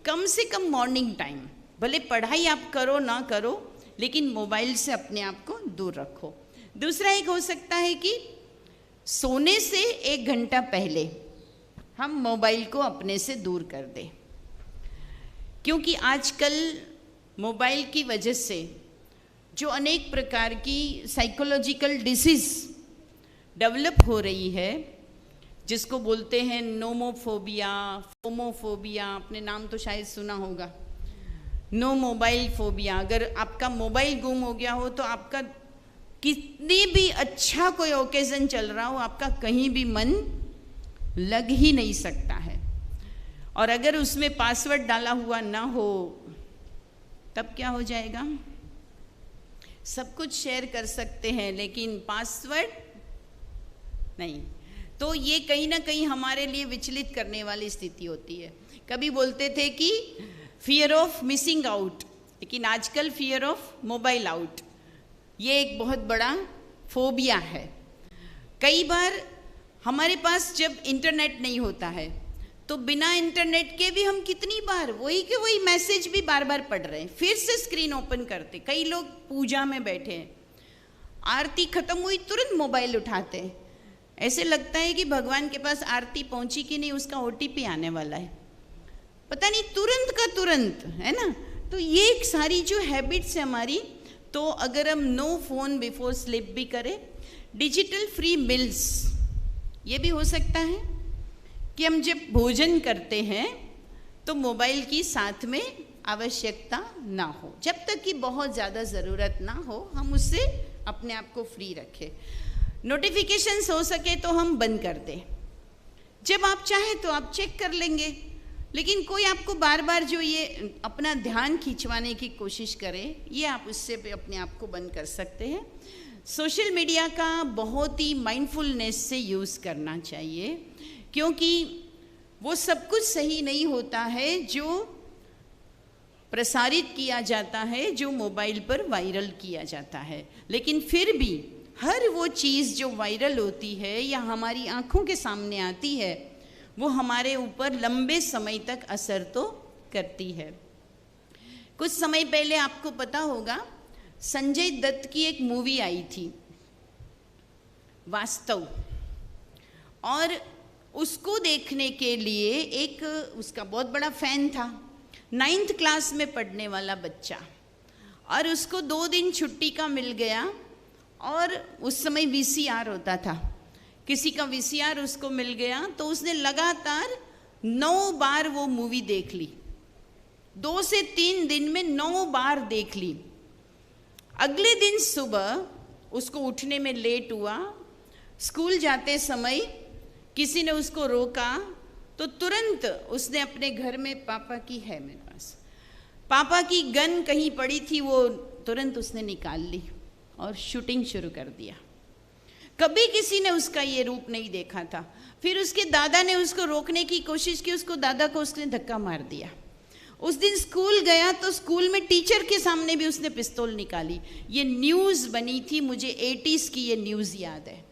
कम से कम मॉर्निंग टाइम, भले पढ़ाई आप करो ना करो, लेकिन मोबाइल से अपने आप को दूर रखो। दूसरा एक हो सकता है कि सोने से 1 घंटा पहले हम मोबाइल को अपने से दूर कर दें, क्योंकि आजकल मोबाइल की वजह से जो अनेक प्रकार की साइकोलॉजिकल डिसीज़ डेवलप हो रही है, जिसको बोलते हैं नोमोफोबिया, फोमोफोबिया, आपने नाम तो शायद सुना होगा, नो मोबाइल फोबिया। अगर आपका मोबाइल गुम हो गया हो तो आपका कितनी भी अच्छा कोई ओकेजन चल रहा हो, आपका कहीं भी मन लग ही नहीं सकता है। और अगर उसमें पासवर्ड डाला हुआ ना हो तब क्या हो जाएगा? सब कुछ शेयर कर सकते हैं लेकिन पासवर्ड नहीं। तो ये कहीं ना कहीं हमारे लिए विचलित करने वाली स्थिति होती है। कभी बोलते थे कि फियर ऑफ मिसिंग आउट, लेकिन आजकल फियर ऑफ मोबाइल आउट, ये एक बहुत बड़ा फोबिया है। कई बार हमारे पास जब इंटरनेट नहीं होता है तो बिना इंटरनेट के भी हम कितनी बार वही के वही मैसेज भी बार बार पढ़ रहे हैं, फिर से स्क्रीन ओपन करते। कई लोग पूजा में बैठे हैं, आरती खत्म हुई तुरंत मोबाइल उठाते हैं, ऐसे लगता है कि भगवान के पास आरती पहुंची कि नहीं, उसका OTP आने वाला है, पता नहीं, तुरंत का तुरंत, है ना। तो ये एक सारी जो हैबिट्स है हमारी, तो अगर हम नो फोन बिफोर स्लीप भी करें, डिजिटल फ्री मिल्स, ये भी हो सकता है कि हम जब भोजन करते हैं तो मोबाइल की साथ में आवश्यकता ना हो, जब तक कि बहुत ज़्यादा ज़रूरत ना हो हम उससे अपने आप को फ्री रखें। नोटिफिकेशंस हो सके तो हम बंद कर दें, जब आप चाहें तो आप चेक कर लेंगे, लेकिन कोई आपको बार बार जो ये अपना ध्यान खिंचवाने की कोशिश करे, ये आप उससे अपने आप को बंद कर सकते हैं। सोशल मीडिया का बहुत ही माइंडफुलनेस से यूज़ करना चाहिए, क्योंकि वो सब कुछ सही नहीं होता है जो प्रसारित किया जाता है, जो मोबाइल पर वायरल किया जाता है, लेकिन फिर भी हर वो चीज़ जो वायरल होती है या हमारी आँखों के सामने आती है, वो हमारे ऊपर लंबे समय तक असर तो करती है। कुछ समय पहले आपको पता होगा संजय दत्त की एक मूवी आई थी वास्तव, और उसको देखने के लिए एक उसका बहुत बड़ा फैन था, 9th क्लास में पढ़ने वाला बच्चा, और उसको 2 दिन छुट्टी का मिल गया, और उस समय VCR होता था, किसी का VCR उसको मिल गया, तो उसने लगातार 9 बार वो मूवी देख ली, 2 से 3 दिन में 9 बार देख ली। अगले दिन सुबह उसको उठने में लेट हुआ, स्कूल जाते समय किसी ने उसको रोका, तो तुरंत उसने अपने घर में पापा की है मेरे पास, पापा की गन कहीं पड़ी थी, वो तुरंत उसने निकाल ली और शूटिंग शुरू कर दिया। कभी किसी ने उसका ये रूप नहीं देखा था। फिर उसके दादा ने उसको रोकने की कोशिश की, उसको दादा को उसने धक्का मार दिया। उस दिन स्कूल गया तो स्कूल में टीचर के सामने भी उसने पिस्तौल निकाली। ये न्यूज़ बनी थी, मुझे 80s की ये न्यूज़ याद है।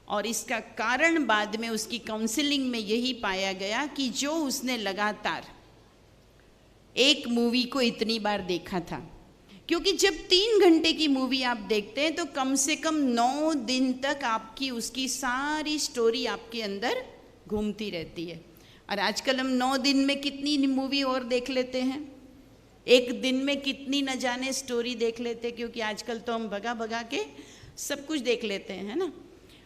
और इसका कारण बाद में उसकी काउंसलिंग में यही पाया गया कि जो उसने लगातार एक मूवी को इतनी बार देखा था, क्योंकि जब 3 घंटे की मूवी आप देखते हैं तो कम से कम 9 दिन तक आपकी उसकी सारी स्टोरी आपके अंदर घूमती रहती है। और आजकल हम 9 दिन में कितनी मूवी और देख लेते हैं, एक दिन में कितनी न जाने स्टोरी देख लेते हैं, क्योंकि आजकल तो हम भगा भगा के सब कुछ देख लेते हैं, है ना।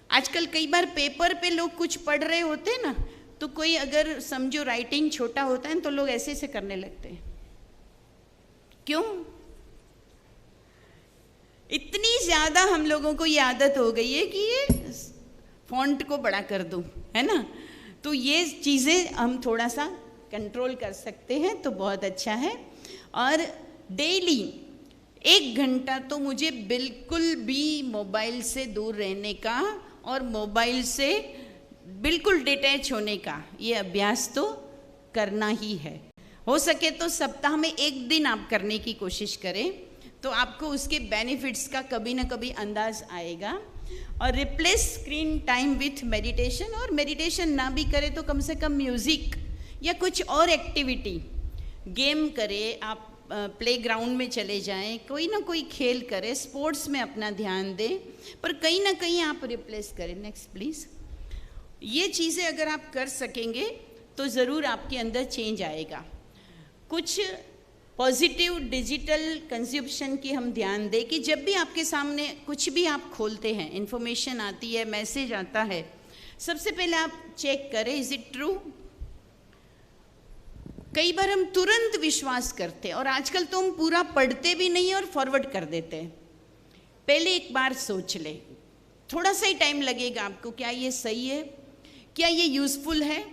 आजकल कई बार पेपर पे लोग कुछ पढ़ रहे होते हैं ना, तो कोई अगर समझो राइटिंग छोटा होता है तो लोग ऐसे ऐसे करने लगते हैं। क्यों? इतनी ज़्यादा हम लोगों को ये आदत हो गई है कि ये फॉन्ट को बड़ा कर दूं, है ना। तो ये चीज़ें हम थोड़ा सा कंट्रोल कर सकते हैं तो बहुत अच्छा है। और डेली 1 घंटा तो मुझे बिल्कुल भी मोबाइल से दूर रहने का और मोबाइल से बिल्कुल डिटैच होने का ये अभ्यास तो करना ही है। हो सके तो सप्ताह में 1 दिन आप करने की कोशिश करें, तो आपको उसके बेनिफिट्स का कभी ना कभी अंदाज आएगा। और replace screen time with meditation, और मेडिटेशन ना भी करे तो कम से कम म्यूज़िक या कुछ और एक्टिविटी, गेम करें, आप प्लेग्राउंड में चले जाएं, कोई ना कोई खेल करें, स्पोर्ट्स में अपना ध्यान दें, पर कहीं ना कहीं आप रिप्लेस करें। Next please. ये चीज़ें अगर आप कर सकेंगे तो ज़रूर आपके अंदर चेंज आएगा। कुछ पॉजिटिव डिजिटल कंज्यूप्शन की हम ध्यान दें कि जब भी आपके सामने कुछ भी आप खोलते हैं, इंफॉर्मेशन आती है, मैसेज आता है, सबसे पहले आप चेक करें इज इट ट्रू। कई बार हम तुरंत विश्वास करते हैं और आजकल तो हम पूरा पढ़ते भी नहीं और फॉरवर्ड कर देते हैं। पहले एक बार सोच ले, थोड़ा सा ही टाइम लगेगा आपको, क्या ये सही है, क्या ये यूज़फुल है।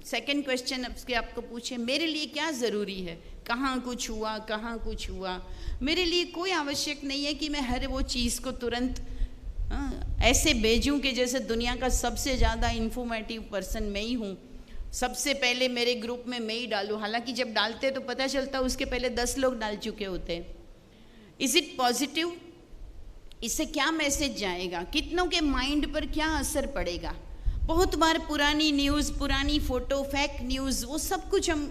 सेकंड क्वेश्चन आपको पूछे, मेरे लिए क्या ज़रूरी है, कहाँ कुछ हुआ, कहाँ कुछ हुआ। मेरे लिए कोई आवश्यक नहीं है कि मैं हर वो चीज़ को तुरंत ऐसे भेजूं कि जैसे दुनिया का सबसे ज़्यादा इन्फॉर्मेटिव पर्सन मैं ही हूँ, सबसे पहले मेरे ग्रुप में मैं ही डालूँ। हालांकि जब डालते तो पता चलता उसके पहले 10 लोग डाल चुके होते हैं। इज़ इट पॉजिटिव, इससे क्या मैसेज जाएगा, कितनों के माइंड पर क्या असर पड़ेगा। बहुत बार पुरानी न्यूज़, पुरानी फ़ोटो, फेक न्यूज़, वो सब कुछ हम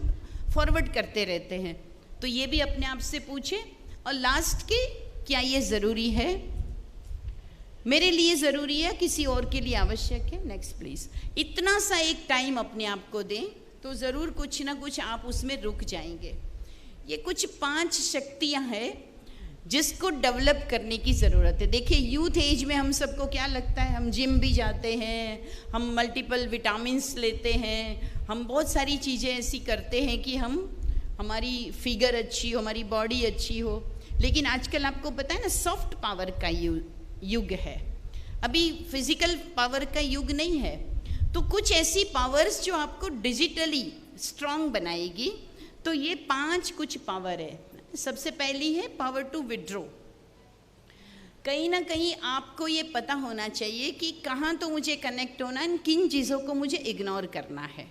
फॉरवर्ड करते रहते हैं। तो ये भी अपने आप से पूछें। और लास्ट के, क्या ये ज़रूरी है, मेरे लिए ज़रूरी है, किसी और के लिए आवश्यक है। Next please. इतना सा एक टाइम अपने आप को दें तो ज़रूर कुछ ना कुछ आप उसमें रुक जाएंगे। ये कुछ 5 शक्तियाँ हैं जिसको डेवलप करने की ज़रूरत है। देखिए यूथ एज में हम सबको क्या लगता है, हम जिम भी जाते हैं, हम मल्टीपल विटामिन्स लेते हैं, हम बहुत सारी चीज़ें ऐसी करते हैं कि हमारी फिगर अच्छी हो, हमारी बॉडी अच्छी हो। लेकिन आजकल आपको पता है ना, सॉफ्ट पावर का युग है, अभी फिजिकल पावर का युग नहीं है। तो कुछ ऐसी पावर्स जो आपको डिजिटली स्ट्रांग बनाएगी। तो ये 5 कुछ पावर है। सबसे पहली है पावर टू विड्रॉ। कहीं ना कहीं आपको ये पता होना चाहिए कि कहाँ तो मुझे कनेक्ट होना है, किन चीज़ों को मुझे इग्नोर करना है।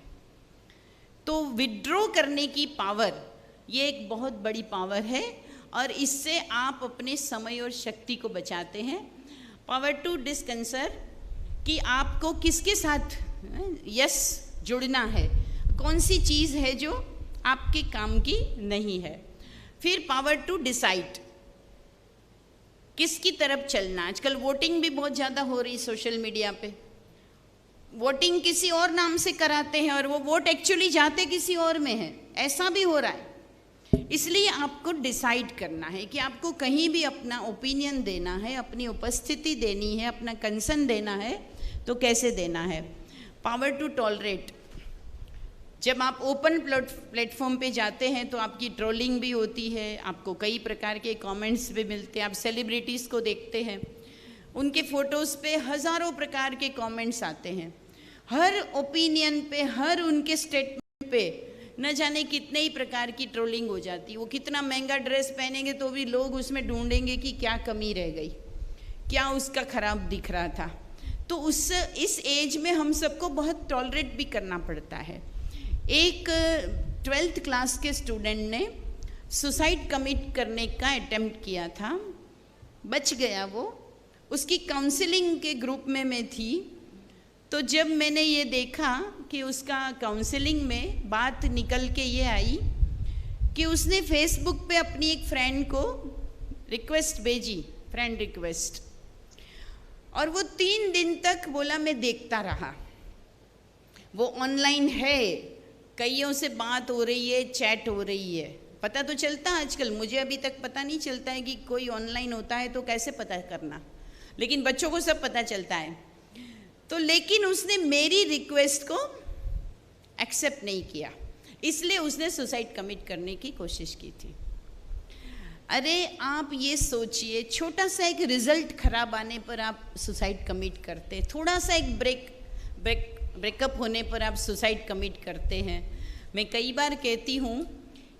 तो विड्रॉ करने की पावर, ये एक बहुत बड़ी पावर है और इससे आप अपने समय और शक्ति को बचाते हैं। पावर टू डिस्कंसर्न, कि आपको किसके साथ जुड़ना है, कौन सी चीज़ है जो आपके काम की नहीं है। फिर पावर टू डिसाइड, किसकी तरफ चलना। आजकल वोटिंग भी बहुत ज़्यादा हो रही सोशल मीडिया पे, वोटिंग किसी और नाम से कराते हैं और वो वोट एक्चुअली जाते किसी और में है, ऐसा भी हो रहा है। इसलिए आपको डिसाइड करना है कि आपको कहीं भी अपना ओपिनियन देना है, अपनी उपस्थिति देनी है, अपना कंसर्न देना है, तो कैसे देना है। पावर टू टॉलरेट, जब आप ओपन प्लेटफॉर्म पे जाते हैं तो आपकी ट्रोलिंग भी होती है, आपको कई प्रकार के कमेंट्स भी मिलते हैं। आप सेलिब्रिटीज़ को देखते हैं, उनके फ़ोटोज़ पे हज़ारों प्रकार के कमेंट्स आते हैं, हर ओपिनियन पे, हर उनके स्टेटमेंट पे न जाने कितने ही प्रकार की ट्रोलिंग हो जाती। वो कितना महंगा ड्रेस पहनेंगे तो भी लोग उसमें ढूंढेंगे कि क्या कमी रह गई, क्या उसका खराब दिख रहा था। तो इस एज में हम सबको बहुत टॉलरेट भी करना पड़ता है। एक 12th क्लास के स्टूडेंट ने सुसाइड कमिट करने का अटेम्प्ट किया था, बच गया वो। उसकी काउंसलिंग के ग्रुप में मैं थी, तो जब मैंने ये देखा कि उसका काउंसलिंग में बात निकल के ये आई कि उसने फेसबुक पे अपनी एक फ्रेंड को रिक्वेस्ट भेजी, फ्रेंड रिक्वेस्ट, और वो 3 दिन तक बोला मैं देखता रहा। वो ऑनलाइन है, कईयों से बात हो रही है, चैट हो रही है, पता तो चलता आजकल। मुझे अभी तक पता नहीं चलता है कि कोई ऑनलाइन होता है तो कैसे पता करना, लेकिन बच्चों को सब पता चलता है। तो लेकिन उसने मेरी रिक्वेस्ट को एक्सेप्ट नहीं किया, इसलिए उसने सुसाइड कमिट करने की कोशिश की थी। अरे आप ये सोचिए, छोटा सा एक रिजल्ट खराब आने पर आप सुसाइड कमिट करते, थोड़ा सा एक ब्रेकअप होने पर आप सुसाइड कमिट करते हैं। मैं कई बार कहती हूँ,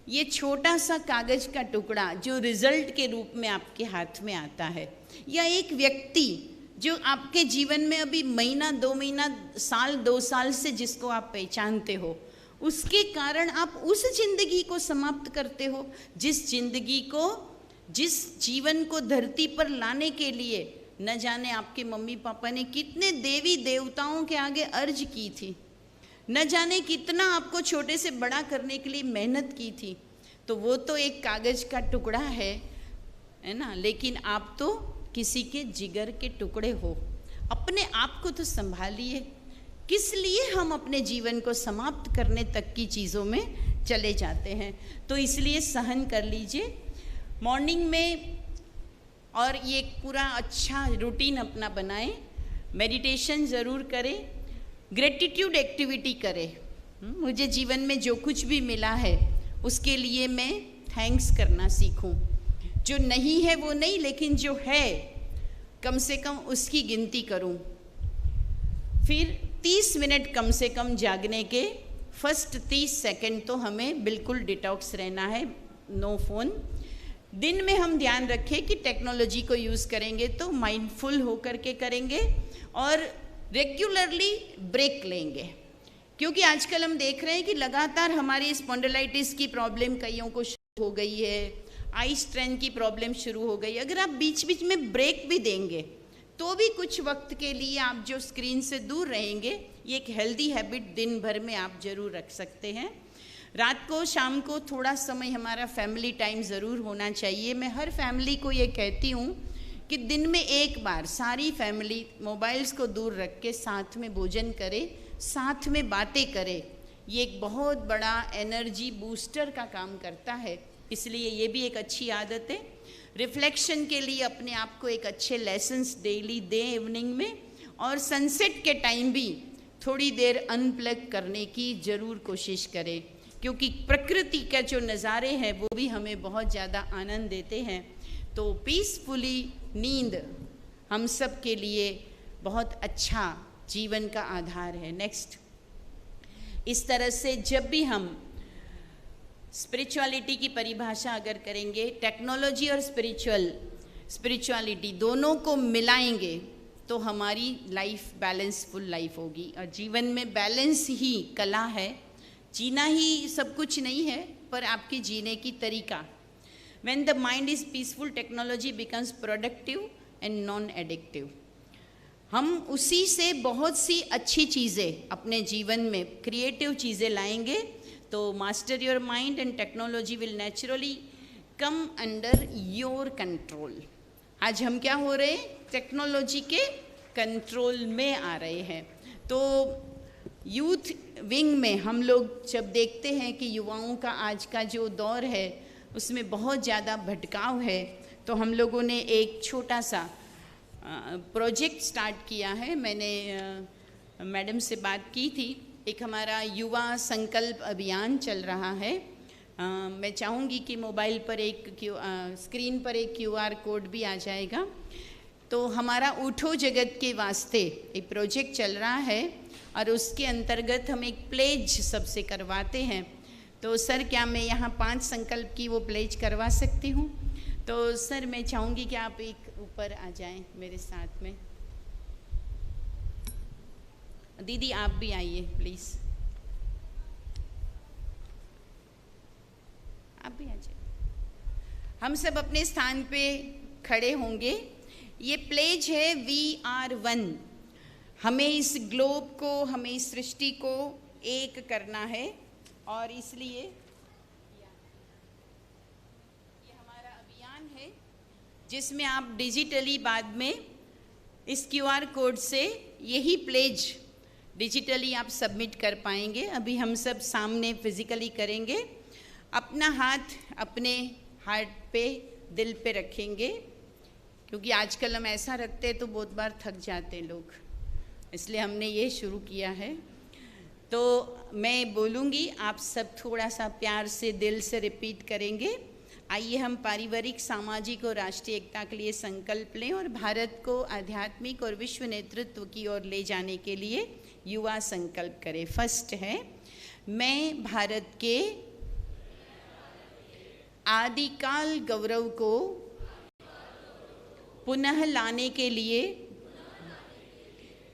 ये छोटा सा कागज़ का टुकड़ा जो रिजल्ट के रूप में आपके हाथ में आता है, या एक व्यक्ति जो आपके जीवन में अभी महीना 2 महीना, साल 2 साल से जिसको आप पहचानते हो, उसके कारण आप उस जिंदगी को समाप्त करते हो, जिस जीवन को धरती पर लाने के लिए न जाने आपके मम्मी पापा ने कितने देवी देवताओं के आगे अर्ज की थी, न जाने कितना आपको छोटे से बड़ा करने के लिए मेहनत की थी। तो वो तो एक कागज़ का टुकड़ा है ना, लेकिन आप तो किसी के जिगर के टुकड़े हो। अपने आप को तो संभालिए। किस लिए हम अपने जीवन को समाप्त करने तक की चीज़ों में चले जाते हैं। तो इसलिए सहन कर लीजिए मॉर्निंग में, और ये पूरा अच्छा रूटीन अपना बनाएं। मेडिटेशन ज़रूर करें, ग्रेटिट्यूड एक्टिविटी करें। मुझे जीवन में जो कुछ भी मिला है उसके लिए मैं थैंक्स करना सीखूं। जो नहीं है वो नहीं, लेकिन जो है कम से कम उसकी गिनती करूं। फिर 30 मिनट कम से कम जागने के, फर्स्ट 30 सेकंड तो हमें बिल्कुल डिटॉक्स रहना है, नो फ़ोन। दिन में हम ध्यान रखें कि टेक्नोलॉजी को यूज़ करेंगे तो माइंडफुल होकर के करेंगे, और रेगुलरली ब्रेक लेंगे। क्योंकि आजकल हम देख रहे हैं कि लगातार हमारी स्पॉन्डिलाइटिस की प्रॉब्लम कईयों को शुरू हो गई है, आई स्ट्रेन की प्रॉब्लम शुरू हो गई। अगर आप बीच बीच में ब्रेक भी देंगे तो भी कुछ वक्त के लिए आप जो स्क्रीन से दूर रहेंगे, ये एक हेल्दी हैबिट दिन भर में आप जरूर रख सकते हैं। रात को, शाम को थोड़ा समय हमारा फैमिली टाइम ज़रूर होना चाहिए। मैं हर फैमिली को ये कहती हूँ कि दिन में एक बार सारी फैमिली मोबाइल्स को दूर रख के साथ में भोजन करे, साथ में बातें करे। ये एक बहुत बड़ा एनर्जी बूस्टर का काम करता है, इसलिए ये भी एक अच्छी आदत है। रिफ्लेक्शन के लिए अपने आप को एक अच्छे लेसन्स डेली दें इवनिंग में, और सनसेट के टाइम भी थोड़ी देर अनप्लग करने की ज़रूर कोशिश करें, क्योंकि प्रकृति का जो नज़ारे हैं वो भी हमें बहुत ज़्यादा आनंद देते हैं। तो पीसफुली नींद हम सब के लिए बहुत अच्छा जीवन का आधार है। नेक्स्ट, इस तरह से जब भी हम स्पिरिचुअलिटी की परिभाषा अगर करेंगे, टेक्नोलॉजी और स्पिरिचुअलिटी दोनों को मिलाएंगे तो हमारी लाइफ बैलेंसफुल लाइफ होगी। और जीवन में बैलेंस ही कला है, जीना ही सब कुछ नहीं है, पर आपके जीने की तरीका। When the mind is peaceful, technology becomes productive and non-addictive. हम उसी से बहुत सी अच्छी चीज़ें अपने जीवन में, क्रिएटिव चीज़ें लाएंगे तो master your mind and technology will naturally come under your control. आज हम क्या हो रहे हैं, टेक्नोलॉजी के कंट्रोल में आ रहे हैं। तो यूथ विंग में हम लोग जब देखते हैं कि युवाओं का आज का जो दौर है उसमें बहुत ज़्यादा भटकाव है, तो हम लोगों ने एक छोटा सा प्रोजेक्ट स्टार्ट किया है। मैंने मैडम से बात की थी। एक हमारा युवा संकल्प अभियान चल रहा है। मैं चाहूँगी कि मोबाइल पर स्क्रीन पर एक QR कोड भी आ जाएगा। तो हमारा उठो जगत के वास्ते एक प्रोजेक्ट चल रहा है और उसके अंतर्गत हम एक प्लेज सबसे करवाते हैं। तो सर, क्या मैं यहाँ 5 संकल्प की वो प्लेज करवा सकती हूँ? तो सर, मैं चाहूँगी कि आप एक ऊपर आ जाएं मेरे साथ में। दीदी आप भी आइए प्लीज़, आप भी आ जाइए। हम सब अपने स्थान पे खड़े होंगे। ये प्लेज है VR1। हमें इस ग्लोब को, हमें इस सृष्टि को एक करना है और इसलिए ये हमारा अभियान है जिसमें आप डिजिटली बाद में इस QR कोड से यही प्लेज डिजिटली आप सबमिट कर पाएंगे। अभी हम सब सामने फिजिकली करेंगे। अपना हाथ अपने हार्ट पे, दिल पे रखेंगे, क्योंकि आजकल हम ऐसा रखते हैं तो बहुत बार थक जाते हैं लोग, इसलिए हमने ये शुरू किया है। तो मैं बोलूँगी, आप सब थोड़ा सा प्यार से दिल से रिपीट करेंगे। आइए हम पारिवारिक, सामाजिक और राष्ट्रीय एकता के लिए संकल्प लें और भारत को आध्यात्मिक और विश्व नेतृत्व की ओर ले जाने के लिए युवा संकल्प करें। फर्स्ट है, मैं भारत के आदिकाल गौरव को पुनः लाने के लिए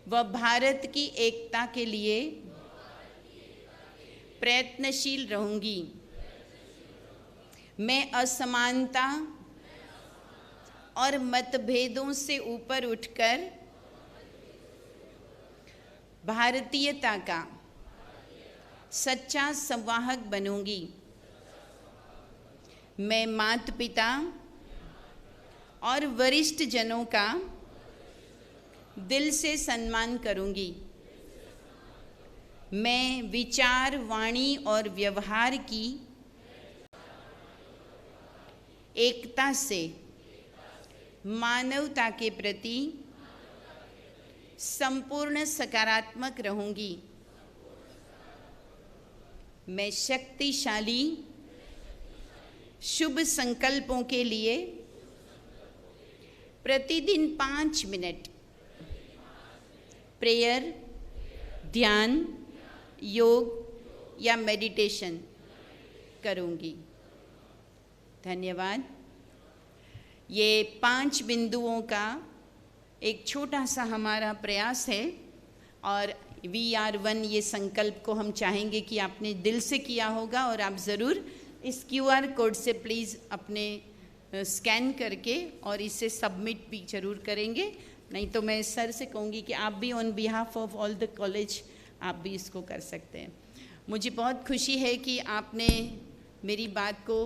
व भारत की एकता के लिए प्रयत्नशील रहूंगी। मैं असमानता और मतभेदों से ऊपर उठकर भारतीयता का सच्चा संवाहक बनूंगी। मैं माता पिता और वरिष्ठ जनों का दिल से सम्मान करूंगी। मैं विचार, वाणी और व्यवहार की एकता से मानवता के प्रति संपूर्ण सकारात्मक रहूंगी। मैं शक्तिशाली शुभ संकल्पों के लिए प्रतिदिन 5 मिनट प्रेयर, ध्यान, योग या मेडिटेशन करूंगी। धन्यवाद। ये 5 बिंदुओं का एक छोटा सा हमारा प्रयास है और VR1 ये संकल्प को हम चाहेंगे कि आपने दिल से किया होगा और आप ज़रूर इस QR कोड से प्लीज़ अपने स्कैन करके और इसे सबमिट भी ज़रूर करेंगे। नहीं तो मैं सर से कहूँगी कि आप भी on behalf of all the college आप भी इसको कर सकते हैं। मुझे बहुत खुशी है कि आपने मेरी बात को,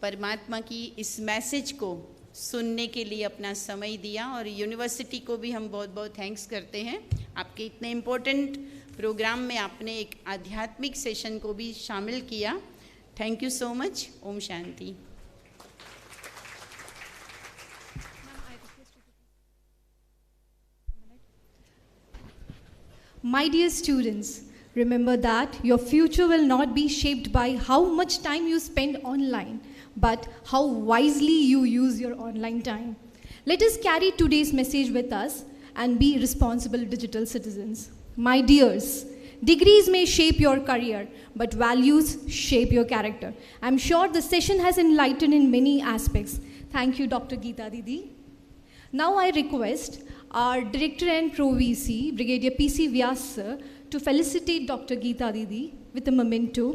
परमात्मा की इस मैसेज को सुनने के लिए अपना समय दिया और यूनिवर्सिटी को भी हम बहुत बहुत थैंक्स करते हैं। आपके इतने इम्पोर्टेंट प्रोग्राम में आपने एक आध्यात्मिक सेशन को भी शामिल किया। Thank you so much. ओम शांति। My dear students, remember that your future will not be shaped by how much time you spend online, but how wisely you use your online time. Let us carry today's message with us and be responsible digital citizens. My dears, degrees may shape your career, but values shape your character. I'm sure the session has enlightened in many aspects. Thank you, Dr. Geeta Didi. Now I request our Director and Pro VC, Brigadier PC Vyas sir, to felicitate Dr. Geeta Didi with a memento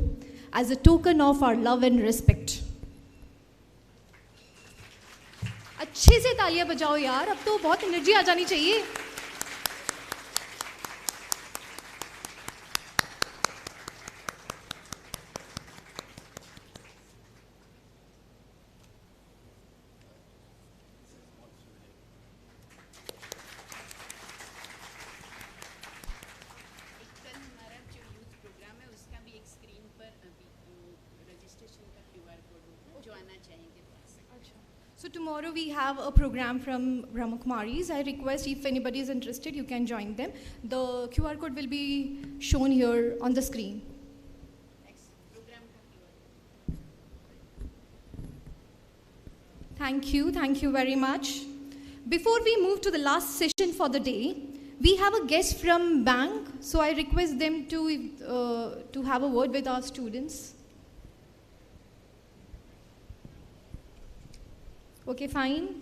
as a token of our love and respect. अच्छे से तालियां बजाओ यार, अब तो बहुत energy आ जानी चाहिए। So tomorrow we have a program from Brahmakumaris. I request if anybody is interested, you can join them. The QR code will be shown here on the screen. Thank you very much. Before we move to the last session for the day, we have a guest from bank, so I request them to have a word with our students. Okay, fine.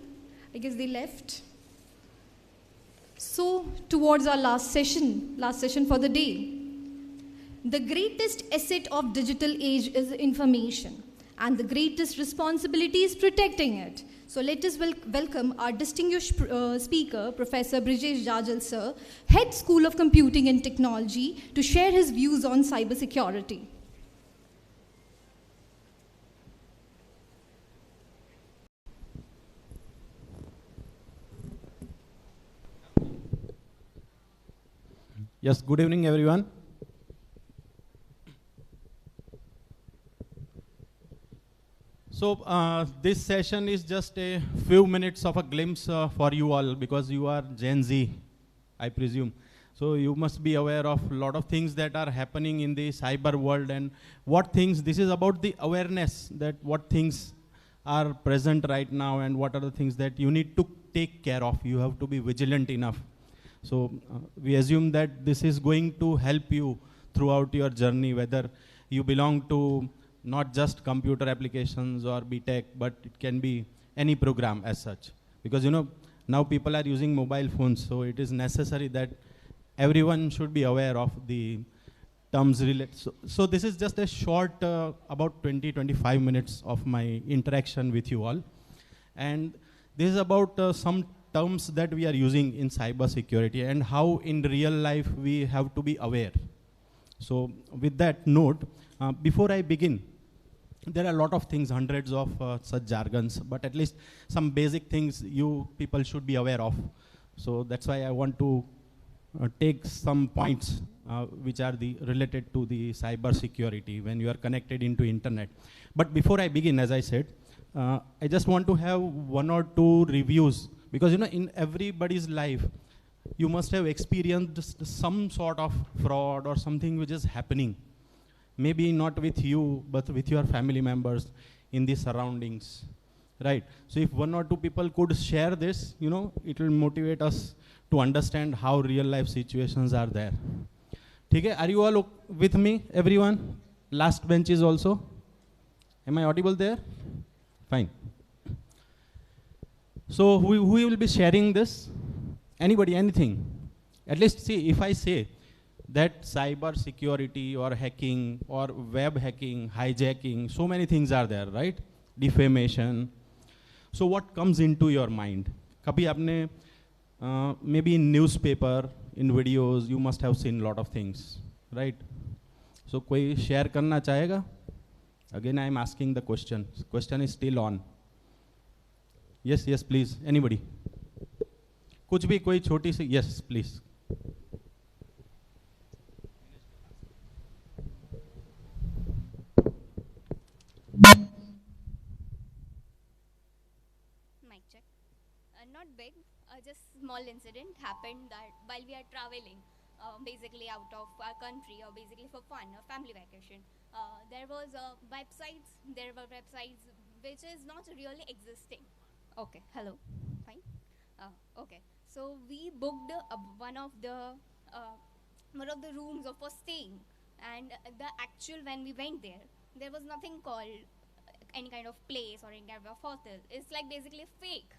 I guess they left. So, towards our last session for the day. The greatest asset of digital age is information, and the greatest responsibility is protecting it. So let us welcome our distinguished speaker, Professor Brijesh Jajal sir, Head School of Computing and Technology, to share his views on cybersecurity. Yes, good evening everyone. So this session is just a few minutes of a glimpse for you all, because you are Gen Z, I presume. So you must be aware of a lot of things that are happening in the cyber world, and what things, this is about the awareness that what things are present right now and what are the things that you need to take care of. You have to be vigilant enough. So we assume that this is going to help you throughout your journey, whether you belong to not just computer applications or BTech, but it can be any program as such. Because you know, now people are using mobile phones, so it is necessary that everyone should be aware of the terms related. So this is just a short, about 20-25 minutes of my interaction with you all. And this is about some terms that we are using in cyber security and how in real life we have to be aware. So with that note, before I begin, there are a lot of things, hundreds of such jargons, but at least some basic things you people should be aware of. So that's why I want to take some points which are related to the cyber security when you are connected into internet. But before I begin, as I said, I just want to have one or two reviews, because you know, in everybody's life, you must have experienced some sort of fraud or something which is happening. Maybe not with you, but with your family members in the surroundings, right? So if one or two people could share this, you know, it will motivate us to understand how real life situations are there. Okay, are you all with me, everyone? Last benches also? Am I audible there? Fine. So who will be sharing this? Anybody, anything? At least see, if I say that cyber security or hacking or web hacking, hijacking, so many things are there, right? Defamation. So what comes into your mind? Kabhi aapne, maybe in newspaper, in videos, you must have seen a lot of things, right? So koi share karna chahega? Again, I am asking the question. Question is still on. Yes, yes, please. Anybody? Kuch bhi, koi choti si, yes, please. Mic check. Not big, just small incident happened that while we are traveling, basically out of our country or basically for fun, a family vacation, there were websites which is not really existing. Okay, hello, fine. Okay, so we booked one of the rooms for staying, and when we went there was nothing called any kind of place or any kind of hotel. It's like basically fake,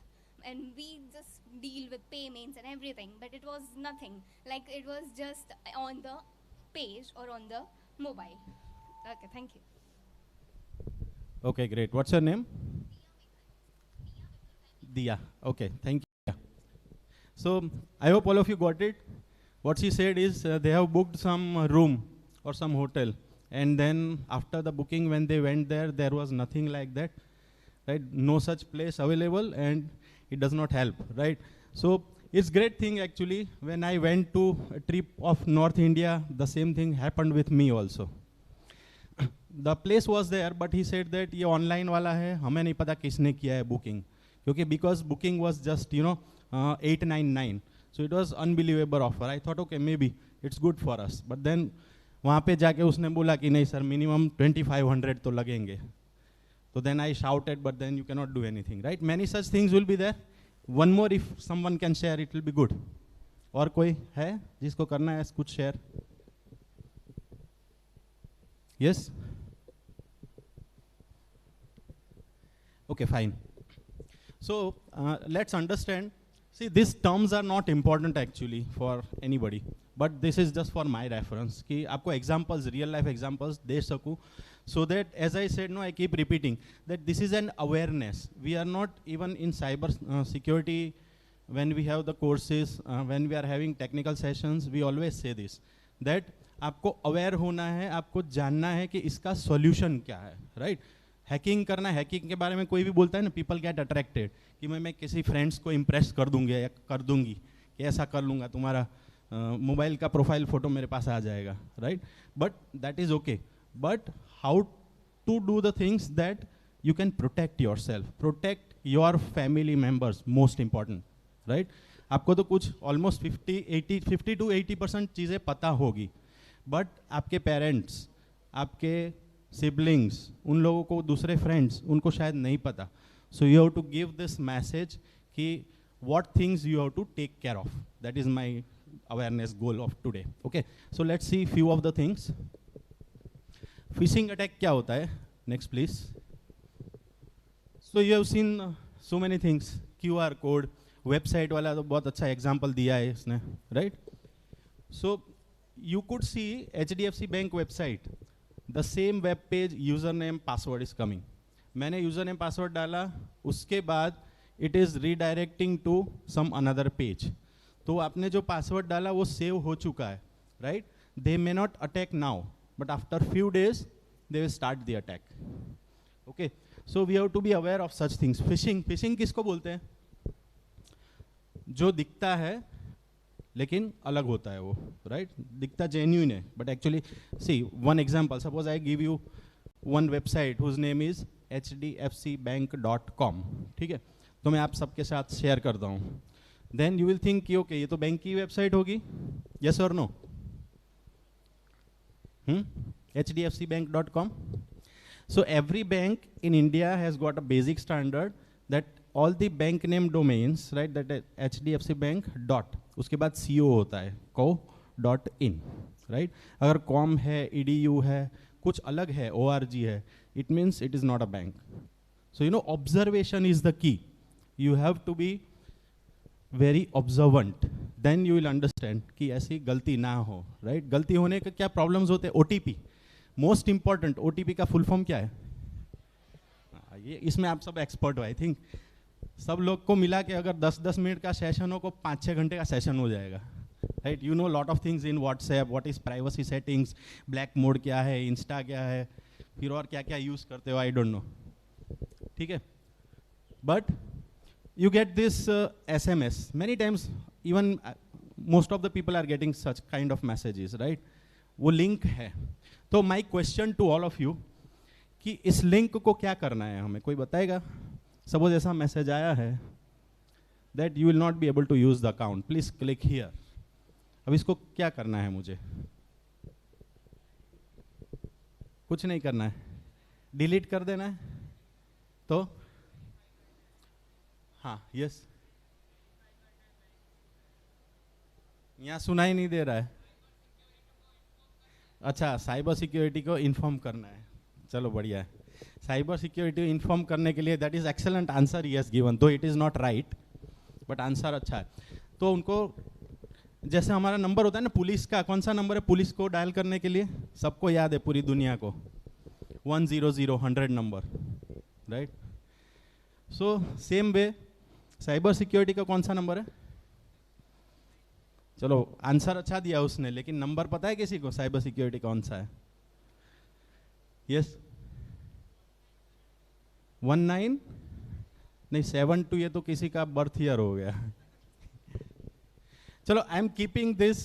and we just deal with payments and everything, but it was nothing. Like it was just on the page or on the mobile. Okay, thank you. Okay, great. What's your name? Diya. Okay, thank you. So I hope all of you got it. What she said is they have booked some room or some hotel, and then after the booking, when they went there, there was nothing like that, right? No such place available, and it does not help, right? So it's great thing actually. When I went to a trip of North India, the same thing happened with me also. The place was there, but he said that ये online वाला है, हमें नहीं पता किसने किया है booking. क्योंकि because booking was just 899, so it was unbelievable offer. I thought okay maybe it's good for us, but then वहाँ पे जाके उसने बोला कि नहीं सर मिनिमम 2500 तो लगेंगे. तो then I shouted, but then you cannot do anything, right? Many such things will be there. One more if someone can share it will be good. और कोई है जिसको करना है कुछ share? Yes, okay, fine. So let's understand. See, these terms are not important actually for anybody, but this is just for my reference कि आपको examples, real life examples दे सकूँ, so that as I said, no, I keep repeating that this is an awareness. We are not even in cyber security when we have the courses, when we are having technical sessions, we always say this, that आपको aware होना है, आपको जानना है कि इसका solution क्या है, right? हैकिंग करना, हैकिंग के बारे में कोई भी बोलता है ना, पीपल गेट अट्रैक्टेड कि मैं किसी फ्रेंड्स को इम्प्रेस कर दूंगी या कर दूंगी कि ऐसा कर लूँगा, तुम्हारा मोबाइल का प्रोफाइल फ़ोटो मेरे पास आ जाएगा, right? But that is okay, but how to do the things that you can protect yourself, protect your family members, most important, right? आपको तो कुछ ऑलमोस्ट 50 to 80% चीज़ें पता होगी, बट आपके पेरेंट्स, आपके सिबलिंग्स, उन लोगों को, दूसरे फ्रेंड्स, उनको शायद नहीं पता. So you have to give this message कि what things you have to take care of. That is my awareness goal of today. Okay, so let's see few of the things. Phishing attack क्या होता है? Next please. So you have seen so many things. QR code, website वाला तो बहुत अच्छा example दिया है इसने, right? So you could see HDFC bank website, the same web page username password is coming. मैंने यूज़र पासवर्ड डाला, उसके बाद it is redirecting to some another page. तो आपने जो पासवर्ड डाला वो सेव हो चुका है, right? They may not attack now, but after few days they will start the attack. Okay, so we have to be aware of such things. Phishing किसको बोलते हैं? जो दिखता है लेकिन अलग होता है वो, राइट? दिखता जेन्यून है, but actually see one example, suppose I give you one website whose name is hdfcbank.com, ठीक है? तो मैं आप सबके साथ शेयर करता हूँ. देन यू विल थिंक कि ओके, ये तो बैंक की वेबसाइट होगी. यस और no? hdfcbank.com. So every bank in India has got a basic standard that all the bank name domains, right, that HDFC Bank dot, उसके बाद CO होता है, co.in, right? अगर com है, edu है, कुछ अलग है, org है, it means it is not a bank. So you know, observation is the key. You have to be very observant. Then you will understand कि ऐसी गलती ना हो, right? गलती होने का क्या problems होते हैं? OTP, most important. OTP का full form क्या है? ये इसमें आप सब एक्सपर्ट हो, आई थिंक. सब लोग को मिला के अगर 10-10 मिनट का सेशन हो को 5-6 घंटे का सेशन हो जाएगा, right? You know lot of things in WhatsApp, what is privacy settings, black mode क्या है, इंस्टा क्या है, फिर और क्या क्या यूज़ करते हो, आई डोंट नो, ठीक है? But you get this SMS many times, even most of the people are getting such kind of messages, right? वो लिंक है. तो my question to all of you कि इस लिंक को क्या करना है हमें, कोई बताएगा? सपोज ऐसा मैसेज आया है that you will not be able to use the account, please click here. अब इसको क्या करना है मुझे? कुछ नहीं करना है, डिलीट कर देना है. तो हाँ, यस, यहाँ सुनाई नहीं दे रहा है. अच्छा, साइबर सिक्योरिटी को इन्फॉर्म करना है. चलो बढ़िया है. साइबर सिक्योरिटी इन्फॉर्म करने के लिए, that is excellent answer he has given, though it is not right, but answer अच्छा है. तो उनको, जैसे हमारा नंबर होता है ना पुलिस का, कौन सा नंबर है पुलिस को डायल करने के लिए? सबको याद है, पूरी दुनिया को, 100 number, right? So same way cyber security का कौन सा नंबर है? चलो आंसर अच्छा दिया उसने, लेकिन नंबर पता है किसी को साइबर सिक्योरिटी कौन सा है? यस, 19 नहीं 72, ये तो किसी का बर्थ ईयर हो गया. चलो, I am keeping this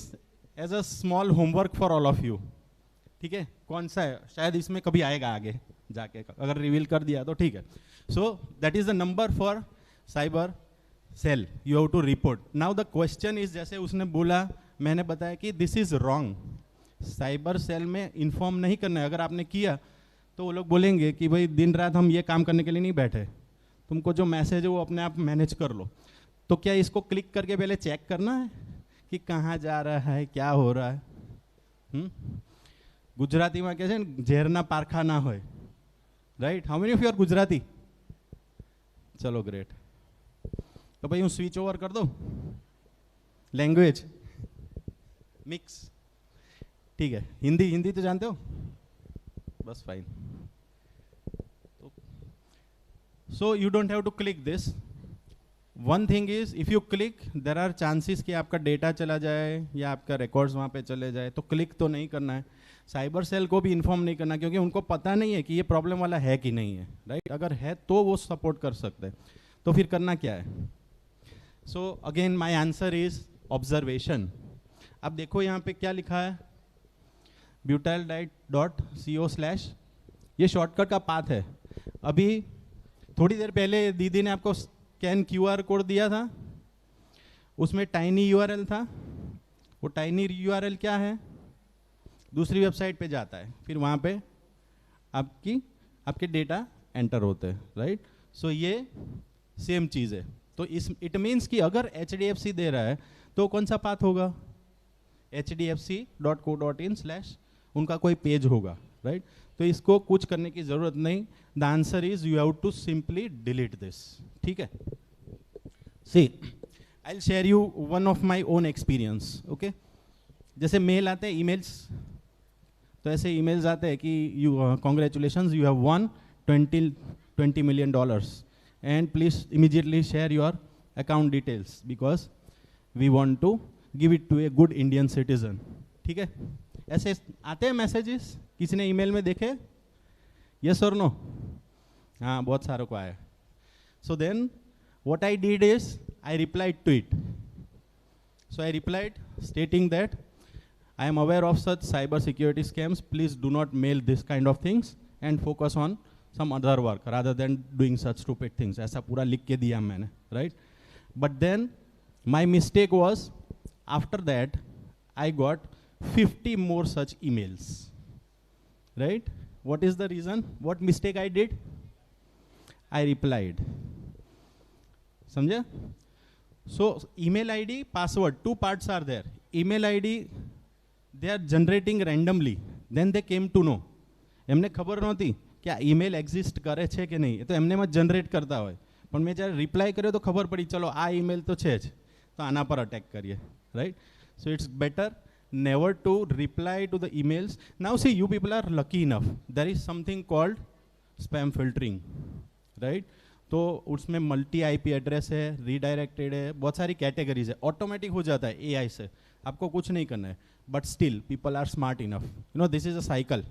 as a small homework for all of you, ठीक है? कौन सा है? शायद इसमें कभी आएगा आगे जाके, अगर रिवील कर दिया तो ठीक है. So that is the number for cyber cell, you have to report. Now the question is, जैसे उसने बोला, मैंने बताया कि this is wrong. Cyber cell में इन्फॉर्म नहीं करना है. अगर आपने किया तो वो लोग बोलेंगे कि भाई दिन रात हम ये काम करने के लिए नहीं बैठे, तुमको जो मैसेज है वो अपने आप मैनेज कर लो. तो क्या इसको क्लिक करके पहले चेक करना है कि कहाँ जा रहा है, क्या हो रहा है? गुजराती में कहते हैं झेरना पारखा ना होए, right? How many of you are Gujarati? चलो ग्रेट. तो भाई हूँ स्विच ओवर कर दो, लैंग्वेज मिक्स, ठीक है. हिंदी, हिंदी तो जानते हो, बस fine. So you don't have to click this. One thing is, if you click, there are chances कि आपका डेटा चला जाए या आपका रिकॉर्ड्स वहाँ पे चले जाए. तो क्लिक तो नहीं करना है. साइबर सेल को भी इन्फॉर्म नहीं करना, क्योंकि उनको पता नहीं है कि ये प्रॉब्लम वाला है कि नहीं है, राइट? अगर है तो वो सपोर्ट कर सकते हैं. तो फिर करना क्या है? So again my answer is observation. अब देखो यहाँ पे क्या लिखा है, butyldiet.co/, ये शॉर्टकट का पाथ है. अभी थोड़ी देर पहले दीदी ने आपको स्कैन QR कोड दिया था, उसमें टाइनी URL था. वो टाइनी URL क्या है? दूसरी वेबसाइट पे जाता है, फिर वहाँ पे आपके डेटा एंटर होते हैं, राइट? सो ये सेम चीज़ है. तो इट मीन्स कि अगर HDFC दे रहा है तो कौन सा पाथ होगा? hdfc.co.in/ उनका कोई पेज होगा, राइट? तो इसको कुछ करने की ज़रूरत नहीं. The answer is you have to simply delete this. ठीक है. See, I will share you one of my own experience. Okay, जैसे मेल आते हैं, ईमेल्स, तो ऐसे ईमेल्स आते हैं कि you congratulations, you have won $20 million and please immediately share your account details because we want to give it to a good Indian citizen. ठीक है, ऐसे आते हैं मैसेजेस. किसी ने ईमेल में देखे? यस और नो? हाँ, बहुत सारों को आया. So then what I did is I replied to it. So I replied stating that I am aware of such cyber security scams. Please do not mail this kind of things and focus on some other work rather than doing such stupid things. ऐसा पूरा लिख के दिया मैंने, right? But then my mistake was, after that I got 50 more such emails, right? What is the reason? What mistake I did? I replied. समझे? So email ID, password, two parts are there. Email ID, they are generating randomly. Then they came to know. એમને ખબર નહોતી કે આ email exist કરે છે કે નહીં, એ તો એમને જ જનરેટ કરતા હોય. પણ મેં જ્યારે રિપ્લાય કર્યો તો ખબર પડી, ચલો આ ઈમેલ તો છે જ, તો આના પર અટેક કરીએ, right? So it's better never to reply to the emails. Now see, you people are lucky enough. There is something called spam filtering, right? तो उसमें मल्टी IP एड्रेस है, रीडायरेक्टेड है, बहुत सारी कैटेगरीज है, ऑटोमेटिक हो जाता है AI से, आपको कुछ नहीं करना है. But still people are smart enough, you know, this is a cycle,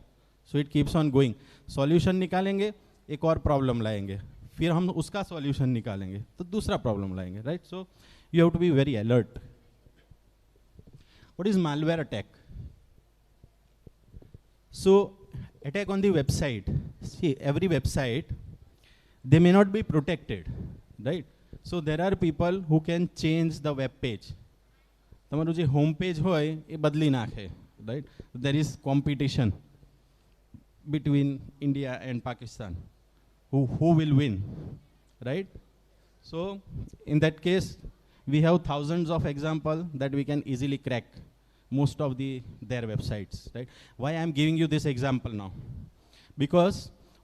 so it keeps on going. Solution निकालेंगे, एक और प्रॉब्लम लाएंगे, फिर हम उसका सॉल्यूशन निकालेंगे तो दूसरा प्रॉब्लम लाएंगे, right? So you have to be very alert. What is malware attack? So attack on the website. See, every website, they may not be protected, right? So there are people who can change the web page. તમારું જે home page હોય એ બદલી નાખે, right? There is competition between India and Pakistan. Who will win, right? So in that case, we have thousands of examples that we can easily crack most of their websites, right? Why I am giving you this example now? Because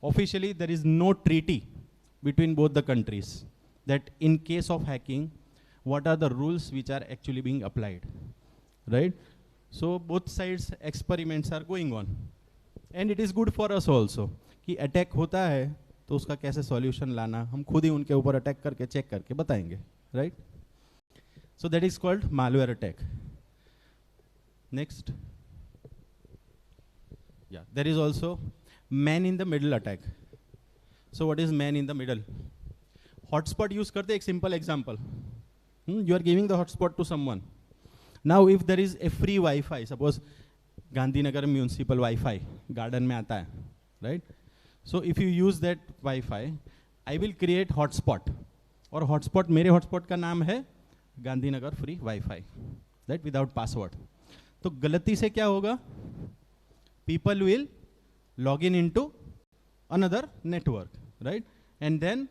officially there is no treaty between both the countries that in case of hacking, what are the rules which are actually being applied, right? So both sides experiments are going on, and it is good for us also कि attack होता है तो उसका कैसे solution लाना, हम खुद ही उनके ऊपर attack करके check करके बताएंगे, right? So that is called malware attack. Next. Yeah, there is also man in the middle attack. So what is man in the middle? Hotspot use करते एक simple example. You are giving the hotspot to someone. Now if there is a free Wi-Fi, suppose Gandhinagar municipal Wi-Fi, garden में आता है, right? So if you use that Wi-Fi, I will create hotspot. और hotspot, मेरे hotspot का नाम है Gandhinagar free WiFi, that without password. तो गलती से क्या होगा, people will log in into another network, right, and then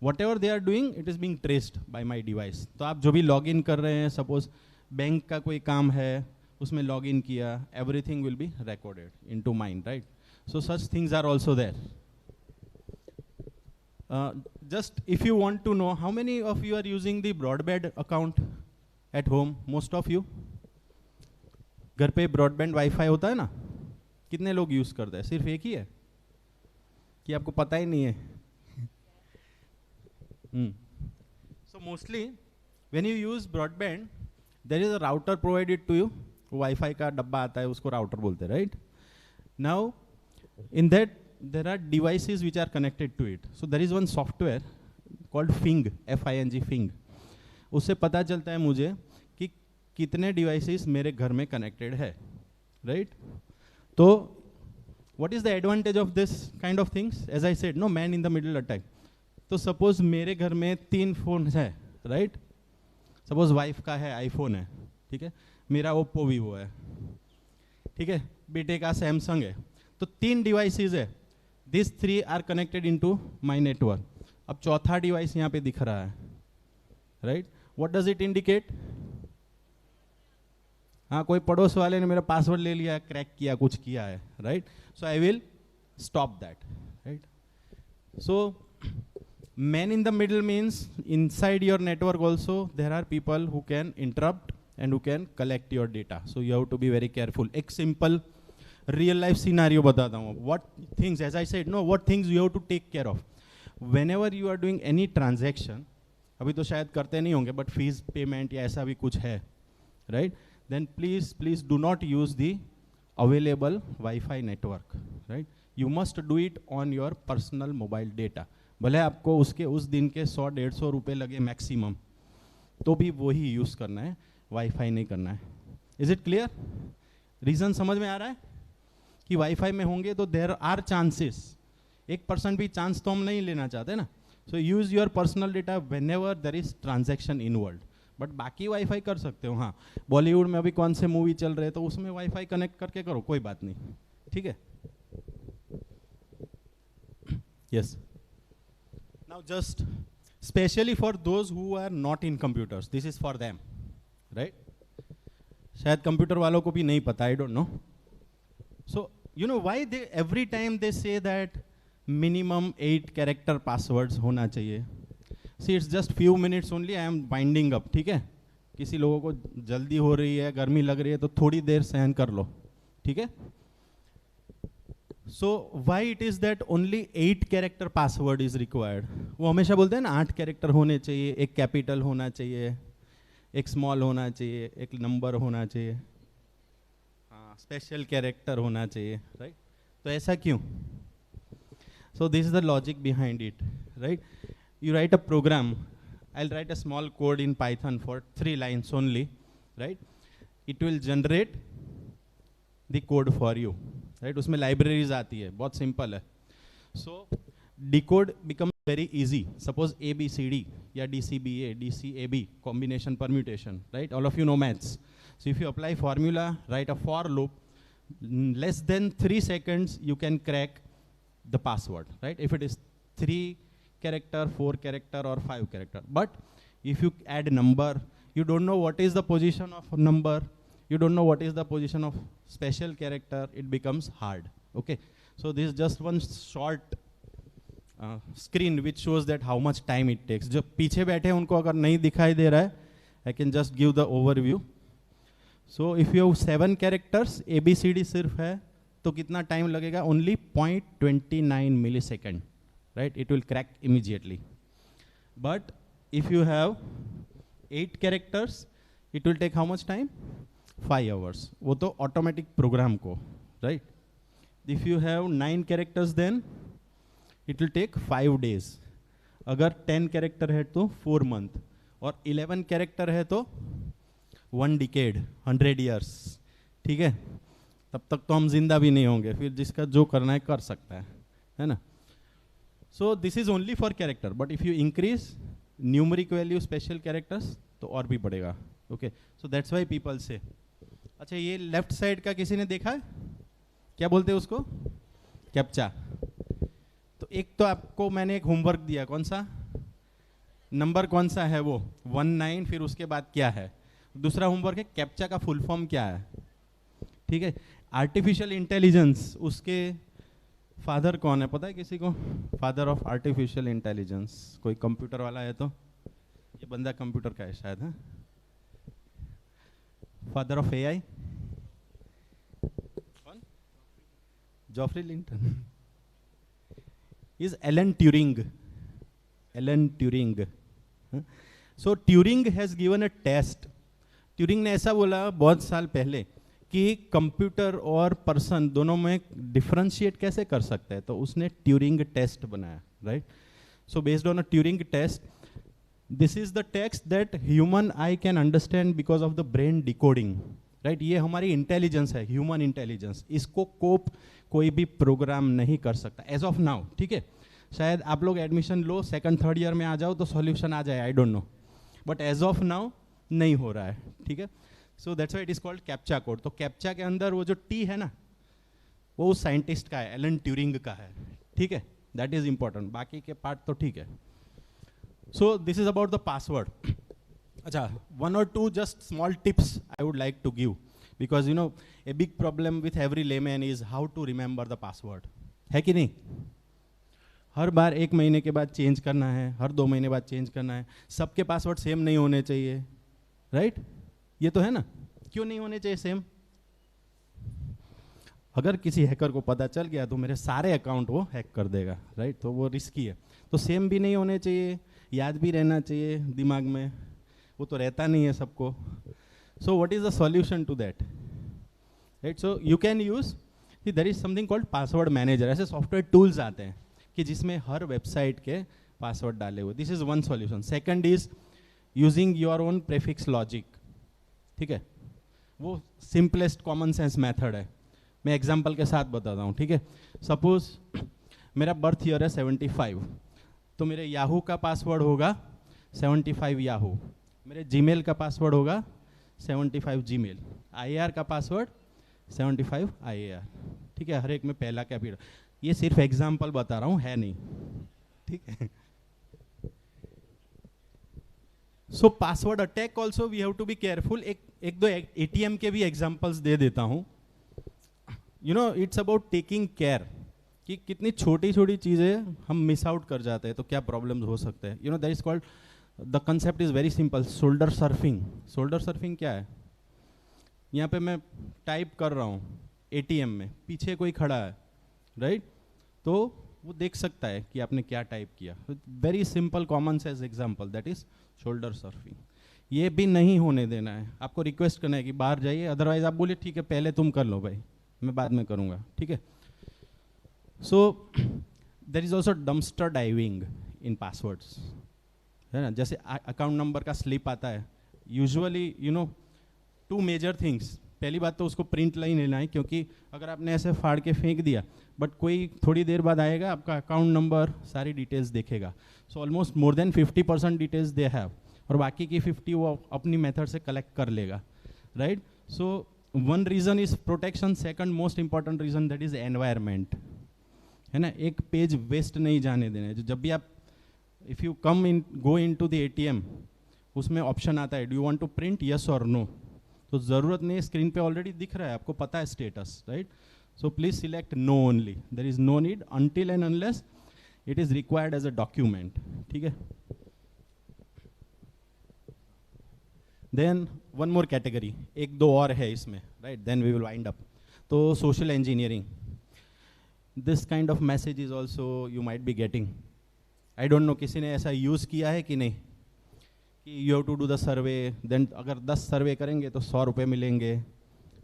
whatever they are doing, it is being traced by my device. तो आप जो भी लॉग इन कर रहे हैं, सपोज बैंक का कोई काम है उसमें लॉग इन किया, everything will be recorded into mine, right? So such things are also there. Just if you want to know, how many of you are using the broadband account at home? Most of you. घर पे broadband wifi होता है ना, कितने लोग use करते हैं? सिर्फ एक ही है कि आपको पता ही नहीं है? So mostly when you use broadband, there is a router provided to you. Wi-Fi का डब्बा आता है, उसको router बोलते हैं, right? Now in that there are devices which are connected to it. So there is one software called Fing, F-I-N-G, Fing. उससे पता चलता है मुझे कि कितने devices मेरे घर में connected है, right? तो what is the advantage of this kind of things? As I said, no man in the middle attack. तो सपोज मेरे घर में 3 फोन है, राइट? सपोज वाइफ का है आईफोन है, ठीक है, मेरा ओप्पो वीवो है, ठीक है, बेटे का सैमसंग है, तो 3 डिवाइसेस है, this 3 are connected into my network. अब चौथा डिवाइस यहाँ पे दिख रहा है, right? What does it indicate? हाँ, कोई पड़ोस वाले ने मेरा पासवर्ड ले लिया, क्रैक किया, कुछ किया है, right? So I will stop that, right? So man in the middle means inside your network also there are people who can interrupt and who can collect your data, so you have to be very careful. एक simple real life scenario बताता हूँ. What things, as I said, no, what things you have to take care of whenever you are doing any transaction. अभी तो शायद करते नहीं होंगे, but fees payment या ऐसा भी कुछ है, right? Then please do not use the available Wi-Fi network, right? You must do it on your personal mobile data. भले आपको उसके उस दिन के 100-150 रुपये लगे मैक्सिमम, तो भी वही यूज़ करना है, वाईफाई नहीं करना है. Is it clear? रीज़न समझ में आ रहा है कि वाईफाई में होंगे तो देर आर चांसेस, 1% भी चांस तो हम नहीं लेना चाहते ना. So use your personal data when ever there is transaction inward. But बाकी वाईफाई कर सकते हो. हाँ, बॉलीवुड में अभी कौन से मूवी चल रहे हैं तो उसमें वाईफाई कनेक्ट करके करो, कोई बात नहीं, ठीक है. Yes. Now just specially for those who are not in computers, this is for them, right? शायद कंप्यूटर वालों को भी नहीं पता, I don't know. So you know why they every time they say that minimum 8 character passwords होना चाहिए. See, it's just few minutes only, I am winding up, ठीक है. किसी लोगों को जल्दी हो रही है, गर्मी लग रही है, तो थोड़ी देर सहन कर लो, ठीक है. So why it is that only 8 character password is required? वो हमेशा बोलते हैं ना 8 कैरेक्टर होने चाहिए, एक कैपिटल होना चाहिए, एक स्मॉल होना चाहिए, एक नंबर होना चाहिए, हाँ, स्पेशल कैरेक्टर होना चाहिए, राइट? तो ऐसा क्यों? So this is the logic behind it, right? You write a program. I'll write a small code in Python for 3 lines only, right? It will generate the code for you, right? उसमें libraries आती है, बहुत simple है. So decode becomes very easy. Suppose ABCD या DCBA, DCAB, combination permutation, right? All of you know maths. So if you apply formula, write a for loop, less than 3 seconds you can crack the password, right? If it is 3 character, 4 character or 5 character. But if you add number, you don't know what is the position of number, you don't know what is the position of special character, it becomes hard, okay? So this is just one short screen which shows that how much time it takes. जो पीछे बैठे हैं उनको अगर नहीं दिखाई दे रहा है, I can just give the overview. So if you have 7 characters, ABCD सिर्फ है, तो कितना टाइम लगेगा? Only 0.29 millisecond, right? It will crack immediately. But if you have 8 characters, it will take how much time? 5 hours. वो तो automatic program को, right? If you have 9 characters, then it will take 5 days. अगर 10 character है तो 4 month, और 11 character है तो 1 decade, 100 years, ठीक है? तब तक तो हम जिंदा भी नहीं होंगे, फिर जिसका जो करना है कर सकता है ना? So this is only for character, but if you increase, numeric value, special characters तो और भी बढ़ेगा. Okay, so that's why people से. अच्छा, ये लेफ्ट साइड का किसी ने देखा है? क्या बोलते हैं उसको? कैप्चा. तो एक तो आपको मैंने एक होमवर्क दिया, कौन सा नंबर कौन सा है वो 19, फिर उसके बाद क्या है. दूसरा होमवर्क है कैप्चा का फुल फॉर्म क्या है. ठीक है. आर्टिफिशियल इंटेलिजेंस, उसके फादर कौन है पता है किसी को? Father of artificial intelligence. कोई कंप्यूटर वाला है तो? ये बंदा कंप्यूटर का है शायद. है फादर ऑफ एआई कौन? Geoffrey Linton. Is Alan Turing. Alan Turing. So Turing has given a test. Turing ने ऐसा बोला बहुत साल पहले कि कंप्यूटर और पर्सन दोनों में डिफरेंशिएट कैसे कर सकते हैं, तो उसने ट्यूरिंग टेस्ट बनाया. Right. So based on a Turing test, this is the text that human I can understand because of the brain decoding. Right. ये हमारी इंटेलिजेंस है, ह्यूमन इंटेलिजेंस. इसको कोप कोई भी प्रोग्राम नहीं कर सकता एज ऑफ नाउ. ठीक है. शायद आप लोग एडमिशन लो, सेकंड थर्ड ईयर में आ जाओ तो सॉल्यूशन आ जाए, I don't know, but as of now नहीं हो रहा है. ठीक है. So that's why it is called captcha code. तो कैप्चा के अंदर वो जो टी है ना, वो उस साइंटिस्ट का है, एलन ट्यूरिंग का है. ठीक है. That is important. बाकी के पार्ट तो ठीक है. सो this is about the password. अच्छा, 1 or 2 just small tips I would like to give, because you know a big problem with every layman is how to remember the password. है कि नहीं? हर बार 1 महीने के बाद चेंज करना है, हर 2 महीने बाद चेंज करना है. सबके पासवर्ड सेम नहीं होने चाहिए. राइट. ये तो है ना. क्यों नहीं होने चाहिए सेम? अगर किसी हैकर को पता चल गया तो मेरे सारे अकाउंट वो हैक कर देगा. राइट. तो वो रिस्की है. तो सेम भी नहीं होने चाहिए, याद भी रहना चाहिए दिमाग में. वो तो रहता नहीं है सबको. So what is the solution to that? Right. So you can use, there is something called password manager. ऐसे सॉफ्टवेयर टूल्स आते हैं कि जिसमें हर वेबसाइट के पासवर्ड डाले हुए. This is one solution. Second is using your own prefix logic. ठीक है. वो सिंपलेस्ट कॉमन सेंस मेथड है. मैं एग्जांपल के साथ बताता हूँ. ठीक है. सपोज मेरा बर्थ ईयर है 75, तो मेरे याहू का पासवर्ड होगा 75 याहू. मेरे जीमेल का पासवर्ड होगा 75 जीमेल. IAR का पासवर्ड 75 IAR. ठीक है. हर एक में पहला कैपिटल. ये सिर्फ एग्जाम्पल बता रहा हूँ, है नहीं. ठीक है. So password attack also we have to be careful. एक दो ATM के भी एग्जाम्पल्स दे देता हूँ. You know it's about taking care कि कितनी छोटी छोटी चीज़ें हम मिस आउट कर जाते हैं तो क्या प्रॉब्लम्स हो सकते हैं. You know that is called, the concept is very simple. Shoulder surfing. Shoulder surfing क्या है? यहाँ पे मैं टाइप कर रहा हूँ ATM में, पीछे कोई खड़ा है. राइट. तो वो देख सकता है कि आपने क्या टाइप किया. Very simple common sense example, that is shoulder surfing. ये भी नहीं होने देना है. आपको रिक्वेस्ट करना है कि बाहर जाइए, अदरवाइज आप बोलिए ठीक है पहले तुम कर लो भाई, मैं बाद में करूँगा. ठीक है. So there is also dumpster diving in passwords, है ना. जैसे अकाउंट नंबर का स्लिप आता है, usually you know 2 major things. पहली बात तो उसको प्रिंट नहीं लेना है, क्योंकि अगर आपने ऐसे फाड़ के फेंक दिया, बट कोई थोड़ी देर बाद आएगा, आपका अकाउंट नंबर सारी डिटेल्स देखेगा. So almost more than 50% details they have, और बाकी की 50 वो अपनी मेथड से कलेक्ट कर लेगा. Right. So one reason is protection. Second most important reason that is environment, है ना. एक पेज वेस्ट नहीं जाने देना है. जब भी आप if you come in go in to the ATM, उसमें ऑप्शन आता है do you want to print yes और नो. तो ज़रूरत नहीं है, स्क्रीन पे ऑलरेडी दिख रहा है, आपको पता है status. Right. So please select no only. There is no need until and unless it is required as a document. ठीक है. देन वन मोर कैटेगरी, 1-2 और है इसमें. Right. Then we will wind up. तो social engineering. This kind of message is also you might be getting. I don't know किसी ने ऐसा use किया है कि नहीं, कि you have to do the survey, then अगर 10 सर्वे करेंगे तो 100 रुपये मिलेंगे.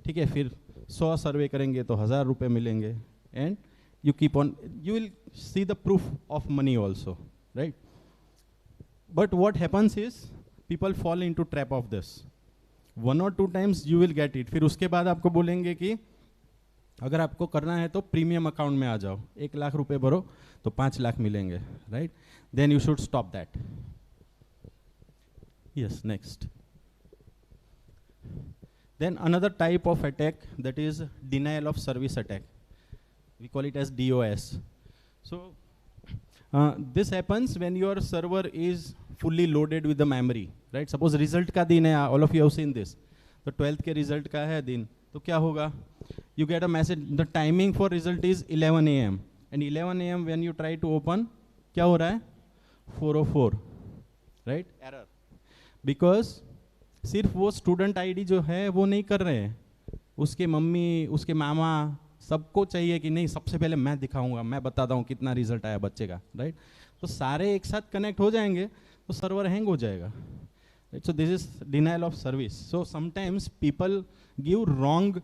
ठीक है. फिर 100 सर्वे करेंगे तो 1000 रुपये मिलेंगे. And you keep on, you will see the proof of money also. Right. But what happens is people fall in to trap of this. 1 or 2 times you will get it. फिर उसके बाद आपको बोलेंगे कि अगर आपको करना है तो प्रीमियम अकाउंट में आ जाओ, 1 लाख रुपए भरो तो 5 लाख मिलेंगे. Right. Then you should stop that. Yes, next. Then another type of attack, that is denial of service attack. We call it as DOS. So this happens when your server is fully loaded with the memory, right? Suppose result का दिन है, all of you have seen this. तो 12th के result का है दिन, तो क्या होगा? You get a message, the timing for result is 11 AM. And 11 AM when you try to open, क्या हो रहा है? 404, right? Error. Because सिर्फ वो स्टूडेंट आईडी जो है वो नहीं कर रहे हैं, उसके मम्मी, उसके मामा, सबको चाहिए कि नहीं सबसे पहले मैं दिखाऊंगा, मैं बताता हूँ कितना रिजल्ट आया बच्चे का, राइट? तो सारे एक साथ कनेक्ट हो जाएंगे तो सर्वर हैंग हो जाएगा, right? So this is denial of service. So sometimes people give wrong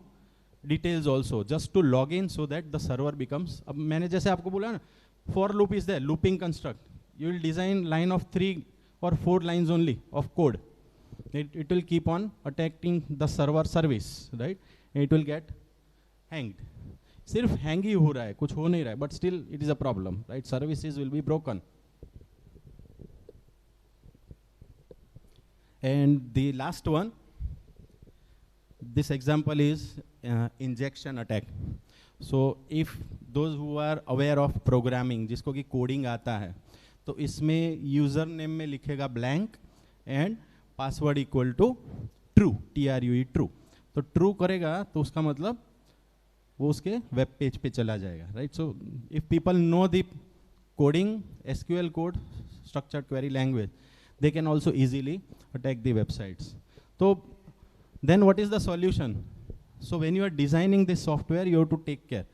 details also just to log in so that the server becomes. अब मैंने जैसे आपको बोला ना, for loop is the looping construct. You will design line of 3 or 4 lines only of code. It will keep on attacking the server service, right? It will get hanged. सिर्फ hang ही हो रहा है, कुछ हो नहीं रहा है, but still it is a problem, right? Services will be broken. And the last one, this example is injection attack. So if those who are aware of programming, जिसको कि coding आता है, तो इसमें यूजर नेम में लिखेगा blank and password equal to true, TRUE true. तो true करेगा तो उसका मतलब वो उसके वेब पेज पे चला जाएगा, right? So if people know the coding, SQL code, structured query language, they can also easily attack the websites. तो then what is the solution? So when you are designing this software you have to take care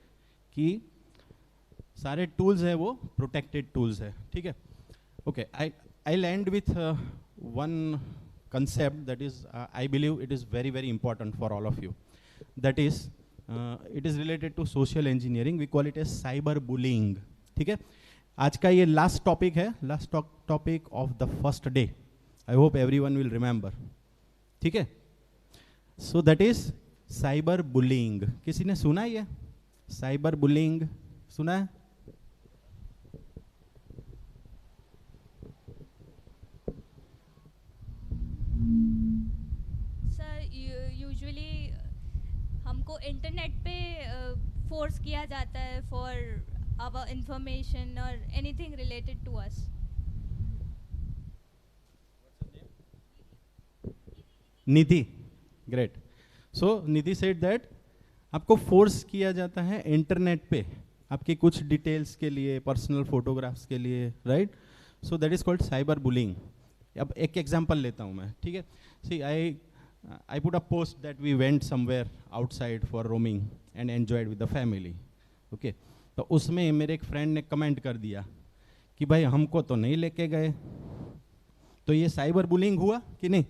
कि सारे tools है वो protected tools है, ठीक है? Okay, I land with one concept that is I believe it is very very important for all of you. That is it is related to social engineering. We call it as cyber bullying. ठीक है? आज का ये last topic है, last topic of the first day. I hope everyone will remember. ठीक है? So that is cyber bullying. किसी ने सुना है ये साइबर बुलिंग? सुना है? यूजुअली हमको इंटरनेट पे फोर्स किया जाता है फॉर आवर इंफॉर्मेशन और anything related to us. Nidhi, great. So Nidhi said that आपको फोर्स किया जाता है इंटरनेट पे आपकी कुछ डिटेल्स के लिए, पर्सनल फोटोग्राफ्स के लिए, right? So that is called cyber bullying. अब एक एग्जांपल लेता हूँ मैं, ठीक है? सी I put a post that we went somewhere outside for roaming and enjoyed with the family. Okay, तो उसमें मेरे एक फ्रेंड ने कमेंट कर दिया कि भाई हमको तो नहीं लेके गए. तो ये साइबर बुलिंग हुआ कि नहीं?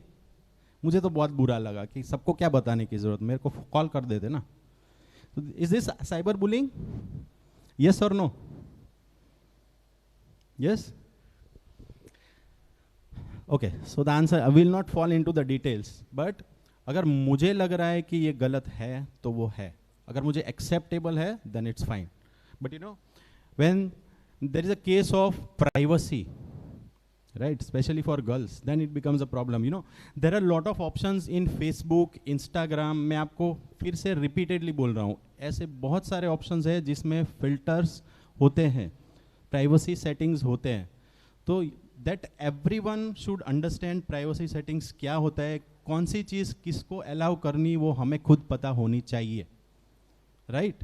मुझे तो बहुत बुरा लगा कि सबको क्या बताने की ज़रूरत, मेरे को कॉल कर देते ना. तो is this cyber bullying? Yes और no? Yes? Okay, so the answer, I will not fall into the details, but अगर मुझे लग रहा है कि ये गलत है तो वो है. अगर मुझे एक्सेप्टेबल है then it's fine. But you know when there is a case of privacy, right, specially for girls, then it becomes a problem. You know there are lot of options in Facebook, Instagram. मैं आपको फिर से repeatedly बोल रहा हूँ, ऐसे बहुत सारे ऑप्शंस हैं जिसमें फिल्टर्स होते हैं, प्राइवेसी सेटिंग्स होते हैं. तो that everyone should understand privacy settings क्या होता है, कौन सी चीज़ किसको अलाउ करनी वो हमें खुद पता होनी चाहिए, राइट?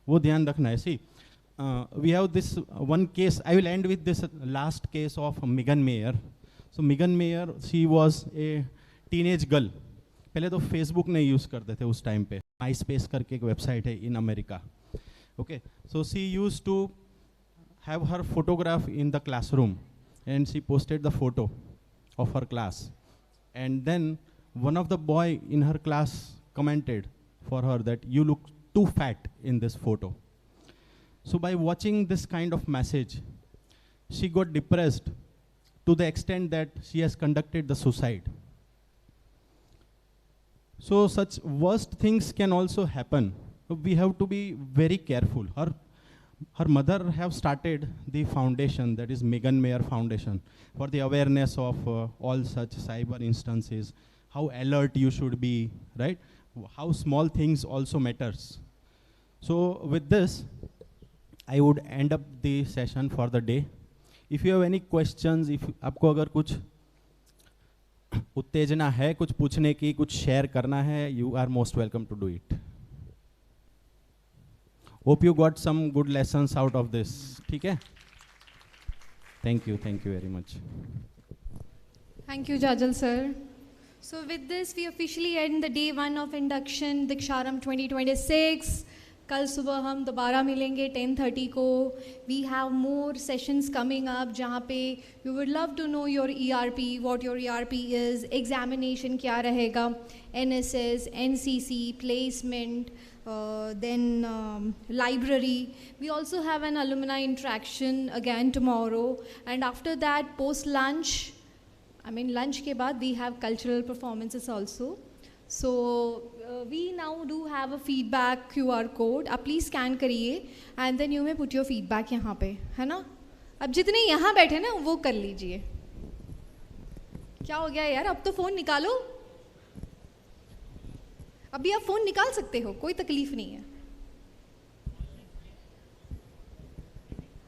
वो ध्यान रखना है. See we have this one case, I will end with this last case of Megan Meyer. So Megan Meyer, she was a teenage girl. पहले तो फेसबुक नहीं यूज़ करते थे उस टाइम पे, माई स्पेस करके एक वेबसाइट है in America. Okay, so she use to have her photograph in the classroom and she posted the photo of her class, and then one of the boy in her class commented for her that you look too fat in this photo. So by watching this kind of message, she got depressed to the extent that she has conducted the suicide. So such worst things can also happen. We have to be very careful. Her her mother have started the foundation, that is Megan Mayer Foundation, for the awareness of all such cyber instances, how alert you should be, right? How small things also matters. So with this, I would end up the session for the day. If you have any questions, if आपको अगर कुछ उत्तेजना है, कुछ पूछने की, कुछ share करना है, you are most welcome to do it. Hope you got some good lessons out of this. ठीक है? Thank you very much. Thank you, Jajal sir. So with this, we officially end the day 1 of induction, Deeksharambh 2026. कल सुबह हम दोबारा मिलेंगे 10:30 को. We have more sessions coming up जहाँ पे we would love to know your ERP, what your ERP is, examination क्या रहेगा, NSS, NCC, placement, then library. We also have an alumni interaction again tomorrow, and after that post lunch, lunch के बाद we have cultural performances also. So we now do have a feedback QR code. आप please scan करिए and then you may put your feedback यहाँ पे, है ना? अब जितने यहाँ बैठे ना वो कर लीजिए. क्या हो गया यार, अब तो फ़ोन निकालो. अभी आप फ़ोन निकाल सकते हो, कोई तकलीफ नहीं है.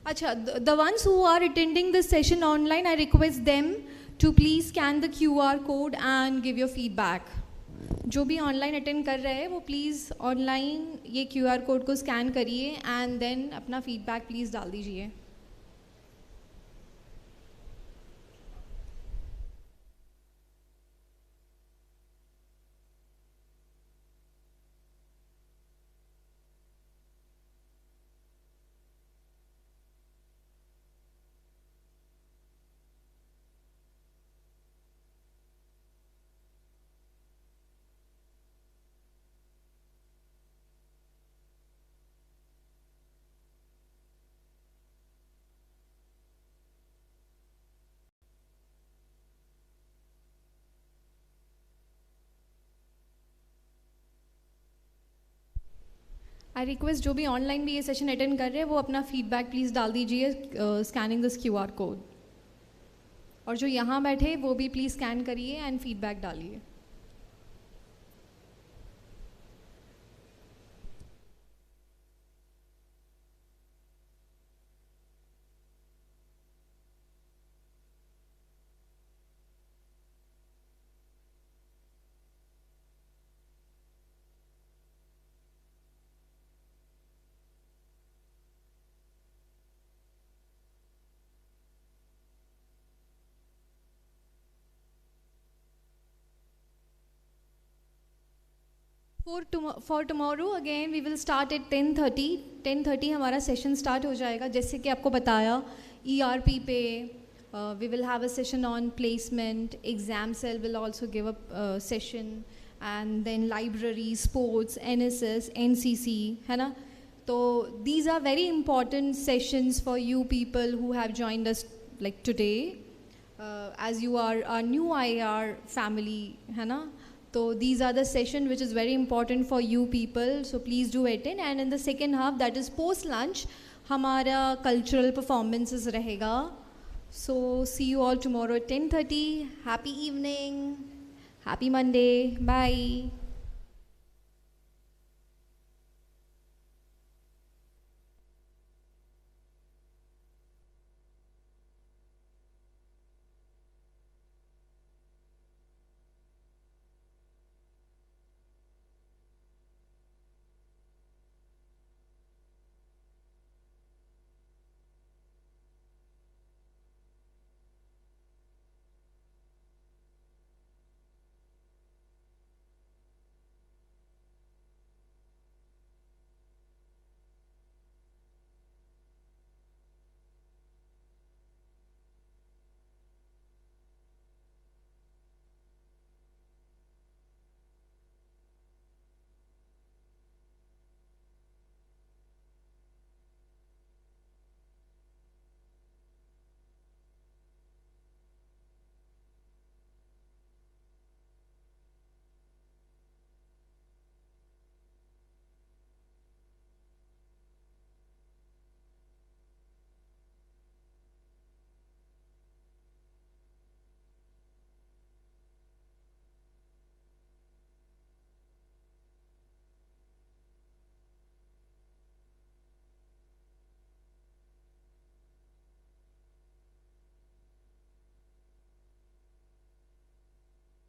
अच्छा, the ones who are attending this session online, I request them to please scan the QR code and give your feedback. जो भी ऑनलाइन अटेंड कर रहे हैं वो प्लीज़ ऑनलाइन ये QR कोड को स्कैन करिए एंड देन अपना फीडबैक प्लीज़ डाल दीजिए. आई रिक्वेस्ट जो भी ऑनलाइन भी ये सेशन अटेंड कर रहे हैं वो अपना फीडबैक प्लीज़ डाल दीजिए स्कैनिंग दिस QR कोड. और जो यहाँ बैठे वो भी प्लीज़ स्कैन करिए एंड फीडबैक डालिए. For tomorrow again we will start at 10:30. 10:30 हमारा सेशन स्टार्ट हो जाएगा. जैसे कि आपको बताया ERP पे we will have a session on placement. Exam cell will also give a session, and then library, sports, NSS, NCC, है ना? तो these are very important sessions for you people who have joined us like today, as you are our new IAR family, है ना? So these are the session which is very important for you people, so please do attend. And in the second half, that is post lunch, हमारा cultural performances रहेगा. So see you all tomorrow at 10:30. Happy evening, happy Monday, bye.